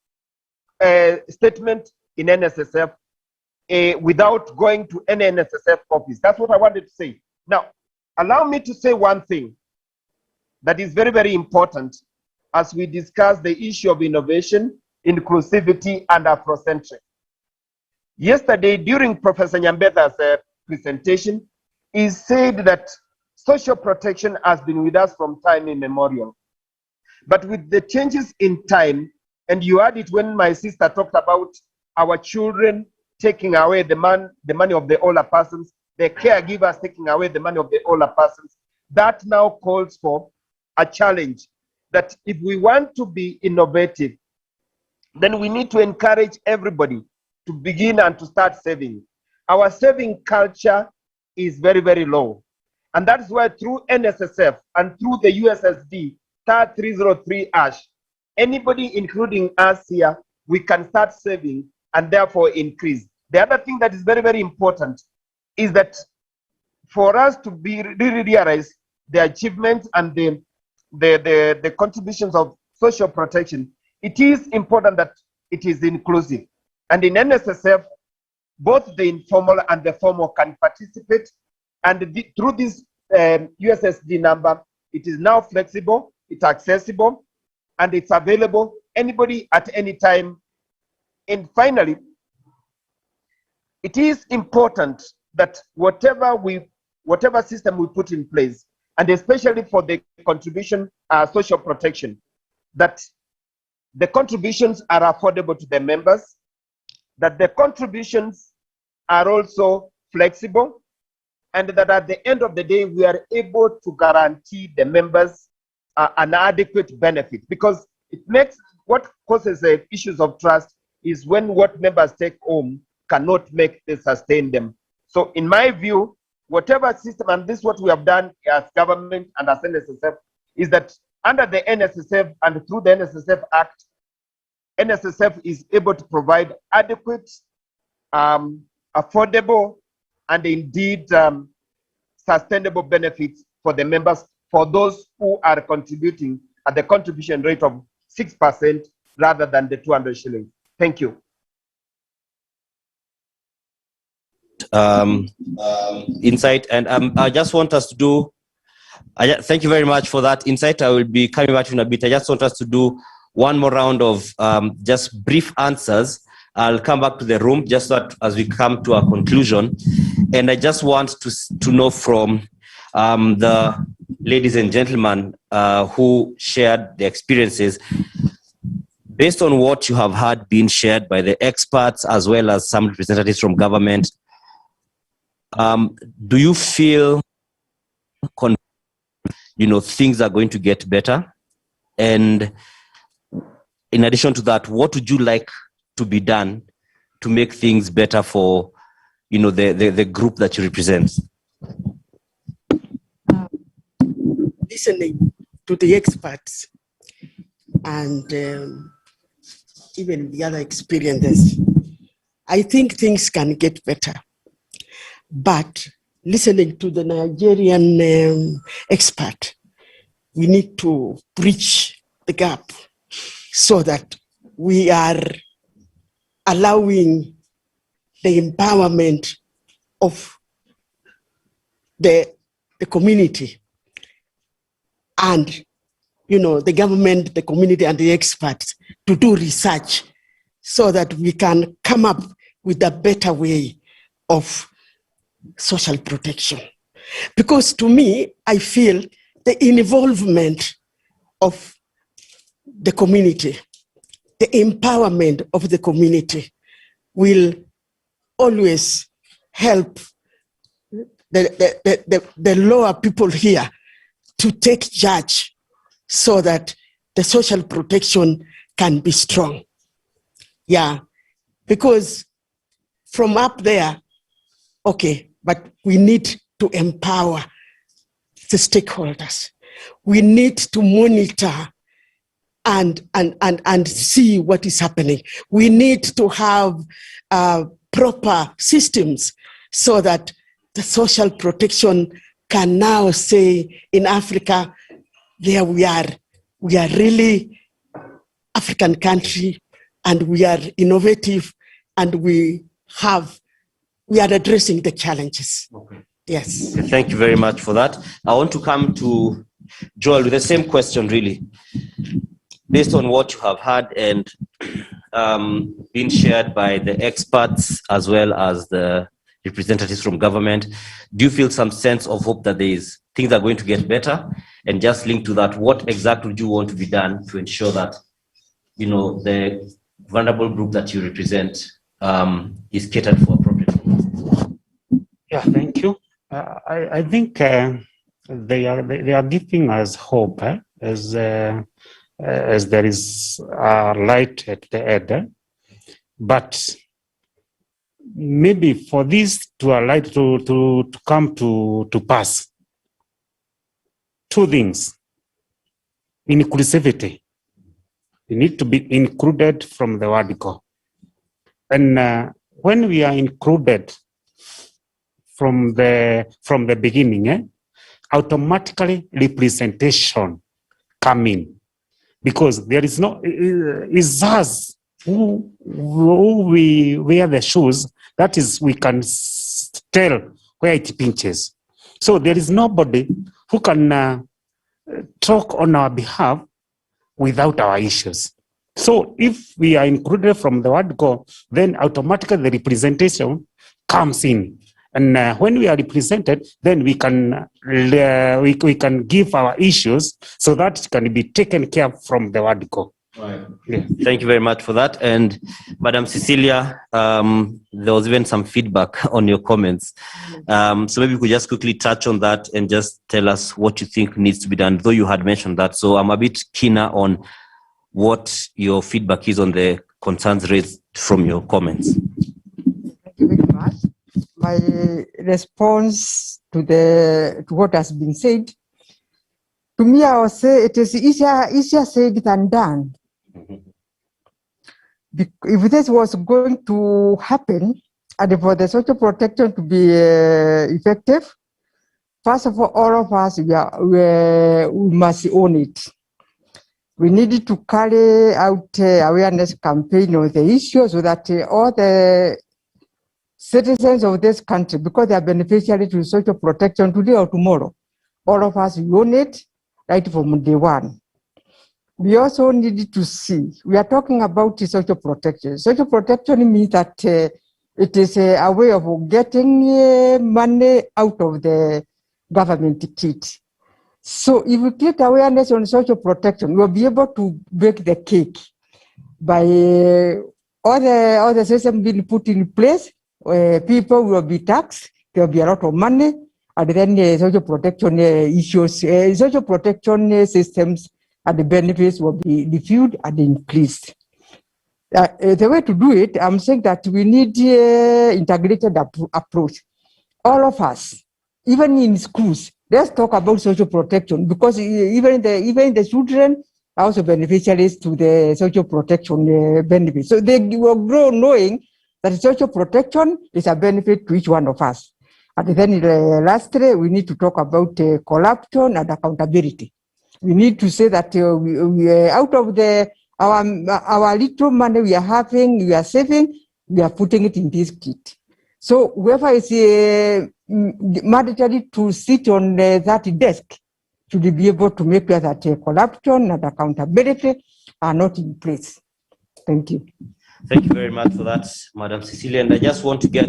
statement in NSSF without going to any NSSF office. That's what I wanted to say. Now, allow me to say one thing that is very, very important as we discuss the issue of innovation, inclusivity, and Afrocentric. Yesterday, during Professor Nyambeda's presentation, he said that social protection has been with us from time immemorial. But with the changes in time, and you heard it when my sister talked about our children taking away the money of the older persons, the caregivers taking away the money of the older persons, that now calls for a challenge that if we want to be innovative, then we need to encourage everybody to begin and to start saving. Our saving culture is very, very low. And that's why through NSSF and through the USSD, *303#, anybody, including us here, we can start saving and therefore increase. The other thing that is very, very important is that for us to really realize the achievements and the contributions of social protection, it is important that it is inclusive. And in NSSF, both the informal and the formal can participate. And through this USSD number, it is now flexible, it's accessible, and it's available anybody at any time. And finally, it is important that whatever system we put in place, and especially for the contribution social protection, that the contributions are affordable to the members, that the contributions are also flexible, and that at the end of the day, we are able to guarantee the members an adequate benefit. Because it makes, what causes issues of trust is when what members take home cannot sustain them. So in my view, whatever system, and this is what we have done as government and as NSSF, is that under the NSSF and through the NSSF Act, NSSF is able to provide adequate, affordable, and indeed sustainable benefits for the members, for those who are contributing at the contribution rate of 6% rather than the 200 shillings. Thank you. Insight, and I just want us to do, thank you very much for that insight. I will be coming back to you in a bit. I just want us to do one more round of just brief answers. I'll come back to the room just so that as we come to a conclusion. And I just want to know from the ladies and gentlemen who shared their experiences, based on what you have had being shared by the experts as well as some representatives from government, do you feel things are going to get better? And in addition to that, what would you like to be done to make things better for the group that you represent? Listening to the experts and even the other experiences, I think things can get better. But listening to the Nigerian expert, we need to bridge the gap so that we are allowing the empowerment of the community and the government, the community, and the experts to do research so that we can come up with a better way of social protection. Because to me, I feel the involvement of the community, the empowerment of the community will always help the lower people here to take charge so that the social protection can be strong. Yeah, because from up there, okay, but we need to empower the stakeholders. We need to monitor and see what is happening. We need to have proper systems so that the social protection can now say in Africa, there we are really African country, and we are innovative, and we are addressing the challenges. Okay. Yes. Thank you very much for that. I want to come to Joel with the same question, really. Based on what you have heard and been shared by the experts as well as the representatives from government, do you feel some sense of hope that things are going to get better? And just linked to that, what exactly do you want to be done to ensure that, you know, the vulnerable group that you represent is catered for appropriately? Yeah, thank you. I think they are giving us hope as there is light at the end, but maybe for this to light to come to pass, two things: inclusivity. We need to be included from the word go, and when we are included from the beginning, automatically representation come in, because there is no, it's us who we wear the shoes, that is, we can tell where it pinches. So there is nobody who can talk on our behalf without our issues. So if we are included from the word go, then automatically the representation comes in. And when we are represented, then we can give our issues so that it can be taken care of from the word go. Right. Yeah. Thank you very much for that. And Madam Cecilia, there was even some feedback on your comments. So maybe you could just quickly touch on that and just tell us what you think needs to be done, though you had mentioned that. So I'm a bit keener on what your feedback is on the concerns raised from your comments. Thank you very much. My response to what has been said, to me, I would say it is easier said than done. If this was going to happen, and for the social protection to be effective, first of all of us, we must own it. We needed to carry out awareness campaign on the issue so that all the citizens of this country, because they are beneficiaries to social protection today or tomorrow, all of us own it right from day one. We also needed to see, we are talking about social protection. Social protection means that it is a way of getting money out of the government kit. So if we create awareness on social protection, we'll be able to break the cake by all the system being put in place. People will be taxed, there will be a lot of money, and then social protection issues, social protection systems and the benefits will be reviewed and increased. The way to do it, I'm saying that we need integrated approach. All of us, even in schools, let's talk about social protection, because even the children are also beneficiaries to the social protection benefits. So they will grow knowing that social protection is a benefit to each one of us. And then lastly, we need to talk about corruption and accountability. We need to say that we out of our little money we are having, we are saving, we are putting it in this kit. So whoever is mandatory to sit on that desk should be able to make sure that corruption and accountability are not in place. Thank you. Thank you very much for that, Madam Cecilia. And I just want to get,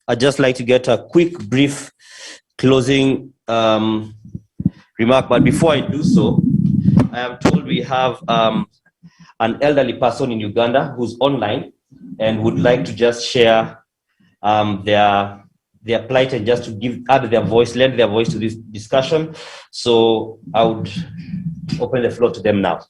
I'd just like to get a quick, brief closing remark. But before I do so, I am told we have an elderly person in Uganda who's online and would like to just share their plight and just to lend their voice to this discussion. So I would open the floor to them now.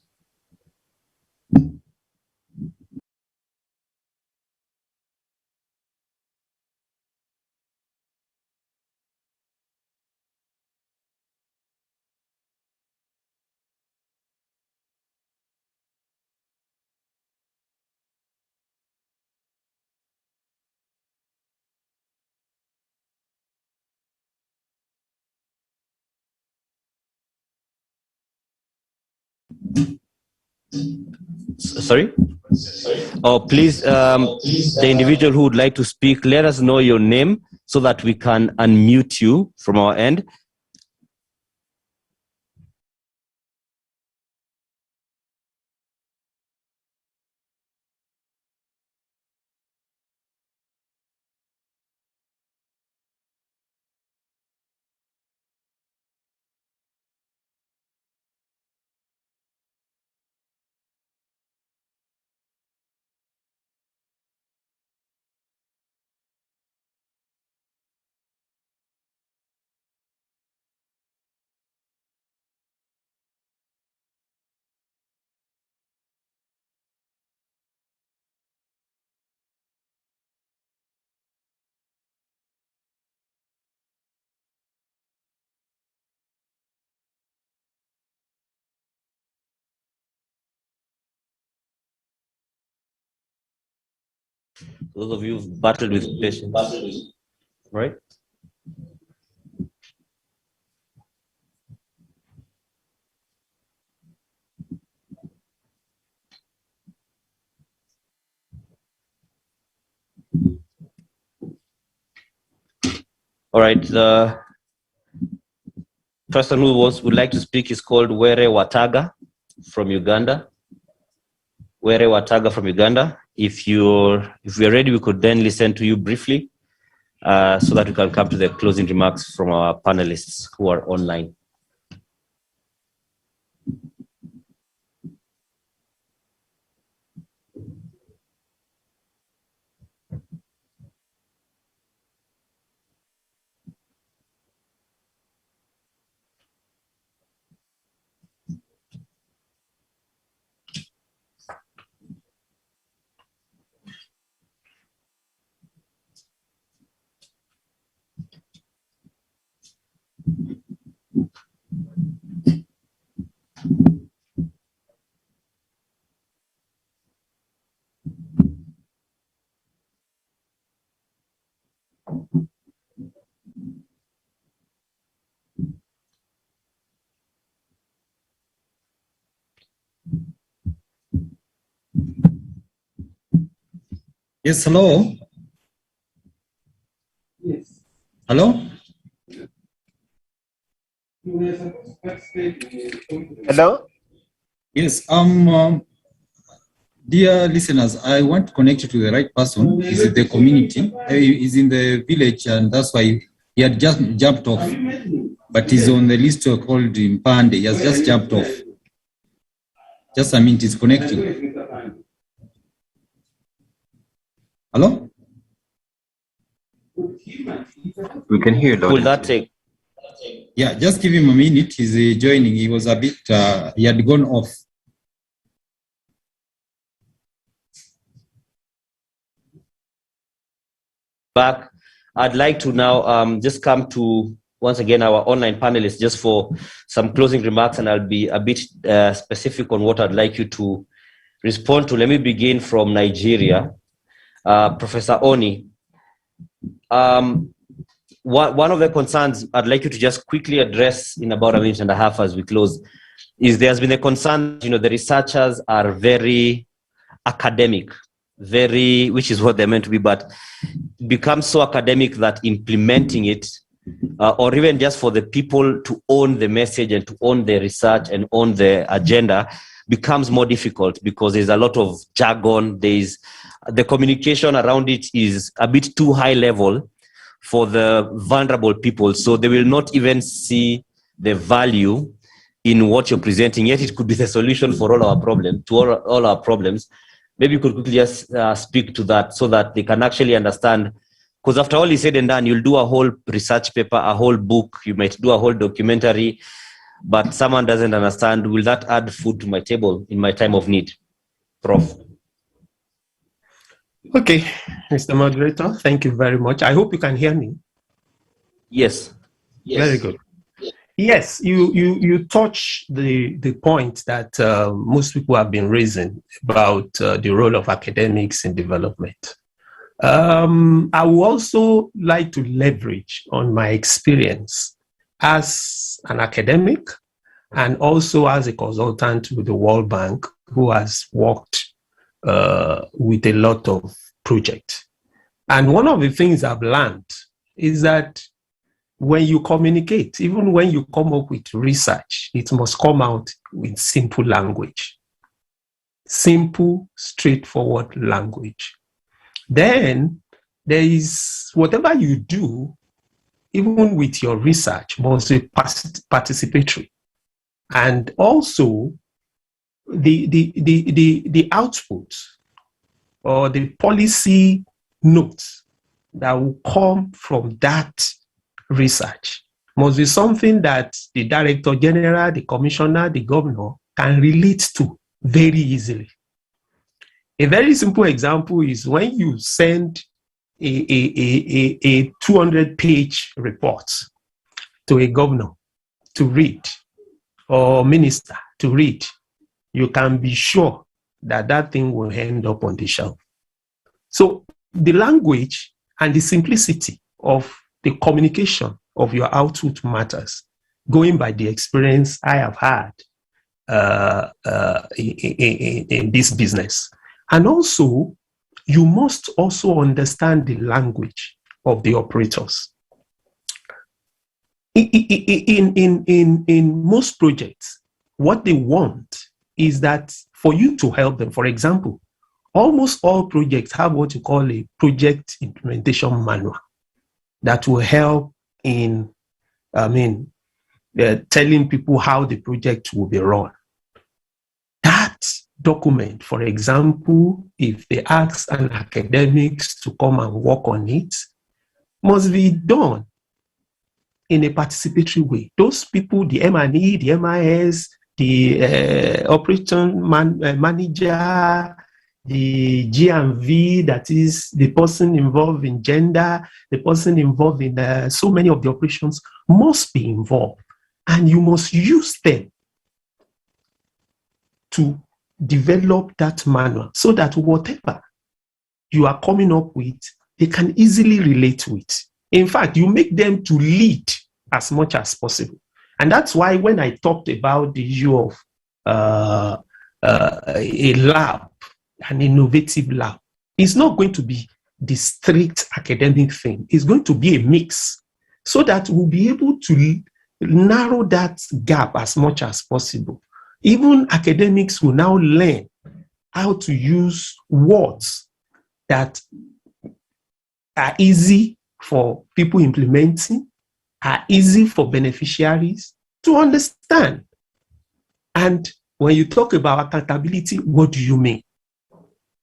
Sorry? Oh, please, the individual who would like to speak, let us know your name so that we can unmute you from our end. Those of you who've battled with patience, right? All right, the person who would like to speak is called Were Wataga from Uganda. Were Wataga from Uganda. If we're ready, we could then listen to you briefly so that we can come to the closing remarks from our panelists who are online. Yes, hello. Yes. Hello? Hello? Yes, dear listeners, I want to connect you to the right person. He's in the community, he's in the village, and that's why he had just jumped off. But he's on the list called Impande. He has just jumped off. Just a minute, he's connecting. Hello? We can hear Will that take? Yeah, just give him a minute. He's joining. He was a bit, he had gone off. Back. I'd like to now just come to, once again, our online panelists just for some closing remarks, and I'll be a bit specific on what I'd like you to respond to. Let me begin from Nigeria. Professor Oni, one of the concerns I'd like you to just quickly address in about a minute and a half as we close is there's been a concern, the researchers are very academic, which is what they're meant to be, but become so academic that implementing it, or even just for the people to own the message and to own the research and own the agenda becomes more difficult because there's a lot of jargon. The communication around it is a bit too high level for the vulnerable people. So they will not even see the value in what you're presenting, yet it could be the solution for all our problems, all our problems. Maybe you could quickly just speak to that so that they can actually understand. Because after all is said and done, you'll do a whole research paper, a whole book, you might do a whole documentary, but someone doesn't understand, will that add food to my table in my time of need? Prof. Okay, Mr. Moderator, thank you very much. I hope you can hear me. Yes. Very good. Yes, you touch the point that most people have been raising about the role of academics in development. I would also like to leverage on my experience as an academic and also as a consultant with the World Bank, who has worked with a lot of projects. And one of the things I've learned is that when you communicate, even when you come up with research, it must come out with simple language. Simple, straightforward language. Then there is whatever you do, even with your research, must be participatory. And also the output or the policy notes that will come from that research must be something that the Director General, the Commissioner, the Governor can relate to very easily. A very simple example is when you send a 200-page report to a governor to read or minister to read, you can be sure that that thing will end up on the shelf. So the language and the simplicity of the communication of your output matters, going by the experience I have had in this business. And also, you must also understand the language of the operators. In most projects, what they want is that for you to help them. For example, almost all projects have what you call a project implementation manual that will help in, telling people how the project will be run. That document, for example, if they ask an academics to come and work on it, must be done in a participatory way. Those people, the M&E, the MIS, the operation manager, the G&V, that is the person involved in gender, the person involved in so many of the operations must be involved. And you must use them to develop that manual so that whatever you are coming up with, they can easily relate to it. In fact, you make them to lead as much as possible. And that's why when I talked about the issue of a lab, an innovative lab, it's not going to be the strict academic thing. It's going to be a mix so that we'll be able to narrow that gap as much as possible. Even academics will now learn how to use words that are easy for people implementing, are easy for beneficiaries to understand. And when you talk about accountability, what do you mean?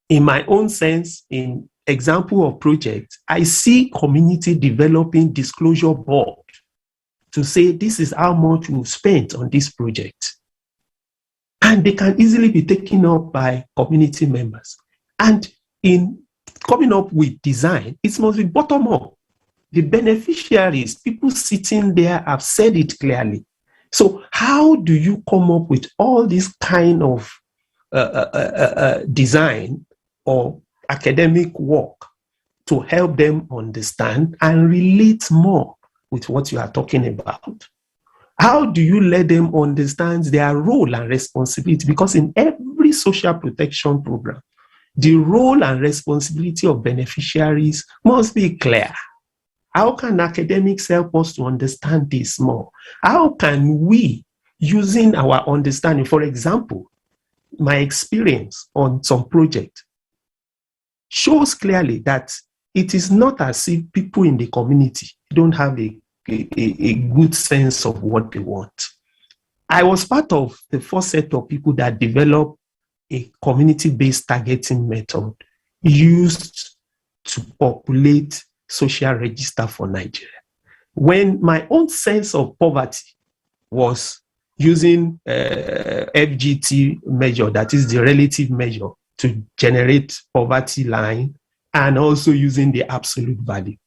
In my own sense, in example of project, I see community developing disclosure board to say this is how much we've spent on this project. And they can easily be taken up by community members. And in coming up with design, it must be bottom up. The beneficiaries, people sitting there have said it clearly. So how do you come up with all this kind of design or academic work to help them understand and relate more with what you are talking about? How do you let them understand their role and responsibility? Because in every social protection program, the role and responsibility of beneficiaries must be clear. How can academics help us to understand this more? How can we, using our understanding, for example, my experience on some project shows clearly that it is not as if people in the community don't have a a good sense of what they want. I was part of the first set of people that developed a community-based targeting method used to populate social register for Nigeria. When my own sense of poverty was using FGT measure, that is the relative measure, to generate poverty line, and also using the absolute value.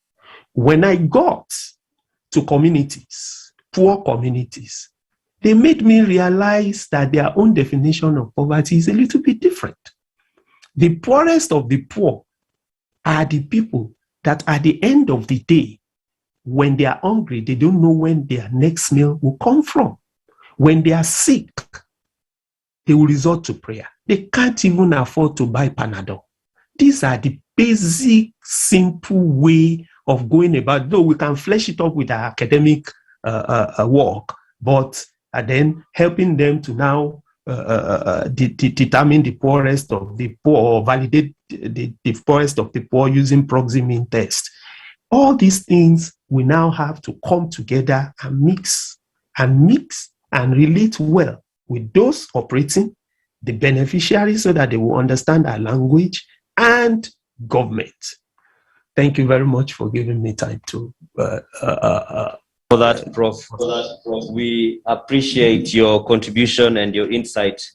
When I got to communities, poor communities, they made me realize that their own definition of poverty is a little bit different. The poorest of the poor are the people that at the end of the day, when they are hungry, they don't know when their next meal will come from. When they are sick, they will resort to prayer. They can't even afford to buy Panadol. These are the basic, simple way of going about, though we can flesh it up with our academic work, but then helping them to now determine the poorest of the poor, or validate the poorest of the poor using proxy mean test. All these things we now have to come together and mix and relate well with those operating, the beneficiaries, so that they will understand our language, and government. Thank you very much for giving me time to for that, Prof. We appreciate your contribution and your insight,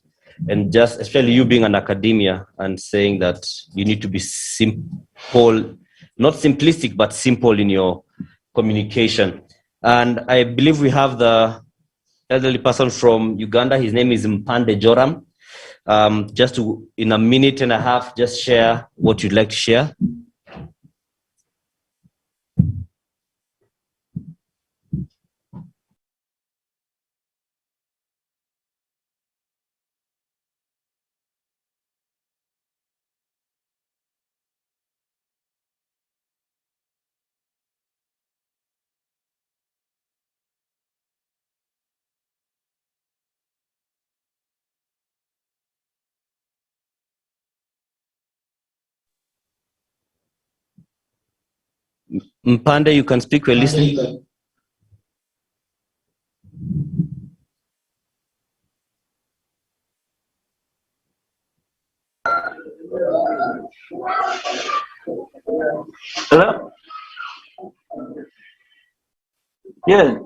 and just especially you being an academia and saying that you need to be simple, not simplistic, but simple in your communication. And I believe we have the elderly person from Uganda. His name is Mpande Joram. Just to, in a minute and a half, just share what you'd like to share. Mpande, you can speak, we're listening. Hello? Yes.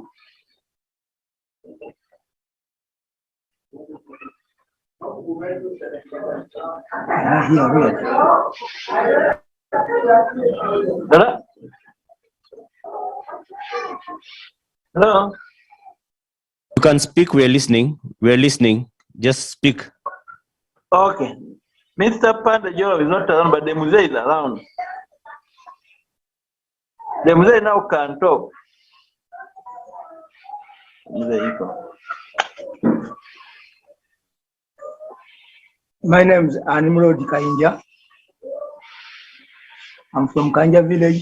Hello? Hello? You can speak, we're listening. We're listening. Just speak. Okay. Mr. Panda Joram is not around, but the Muzee is around. The Muzee now can talk. My name is Animrod Kainja. I'm from Kanja village,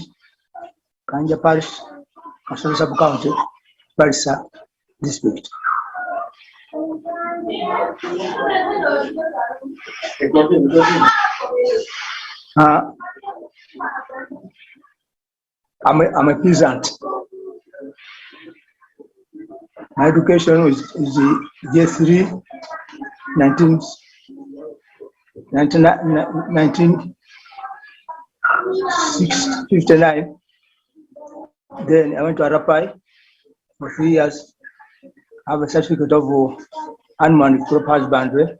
Kanja parish, Kasol sub-county, Barisa district. I'm a peasant. My education is J3, 1959. Then I went to Arapai for 3 years. I have a certificate of unmarried husbandry.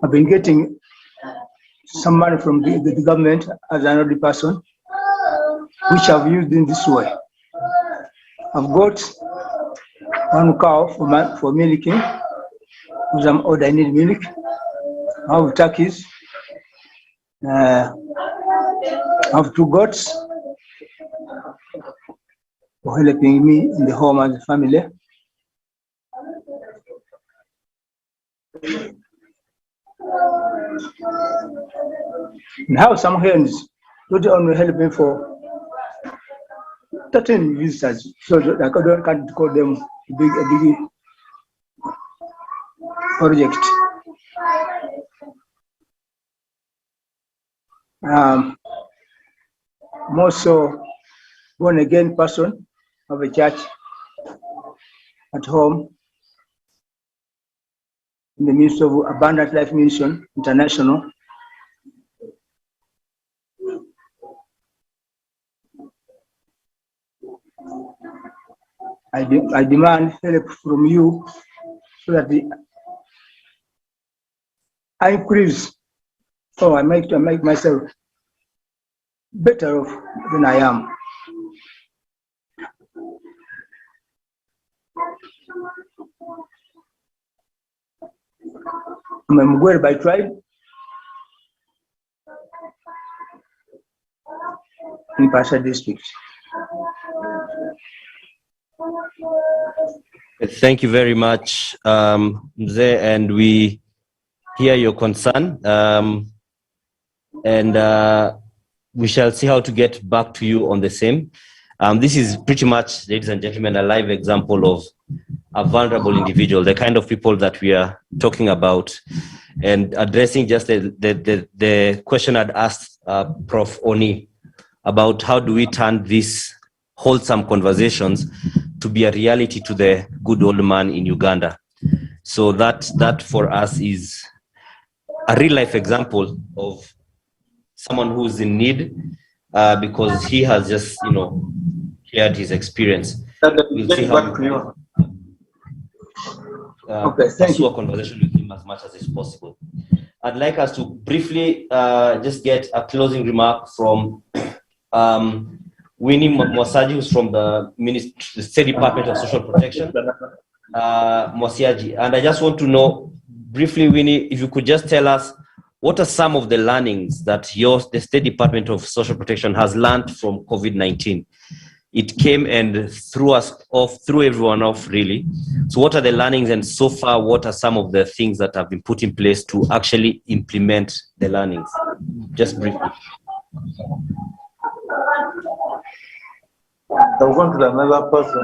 I've been getting some money from the government as an elderly person, which I've used in this way. I've got one cow for milking, because I'm old, I need milk. I have turkeys. I have 2 goats for helping me in the home as a family. And have some hens, not only help me for 13 visitors, so I can't call them a big project. I'm also born again person of a church at home in the midst of Abundant Life Mission International. I demand help from you so that I increase, I make myself better off than I am. I'm a Mugwere by tribe in Pasha district. Thank you very much, Mzee, and we hear your concern, and we shall see how to get back to you on the same. This is pretty much, ladies and gentlemen, a live example of a vulnerable individual, the kind of people that we are talking about, and addressing just the question I'd asked Prof. Oni about how do we turn these wholesome conversations to be a reality to the good old man in Uganda. So that for us is a real life example of someone who's in need, because he has just, shared his experience. We'll see how we can pursue a conversation with him as much as is possible. I'd like us to briefly just get a closing remark from Winnie Mwasaji, who's from the State Department of Social Protection, Mwasiaji. And I just want to know briefly, Winnie, if you could just tell us what are some of the learnings that the State Department of Social Protection has learned from COVID-19? It came and threw everyone off, really. So what are the learnings, and so far, what are some of the things that have been put in place to actually implement the learnings? Just briefly. I'll go to another person.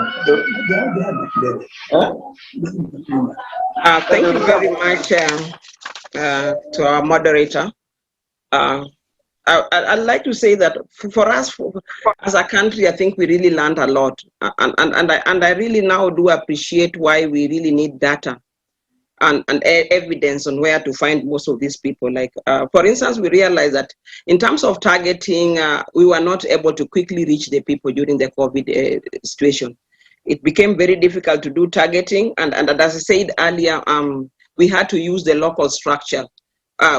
Thank you very much to our moderator. I'd like to say that for us, as a country, I think we really learned a lot. And I really now do appreciate why we really need data and evidence on where to find most of these people. Like, for instance, we realized that in terms of targeting, we were not able to quickly reach the people during the COVID situation. It became very difficult to do targeting. And as I said earlier, we had to use the local structure,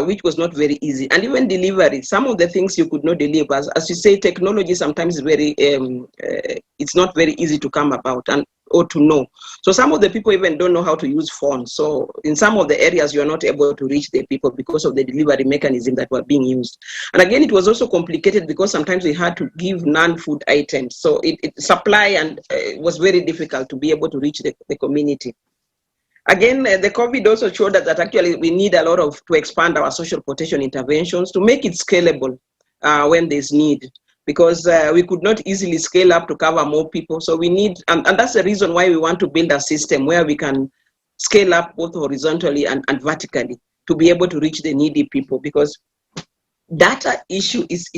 which was not very easy. And even delivery, some of the things you could not deliver. As you say, technology sometimes is very, it's not very easy to come about or to know. So some of the people even don't know how to use phones. So in some of the areas, you're not able to reach the people because of the delivery mechanism that were being used. And again, it was also complicated because sometimes we had to give non-food items. So supply and was very difficult to be able to reach the community. Again, the COVID also showed us that actually we need a lot to expand our social protection interventions to make it scalable when there's need, because we could not easily scale up to cover more people. So we need, and that's the reason why we want to build a system where we can scale up both horizontally and vertically to be able to reach the needy people, because data issue is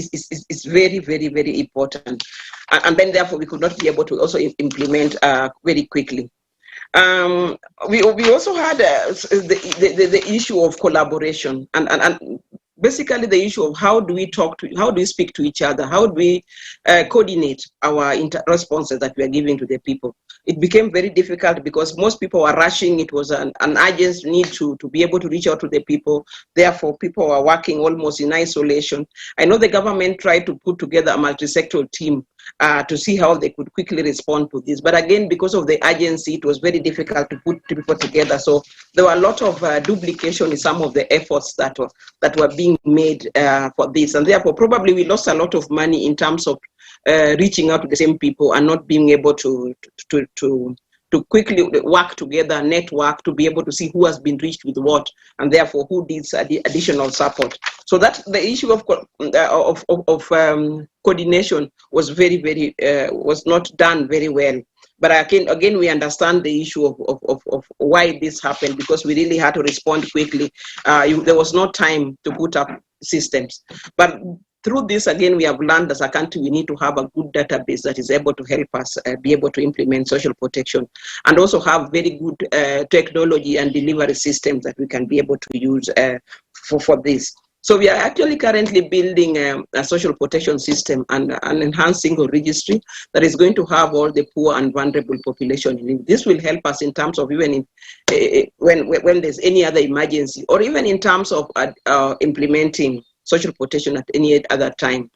very, very, very important. And then therefore we could not be able to also implement very quickly. We also had the issue of collaboration and basically the issue of how do we speak to each other, how do we coordinate our responses that we are giving to the people. It became very difficult because most people were rushing. It was an urgent need to be able to reach out to the people. Therefore, people were working almost in isolation. I know the government tried to put together a multi-sectoral team to see how they could quickly respond to this. But again, because of the urgency, it was very difficult to put people together. So there were a lot of duplication in some of the efforts that were being made for this. And therefore, probably we lost a lot of money in terms of reaching out to the same people and not being able to quickly work together, network, to be able to see who has been reached with what, and therefore who needs additional support. So that the issue of coordination was was not done very well. But again, we understand the issue of why this happened, because we really had to respond quickly. There was no time to put up systems. But through this, again, we have learned as a country, we need to have a good database that is able to help us be able to implement social protection, and also have very good technology and delivery systems that we can be able to use for this. So we are actually currently building a social protection system and an enhanced single registry that is going to have all the poor and vulnerable population in it. This will help us in terms of even when there's any other emergency, or even in terms of implementing social protection at any other time.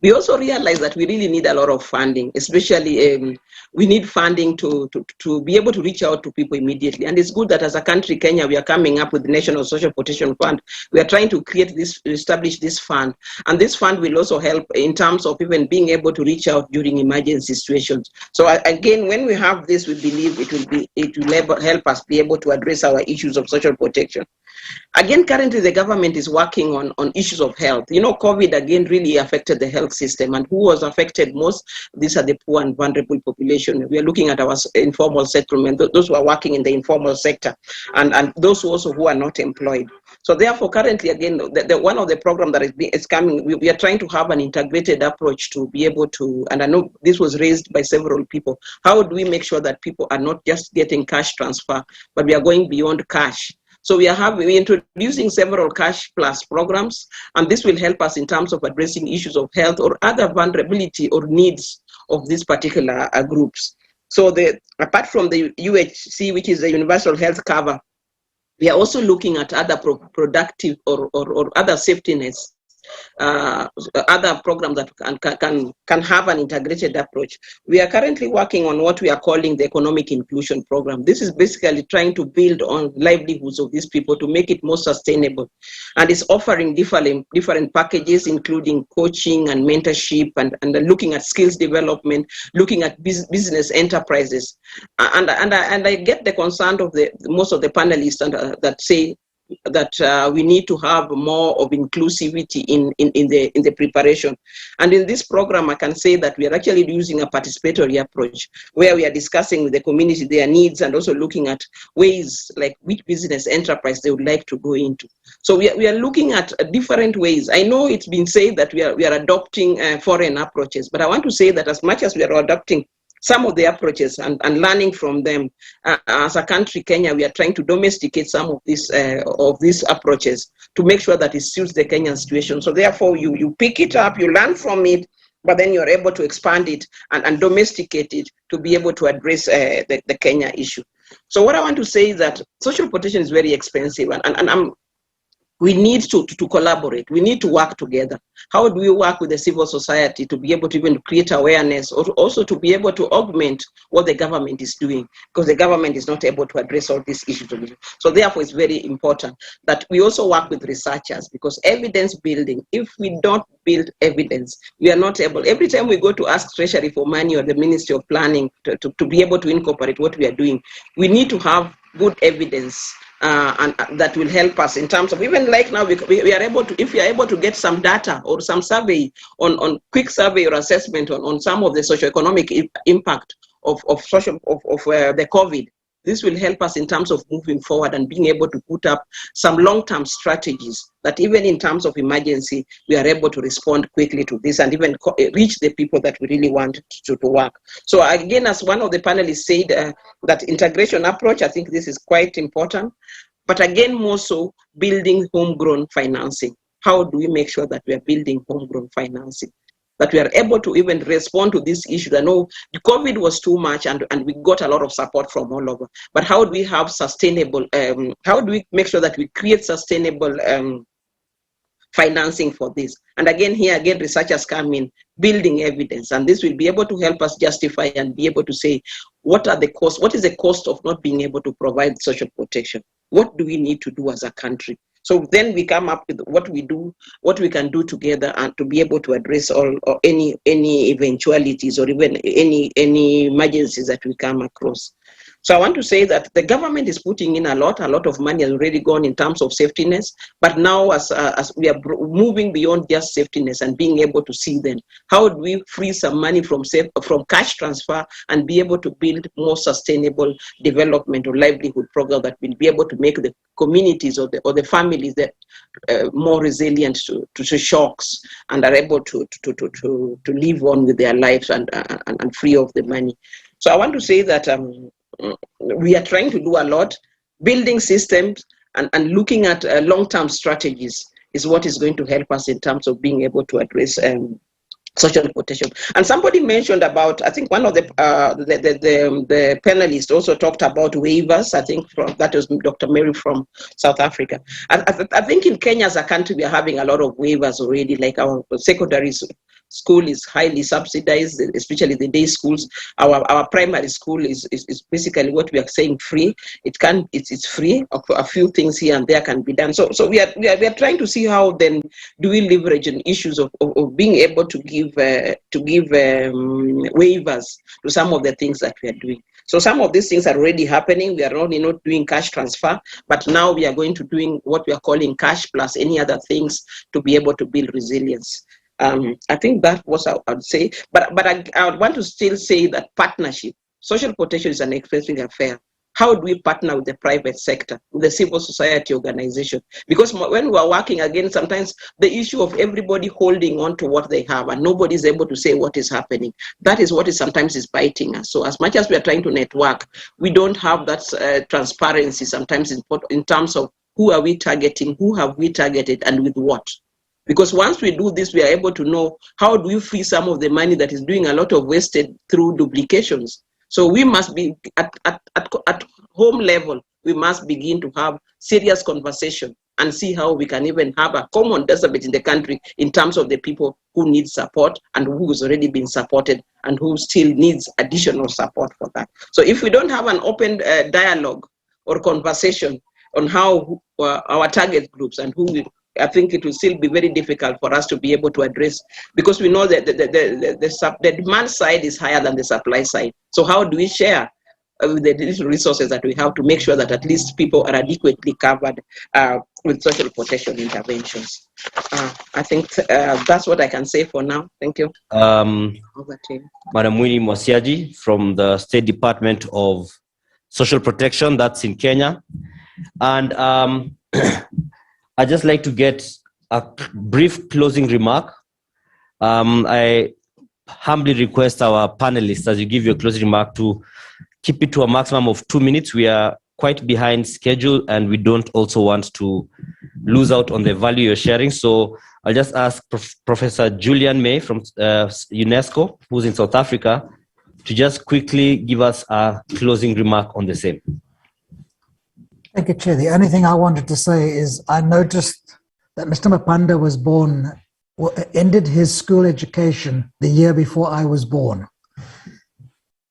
We also realize that we really need a lot of funding, especially we need funding to be able to reach out to people immediately. And it's good that as a country, Kenya, we are coming up with the National Social Protection Fund. We are trying to establish this fund. And this fund will also help in terms of even being able to reach out during emergency situations. So again, when we have this, we believe it will help us be able to address our issues of social protection. Again, currently the government is working on issues of health. You know, COVID again really affected the health system, and who was affected most? These are the poor and vulnerable population. We are looking at our informal settlement, those who are working in the informal sector, and those also who are not employed. So therefore, currently, again, one of the programs that is coming, we are trying to have an integrated approach to be able to, and I know this was raised by several people, how do we make sure that people are not just getting cash transfer, but we are going beyond cash? So we're introducing several cash plus programs, and this will help us in terms of addressing issues of health or other vulnerability or needs of these particular groups. So apart from the UHC, which is the universal health cover, we are also looking at other productive or other safety nets, other programs that can have an integrated approach. We are currently working on what we are calling the economic inclusion program. This is basically trying to build on livelihoods of these people to make it more sustainable, and it's offering different packages, including coaching and mentorship, and looking at skills development, looking at business enterprises. And I get the concern of most of the panelists that say that we need to have more of inclusivity in the preparation. And in this program, I can say that we are actually using a participatory approach where we are discussing with the community their needs and also looking at ways like which business enterprise they would like to go into. So we are looking at different ways. I know it's been said that we are adopting foreign approaches, but I want to say that as much as we are adopting some of the approaches and learning from them, as a country, Kenya, we are trying to domesticate some of these approaches to make sure that it suits the Kenyan situation. So therefore, you pick it up, you learn from it, but then you're able to expand it and domesticate it to be able to address the Kenya issue. So what I want to say is that social protection is very expensive, and we need to collaborate. We need to work together. How do we work with the civil society to be able to even create awareness, or also to be able to augment what the government is doing, because the government is not able to address all these issues. So therefore, it's very important that we also work with researchers, because evidence building, if we don't build evidence, we are not able, every time we go to ask Treasury for money or the Ministry of Planning to be able to incorporate what we are doing, we need to have good evidence. And that will help us in terms of, even like now, we are able to, if we are able to get some data or some survey on quick survey or assessment on some of the socioeconomic impact of the COVID, this will help us in terms of moving forward and being able to put up some long-term strategies that even in terms of emergency, we are able to respond quickly to this and even reach the people that we really want to work. So again, as one of the panelists said, that integration approach, I think this is quite important. But again, more so building homegrown financing. How do we make sure that we are building homegrown financing? That we are able to even respond to this issue. I know the COVID was too much and we got a lot of support from all over. But how do we have sustainable, how do we make sure that we create sustainable financing for this? And again, researchers come in, building evidence, and this will be able to help us justify and be able to say, what are the costs? What is the cost of not being able to provide social protection? What do we need to do as a country? So then we come up with what we do, what we can do together, and to be able to address all or any eventualities or even any emergencies that we come across. So I want to say that the government is putting in a lot of money has already gone in terms of safety nets, but now as we are moving beyond just safety nets and being able to see them, how do we free some money from cash transfer and be able to build more sustainable development or livelihood program that will be able to make the communities or the families that more resilient to shocks and are able to live on with their lives and free of the money. So I want to say that we are trying to do a lot. Building systems and looking at long-term strategies is what is going to help us in terms of being able to address social protection. And somebody mentioned about, I think one of the panelists also talked about waivers. I think that was Dr. Mary from South Africa. I think in Kenya as a country, we are having a lot of waivers already, like our secondary school is highly subsidized, especially the day schools. Our primary school is basically what we are saying free. It's free. A few things here and there can be done. So we are trying to see how then do we leverage on issues of being able to give waivers to some of the things that we are doing. So some of these things are already happening. We are only not doing cash transfer, but now we are going to doing what we are calling cash plus any other things to be able to build resilience. I think that was I would say, but I want to still say that partnership, social protection is an expensive affair. How do we partner with the private sector, with the civil society organization? Because when we are working again, sometimes the issue of everybody holding on to what they have and nobody is able to say what is happening, that is what is sometimes is biting us. So as much as we are trying to network, we don't have that transparency sometimes in terms of who are we targeting, who have we targeted, and with what. Because once we do this, we are able to know how do we free some of the money that is doing a lot of wasted through duplications. So we must be at home level, we must begin to have serious conversation and see how we can even have a common database in the country in terms of the people who need support and who has already been supported and who still needs additional support for that. So if we don't have an open dialogue or conversation on how our target groups and who we, I think it will still be very difficult for us to be able to address, because we know that the demand side is higher than the supply side. So how do we share the resources that we have to make sure that at least people are adequately covered with social protection interventions? I think that's what I can say for now. Thank you. Over to you. Madam Winnie Mwasiaji from the State Department of Social Protection, that's in Kenya. And I'd just like to get a brief closing remark. I humbly request our panelists, as you give your closing remark, to keep it to a maximum of 2 minutes. We are quite behind schedule and we don't also want to lose out on the value you're sharing. So I'll just ask Professor Julian May from UNESCO, who's in South Africa, to just quickly give us a closing remark on the same. Thank you, Chair. The only thing I wanted to say is I noticed that Mr. Mapanda was born, ended his school education the year before I was born.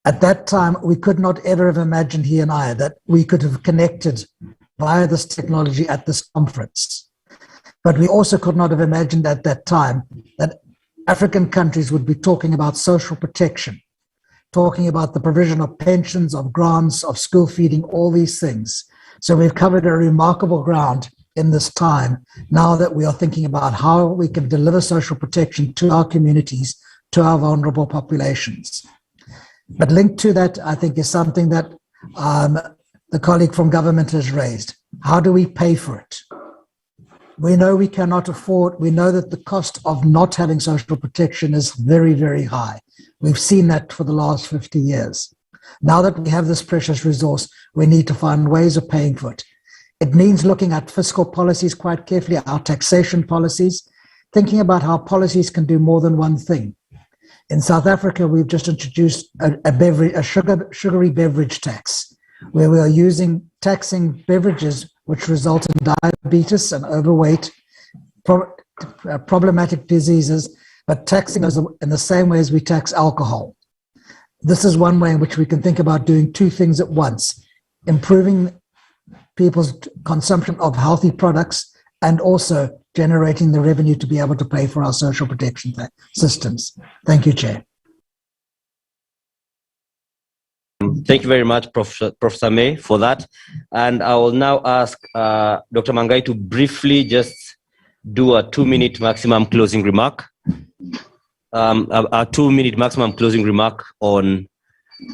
At that time, we could not ever have imagined, he and I, that we could have connected via this technology at this conference. But we also could not have imagined at that time that African countries would be talking about social protection, talking about the provision of pensions, of grants, of school feeding, all these things. So we've covered a remarkable ground in this time, now that we are thinking about how we can deliver social protection to our communities, to our vulnerable populations. But linked to that, I think, is something that the colleague from government has raised. How do we pay for it? We know we cannot afford, we know that the cost of not having social protection is very, very high. We've seen that for the last 50 years. Now that we have this precious resource, we need to find ways of paying for it. It means looking at fiscal policies quite carefully, our taxation policies, thinking about how policies can do more than one thing. In South Africa, we've just introduced a sugary beverage tax, where we are taxing beverages which result in diabetes and overweight, problematic diseases, but taxing those in the same way as we tax alcohol. This is one way in which we can think about doing two things at once: improving people's consumption of healthy products and also generating the revenue to be able to pay for our social protection systems. Thank you, Chair. Thank you very much, Professor May, for that. And I will now ask Dr. Mangai to briefly just do a 2-minute maximum closing remark. A 2-minute maximum closing remark on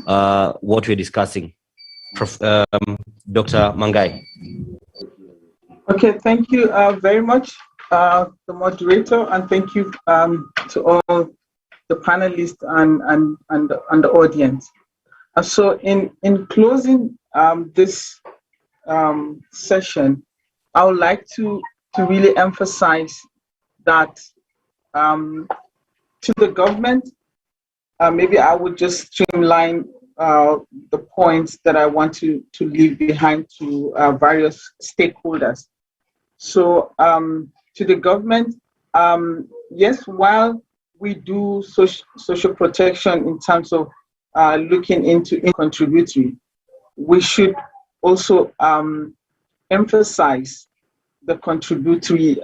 what we're discussing. Dr. Mangai. Okay, thank you very much, the moderator, and thank you to all the panelists and the audience. So in closing this session, I would like to really emphasize that to the government, maybe I would just streamline the points that I want to leave behind to various stakeholders. So to the government, yes, while we do social protection in terms of looking into contributory, we should also emphasize the contributory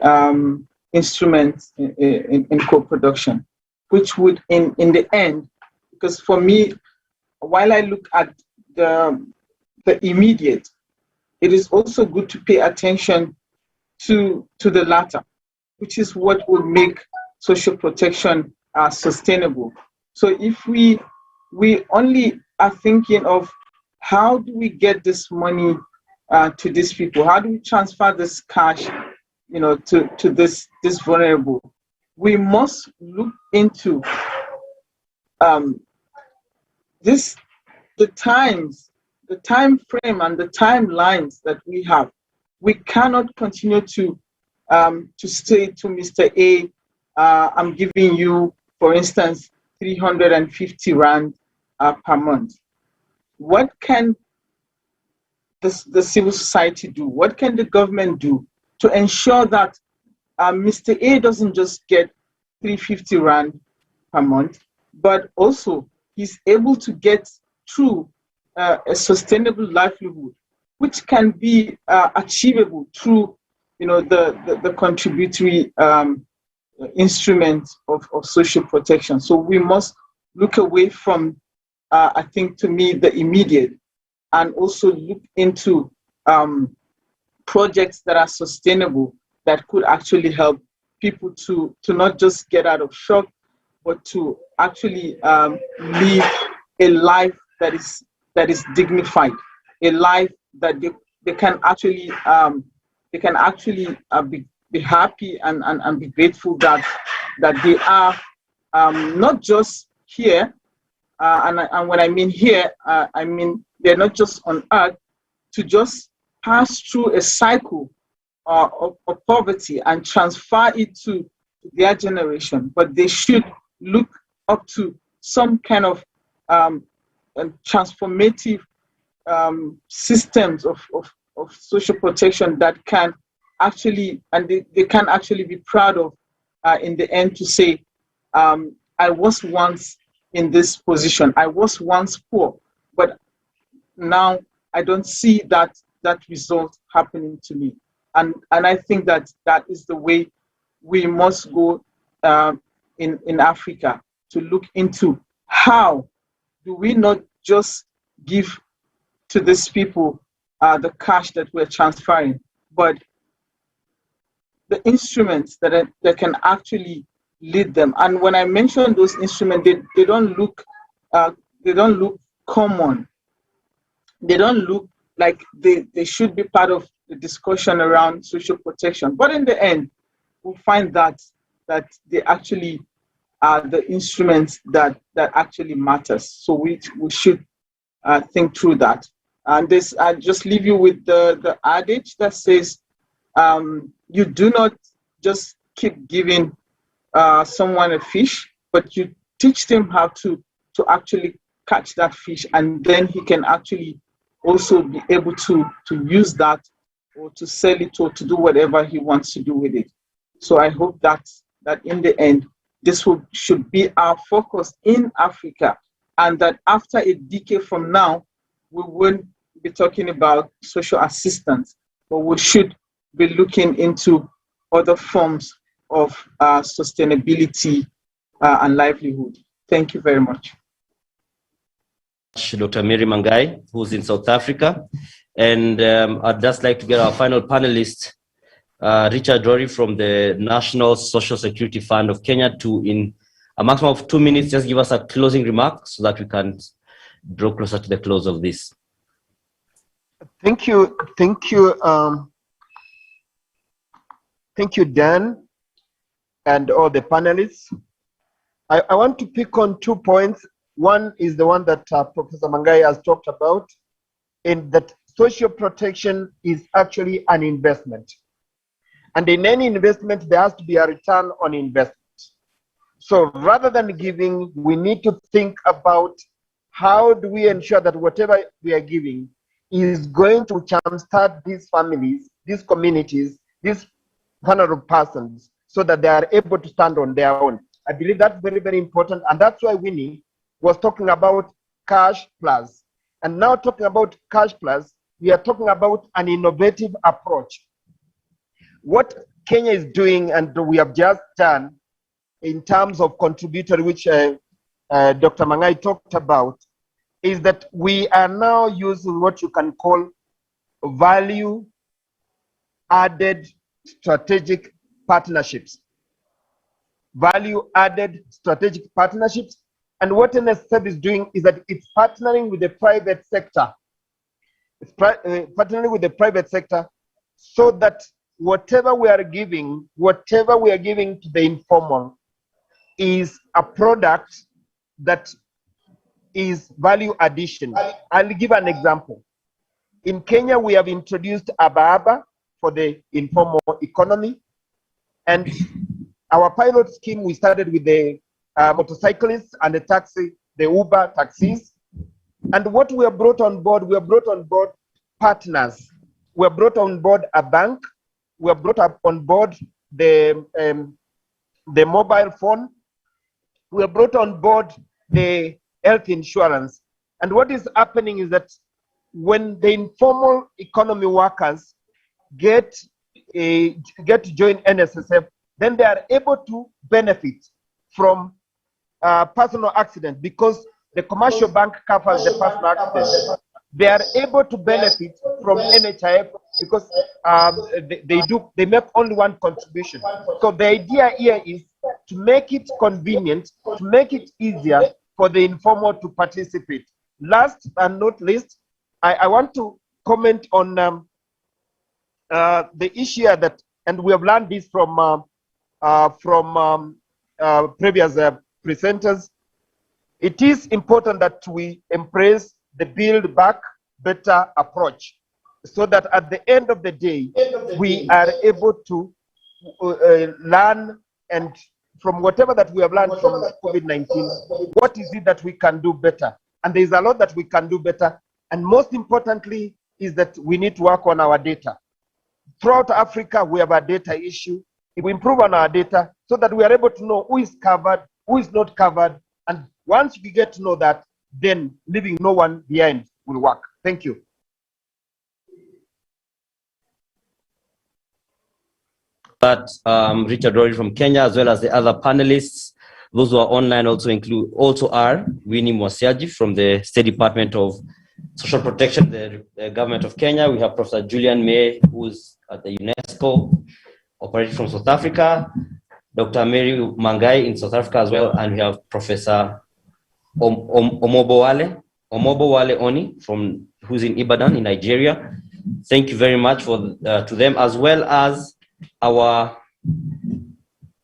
instruments in co-production, which would in the end, because for me, while I look at the immediate, it is also good to pay attention to the latter, which is what will make social protection sustainable. So if we only are thinking of how do we get this money to these people, how do we transfer this cash, to this vulnerable, we must look into the time frame and the timelines that we have. We cannot continue to say to Mr. A, I'm giving you, for instance, 350 Rand per month. What can the civil society do? What can the government do to ensure that Mr. A doesn't just get 350 Rand per month, but also he's able to get through a sustainable livelihood, which can be achievable through, the contributory instrument of social protection. So we must look away from, I think, to me, the immediate, and also look into projects that are sustainable, that could actually help people to not just get out of shock, but to actually live a life that is dignified, a life that they can actually be happy and be grateful that they are not just here, and when I mean here, I mean they're not just on earth to just pass through a cycle of poverty and transfer it to their generation, but they should look up to some kind of transformative systems of social protection that can actually, and they can actually be proud of in the end, to say, I was once in this position, I was once poor, but now I don't see that result happening to me. And I think that is the way we must go in Africa, to look into how do we not just give to these people the cash that we're transferring, but the instruments that can actually lead them. And when I mention those instruments, they don't look common. They don't look like they should be part of the discussion around social protection. But in the end, we'll find that they actually are the instruments that actually matters. So we should think through that. And this, I just leave you with the adage that says, you do not just keep giving someone a fish, but you teach them how to actually catch that fish, and then he can actually also be able to use that, or to sell it, or to do whatever he wants to do with it. So I hope that in the end, this should be our focus in Africa, and that after a decade from now, we won't be talking about social assistance, but we should be looking into other forms of sustainability and livelihood. Thank you very much. Dr. Mary Mangai, who's in South Africa. And I'd just like to get our final panelist, Richard Rory from the National Social Security Fund of Kenya, to, in a maximum of 2 minutes, just give us a closing remark so that we can draw closer to the close of this. Thank you. Thank you, Dan, and all the panelists. I want to pick on 2 points. One is the one that Professor Mangai has talked about, in that social protection is actually an investment. And in any investment, there has to be a return on investment. So rather than giving, we need to think about how do we ensure that whatever we are giving is going to jumpstart these families, these communities, these vulnerable persons, so that they are able to stand on their own. I believe that's very, very important. And that's why Winnie was talking about Cash Plus. And now talking about Cash Plus, we are talking about an innovative approach. What Kenya is doing, and we have just done in terms of contributory, which Dr. Mangai talked about, is that we are now using what you can call value-added strategic partnerships. Value-added strategic partnerships. And what NSF is doing is that it's partnering with the private sector. It's partnering with the private sector so that whatever we are giving to the informal is a product that is value addition. I'll give an example. In Kenya, we have introduced Aba for the informal economy. And our pilot scheme, we started with the motorcyclists and the Uber taxis. And what we have brought on board, partners. We have brought on board a bank. We have brought up on board the mobile phone. We have brought on board the health insurance. And what is happening is that when the informal economy workers get to join NSSF, then they are able to benefit from personal accident, because the commercial bank covers the personal accident. They are able to benefit from NHIF because they make only one contribution. So the idea here is to make it convenient, to make it easier for the informal to participate. Last but not least, I want to comment on the issue that, and we have learned this from previous presenters. It is important that we embrace the build back better approach, so that at the end of the day, we are able to learn, and from whatever that we have learned from COVID-19, what is it that we can do better? And there is a lot that we can do better. And most importantly is that we need to work on our data. Throughout Africa, we have a data issue. If we improve on our data so that we are able to know who is covered, who is not covered, and once we get to know that, then leaving no one behind will work. Thank you. But Richard Rory from Kenya, as well as the other panelists, those who are online also are Winnie Mwasiaji from the State Department of Social Protection, the government of Kenya. We have Professor Julian May, who's at the UNESCO, operating from South Africa, Dr. Mary Mangai in South Africa as well, and we have Professor Omobowale Oni, who's in Ibadan in Nigeria. Thank you very much to them, as well as our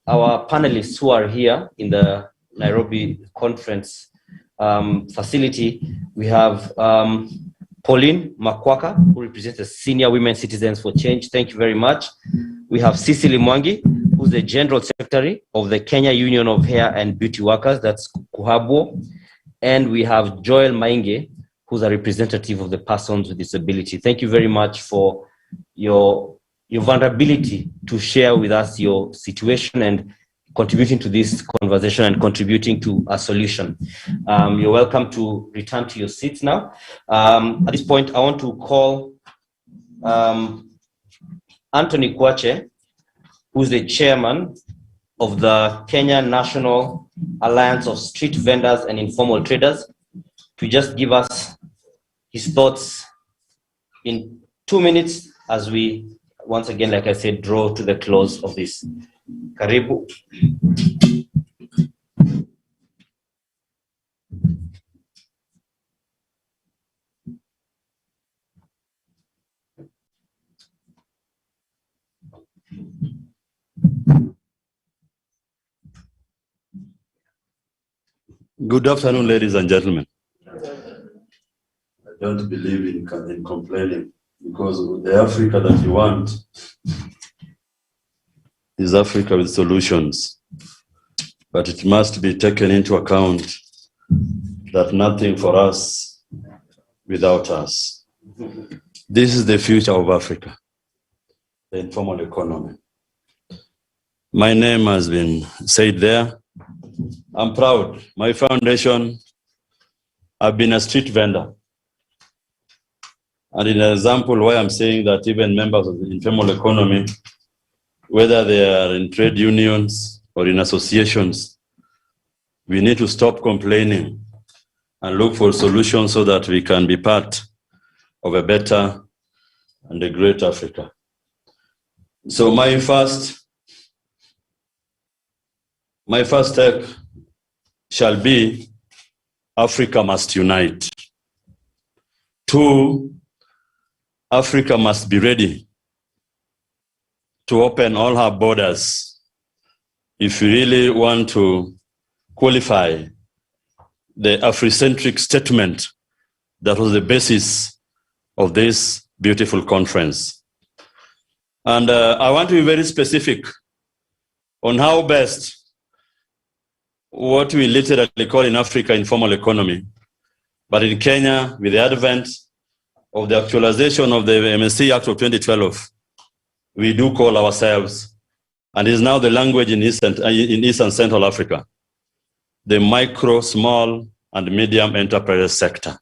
panelists who are here in the Nairobi conference facility. We have Pauline Makwaka, who represents the Senior Women Citizens for Change. Thank you very much. We have Cecily Mwangi, who's the General Secretary of the Kenya Union of Hair and Beauty Workers, that's KUHABWO. And we have Joel Mainge, who's a representative of the persons with disability. Thank you very much for your vulnerability to share with us your situation and contributing to this conversation and contributing to a solution. You're welcome to return to your seats now. At this point, I want to call Anthony Kwache, who's the chairman of the Kenya National Alliance of Street Vendors and Informal Traders. to just give us his thoughts in 2 minutes as we, once again, like I said, draw to the close of this. Karibu. Good afternoon, ladies and gentlemen. I don't believe in complaining, because the Africa that you want is Africa with solutions. But it must be taken into account that nothing for us without us. This is the future of Africa, the informal economy. My name has been said there. I'm proud. My foundation, I've been a street vendor. And in an example why I'm saying that even members of the informal economy, whether they are in trade unions or in associations, we need to stop complaining and look for solutions so that we can be part of a better and a great Africa. So my first step shall be Africa must unite. 2, Africa must be ready to open all her borders if we really want to qualify the Afrocentric statement that was the basis of this beautiful conference. And I want to be very specific on how best what we literally call in Africa informal economy, but in Kenya, with the advent of the actualization of the MSC Act of 2012, we do call ourselves, and is now the language in East and Central Africa, the micro, small, and medium enterprise sector.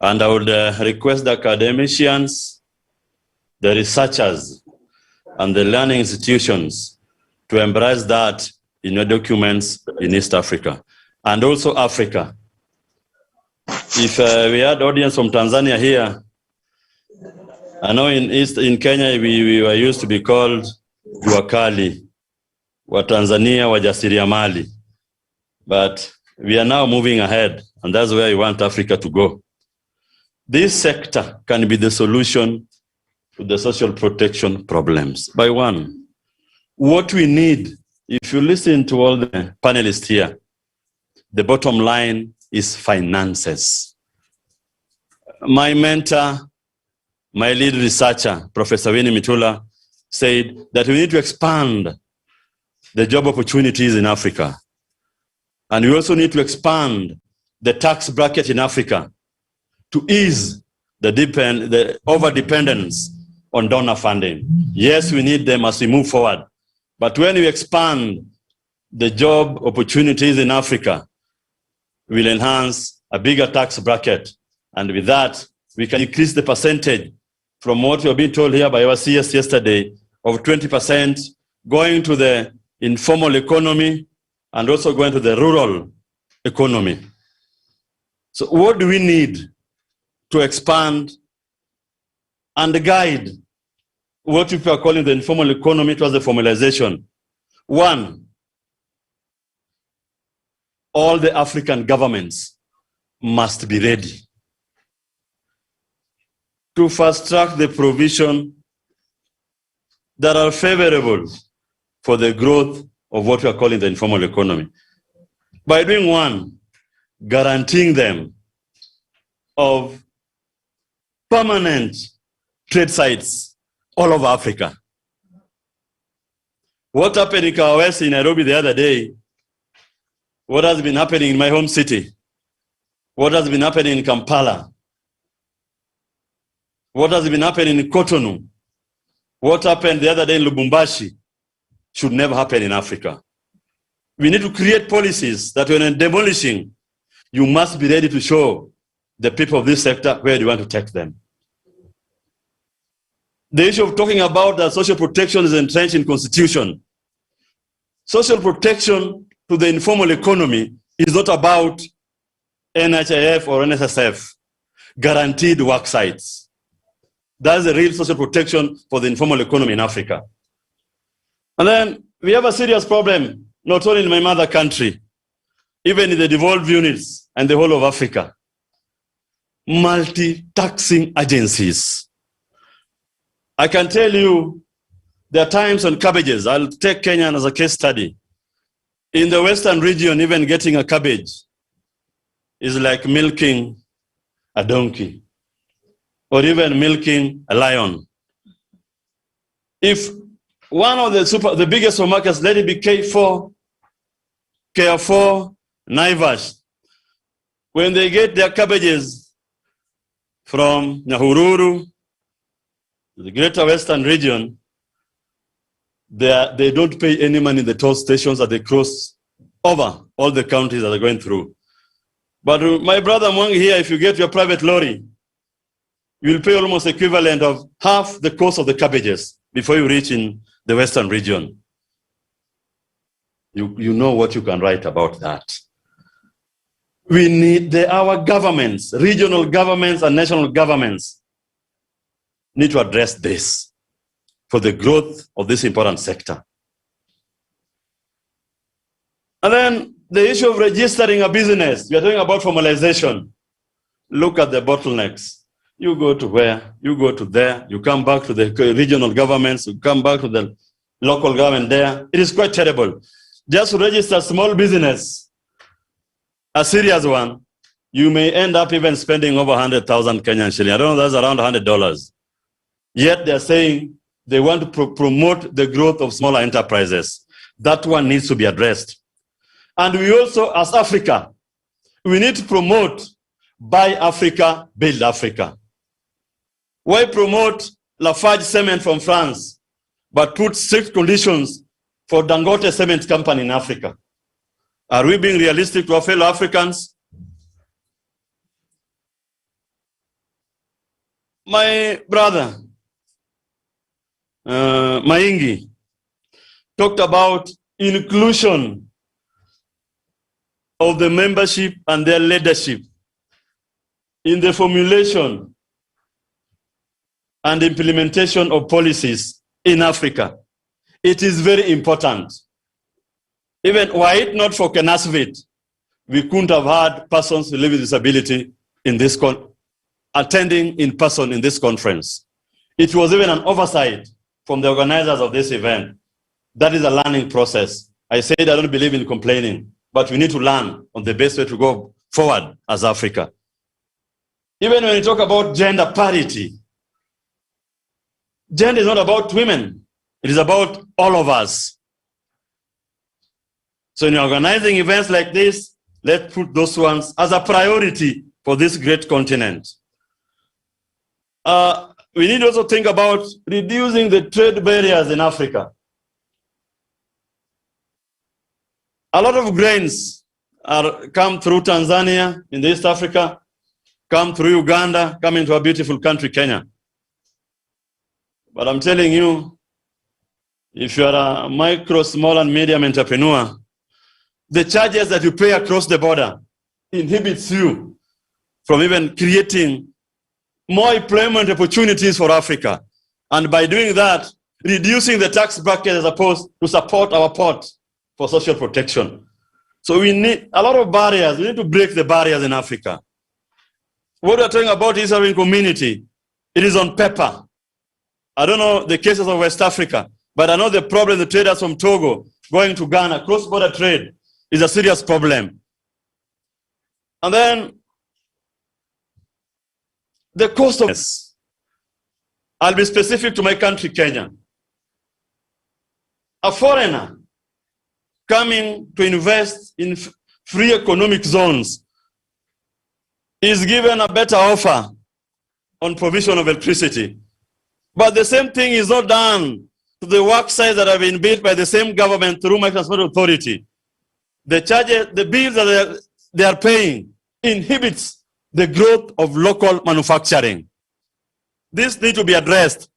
And I would request the academicians, the researchers, and the learning institutions to embrace that in your documents in East Africa, and also Africa. If we had audience from Tanzania here, I know in Kenya we were used to be called Juakali, wa Tanzania wajasiriamali, but we are now moving ahead, and that's where we want Africa to go. This sector can be the solution to the social protection problems. By one, what we need, if you listen to all the panelists here, the bottom line is finances. My mentor, my lead researcher, Professor Winnie Mitula, said that we need to expand the job opportunities in Africa. And we also need to expand the tax bracket in Africa to ease the over-dependence on donor funding. Yes, we need them as we move forward. But when we expand the job opportunities in Africa, we'll enhance a bigger tax bracket. And with that, we can increase the percentage from what we have been told here by our CS yesterday of 20% going to the informal economy and also going to the rural economy. So what do we need to expand and guide what people are calling the informal economy towards the formalization? One, all the African governments must be ready to fast-track the provision that are favorable for the growth of what we are calling the informal economy. By doing one, guaranteeing them of permanent trade sites all over Africa. What happened in Kawawesi in Nairobi the other day? What has been happening in my home city? What has been happening in Kampala? What has been happening in Cotonou? What happened the other day in Lubumbashi should never happen in Africa. We need to create policies that when demolishing, you must be ready to show the people of this sector where you want to take them. The issue of talking about that social protection is entrenched in constitution. Social protection to the informal economy is not about NHIF or NSSF guaranteed work sites. That's the real social protection for the informal economy in Africa. And then we have a serious problem, not only in my mother country, even in the devolved units and the whole of Africa. Multi-taxing agencies. I can tell you there are times on cabbages. I'll take Kenya as a case study. In the Western region, even getting a cabbage is like milking a donkey or even milking a lion. If one of the biggest supermarkets, let it be K4, Naivas, when they get their cabbages from Nyahururu, the greater Western region, they don't pay any money in the toll stations that they cross over all the counties that they're going through. But my brother Mwangi here, if you get your private lorry, you will pay almost equivalent of half the cost of the cabbages before you reach in the Western region. You know what you can write about that. We need our governments, regional governments and national governments need to address this for the growth of this important sector. And then the issue of registering a business, we are talking about formalization. Look at the bottlenecks. You go to where, you go to there, you come back to the regional governments, you come back to the local government there. It is quite terrible. Just to register a small business, a serious one, you may end up even spending over 100,000 Kenyan shilling. I don't know, that's around $100. Yet they're saying they want to promote the growth of smaller enterprises. That one needs to be addressed. And we also, as Africa, we need to promote Buy Africa, Build Africa. Why promote Lafarge Cement from France, but put strict conditions for Dangote Cement Company in Africa? Are we being realistic to our fellow Africans? My brother, Maingi, talked about inclusion of the membership and their leadership in the formulation and implementation of policies in Africa. It is very important. Even were it not for Kenasvit, we couldn't have had persons who live with disability in this attending in person in this conference. It was even an oversight from the organizers of this event. That is a learning process. I said I don't believe in complaining, but we need to learn on the best way to go forward as Africa. Even when you talk about gender parity, gender is not about women. It is about all of us. So in organizing events like this, let's put those ones as a priority for this great continent. We need also to think about reducing the trade barriers in Africa. A lot of grains come through Tanzania in East Africa, come through Uganda, come into our beautiful country, Kenya. But I'm telling you, if you are a micro, small, and medium entrepreneur, the charges that you pay across the border inhibits you from even creating more employment opportunities for Africa. And by doing that, reducing the tax bracket as opposed to support our port for social protection. So we need a lot of barriers. We need to break the barriers in Africa. What we're talking about is our community. It is on paper. I don't know the cases of West Africa, but I know the problem, the traders from Togo going to Ghana, cross-border trade is a serious problem. And then the cost of this. I'll be specific to my country, Kenya. A foreigner coming to invest in free economic zones is given a better offer on provision of electricity. But the same thing is not done to the work sites that have been built by the same government through my transport authority. The charges, the bills that they are paying inhibits the growth of local manufacturing. This needs to be addressed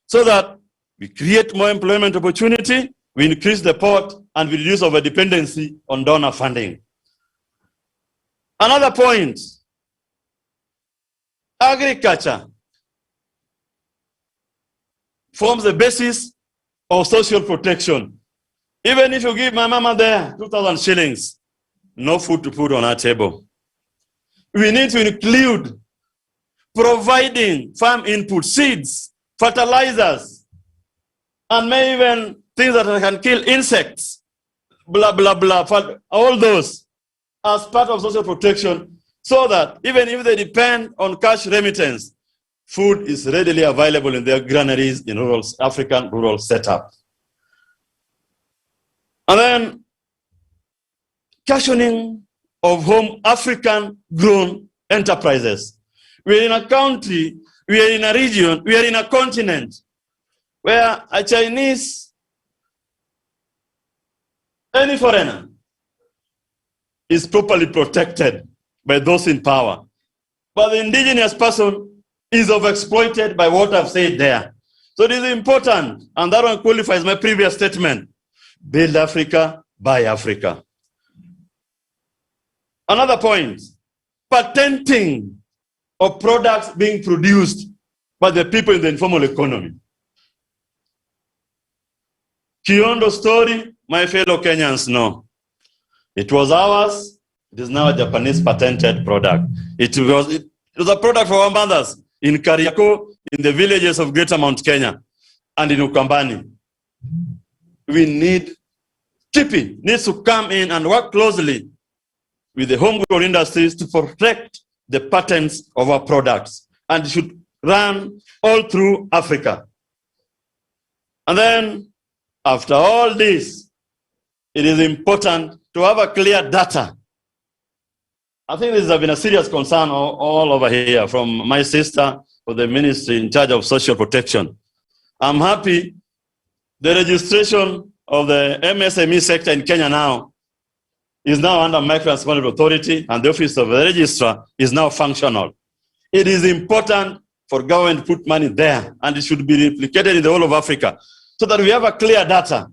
so that we create more employment opportunity, we increase the port, and we reduce our dependency on donor funding. Another point, agriculture forms the basis of social protection. Even if you give my mama there 2,000 shillings, no food to put on our table. We need to include providing farm input, seeds, fertilizers, and maybe even things that can kill insects, blah, blah, blah, all those as part of social protection, so that even if they depend on cash remittance, food is readily available in their granaries in rural African rural setup. And then cushioning of home African grown enterprises. We are in a country, we are in a region, we are in a continent where a Chinese, any foreigner, is properly protected by those in power. But the indigenous person is overexploited by what I've said there. So it is important, and that one qualifies my previous statement. Build Africa, buy Africa. Another point, patenting of products being produced by the people in the informal economy. Kiondo story, my fellow Kenyans know. It was ours, it is now a Japanese patented product. It was a product for our mothers in Kariako, in the villages of Greater Mount Kenya, and in Ukambani. We need, TIPI needs to come in and work closely with the homegrown industries to protect the patents of our products, and it should run all through Africa. And then, after all this, it is important to have a clear data. I think this has been a serious concern all over here from my sister for the ministry in charge of social protection. I'm happy the registration of the MSME sector in Kenya now is now under Micro and Small Authority, and the office of the registrar is now functional. It is important for government to put money there, and it should be replicated in the whole of Africa so that we have a clear data.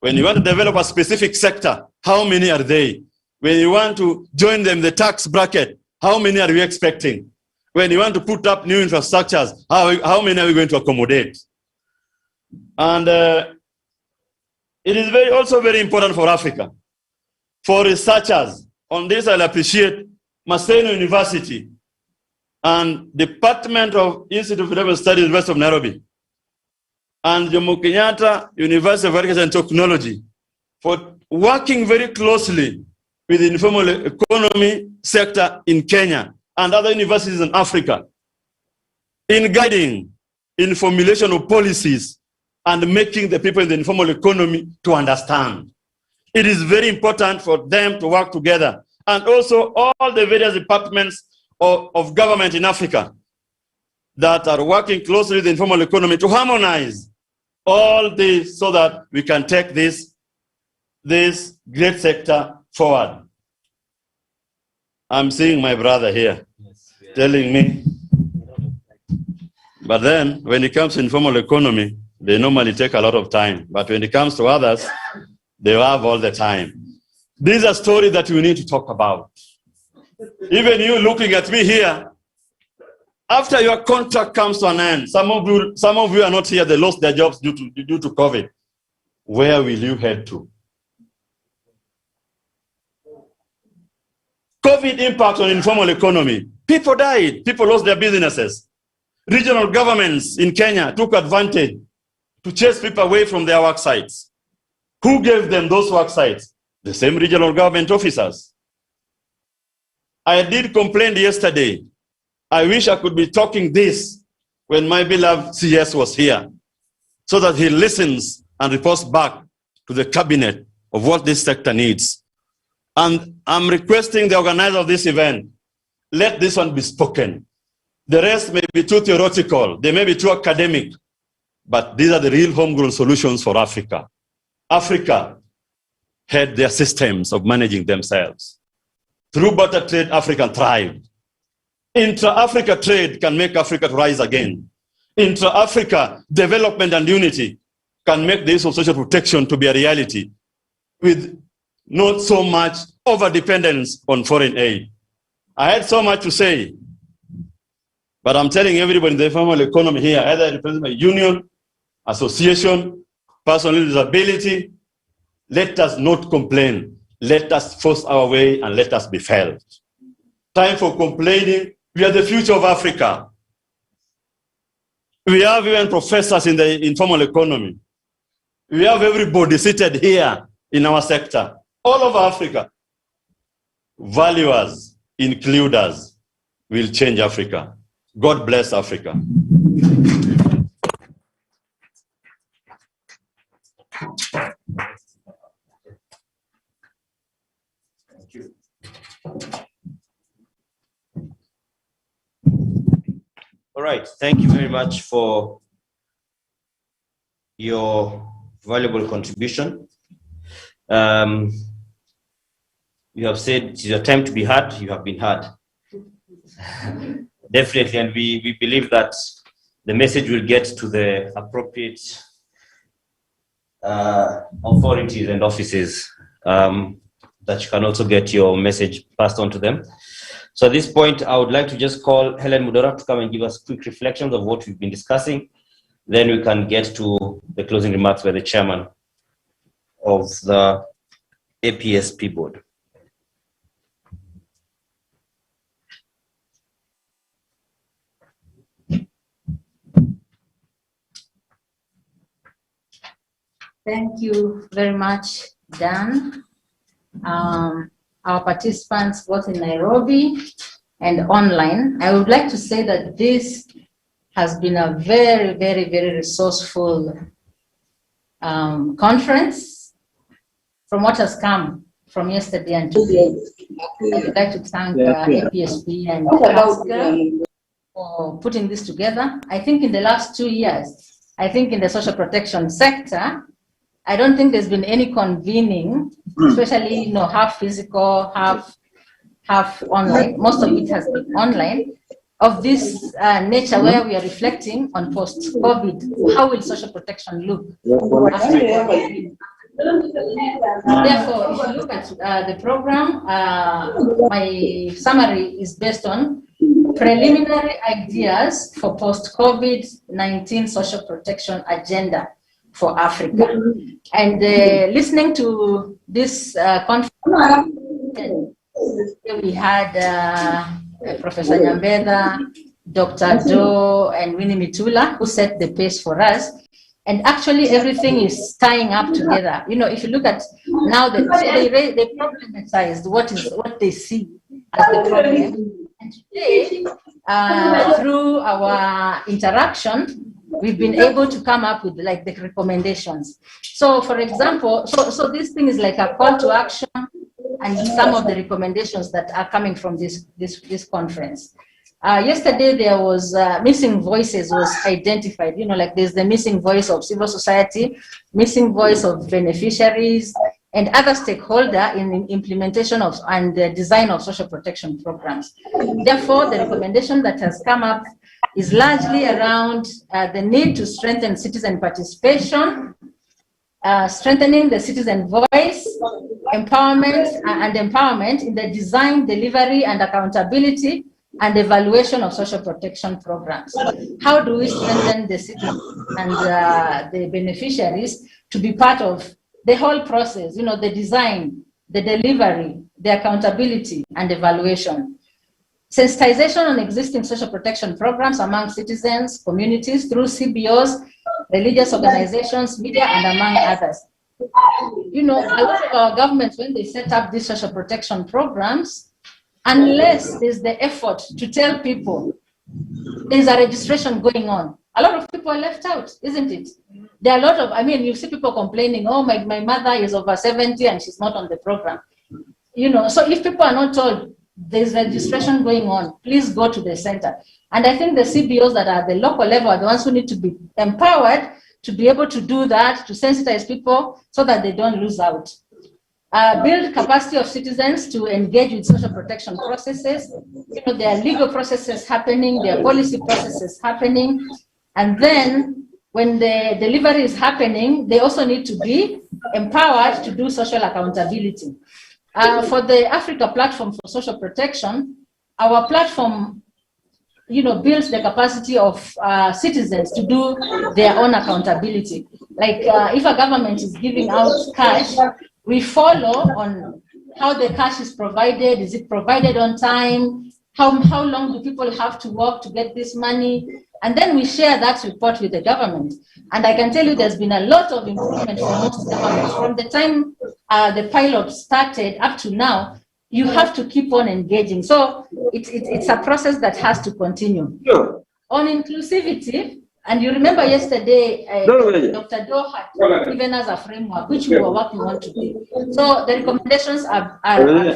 When you want to develop a specific sector, how many are they? When you want to join them in the tax bracket, how many are we expecting? When you want to put up new infrastructures, how many are we going to accommodate? And it is also very important for Africa. For researchers, on this I'll appreciate Maseno University and Department of Institute of Development Studies, University of Nairobi, and Jomo Kenyatta University of Agriculture and Technology for working very closely with the informal economy sector in Kenya and other universities in Africa in guiding, in formulation of policies and making the people in the informal economy to understand. It is very important for them to work together, and also all the various departments of government in Africa that are working closely with the informal economy to harmonize all this so that we can take this great sector forward. I'm seeing my brother here telling me, but then when it comes to informal economy, they normally take a lot of time. But when it comes to others, they have all the time. These are stories that we need to talk about. Even you looking at me here, after your contract comes to an end, some of you are not here, they lost their jobs due to COVID. Where will you head to? COVID impact on informal economy. People died, people lost their businesses. Regional governments in Kenya took advantage to chase people away from their work sites. Who gave them those work sites? The same regional government officers. I did complain yesterday. I wish I could be talking this when my beloved CS was here, so that he listens and reports back to the cabinet of what this sector needs. And I'm requesting the organizer of this event, let this one be spoken. The rest may be too theoretical, they may be too academic, but these are the real homegrown solutions for Africa. Africa had their systems of managing themselves. Through barter trade, Africa thrived. Intra-Africa trade can make Africa rise again. Intra-Africa development and unity can make the issue of social protection to be a reality with not so much over-dependence on foreign aid. I had so much to say, but I'm telling everybody in the informal economy here, either representing a union, association, person with disability, let us not complain. Let us force our way and let us be felt. Time for complaining. We are the future of Africa. We have even professors in the informal economy. We have everybody seated here in our sector, all over Africa. Value us, include us, will change Africa. God bless Africa. Thank you. All right, thank you very much for your valuable contribution. You have said it is your time to be heard. You have been heard. Definitely, and we believe that the message will get to the appropriate authorities and offices, that you can also get your message passed on to them. So at this point, I would like to just call Helen Mudora to come and give us quick reflections of what we've been discussing. Then we can get to the closing remarks by the chairman of the APSP board. Thank you very much, Dan. Our participants both in Nairobi and online. I would like to say that this has been a very, very, very resourceful conference from what has come from yesterday and today. I would like to thank APSP and PASGR for putting this together. I think in the last 2 years, I think in the social protection sector, I don't think there's been any convening, especially half physical, half online. Most of it has been online, of this nature where we are reflecting on post-COVID. How will social protection look after COVID? Therefore, if you look at the program, my summary is based on preliminary ideas for post-COVID-19 social protection agenda for Africa. And listening to this conference, we had Professor Nyambeda, Dr. Doe, and Winnie Mitula, who set the pace for us. And actually, everything is tying up together. If you look at now, they problematized what they see as the problem. And today, through our interaction, we've been able to come up with like the recommendations. So, for example, so this thing is like a call to action, and some of the recommendations that are coming from this conference. Yesterday, there was missing voices was identified. Like there's the missing voice of civil society, missing voice of beneficiaries, and other stakeholders in implementation of and the design of social protection programs. Therefore, the recommendation that has come up is largely around the need to strengthen citizen participation, strengthening the citizen voice, empowerment in the design, delivery, and accountability and evaluation of social protection programs. How do we strengthen the citizens and the beneficiaries to be part of the whole process, the design, the delivery, the accountability, and evaluation? Sensitization on existing social protection programs among citizens, communities through CBOs, religious organizations, media, and among others. A lot of our governments, when they set up these social protection programs, unless there's the effort to tell people there's a registration going on, a lot of people are left out, isn't it? There are a lot of, you see people complaining, oh, my mother is over 70 and she's not on the program. So if people are not told there's registration going on, please go to the center. And I think the CBOs that are at the local level are the ones who need to be empowered to be able to do that, to sensitize people so that they don't lose out. Build capacity of citizens to engage with social protection processes. There are legal processes happening, there are policy processes happening. And then when the delivery is happening, they also need to be empowered to do social accountability. For the Africa Platform for Social Protection, our platform, builds the capacity of citizens to do their own accountability. Like if a government is giving out cash, we follow on how the cash is provided. Is it provided on time? How long do people have to work to get this money? And then we share that report with the government. And I can tell you there's been a lot of improvement for most governments. From the time the pilot started up to now, you have to keep on engaging. So it's a process that has to continue. Sure. On inclusivity, and you remember yesterday, Dr. Doe had given us a framework, which we were working on today. So the recommendations are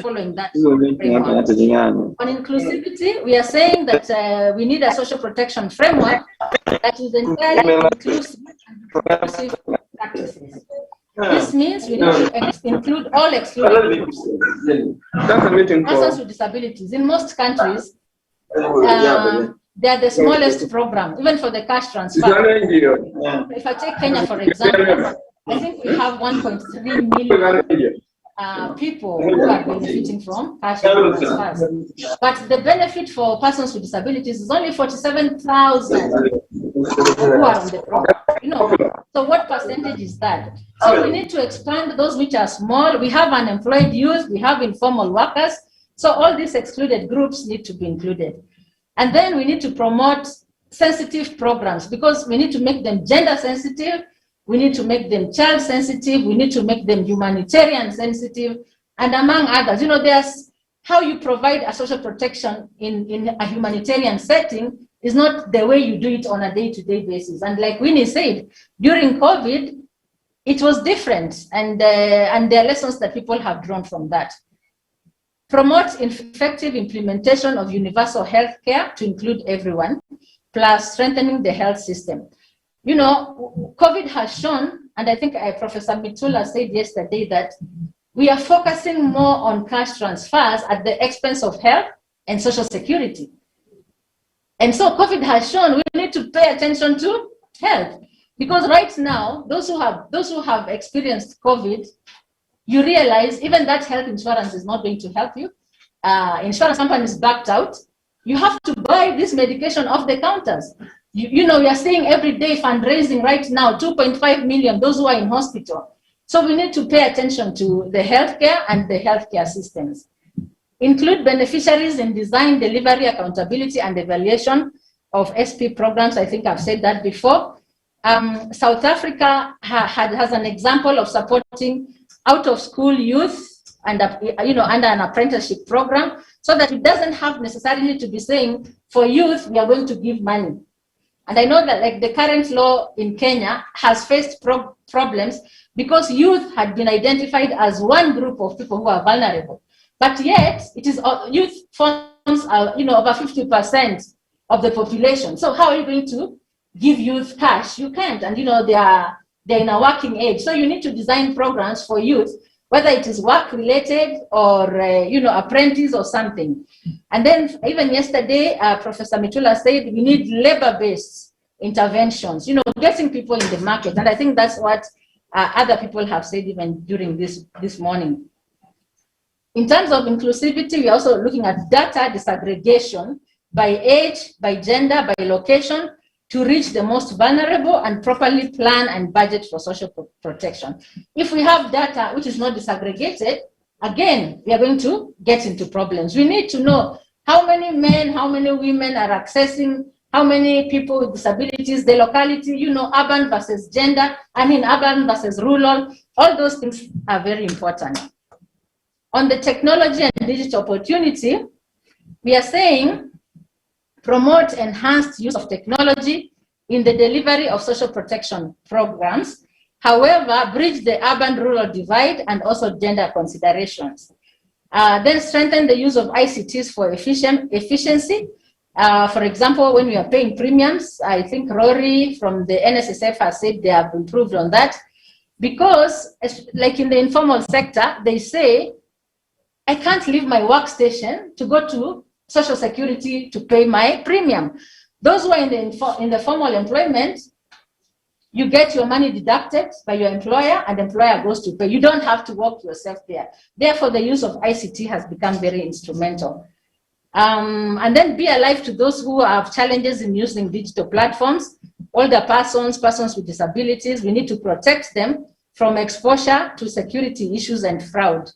following that framework. On inclusivity, we are saying that we need a social protection framework that is entirely inclusive and inclusive practices. This means we need to include all excluded groups. Persons with disabilities. In most countries, they are the smallest program, even for the cash transfer. If I take Kenya, for example, I think we have 1.3 million people who are benefiting from cash transfers. But the benefit for persons with disabilities is only 47,000 who are on the program. So what percentage is that? So we need to expand those which are small. We have unemployed youth, we have informal workers. So all these excluded groups need to be included. And then we need to promote sensitive programs because we need to make them gender sensitive. We need to make them child sensitive. We need to make them humanitarian sensitive. And among others, there's how you provide a social protection in a humanitarian setting is not the way you do it on a day-to-day basis. And like Winnie said, during COVID, it was different. And there are lessons that people have drawn from that. Promote effective implementation of universal health care to include everyone, plus strengthening the health system. COVID has shown, and I think Professor Mitula said yesterday that we are focusing more on cash transfers at the expense of health and social security. And so COVID has shown we need to pay attention to health. Because right now, those who have experienced COVID, you realize even that health insurance is not going to help you. Insurance companies backed out. You have to buy this medication off the counters. We are seeing every day fundraising right now, 2.5 million, those who are in hospital. So we need to pay attention to the healthcare and the healthcare systems. Include beneficiaries in design, delivery, accountability, and evaluation of SP programs. I think I've said that before. South Africa has an example of supporting out-of-school youth and under an apprenticeship program, so that it doesn't have necessarily to be saying for youth we are going to give money. And I know that like the current law in Kenya has faced problems because youth had been identified as one group of people who are vulnerable, but yet it is youth forms over 50% of the population. So how are you going to give youth cash? You can't, and they're in a working age. So you need to design programs for youth, whether it is work related or apprentice or something. And then even yesterday, Professor Mitula said we need labor-based interventions, getting people in the market. And I think that's what other people have said even during this morning. In terms of inclusivity, we're also looking at data disaggregation by age, by gender, by location, to reach the most vulnerable and properly plan and budget for social protection. If we have data which is not disaggregated, again, we are going to get into problems. We need to know how many men, how many women are accessing, how many people with disabilities, the locality, urban versus gender, urban versus rural, all those things are very important. On the technology and digital opportunity, we are saying promote enhanced use of technology in the delivery of social protection programs. However, bridge the urban-rural divide and also gender considerations. Then strengthen the use of ICTs for efficiency. For example, when we are paying premiums, I think Rory from the NSSF has said they have improved on that. Because, like in the informal sector, they say, I can't leave my workstation to go to Social Security to pay my premium. Those who are in the formal employment, you get your money deducted by your employer and the employer goes to pay. You don't have to work yourself there. Therefore, the use of ICT has become very instrumental. And then be alive to those who have challenges in using digital platforms, older persons, persons with disabilities. We need to protect them from exposure to security issues and fraud.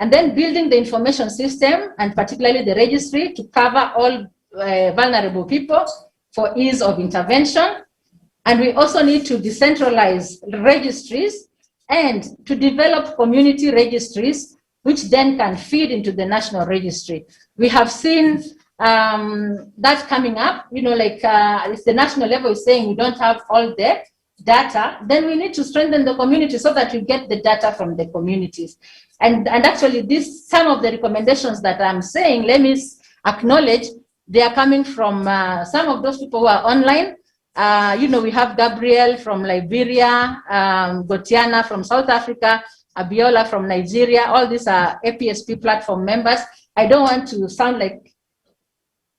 And then building the information system, and particularly the registry, to cover all vulnerable people for ease of intervention. And we also need to decentralize registries and to develop community registries, which then can feed into the national registry. We have seen that coming up, if the national level is saying we don't have all the data, then we need to strengthen the community so that we get the data from the communities. And actually, some of the recommendations that I'm saying, let me acknowledge, they are coming from some of those people who are online. We have Gabriel from Liberia, Gotiana from South Africa, Abiola from Nigeria. All these are APSP platform members. I don't want to sound like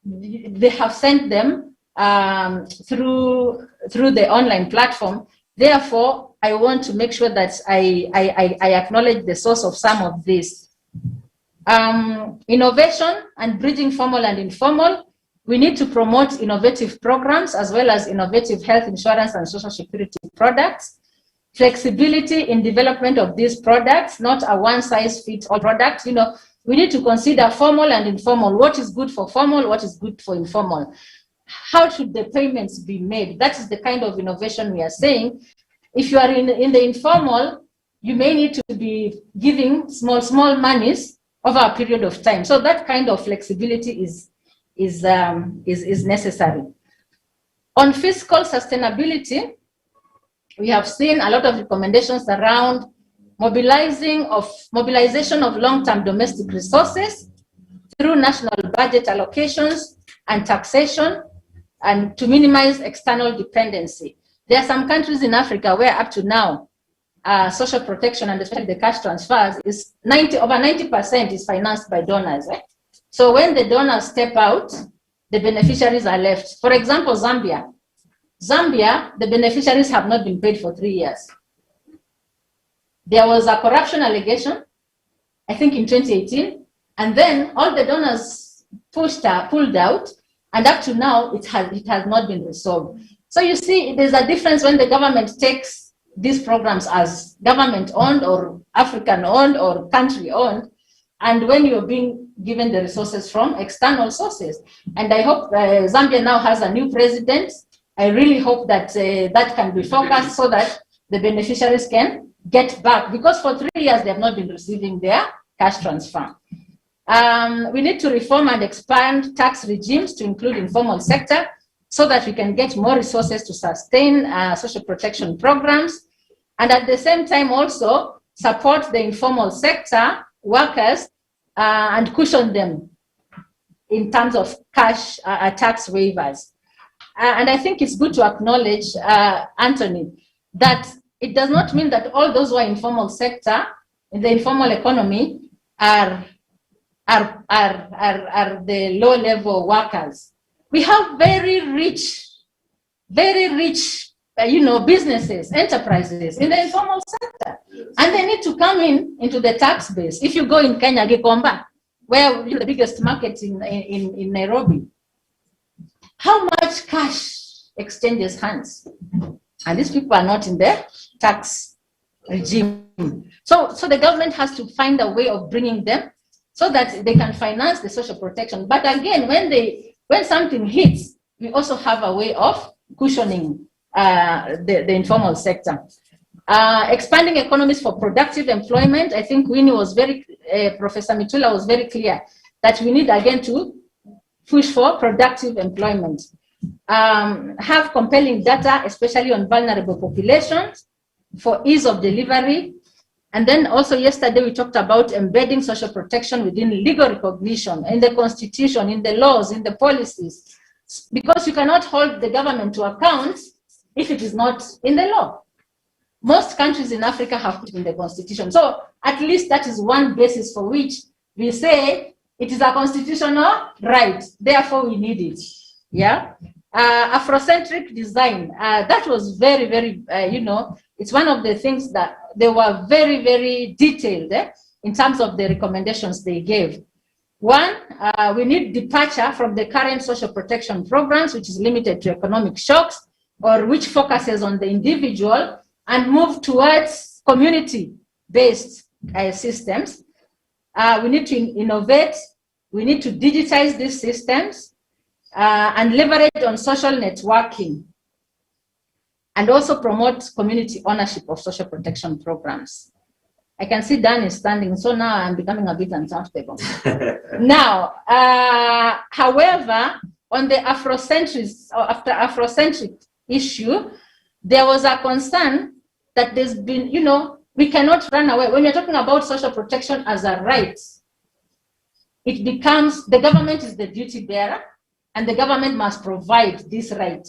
they have sent them through the online platform. Therefore, I want to make sure that I acknowledge the source of some of this. Innovation and bridging formal and informal. We need to promote innovative programs as well as innovative health insurance and social security products. Flexibility in development of these products, not a one-size-fits-all product. We need to consider formal and informal. What is good for formal? What is good for informal? How should the payments be made? That is the kind of innovation we are saying. If you are in the informal, you may need to be giving small monies over a period of time. So that kind of flexibility is necessary. On fiscal sustainability, we have seen a lot of recommendations around mobilization of long-term domestic resources through national budget allocations and taxation, and to minimize external dependency. There are some countries in Africa where up to now, social protection and especially the cash transfers is over 90% is financed by donors. So when the donors step out, the beneficiaries are left. For example, Zambia, the beneficiaries have not been paid for 3 years. There was a corruption allegation, I think in 2018, and then all the donors pulled out, and up to now, it has not been resolved. So you see, there's a difference when the government takes these programs as government-owned or African-owned or country-owned, and when you're being given the resources from external sources. And I hope Zambia now has a new president. I really hope that that can be focused so that the beneficiaries can get back, because for 3 years they have not been receiving their cash transfer. We need to reform and expand tax regimes to include informal sector so that we can get more resources to sustain social protection programs, and at the same time also support the informal sector workers and cushion them in terms of cash tax waivers. And I think it's good to acknowledge, Anthony, that it does not mean that all those who are informal sector, in the informal economy, are the low-level workers. We have very rich, businesses, enterprises in the informal sector, and they need to come into the tax base. If you go in Kenya, Gikomba, where the biggest market in Nairobi, how much cash exchanges hands? And these people are not in the tax regime. So the government has to find a way of bringing them so that they can finance the social protection. But again, when something hits, we also have a way of cushioning the informal sector. Expanding economies for productive employment. I think Winnie was Professor Mitula was very clear that we need again to push for productive employment. Have compelling data, especially on vulnerable populations, for ease of delivery. And then also yesterday we talked about embedding social protection within legal recognition, in the constitution, in the laws, in the policies, because you cannot hold the government to account if it is not in the law. Most countries in Africa have put it in the constitution. So at least that is one basis for which we say it is a constitutional right, therefore we need it. Yeah. Afrocentric design, that was very, very, it's one of the things that they were very, very detailed in terms of the recommendations they gave. One, we need departure from the current social protection programs, which is limited to economic shocks, or which focuses on the individual, and move towards community-based systems. We need to innovate. We need to digitize these systems and leverage on social networking, and also promote community ownership of social protection programs. I can see Dan is standing, so now I'm becoming a bit uncomfortable. Now, however, on the Afrocentric issue, there was a concern that there's been, we cannot run away. When you're talking about social protection as a right, it becomes the government is the duty bearer, and the government must provide this right.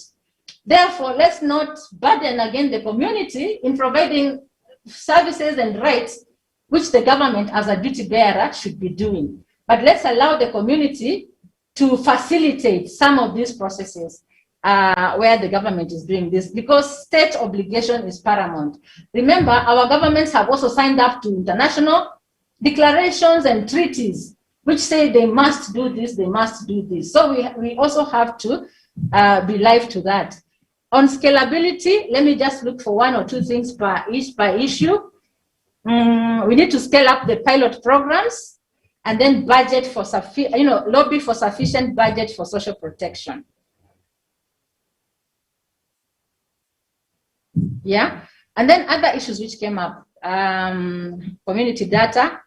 Therefore, let's not burden again the community in providing services and rights which the government as a duty bearer should be doing. But let's allow the community to facilitate some of these processes where the government is doing this, because state obligation is paramount. Remember, our governments have also signed up to international declarations and treaties which say they must do this, they must do this. So we also have to be live to that. On scalability, let me just look for one or two things per issue. We need to scale up the pilot programs, and then budget for lobby for sufficient budget for social protection. Yeah, and then other issues which came up, community data,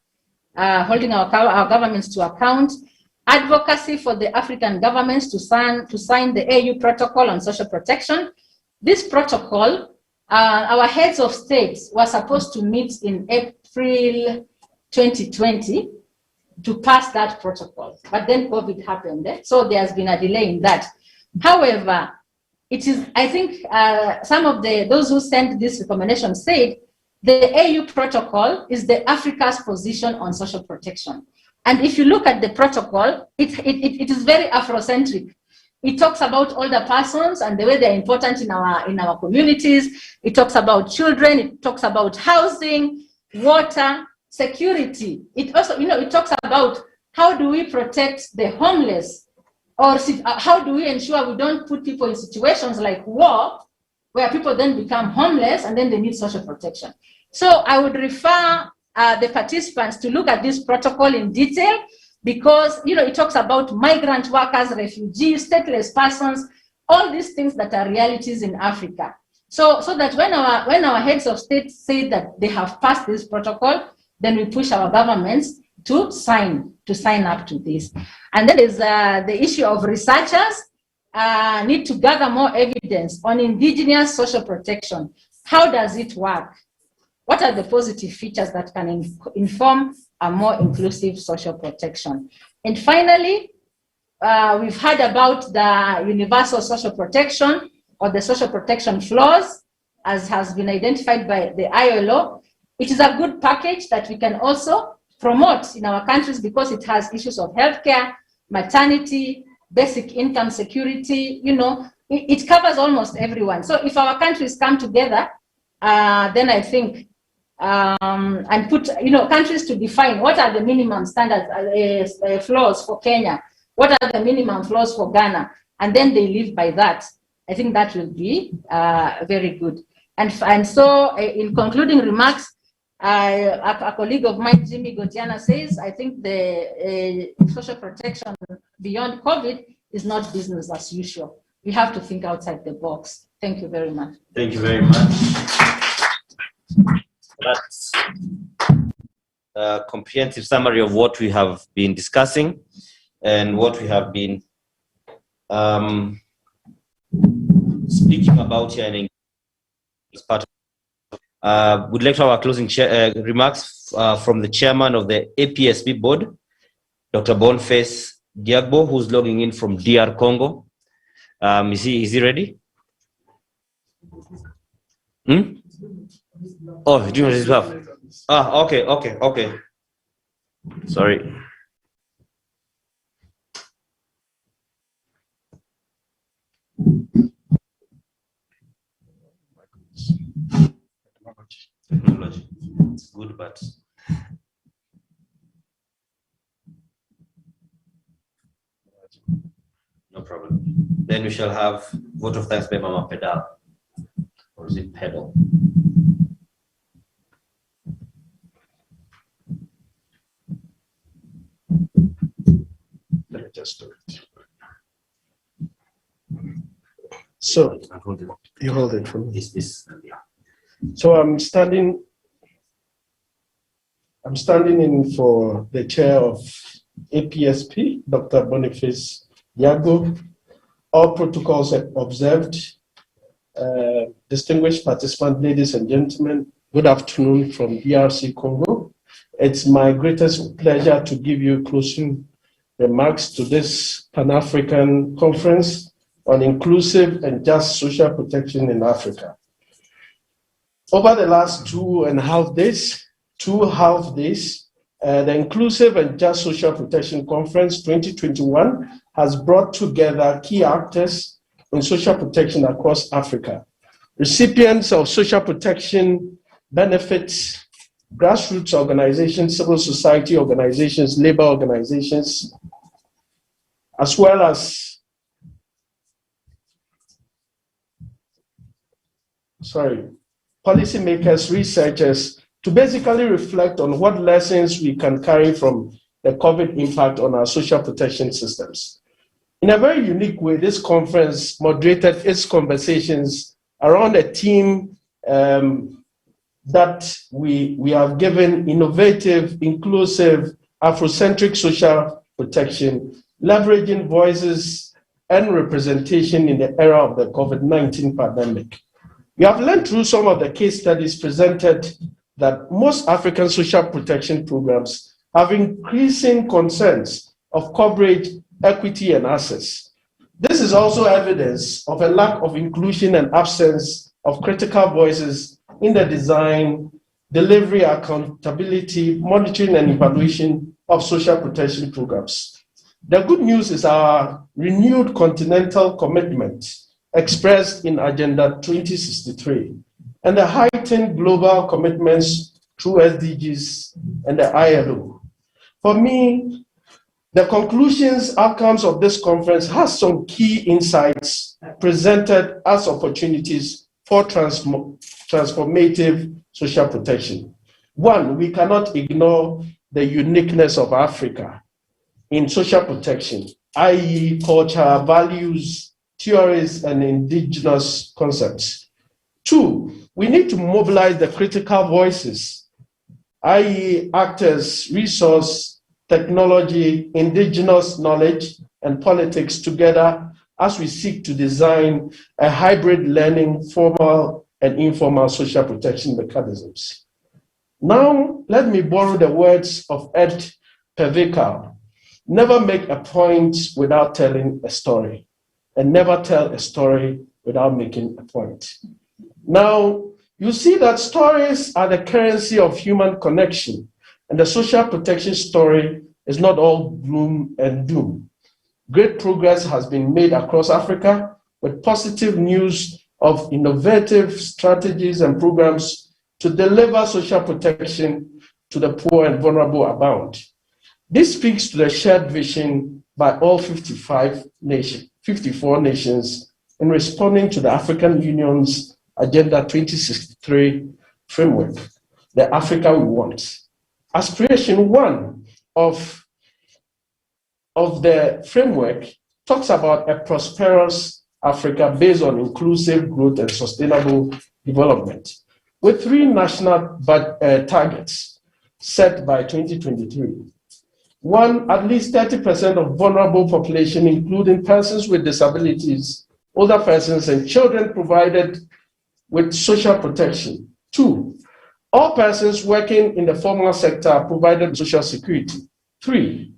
holding our governments to account, advocacy for the African governments to sign the AAU protocol on social protection. This protocol, our heads of states were supposed to meet in April 2020 to pass that protocol, but then COVID happened, so there's been a delay in that. However, it is, I think some of those who sent this recommendation said the AU protocol is the Africa's position on social protection. And if you look at the protocol, it is very Afrocentric. It talks about older persons and the way they're important in our communities. It talks about children. It talks about housing, water, security. It also, it talks about how do we protect the homeless, or how do we ensure we don't put people in situations like war, where people then become homeless and then they need social protection. So I would refer the participants to look at this protocol in detail, because it talks about migrant workers, refugees, stateless persons, all these things that are realities in Africa. So that when our heads of state say that they have passed this protocol, then we push our governments to sign up to this. And then there's the issue of researchers need to gather more evidence on indigenous social protection. How does it work? What are the positive features that can inform a more inclusive social protection? And finally, we've heard about the universal social protection, or the social protection flaws, as has been identified by the ILO. It is a good package that we can also promote in our countries, because it has issues of healthcare, maternity, basic income security. It covers almost everyone. So if our countries come together, then I think and put countries to define what are the minimum standards, flaws for Kenya, what are the minimum flaws for Ghana, and then they live by that. I think that will be very good. And so in concluding remarks, a colleague of mine, Jimmy Gotiana, says, I think the social protection beyond COVID is not business as usual. We have to think outside the box. Thank you very much. Thank you very much. That's a comprehensive summary of what we have been discussing and what we have been speaking about here. And as part of, we'd like to have our closing remarks from the chairman of the APSP board, Dr. Boniface Diagbo, who's logging in from DR Congo. Is he ready? Oh, doing his stuff. Okay. Sorry. Technology. It's good, but No problem. Then we shall have vote of thanks by Mama Pedal. Or is it Pedal? Let me just do it. So you hold it for me. So I'm standing in for the chair of APSP, Dr. Boniface Yago. All protocols observed. Distinguished participants, ladies and gentlemen, good afternoon from DRC Congo. It's my greatest pleasure to give you closing remarks to this Pan-African conference on inclusive and just social protection in Africa. Over the last 2.5 days, the Inclusive and Just Social Protection Conference 2021 has brought together key actors in social protection across Africa. Recipients of social protection benefits, grassroots organizations, civil society organizations, labor organizations, as well as policymakers, researchers, to basically reflect on what lessons we can carry from the COVID impact on our social protection systems. In a very unique way, this conference moderated its conversations around a theme that we have given innovative, inclusive, Afrocentric social protection, leveraging voices and representation in the era of the COVID-19 pandemic. We have learned through some of the case studies presented that most African social protection programs have increasing concerns of coverage, equity, and access. This is also evidence of a lack of inclusion and absence of critical voices in the design, delivery, accountability, monitoring, and evaluation of social protection programs. The good news is our renewed continental commitment expressed in Agenda 2063 and the heightened global commitments through SDGs and the ILO. For me, the conclusions, outcomes of this conference has some key insights presented as opportunities for transformative social protection. One, we cannot ignore the uniqueness of Africa in social protection, i.e. culture, values, theories, and indigenous concepts. Two, we need to mobilize the critical voices, i.e. actors, resource, technology, indigenous knowledge, and politics together as we seek to design a hybrid learning, formal and informal social protection mechanisms. Now, let me borrow the words of Ed Pervikal. Never make a point without telling a story, and never tell a story without making a point. Now, you see that stories are the currency of human connection, and the social protection story is not all gloom and doom. Great progress has been made across Africa with positive news of innovative strategies and programs to deliver social protection to the poor and vulnerable abound. This speaks to the shared vision by all 54 nations in responding to the African Union's Agenda 2063 framework, the Africa we want. Aspiration 1 of the framework talks about a prosperous Africa based on inclusive growth and sustainable development, with 3 national targets set by 2023. 1, at least 30% of vulnerable population, including persons with disabilities, older persons, and children provided with social protection. 2, all persons working in the formal sector are provided social security. 3,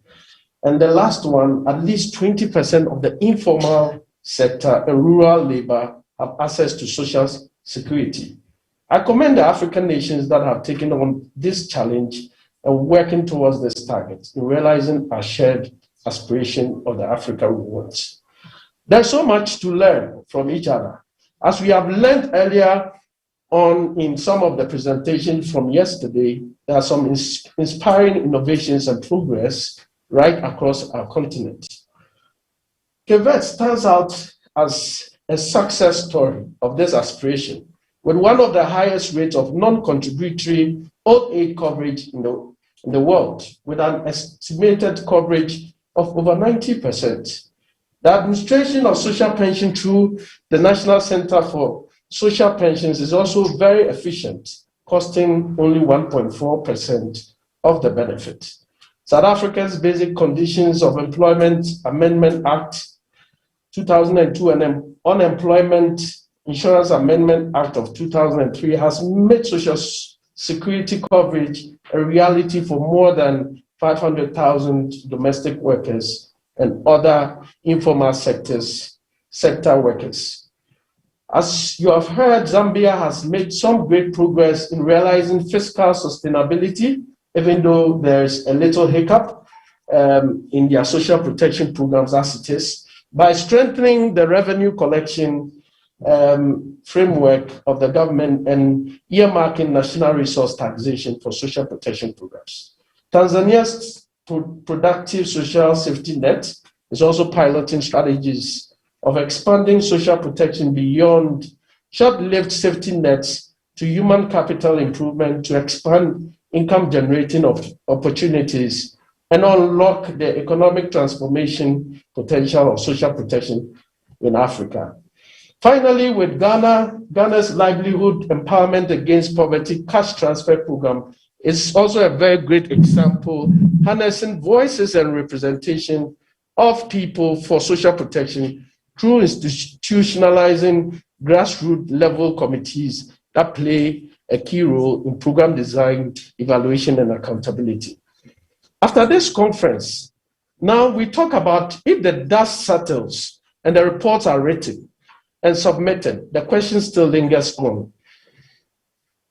and the last one, at least 20% of the informal sector and rural labor have access to social security. I commend the African nations that have taken on this challenge and working towards this target in realizing our shared aspiration of the Africa we want. There's so much to learn from each other. As we have learned earlier on in some of the presentations from yesterday, there are some inspiring innovations and progress right across our continent. Quebec stands out as a success story of this aspiration, with one of the highest rates of non-contributory old age coverage in the world, with an estimated coverage of over 90%. The administration of social pension through the National Center for Social Pensions is also very efficient, costing only 1.4% of the benefit. South Africa's Basic Conditions of Employment Amendment Act 2002 and Unemployment Insurance Amendment Act of 2003 has made social security coverage a reality for more than 500,000 domestic workers and other informal sector workers. As you have heard, Zambia has made some great progress in realizing fiscal sustainability, even though there's a little hiccup in their social protection programs as it is, by strengthening the revenue collection framework of the government and earmarking national resource taxation for social protection programs. Tanzania's productive social safety net is also piloting strategies of expanding social protection beyond short-lived safety nets to human capital improvement to expand income generating opportunities and unlock the economic transformation potential of social protection in Africa. Finally, with Ghana's Livelihood Empowerment Against Poverty cash transfer program is also a very great example, harnessing voices and representation of people for social protection through institutionalizing grassroots level committees that play a key role in program design, evaluation, and accountability. After this conference, now we talk about if the dust settles and the reports are written and submitted, the question still lingers on.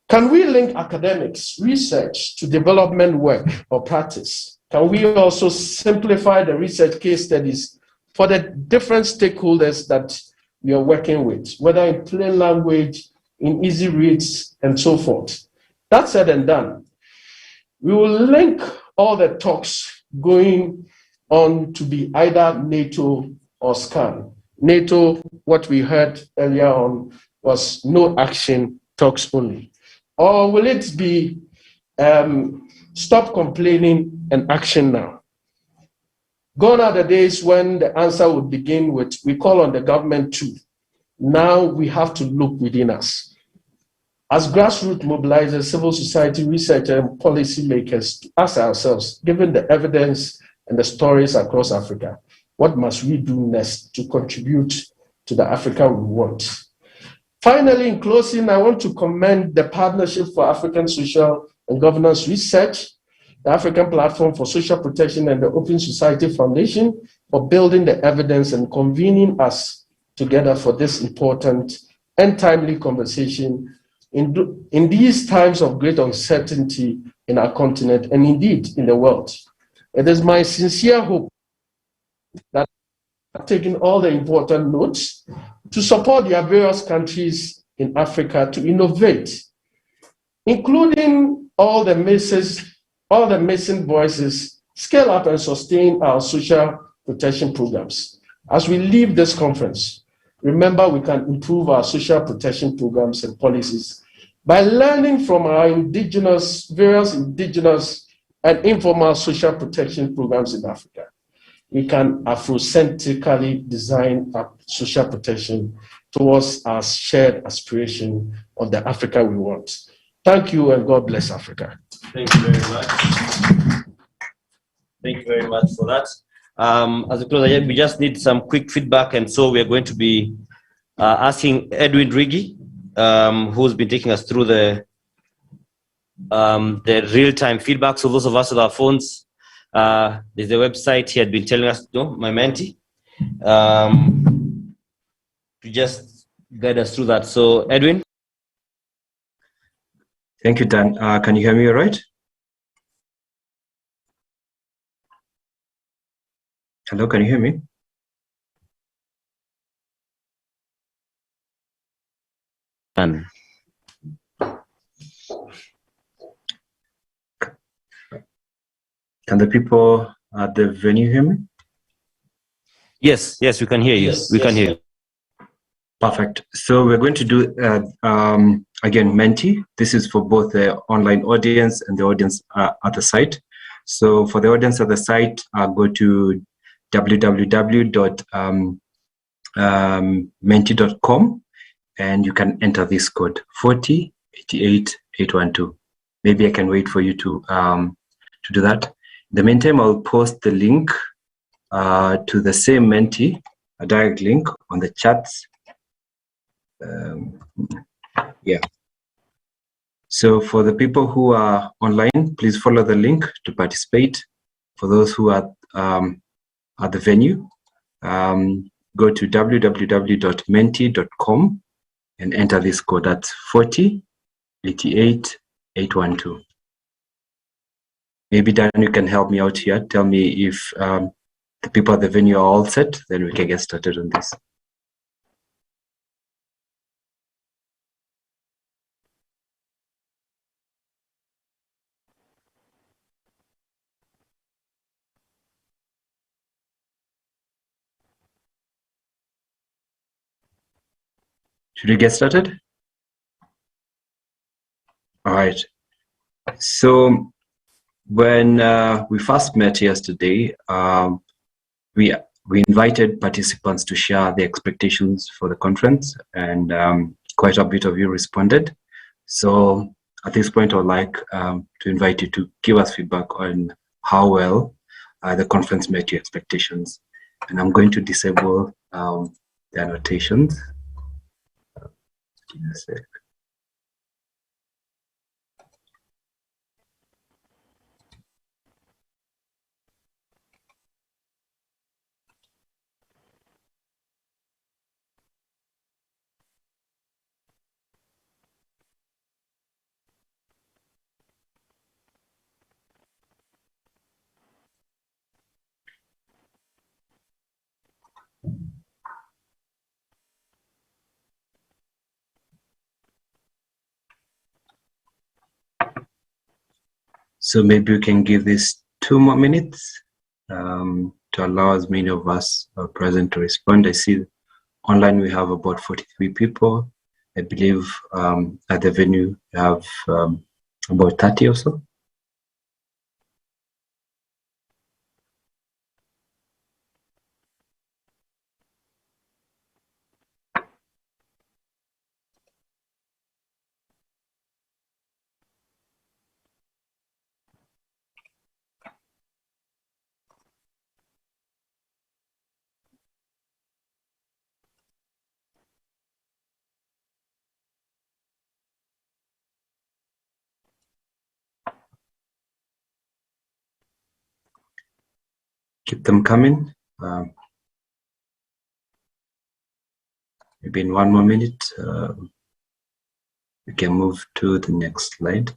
Can we link academics, research to development work or practice? Can we also simplify the research case studies for the different stakeholders that we are working with, whether in plain language, in easy reads, and so forth? That said and done, we will link all the talks going on to be either NATO or SCAN. NATO, what we heard earlier on, was no action, talks only. Or will it be stop complaining and action now? Gone are the days when the answer would begin with, we call on the government too. Now we have to look within us. As grassroots mobilizers, civil society researchers, and policymakers, to ask ourselves, given the evidence and the stories across Africa, what must we do next to contribute to the Africa we want? Finally, in closing, I want to commend the Partnership for African Social and Governance Research, the African Platform for Social Protection, and the Open Society Foundation for building the evidence and convening us together for this important and timely conversation in these times of great uncertainty in our continent and indeed in the world. It is my sincere hope that taking all the important notes to support their various countries in Africa to innovate, including all the missing voices, scale up and sustain our social protection programs. As we leave this conference, remember we can improve our social protection programs and policies by learning from our various indigenous and informal social protection programs in Africa. We can Afrocentrically design our social protection towards our shared aspiration of the Africa we want. Thank you, and God bless Africa. Thank you very much. Thank you very much for that. As a closer, we just need some quick feedback, and so we are going to be asking Edwin Rigi, who's been taking us through the real-time feedback. So those of us with our phones, there's a website he had been telling us, my mentee, to just guide us through that. So Edwin. Thank you, Dan. Can you hear me all right? Hello, can you hear me? Dan. Can the people at the venue hear me? Yes, yes, we can hear you. Yes, We can yes, hear you. Perfect. So we're going to do, again, Menti. This is for both the online audience and the audience at the site. So for the audience at the site, go to www.menti.com and you can enter this code 4088812. Maybe I can wait for you to do that. In the meantime, I'll post the link to the same Menti, a direct link on the chats. Yeah. So for the people who are online, please follow the link to participate. For those who are at the venue, go to www.menti.com and enter this code. That's 4088812. Maybe Dan, you can help me out here. Tell me if the people at the venue are all set, then we can get started on this. Should we get started? All right. So when we first met yesterday, we invited participants to share their expectations for the conference, and quite a bit of you responded. So at this point, I would like to invite you to give us feedback on how well the conference met your expectations. And I'm going to disable the annotations. Give me a sec. So maybe we can give this 2 more minutes to allow as many of us present to respond. I see online we have about 43 people. I believe at the venue we have about 30 or so. Keep them coming. Maybe in 1 more minute, we can move to the next slide.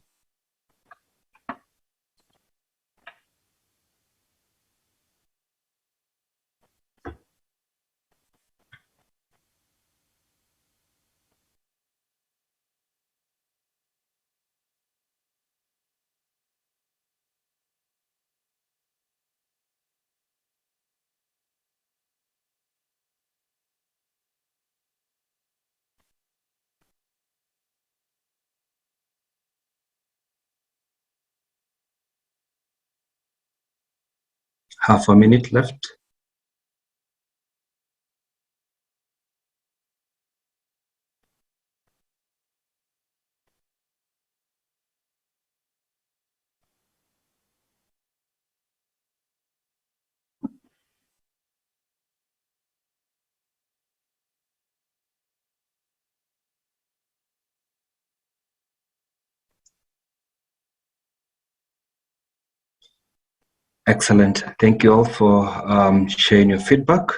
Half a minute left. Excellent. Thank you all for sharing your feedback.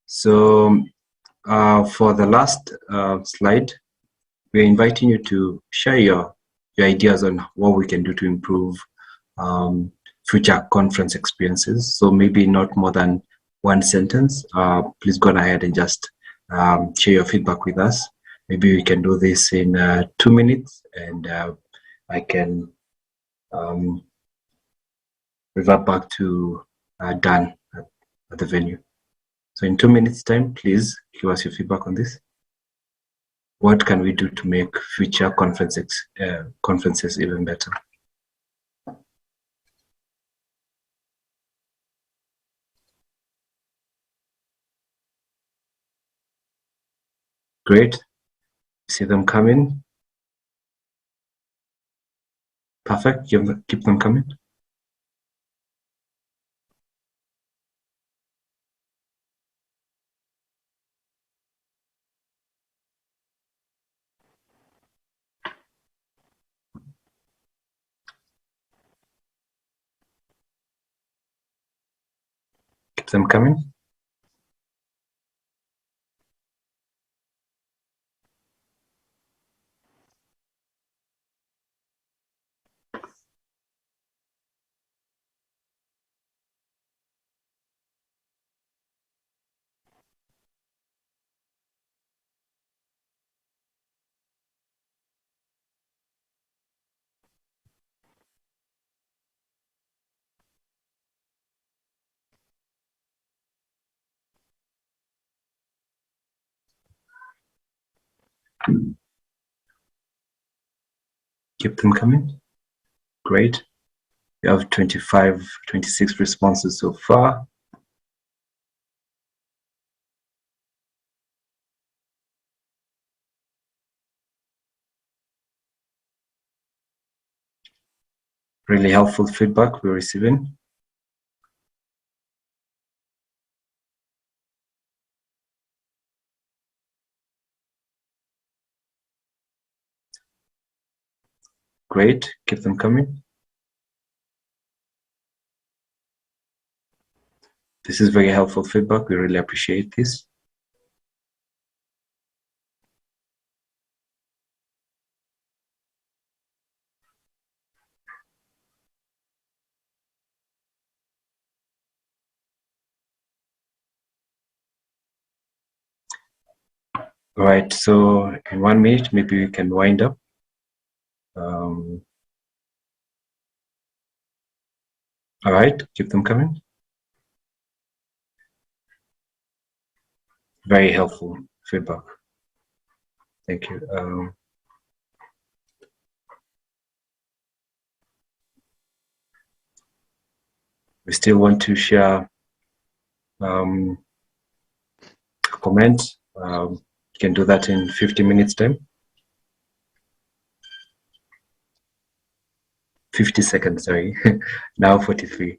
So for the last slide, we're inviting you to share your ideas on what we can do to improve future conference experiences. So maybe not more than 1 sentence. Please go ahead and just share your feedback with us. Maybe we can do this in 2 minutes, and I can revert back to Dan at the venue. So in 2 minutes time, please give us your feedback on this. What can we do to make future conferences even better? Great. See them coming. Perfect. Keep them coming. Keep them coming. Keep them coming. Great. We have 26 responses so far. Really helpful feedback we're receiving. Great. Keep them coming. This is very helpful feedback. We really appreciate this. All right, so in 1 minute, maybe we can wind up. All right, keep them coming. Very helpful feedback. Thank you. We still want to share a comment. You can do that in 50 minutes time. 50 seconds, sorry. Now 43.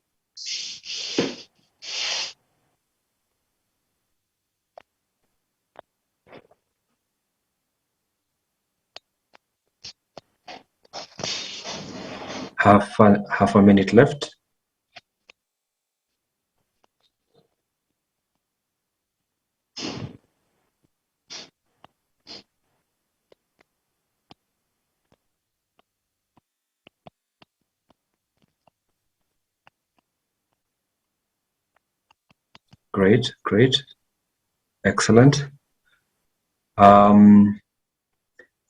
Half a minute left. Great, great. Excellent. At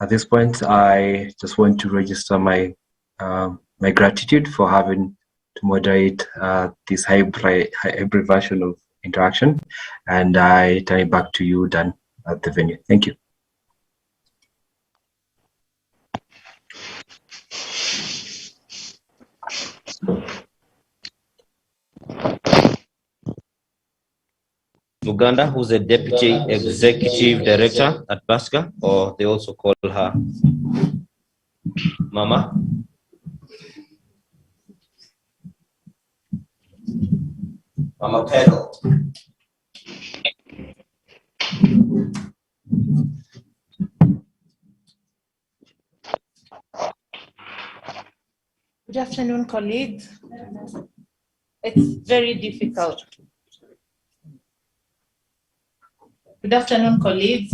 this point, I just want to register my my gratitude for having to moderate this hybrid version of interaction, and I turn it back to you, Dan, at the venue. Thank you. Uganda, who's a Deputy Executive Director at PASGR, or they also call her Mama. Mama Pedal. Good afternoon, colleagues. It's very difficult. Good afternoon, colleagues.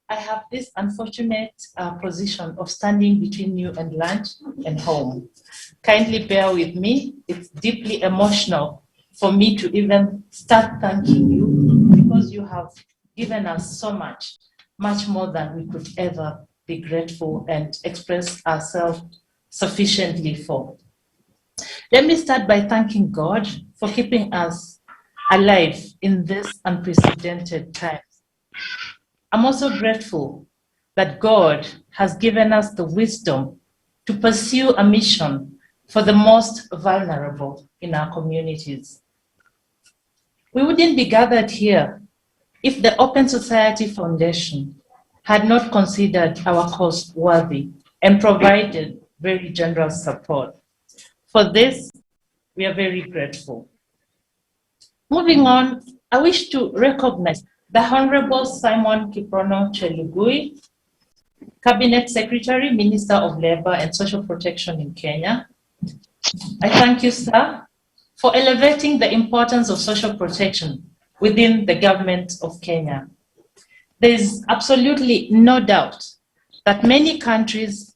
I have this unfortunate position of standing between you and lunch and home. Kindly bear with me. It's deeply emotional for me to even start thanking you because you have given us so much, much more than we could ever be grateful and express ourselves sufficiently for. Let me start by thanking God for keeping us alive in this unprecedented times. I'm also grateful that God has given us the wisdom to pursue a mission for the most vulnerable in our communities. We wouldn't be gathered here if the Open Society Foundation had not considered our cause worthy and provided very generous support. For this, we are very grateful. Moving on, I wish to recognize the Honorable Simon Kiprono Chelugui, Cabinet Secretary, Minister of Labor and Social Protection in Kenya. I thank you, sir, for elevating the importance of social protection within the government of Kenya. There is absolutely no doubt that many countries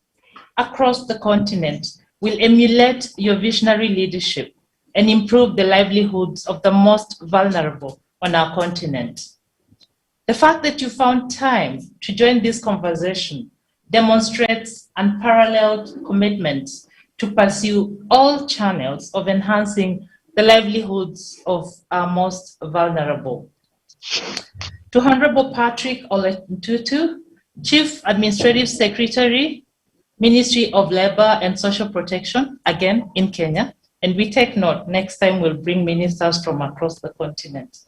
across the continent will emulate your visionary leadership and improve the livelihoods of the most vulnerable on our continent. The fact that you found time to join this conversation demonstrates unparalleled commitment to pursue all channels of enhancing the livelihoods of our most vulnerable. To Honorable Patrick Oletutu, Chief Administrative Secretary, Ministry of Labor and Social Protection, again in Kenya, and we take note, next time we'll bring ministers from across the continent.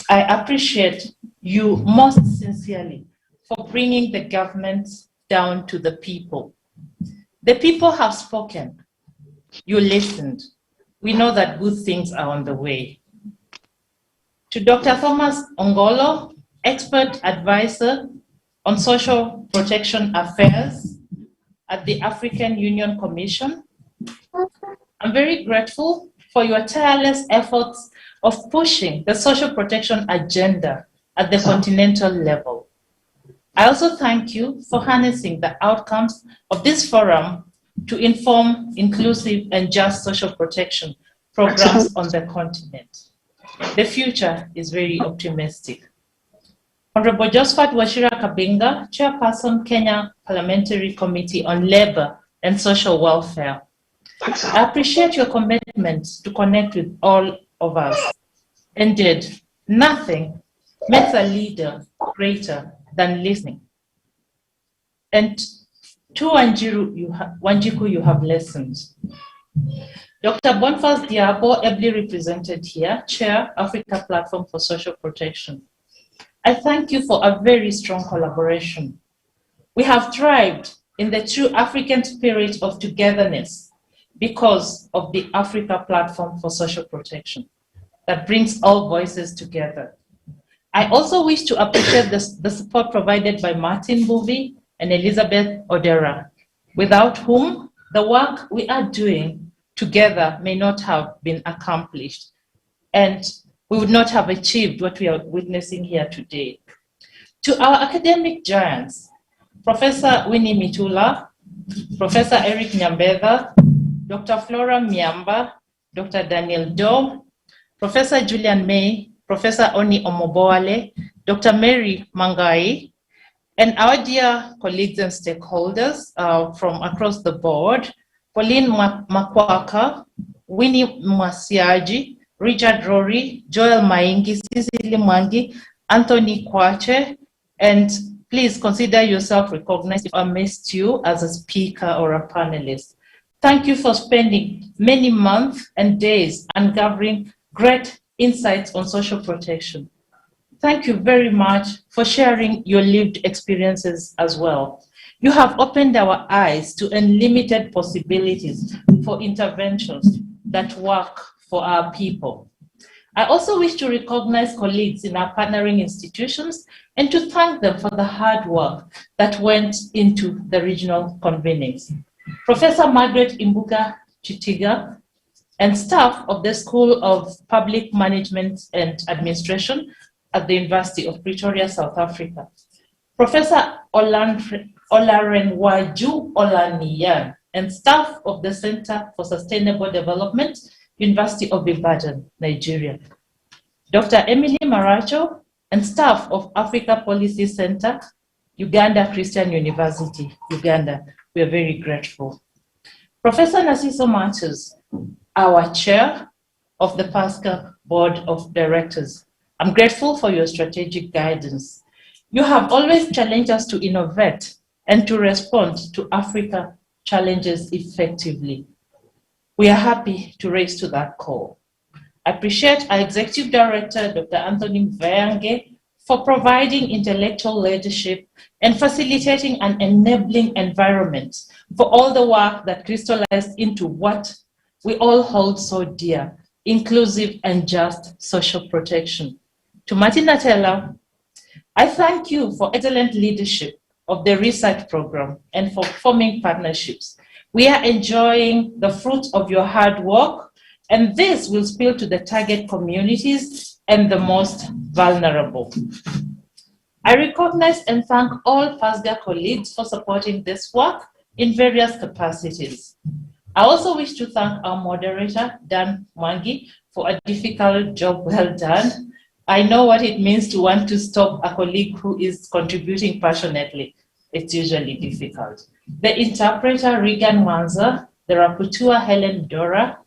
I appreciate you most sincerely for bringing the government down to the people. The people have spoken. You listened. We know that good things are on the way. To Dr. Thomas Ongolo, Expert Advisor on Social Protection Affairs at the African Union Commission, I'm very grateful for your tireless efforts of pushing the social protection agenda at the continental level. I also thank you for harnessing the outcomes of this forum to inform inclusive and just social protection programs on the continent. The future is very optimistic. Honorable Josephat Wachira Kabinga, Chairperson, Kenya Parliamentary Committee on Labor and Social Welfare. I appreciate your commitment to connect with all of us. Indeed, nothing makes a leader greater than listening. And to Wanjiku, you have listened. Dr. Boniface Diabo, ably represented here, Chair, Africa Platform for Social Protection. I thank you for a very strong collaboration. We have thrived in the true African spirit of togetherness because of the Africa Platform for Social Protection that brings all voices together. I also wish to appreciate the support provided by Martin Buvi and Elizabeth Odera, without whom the work we are doing together may not have been accomplished, and we would not have achieved what we are witnessing here today. To our academic giants, Professor Winnie Mitula, Professor Eric Nyambetha, Dr. Flora Miamba, Dr. Daniel Doe, Professor Julian May, Professor Oni Omoboale, Dr. Mary Mangai, and our dear colleagues and stakeholders from across the board, Pauline Makwaka, Winnie Mwasiaji, Richard Rory, Joel Maingi, Cecily Mwangi, Anthony Kwache, and please consider yourself recognized if I missed you as a speaker or a panelist. Thank you for spending many months and days uncovering great insights on social protection. Thank you very much for sharing your lived experiences as well. You have opened our eyes to unlimited possibilities for interventions that work for our people. I also wish to recognize colleagues in our partnering institutions and to thank them for the hard work that went into the regional convenings. Professor Margaret Imbuga Chitiga and staff of the School of Public Management and Administration at the University of Pretoria, South Africa. Professor Olarenwaju Olaniyan and staff of the Center for Sustainable Development, University of Ibadan, Nigeria. Dr. Emily Maracho and staff of Africa Policy Center, Uganda Christian University, Uganda. We are very grateful. Professor Nasiso Matos, our chair, of the PASGR Board of Directors. I'm grateful for your strategic guidance. You have always challenged us to innovate and to respond to Africa challenges effectively. We are happy to raise to that call. I appreciate our Executive Director, Dr. Anthony Mveyange, for providing intellectual leadership and facilitating an enabling environment for all the work that crystallized into what we all hold so dear, inclusive and just social protection. To Martin Natella, I thank you for excellent leadership of the research program and for forming partnerships. We are enjoying the fruit of your hard work, and this will spill to the target communities and the most vulnerable. I recognize and thank all PASGR colleagues for supporting this work in various capacities. I also wish to thank our moderator, Dan Mwangi, for a difficult job well done. I know what it means to want to stop a colleague who is contributing passionately. It's usually difficult. The interpreter, Regan Wanza, the rapporteur, Helen Dora,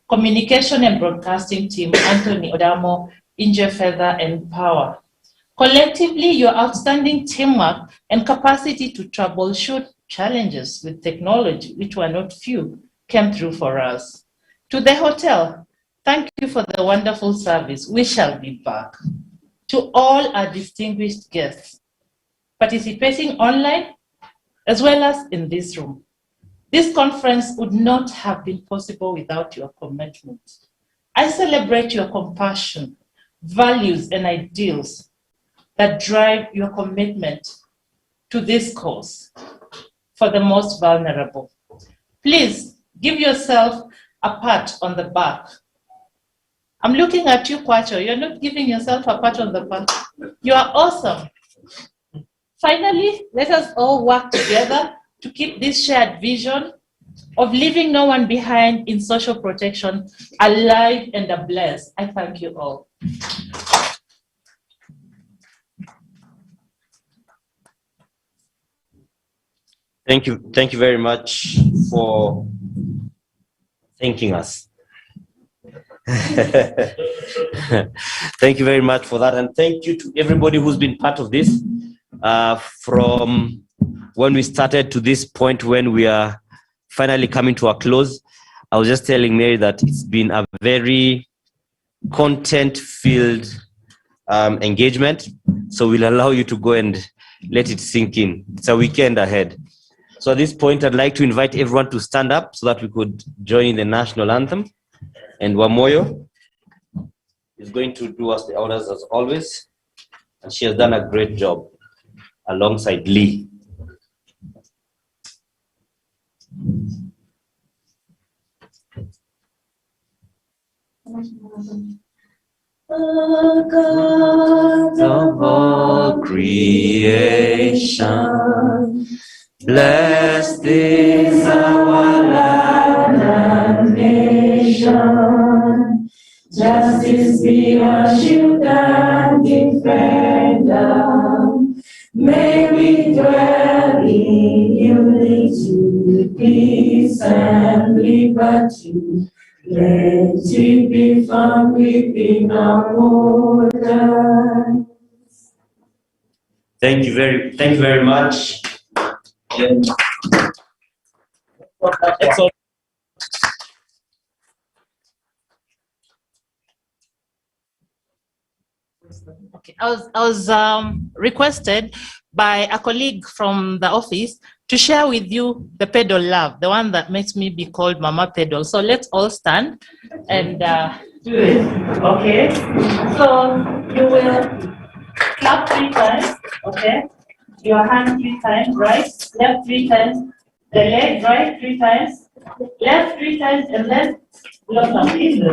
communication and broadcasting team, Anthony Odamo, Inje Feather, and Power. Collectively, your outstanding teamwork and capacity to troubleshoot challenges with technology, which were not few, came through for us. To the hotel, thank you for the wonderful service. We shall be back. To all our distinguished guests participating online as well as in this room, this conference would not have been possible without your commitment. I celebrate your compassion, values, and ideals that drive your commitment to this cause for the most vulnerable. Please give yourself a pat on the back. I'm looking at you, Kwacho. You're not giving yourself a pat on the back. You are awesome. Finally, let us all work together to keep this shared vision of leaving no one behind in social protection alive and ablaze. I thank you all. Thank you very much for thanking us. Thank you very much for that, and thank you to everybody who's been part of this from when we started to this point when we are finally coming to a close. I was just telling Mary that it's been a very content-filled engagement, so we'll allow you to go and let it sink in. It's a weekend ahead. So at this point, I'd like to invite everyone to stand up so that we could join in the national anthem. And Wamoyo is going to do us the honors as always. And she has done a great job alongside Lee. O God of all creation, blessed is our land and nation. Justice be our shield and defender. May we dwell in unity, peace and liberty. Let it be found within our borders. Thank you very much. Okay, I was requested by a colleague from the office to share with you the pedal love, the one that makes me be called Mama Pedal. So let's all stand and do it. Okay. So you will clap 3 times. Okay. Your hand 3 times, right? Left 3 times. The leg, right? 3 times. Left 3 times, and then left. Yeah.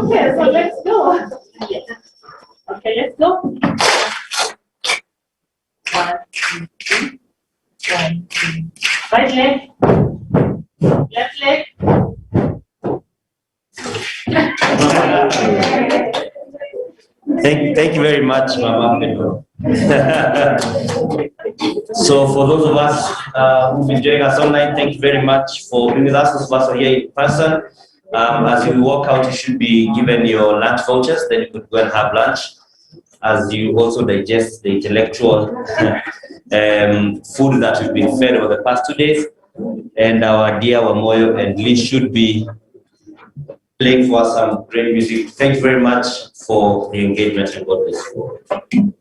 Okay. So let's go. Okay, let's go. 1, 2, 3. 1, 2. Right leg. Left leg. Thank you very much, Mama Pedro. So for those of us who've been joining us online, thank you very much for being with us. Those of us who are here in person, As you walk out, you should be given your lunch vouchers, then you could go and have lunch as you also digest the intellectual food that we've been fed over the past 2 days. And our dear Wamoyo and Lee should be playing for us some great music. Thank you very much for the engagement and God bless you.